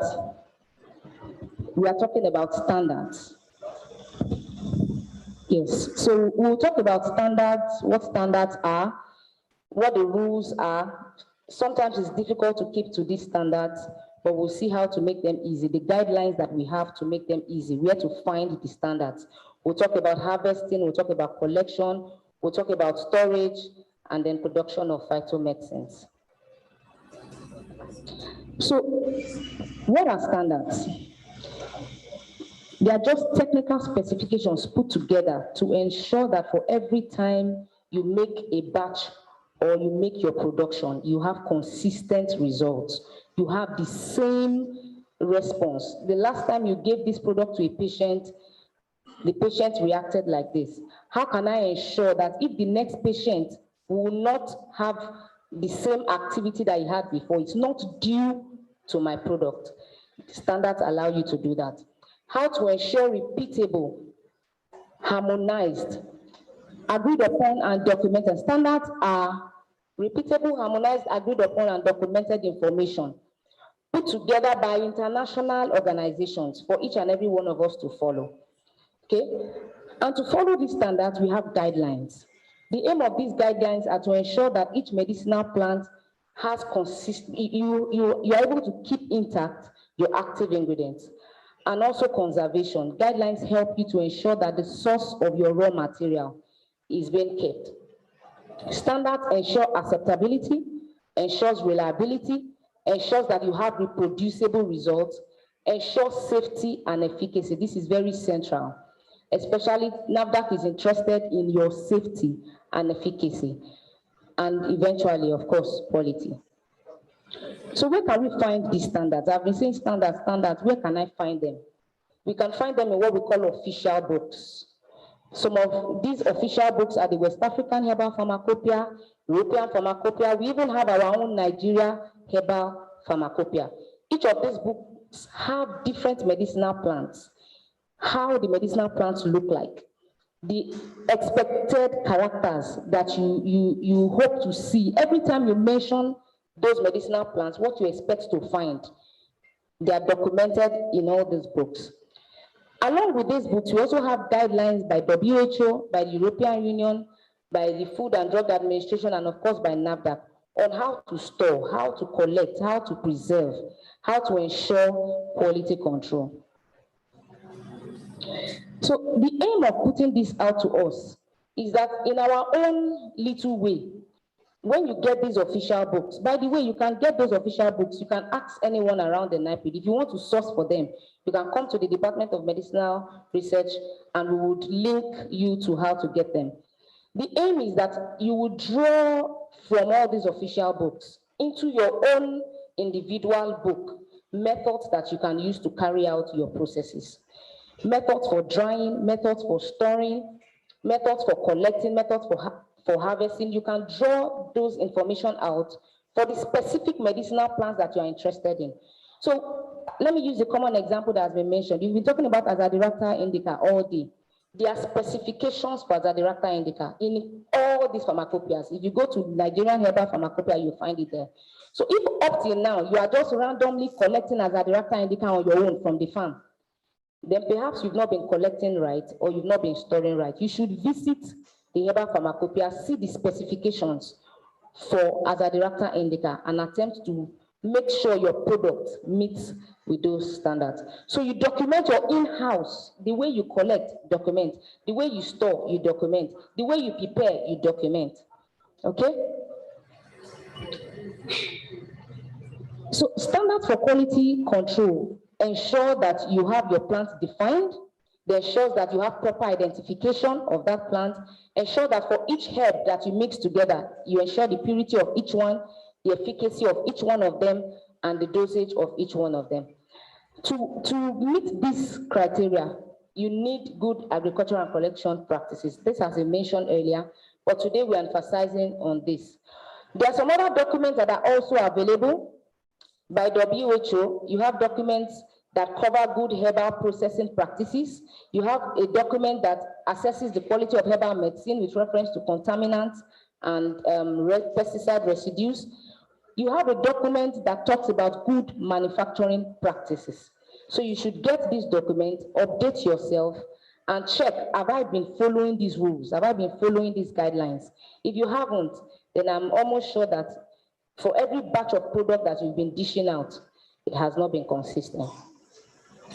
[SPEAKER 21] we are talking about standards. Yes, so we'll talk about standards, what standards are, what the rules are. Sometimes it's difficult to keep to these standards, but we'll see how to make them easy, the guidelines that we have to make them easy, where to find the standards. We'll talk about harvesting, we'll talk about collection, we'll talk about storage, and then production of phytomedicines. So, what are standards? They are just technical specifications put together to ensure that for every time you make a batch or you make your production, you have consistent results. You have the same response. The last time you gave this product to a patient, the patient reacted like this. How can I ensure that if the next patient will not have the same activity that he had before, it's not due to my product? Standards allow you to do that. How to ensure repeatable, harmonized, agreed upon and documented. Standards are repeatable, harmonized, agreed upon and documented information put together by international organizations for each and every one of us to follow. Okay? And to follow these standards, we have guidelines. The aim of these guidelines are to ensure that each medicinal plant has you are able to keep intact your active ingredients. And also conservation. Guidelines help you to ensure that the source of your raw material is being kept. Standards ensure acceptability, ensures reliability, ensures that you have reproducible results, ensures safety and efficacy. This is very central. Especially NAFDAC is interested in your safety and efficacy, and eventually, of course, quality. So where can we find these standards? I've been saying standards, where can I find them? We can find them in what we call official books. Some of these official books are the West African Herbal Pharmacopoeia, European Pharmacopoeia. We even have our own Nigeria Herbal Pharmacopoeia. Each of these books have different medicinal plants, how the medicinal plants look like, the expected characters that you hope to see. Every time you mention those medicinal plants, what you expect to find, they are documented in all these books. Along with these books, we also have guidelines by WHO, by the European Union, by the Food and Drug Administration, and of course by NAFDAC, on how to store, how to collect, how to preserve, how to ensure quality control. So the aim of putting this out to us is that in our own little way, when you get these official books, by the way, you can get those official books, you can ask anyone around the NIPD. If you want to source for them, you can come to the Department of Medicinal Research and we would link you to how to get them. The aim is that you would draw from all these official books into your own individual book, methods that you can use to carry out your processes. Methods for drying, methods for storing, methods for collecting, methods for harvesting. You can draw those information out for the specific medicinal plants that you are interested in. So let me use a common example that has been mentioned. You've been talking about Azadirachta indica all day. There are specifications for Azadirachta indica in all these pharmacopoeias. If you go to Nigerian Herbal Pharmacopoeia, you'll find it there. So if up till now you are just randomly collecting Azadirachta indica on your own from the farm, then perhaps you've not been collecting right or you've not been storing right. You should visit the Herbal Pharmacopoeia, see the specifications for Azadirachta indica and attempt to make sure your product meets with those standards. So you document your in-house, the way you collect, document. The way you store, you document. The way you prepare, you document. Okay? So standards for quality control ensure that you have your plants defined. They ensure that you have proper identification of that plant. Ensure that for each herb that you mix together, you ensure the purity of each one, the efficacy of each one of them, and the dosage of each one of them. To meet this criteria, you need good agricultural and collection practices. This has been mentioned earlier, but today we're emphasizing on this. There are some other documents that are also available by WHO. You have documents that cover good herbal processing practices. You have a document that assesses the quality of herbal medicine with reference to contaminants and pesticide residues. You have a document that talks about good manufacturing practices. So you should get this document, update yourself, and check, have I been following these rules? Have I been following these guidelines? If you haven't, then I'm almost sure that for every batch of product that you've been dishing out, it has not been consistent.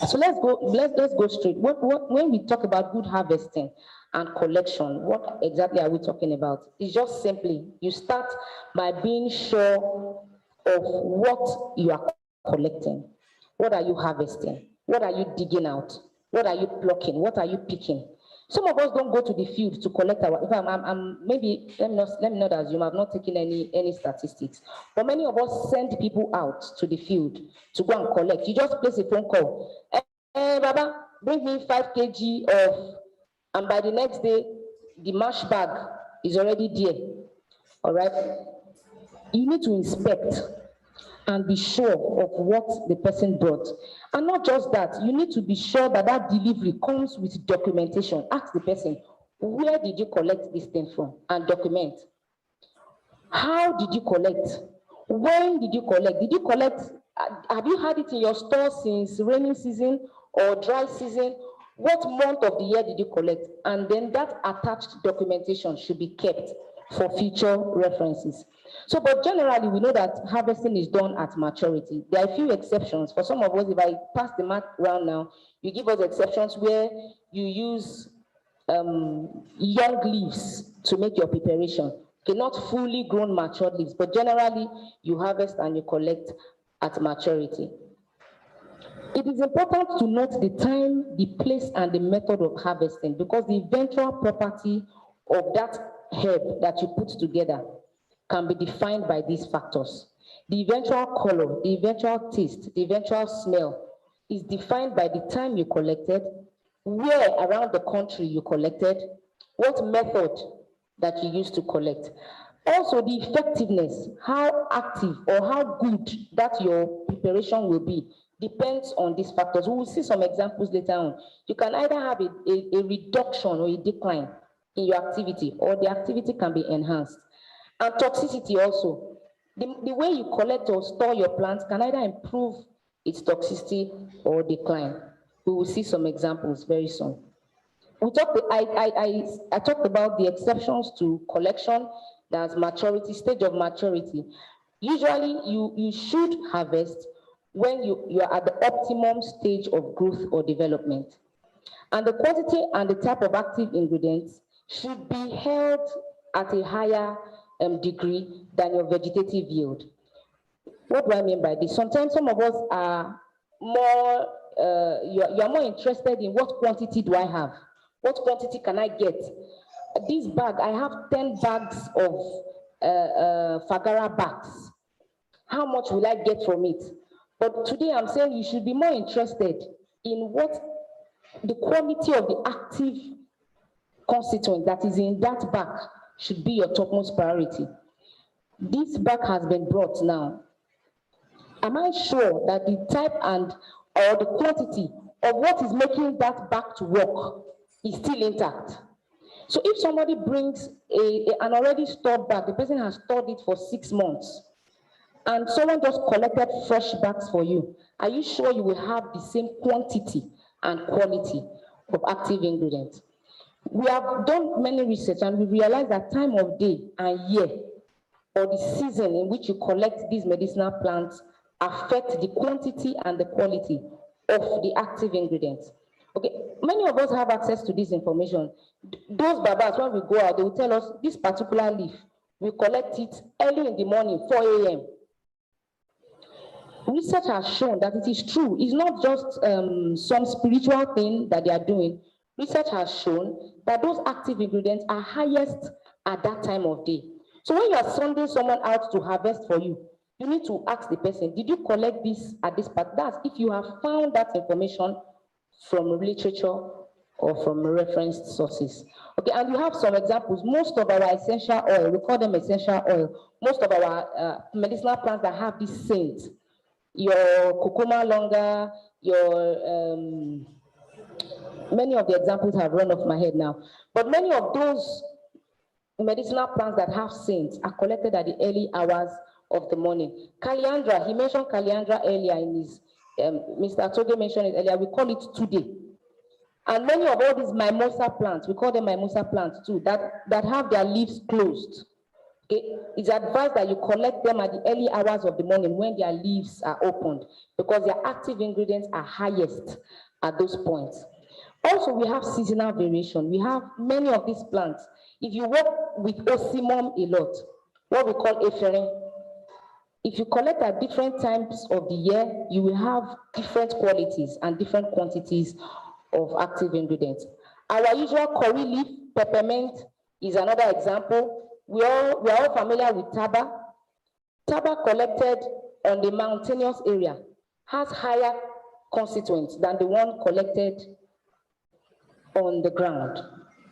[SPEAKER 21] So let's go straight. When we talk about good harvesting and collection, what exactly are we talking about? It's just simply, you start by being sure of what you are collecting. What are you harvesting? What are you digging out? What are you plucking? What are you picking? Some of us don't go to the field to collect our, maybe, let me not assume, I've not taken any statistics, but many of us send people out to the field to go and collect. You just place a phone call. Hey, Baba, bring me 5 kg of, and by the next day, the mash bag is already there, all right? You need to inspect and be sure of what the person brought. And not just that, you need to be sure that that delivery comes with documentation. Ask the person, where did you collect this thing from? And document. How did you collect? When did you collect? Did you collect, have you had it in your store since rainy season or dry season? What month of the year did you collect? And then that attached documentation should be kept for future references. So, but generally, we know that harvesting is done at maturity. There are a few exceptions. For some of us, if I pass the math round now, you give us exceptions where you use young leaves to make your preparation. Okay, not fully grown matured leaves, but generally you harvest and you collect at maturity. It is important to note the time, the place, and the method of harvesting, because the eventual property of that herb that you put together can be defined by these factors. The eventual color, the eventual taste, the eventual smell is defined by the time you collected, where around the country you collected, what method that you used to collect. Also, the effectiveness, how active or how good that your preparation will be, depends on these factors. We will see some examples later on. You can either have a reduction or a decline in your activity, or the activity can be enhanced. And toxicity also. The way you collect or store your plants can either improve its toxicity or decline. We will see some examples very soon. I talked about the exceptions to collection, that's maturity, stage of maturity. Usually you should harvest when you're at the optimum stage of growth or development. And the quantity and the type of active ingredients should be held at a higher degree than your vegetative yield. What do I mean by this? Sometimes some of us are more, you're more interested in what quantity do I have? What quantity can I get? This bag, I have 10 bags of Fagara bags. How much will I get from it? But today I'm saying you should be more interested in what the quality of the active constituent that is in that bag should be your topmost priority. This bag has been brought now. Am I sure that the type and or the quantity of what is making that bag to work is still intact? So if somebody brings an already stored bag, the person has stored it for 6 months, and someone just collected fresh bags for you, are you sure you will have the same quantity and quality of active ingredients? We have done many research and we realize that time of day and year or the season in which you collect these medicinal plants affect the quantity and the quality of the active ingredients. Okay, many of us have access to this information. Those babas, when we go out, they will tell us this particular leaf, we collect it early in the morning, 4 a.m. Research has shown that it is true. It's not just some spiritual thing that they are doing. Research has shown that those active ingredients are highest at that time of day. So when you are sending someone out to harvest for you, you need to ask the person, did you collect this at this part? That's if you have found that information from literature or from referenced sources. Okay, and you have some examples. Most of our essential oil, we call them essential oil, most of our medicinal plants that have this scent, your Cucuma longa, your, many of the examples have run off my head now, but many of those medicinal plants that have scent are collected at the early hours of the morning. Caliandra, he mentioned Caliandra earlier in his, Mr. Toge mentioned it earlier, we call it today. And many of all these mimosa plants, we call them mimosa plants too, that have their leaves closed. Okay? It's advised that you collect them at the early hours of the morning when their leaves are opened, because their active ingredients are highest at those points. Also, we have seasonal variation. We have many of these plants. If you work with osimum a lot, what we call ephedrine, if you collect at different times of the year, you will have different qualities and different quantities of active ingredients. Our usual curry leaf, peppermint, is another example. We are all familiar with taba. Taba collected on the mountainous area has higher constituents than the one collected on the ground.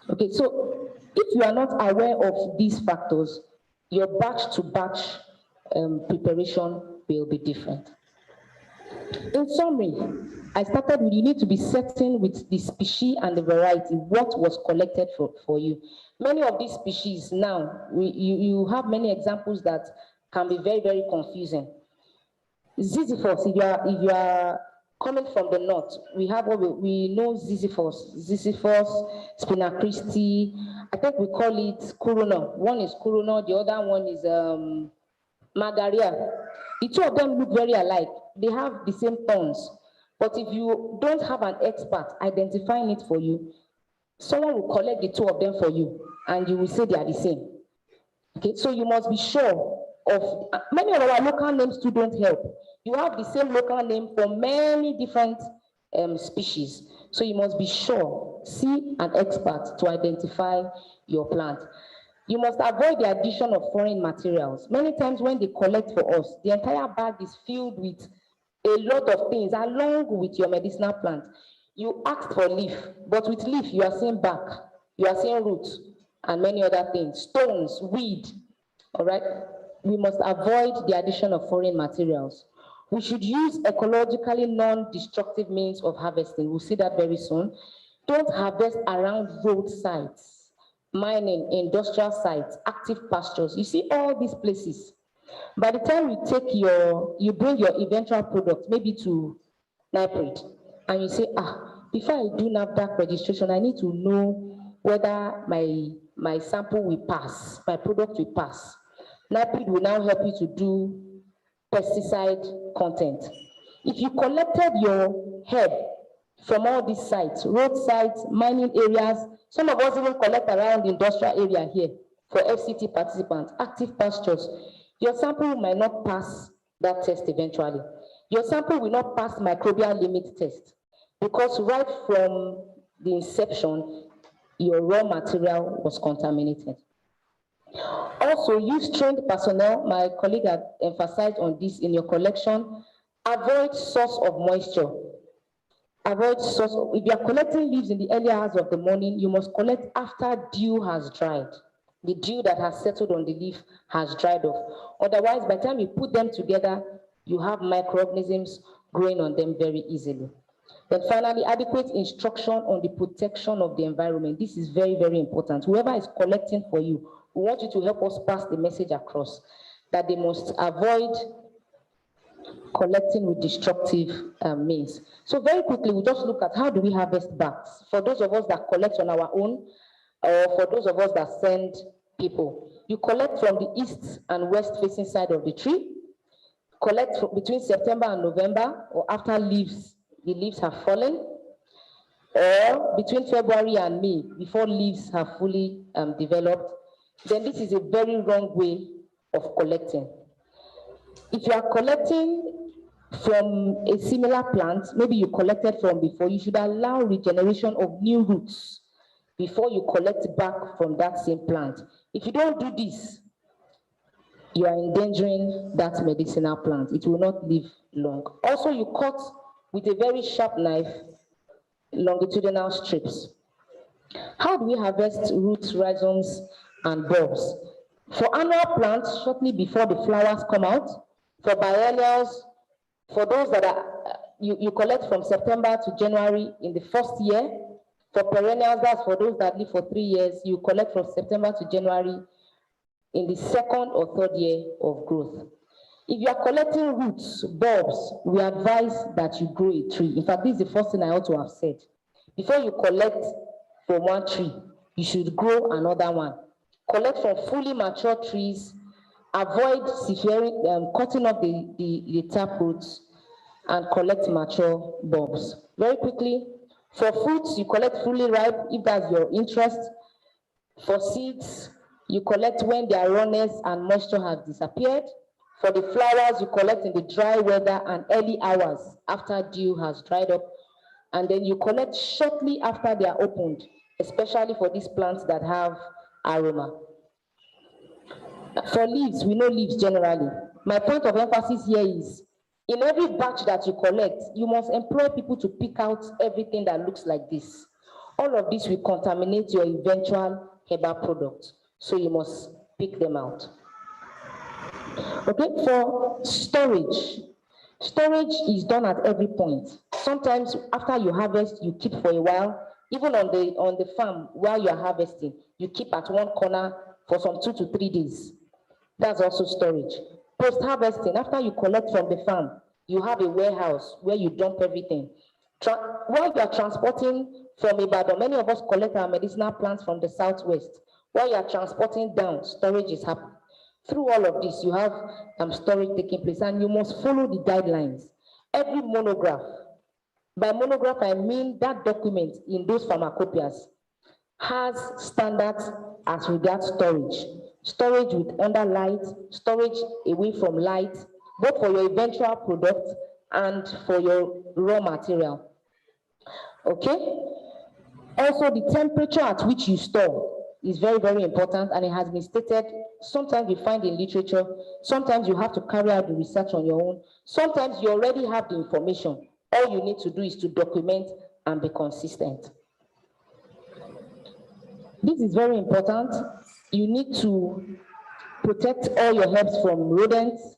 [SPEAKER 21] Okay, so if you are not aware of these factors, your batch to batch preparation will be different. In summary, I started with you need to be certain with the species and the variety, what was collected for you. Many of these species now, you have many examples that can be very, very confusing. Ziziphus, if you are coming from the north, we have what we know Ziziphus, Spinacristi, I think we call it Corona. One is Corona, the other one is Margaria. The two of them look very alike. They have the same thorns. But if you don't have an expert identifying it for you, someone will collect the two of them for you, and you will say they are the same. Okay, so you must be sure of, many of our local names too don't help. You have the same local name for many different species. So you must be sure, see an expert to identify your plant. You must avoid the addition of foreign materials. Many times when they collect for us, the entire bag is filled with a lot of things along with your medicinal plant. You asked for leaf, but with leaf you are seeing bark, you are seeing roots, and many other things, stones, weed, all right? We must avoid the addition of foreign materials. We should use ecologically non-destructive means of harvesting. We'll see that very soon. Don't harvest around roadsides, mining, industrial sites, active pastures. You see all these places. By the time you bring your eventual product, maybe to NIPRID, and you say, before I do NAFDAC registration, I need to know whether my sample will pass, my product will pass. NIPRID will now help you to do pesticide content. If you collected your herb from all these sites, roadsides, mining areas, some of us even collect around the industrial area here for FCT participants, active pastures, your sample might not pass that test eventually. Your sample will not pass microbial limit test because right from the inception, your raw material was contaminated. Also, use trained personnel. My colleague had emphasized on this in your collection. Avoid source of moisture. Avoid source of, if you are collecting leaves in the early hours of the morning, you must collect after dew has dried. The dew that has settled on the leaf has dried off. Otherwise, by the time you put them together, you have microorganisms growing on them very easily. Then finally, adequate instruction on the protection of the environment. This is very, very important. Whoever is collecting for you, we want you to help us pass the message across that they must avoid collecting with destructive means. So very quickly, we just look at how do we harvest bags. For those of us that collect on our own, or for those of us that send people, you collect from the east and west facing side of the tree, collect between September and November, or after the leaves have fallen, or between February and May, before leaves have fully developed. Then this is a very wrong way of collecting. If you are collecting from a similar plant, maybe you collected from before, you should allow regeneration of new roots before you collect back from that same plant. If you don't do this, you are endangering that medicinal plant. It will not live long. Also, you cut with a very sharp knife longitudinal strips. How do we harvest roots, rhizomes, and bulbs? For annual plants, shortly before the flowers come out. For biennials, for those that are, you collect from September to January in the first year. For perennials, that's for those that live for 3 years, you collect from September to January in the second or third year of growth. If you are collecting roots, bulbs, we advise that you grow a tree. In fact, this is the first thing I ought to have said. Before you collect from one tree, you should grow another one. Collect from fully mature trees, avoid cutting off the tap roots, and collect mature bulbs. Very quickly, for fruits, you collect fully ripe if that's your interest. For seeds, you collect when their rawness and moisture has disappeared. For the flowers, you collect in the dry weather and early hours after dew has dried up. And then you collect shortly after they are opened, especially for these plants that have aroma. For leaves, we know leaves generally. My point of emphasis here is, in every batch that you collect, you must employ people to pick out everything that looks like this. All of this will contaminate your eventual herbal product, so you must pick them out. Okay, for storage. Storage is done at every point. Sometimes after you harvest, you keep for a while. Even on the farm, while you are harvesting, you keep at one corner for some 2 to 3 days. That's also storage. Post-harvesting, after you collect from the farm, you have a warehouse where you dump everything. While you are transporting from Ibadan, many of us collect our medicinal plants from the southwest. While you are transporting down, storage is happening. Through all of this, you have storage taking place, and you must follow the guidelines. Every monograph, by monograph I mean that document in those pharmacopoeias, has standards as regards storage. storage with under light, storage away from light, both for your eventual product and for your raw material. Okay? Also, the temperature at which you store is very, very important, and it has been stated. Sometimes you find in literature, sometimes you have to carry out the research on your own, sometimes you already have the information. All you need to do is to document and be consistent. This is very important. You need to protect all your herbs from rodents,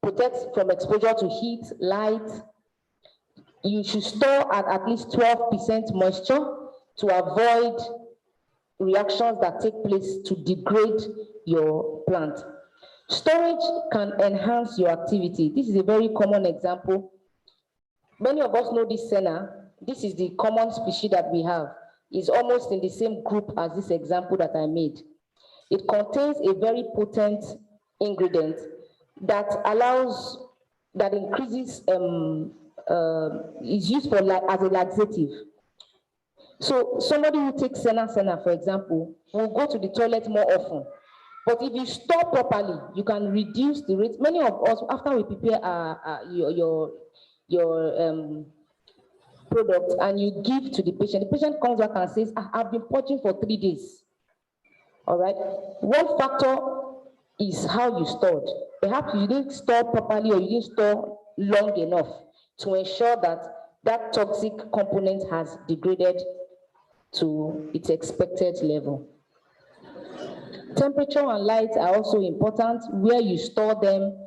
[SPEAKER 21] protect from exposure to heat, light. You should store at least 12% moisture to avoid reactions that take place to degrade your plant. Storage can enhance your activity. This is a very common example. Many of us know this senna. This is the common species that we have. It's almost in the same group as this example that I made. It contains a very potent ingredient that allows, that increases, is used for as a laxative. So somebody who takes senna, for example, will go to the toilet more often. But if you store properly, you can reduce the rate. Many of us, after we prepare your product and you give to the patient comes back and says, I've been purging for 3 days. All right. One factor is how you stored. Perhaps you didn't store properly or you didn't store long enough to ensure that that toxic component has degraded to its expected level. Temperature and light are also important. Where you store them,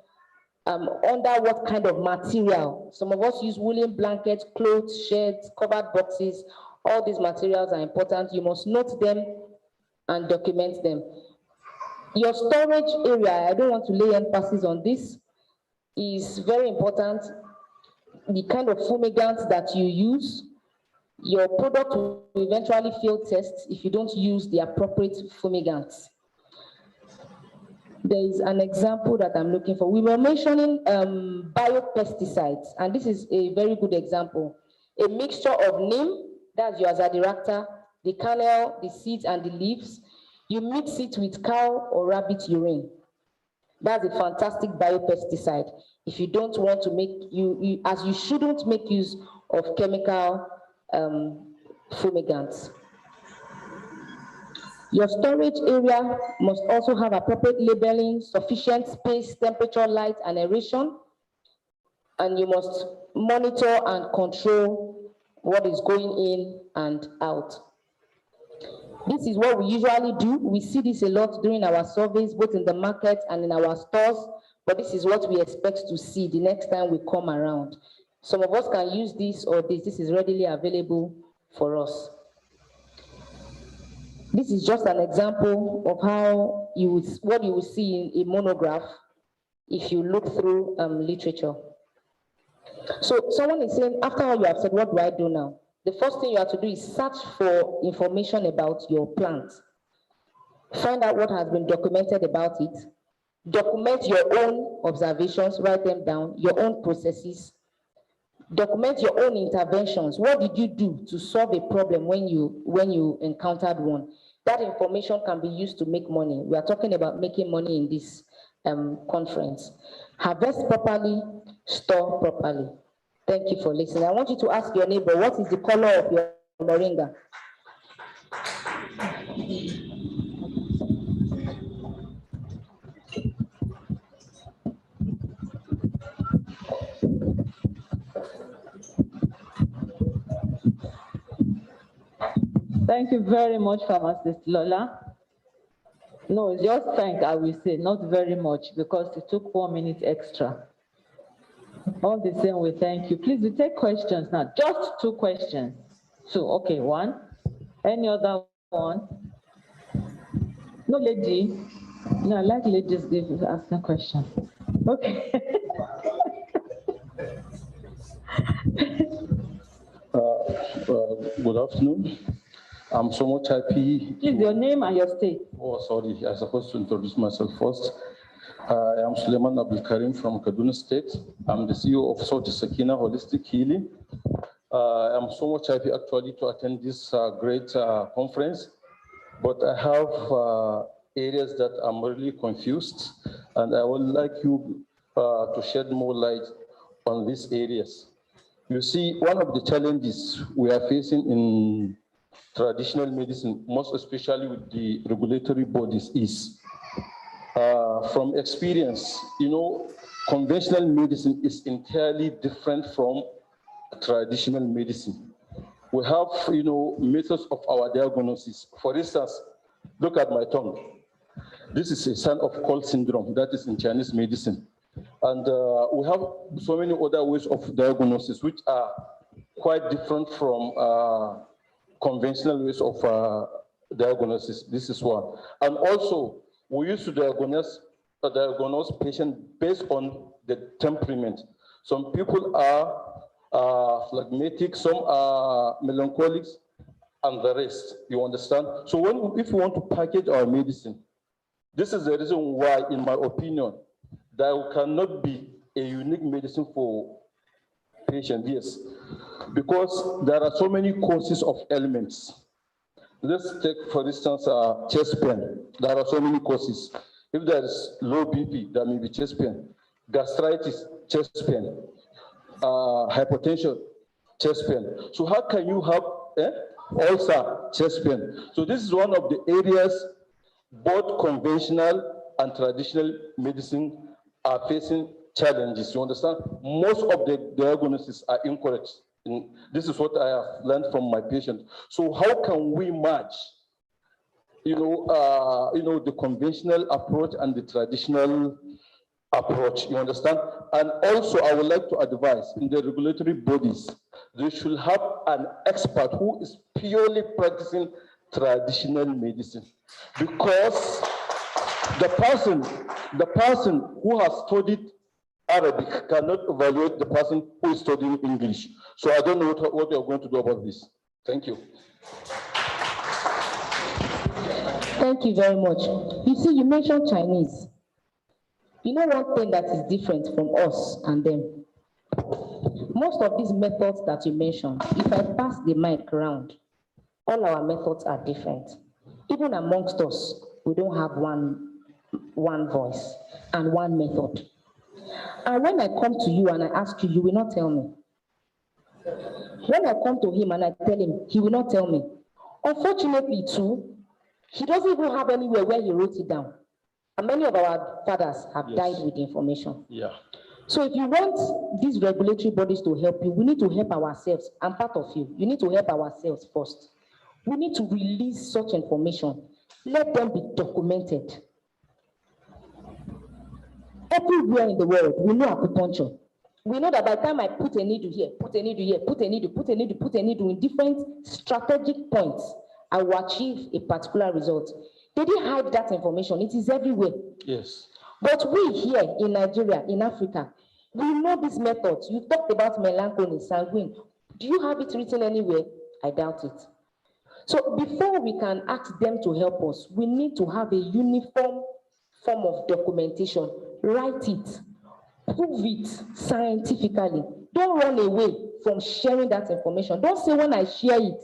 [SPEAKER 21] under what kind of material. Some of us use woolen blankets, clothes, sheds, covered boxes. All these materials are important. You must note them and document them. Your storage area, I don't want to lay emphasis on this, is very important. The kind of fumigants that you use, your product will eventually fail tests if you don't use the appropriate fumigants. There is an example that I'm looking for. We were mentioning biopesticides, and this is a very good example. A mixture of neem, that's your azadirachta, the kernel, the seeds, and the leaves. You mix it with cow or rabbit urine. That's a fantastic biopesticide. If you don't want to make, as you shouldn't make use of chemical fumigants. Your storage area must also have appropriate labeling, sufficient space, temperature, light, and aeration. And you must monitor and control what is going in and out. This is what we usually do. We see this a lot during our surveys, both in the market and in our stores, but this is what we expect to see the next time we come around. Some of us can use this or this. This is readily available for us. This is just an example of how what you will see in a monograph if you look through literature. So someone is saying, after all you have said, what do I do now? The first thing you have to do is search for information about your plant. Find out what has been documented about it. Document your own observations, write them down, your own processes. Document your own interventions. What did you do to solve a problem when you encountered one? That information can be used to make money. We are talking about making money in this conference. Harvest properly, store properly. Thank you for listening. I want you to ask your neighbor, what is the color of your moringa?
[SPEAKER 12] Thank you very much, Pharmacist Lola. No, just thank, I will say, not very much, because it took 4 minutes extra. All the same, we thank you. Please, we take questions now. Just 2 questions. So, okay, 1. Any other one? No, lady. No, I like ladies asking questions. Okay.
[SPEAKER 8] Good afternoon. I'm so much happy.
[SPEAKER 12] Please, your name and your state.
[SPEAKER 8] Oh, sorry, I'm supposed to introduce myself first. I am Suleiman Abdul Karim from Kaduna State. I'm the CEO of Sauti Sakina Holistic Healing. I'm so much happy actually to attend this great conference, but I have
[SPEAKER 9] areas that I'm really confused, and I would like you to shed more light on these areas. You see, one of the challenges we are facing in traditional medicine, most especially with the regulatory bodies, is from experience, conventional medicine is entirely different from traditional medicine. We have, methods of our diagnosis. For instance, look at my tongue. This is a sign of cold syndrome, that is in Chinese medicine. And we have so many other ways of diagnosis, which are quite different from conventional ways of diagnosis. This is one. And also, we used to diagnose patients based on the temperament. Some people are phlegmatic, some are melancholic, and the rest, you understand? So if we want to package our medicine, this is the reason why, in my opinion, there cannot be a unique medicine for patients, yes. Because there are so many causes of ailments. Let's take, for instance, chest pain. There are so many causes. If there is low BP, there may be chest pain. Gastritis, chest pain. Hypertension, chest pain. So how can you have ulcer, chest pain? So this is one of the areas both conventional and traditional medicine are facing challenges. You understand? Most of the diagnoses are incorrect. And this is what I have learned from my patient. So how can we match, the conventional approach and the traditional approach? You understand? And also, I would like to advise in the regulatory bodies, they should have an expert who is purely practicing traditional medicine, because the person who has studied Arabic cannot evaluate the person who is studying English. So I don't know what you're going to do about this. Thank you.
[SPEAKER 21] Thank you very much. You see, you mentioned Chinese. You know one thing that is different from us and them? Most of these methods that you mentioned, if I pass the mic around, all our methods are different. Even amongst us, we don't have one voice and one method. And when I come to you and I ask you, you will not tell me. When I come to him and I tell him, he will not tell me. Unfortunately, too, he doesn't even have anywhere where he wrote it down. And many of our fathers have died with the information.
[SPEAKER 9] Yeah.
[SPEAKER 21] So if you want these regulatory bodies to help you, we need to help ourselves. I'm part of you. You need to help ourselves first. We need to release such information. Let them be documented. Everywhere in the world, we know acupuncture. We know that by the time I put a needle here, put a needle here, put a needle, put a needle, put a needle in different strategic points, I will achieve a particular result. They didn't hide that information. It is everywhere.
[SPEAKER 9] Yes.
[SPEAKER 21] But we here in Nigeria, in Africa, we know these methods. You talked about melancholy, sanguine. Do you have it written anywhere? I doubt it. So before we can ask them to help us, we need to have a uniform form of documentation. Write it, prove it scientifically. Don't run away from sharing that information. Don't say when I share it,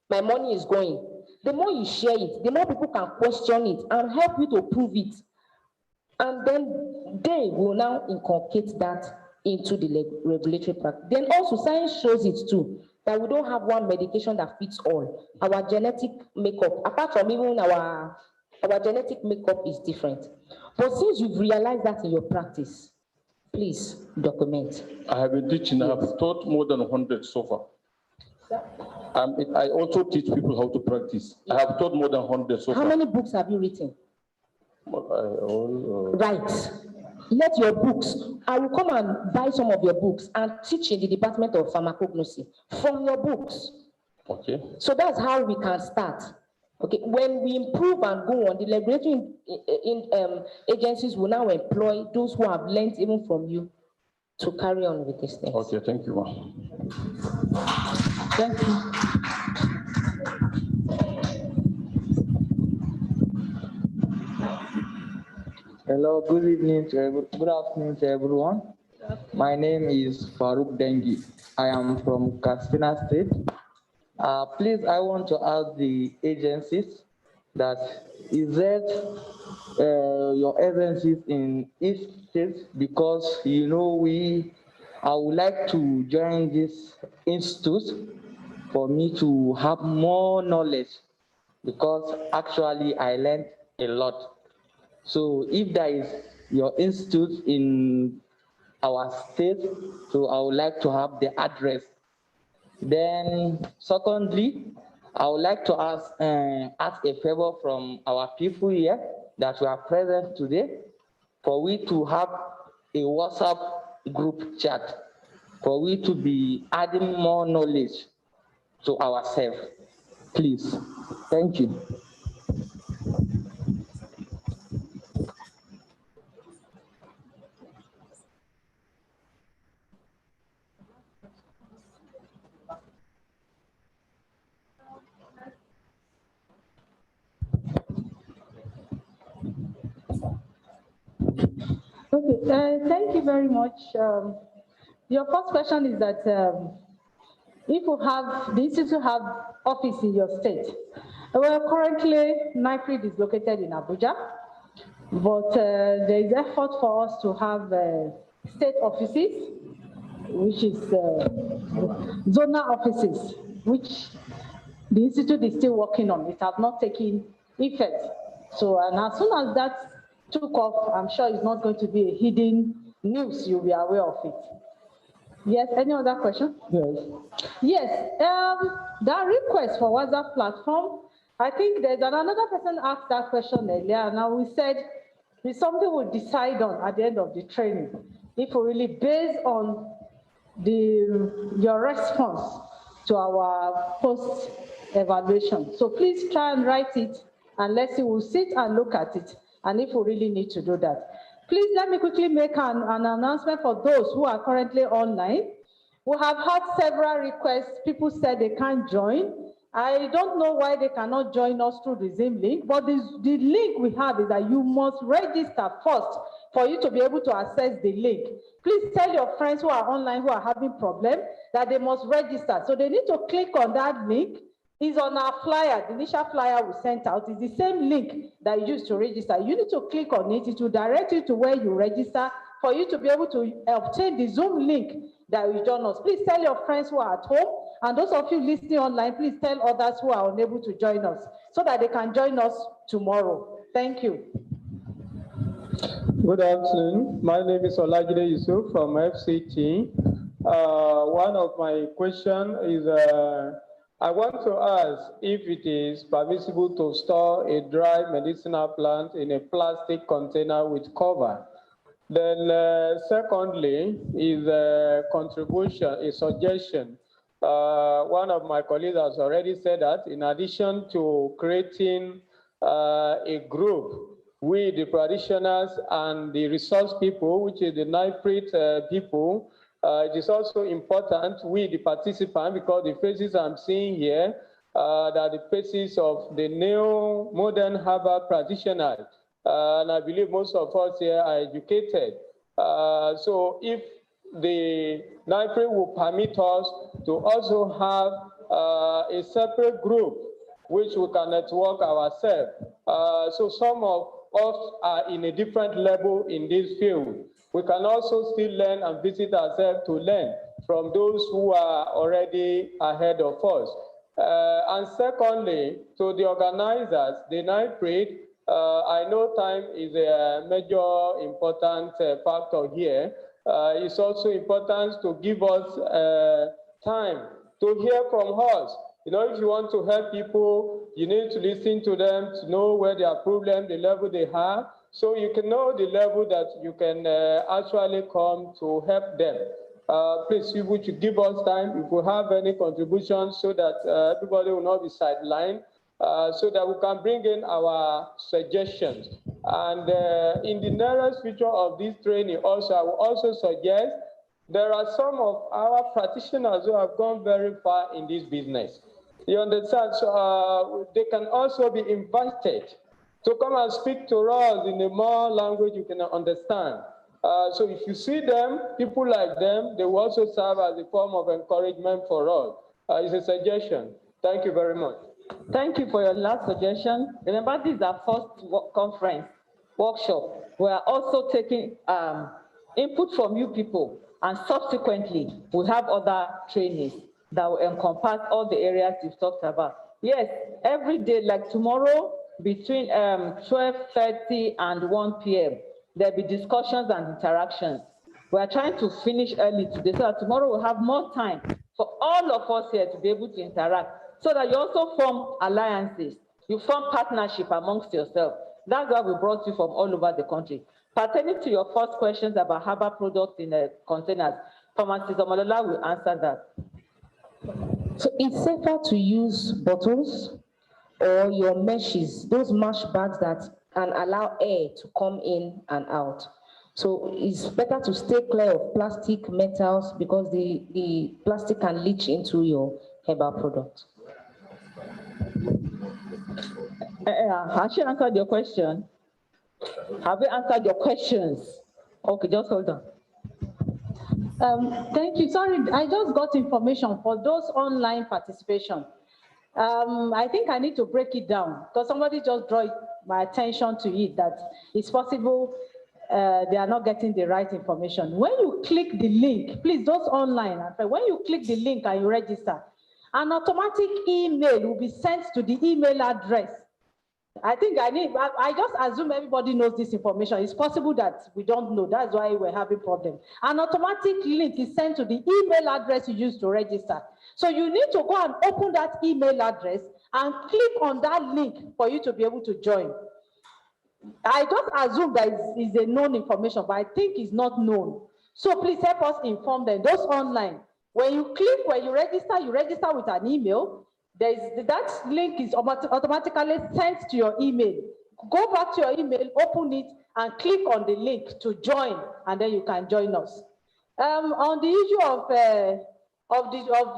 [SPEAKER 21] my money is going. The more you share it, the more people can question it and help you to prove it. And then they will now inculcate that into the regulatory practice. Then also science shows it too, that we don't have one medication that fits all. Our genetic makeup, apart from even our genetic makeup is different. But since you've realized that in your practice, please document.
[SPEAKER 9] I have been teaching, I have taught more than 100 so far. I also teach people how to practice. I have taught more than 100 so far.
[SPEAKER 21] How many books have you written? Right. Let your books, I will come and buy some of your books and teach in the Department of Pharmacognosy from your books.
[SPEAKER 9] Okay.
[SPEAKER 21] So that's how we can start. Okay, when we improve and go on, the regulatory agencies will now employ those who have learned even from you to carry on with these things.
[SPEAKER 9] Okay, thank you, ma'am.
[SPEAKER 21] Thank you.
[SPEAKER 22] Hello, good evening to good afternoon to everyone. My name is Farouk Dengi. I am from Katsina State. Please, I want to ask the agencies, that is that your agencies in each state, because you know I would like to join this institute for me to have more knowledge, because actually I learned a lot. So if there is your institute in our state, so I would like to have the address. Then secondly, I would like to ask a favor from our people here that we are present today, for we to have a WhatsApp group chat, for we to be adding more knowledge to ourselves. Please. Thank you.
[SPEAKER 5] Okay, thank you very much. Your first question is that if you have, the institute have office in your state. Well, currently, NIPRID is located in Abuja, but there is effort for us to have state offices, which is zonal offices, which the institute is still working on. It has not taken effect. So, and as soon as that took off, I'm sure it's not going to be a hidden news. You'll be aware of it. Yes, any other question?
[SPEAKER 19] Yes.
[SPEAKER 5] Yes, that request for WhatsApp platform, I think there's another person asked that question earlier, and now we said it's something we'll decide on at the end of the training. If we really based on your response to our post evaluation. So please try and write it, and let's see, we'll sit and look at it, and if we really need to do that. Please let me quickly make an announcement for those who are currently online. We have had several requests. People said they can't join. I don't know why they cannot join us through the Zoom link, but the link we have is that you must register first for you to be able to access the link. Please tell your friends who are online who are having problems that they must register. So they need to click on that link. It's on our flyer, the initial flyer we sent out. It's the same link that you used to register. You need to click on it. It will direct you to where you register for you to be able to obtain the Zoom link that will join us. Please tell your friends who are at home, and those of you listening online, please tell others who are unable to join us so that they can join us tomorrow. Thank you.
[SPEAKER 6] Good afternoon. My name is Olajide Yusuf from FCT. One of my questions is, I want to ask if it is permissible to store a dry medicinal plant in a plastic container with cover. Then secondly is a contribution, a suggestion. One of my colleagues has already said that in addition to creating a group with the practitioners and the resource people, which is the NIPRID people, it is also important with the participants, because the faces I'm seeing here that the faces of the new modern herbal practitioners. And I believe most of us here are educated. So if the NIPRID will permit us to also have a separate group which we can network ourselves. So some of us are in a different level in this field. We can also still learn and visit ourselves to learn from those who are already ahead of us. And secondly, to the organizers, the NIPRID, I know time is a major important factor here. It's also important to give us time to hear from us. You know, if you want to help people, you need to listen to them to know where their problem, the level they have, so you can know the level that you can actually come to help them. Please, you would give us time if we have any contributions so that everybody will not be sidelined, so that we can bring in our suggestions. And in the nearest future of this training also, I will also suggest there are some of our practitioners who have gone very far in this business. You understand? So they can also be invited to come and speak to us in a more language you can understand. So if you see them, people like them, they will also serve as a form of encouragement for us. It's a suggestion. Thank you very much.
[SPEAKER 12] Thank you for your last suggestion. Remember, this is our first workshop. We are also taking input from you people, and subsequently, we have other trainings that will encompass all the areas you've talked about. Yes, every day, like tomorrow, between 12:30 and 1 p.m., there'll be discussions and interactions. We are trying to finish early today so that tomorrow we'll have more time for all of us here to be able to interact, so that you also form alliances, you form partnership amongst yourself. That's why we brought you from all over the country. Pertaining to your first questions about herbal products in containers, Pharmacist Omolola will answer that.
[SPEAKER 21] So it's safer to use bottles or your meshes, those mesh bags that can allow air to come in and out. So it's better to stay clear of plastic, metals, because the plastic can leach into your herbal product.
[SPEAKER 12] Has she answered your question? Have we answered your questions? Okay, just hold on.
[SPEAKER 5] Thank you. Sorry, I just got information for those online participation. I think I need to break it down because somebody just drew my attention to it that it's possible they are not getting the right information. When you click the link, please, those online, when you click the link and you register, an automatic email will be sent to the email address. I just assume everybody knows this information. It's possible that we don't know. That's why we're having problems. An automatic link is sent to the email address you used to register. So you need to go and open that email address and click on that link for you to be able to join. I just assume that it's a known information, but I think it's not known. So please help us inform them. Those online, when you click, when you register with an email. That link is automatically sent to your email. Go back to your email, open it, and click on the link to join, and then you can join us. On the issue of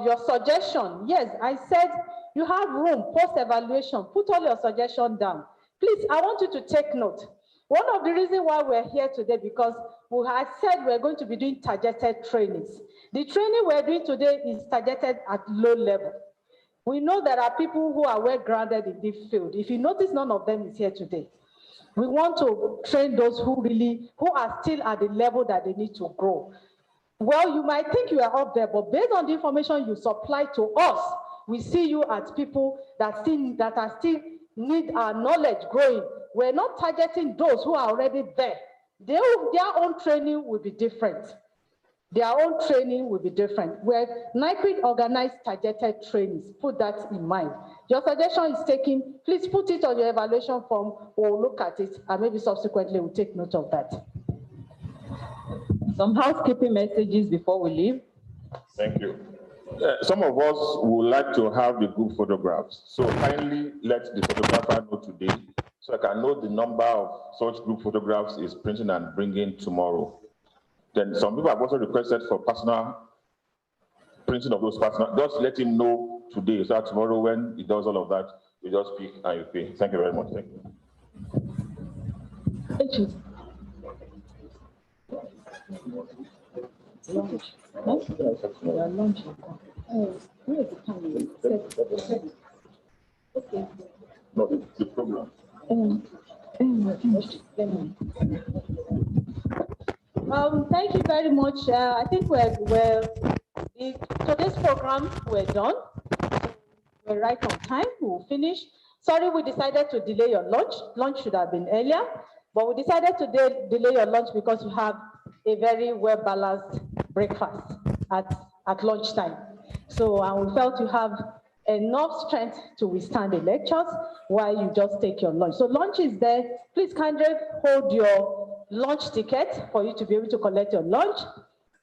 [SPEAKER 5] your suggestion, yes, I said you have room post-evaluation. Put all your suggestions down. Please, I want you to take note. One of the reasons why we're here today, because we had said we're going to be doing targeted trainings. The training we're doing today is targeted at low level. We know there are people who are well grounded in this field. If you notice, none of them is here today. We want to train those who are still at the level that they need to grow. Well, you might think you are up there, but based on the information you supply to us, we see you as people that still need our knowledge growing. We're not targeting those who are already there. Their own training will be different. Their own training will be different. Where NICRID organized targeted trainings, put that in mind. Your suggestion is taken, please put it on your evaluation form, we'll look at it, and maybe subsequently we'll take note of that.
[SPEAKER 12] Some housekeeping messages before we leave.
[SPEAKER 4] Thank you. Some of us would like to have the group photographs. So kindly let the photographer know today, so I can know the number of such group photographs is printing and bringing tomorrow. Then some people have also requested for personal printing of those personal. Just let him know today, so that tomorrow when he does all of that, you just pick and you pay. Thank you very much. Thank you.
[SPEAKER 5] Thank you. Lunch. We are launching. Where is the time? Okay.
[SPEAKER 4] No, the program.
[SPEAKER 5] Thank you very much. I think today's program we're done. We're right on time. We'll finish. Sorry, we decided to delay your lunch. Lunch should have been earlier, but we decided to delay your lunch because you have a very well-balanced breakfast at lunchtime. So we felt you have enough strength to withstand the lectures while you just take your lunch. So lunch is there. Please kindly hold your lunch ticket for you to be able to collect your lunch.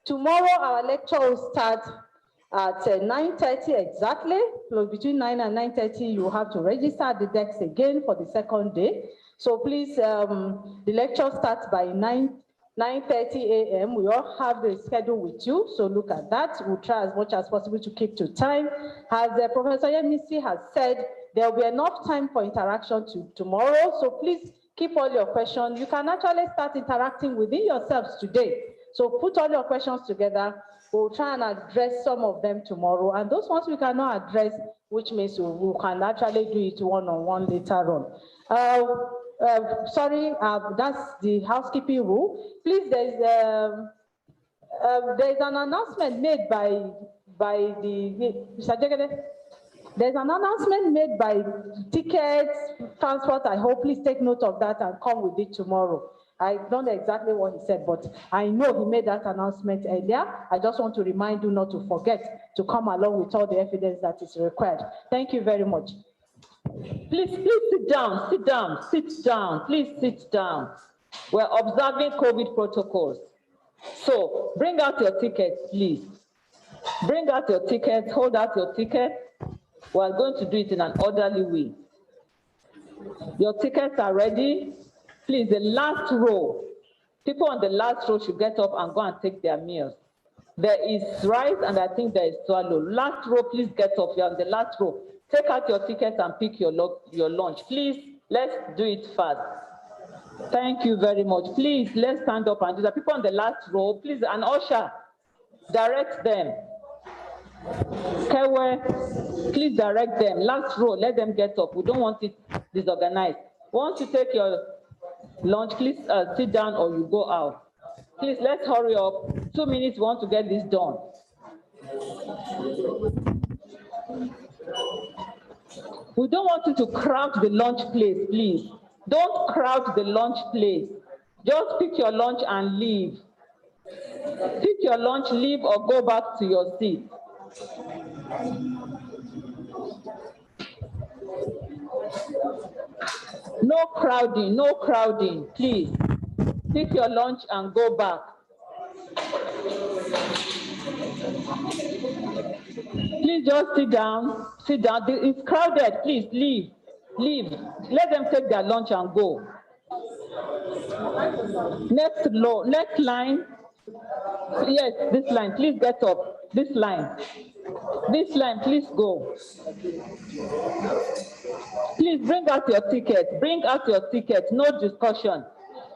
[SPEAKER 5] Tomorrow, our lecture will start at 9:30 exactly. So between 9 and 9:30, you have to register at the desk again for the second day. So please, the lecture starts by 9:30 a.m. We all have the schedule with you, so look at that. We'll try as much as possible to keep to time. As Professor Yemisi has said, there will be enough time for interaction tomorrow, so please keep all your questions. You can actually start interacting within yourselves today. So put all your questions together We'll try and address some of them tomorrow. And those ones we cannot address, which means we can actually do it one-on-one later on. Sorry, that's the housekeeping rule. Please, there's an announcement made by Mr. Jegede. There's an announcement made by tickets, transport. I hope please take note of that and come with it tomorrow. I don't know exactly what he said, but I know he made that announcement earlier. I just want to remind you not to forget to come along with all the evidence that is required. Thank you very much.
[SPEAKER 12] Please sit down, sit down, please sit down. We're observing COVID protocols. So bring out your tickets, please. Bring out your tickets, hold out your ticket. We're going to do it in an orderly way. Your tickets are ready. Please, the last row. People on the last row should get up and go and take their meals. There is rice and I think there is swallow. Last row, please get up. You're on the last row. Take out your tickets and pick your lunch. Please, let's do it fast. Thank you very much. Please, let's stand up and do that. People on the last row, please, and usher, direct them. Kewe, please direct them. Last row, let them get up. We don't want it disorganized. Once you take your lunch, please sit down or you go out. Please, let's hurry up. 2 minutes, we want to get this done. We don't want you to crowd the lunch place, please. Don't crowd the lunch place. Just pick your lunch and leave. Pick your lunch, leave, or go back to your seat. No crowding, please. Pick your lunch and go back. Please just sit down, It's crowded, please leave. Let them take their lunch and go. Next line. Yes, this line, please get up. This line, please go. Please bring out your ticket, no discussion.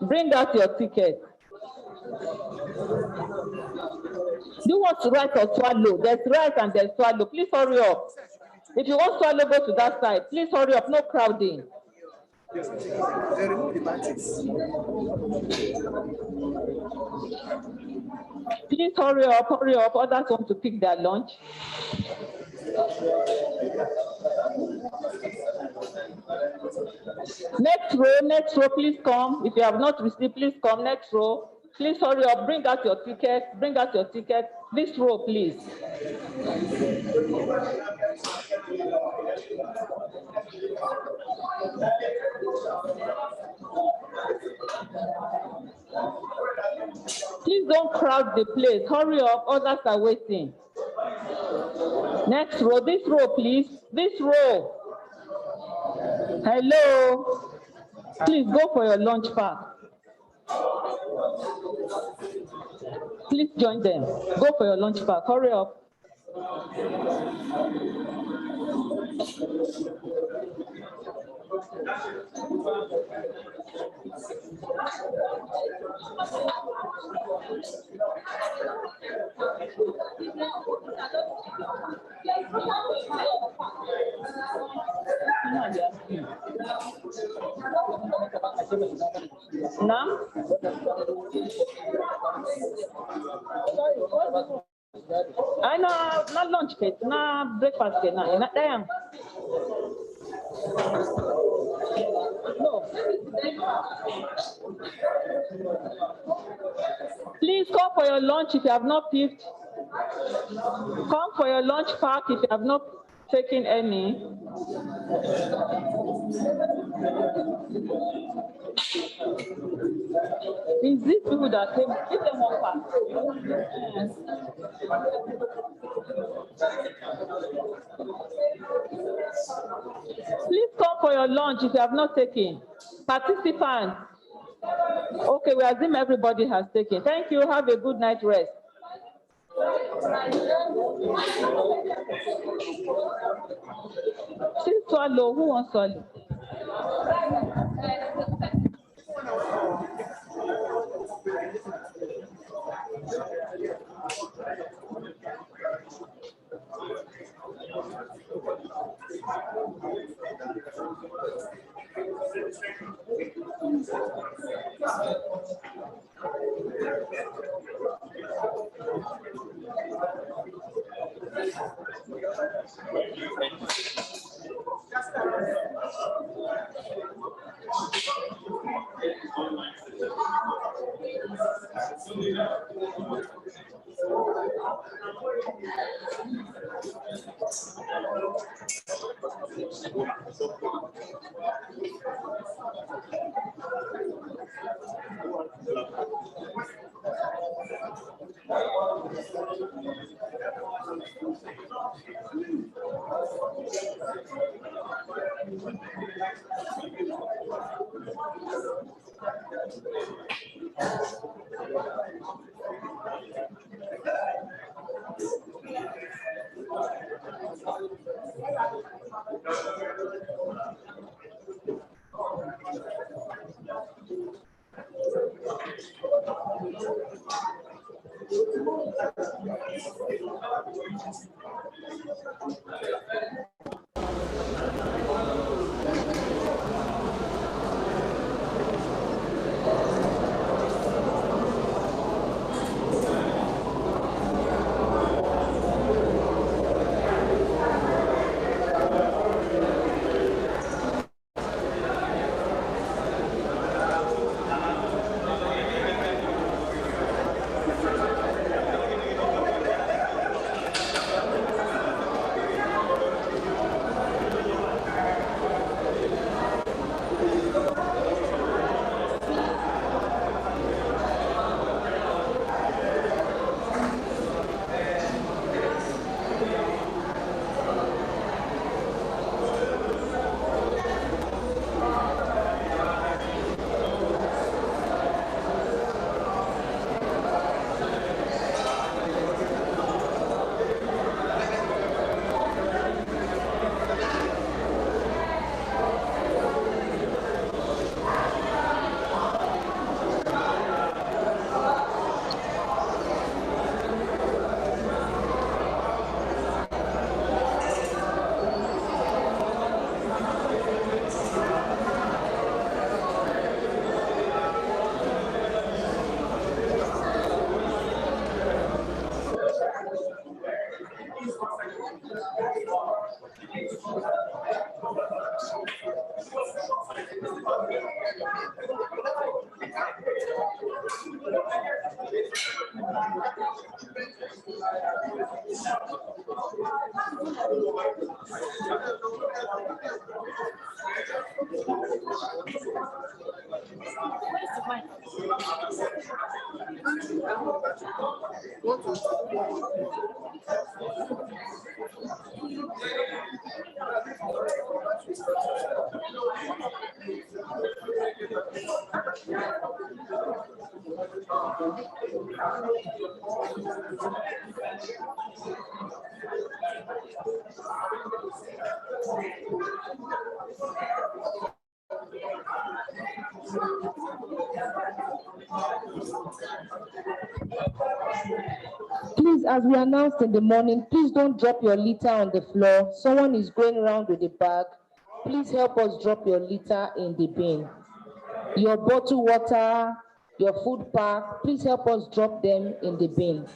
[SPEAKER 12] Bring out your ticket. You want to write or swallow? There's rice and there's swallow. Please hurry up. If you want swallow, go to that side. Please hurry up, no crowding. Please hurry up. Others want to pick their lunch. Next row, please come. If you have not received, please come. Next row, please hurry up. Bring out your ticket. This row, please. Please don't crowd the place. Hurry up, others are waiting. Next row, this row, please. This row. Hello. Please go for your lunch pack. Please join them. Go for your lunch pack. Hurry up. Now? I know, not lunch, not breakfast, not there. No. Please come for your lunch if you have not picked. Come for your lunch pack if you have not taken any. It's these people that came, give them one pack. Please come for your lunch if you have not taken. Participants. Okay, we assume everybody has taken. Thank you. Have a good night rest. Please swallow. Who wants swallow?
[SPEAKER 21] Please, as we announced in the morning, please don't drop your litter on the floor. Someone is going around with a bag. Please help us drop your litter in the bin. Your bottled water, your food pack, please help us drop them in the bin.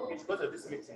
[SPEAKER 7] Because of this meeting,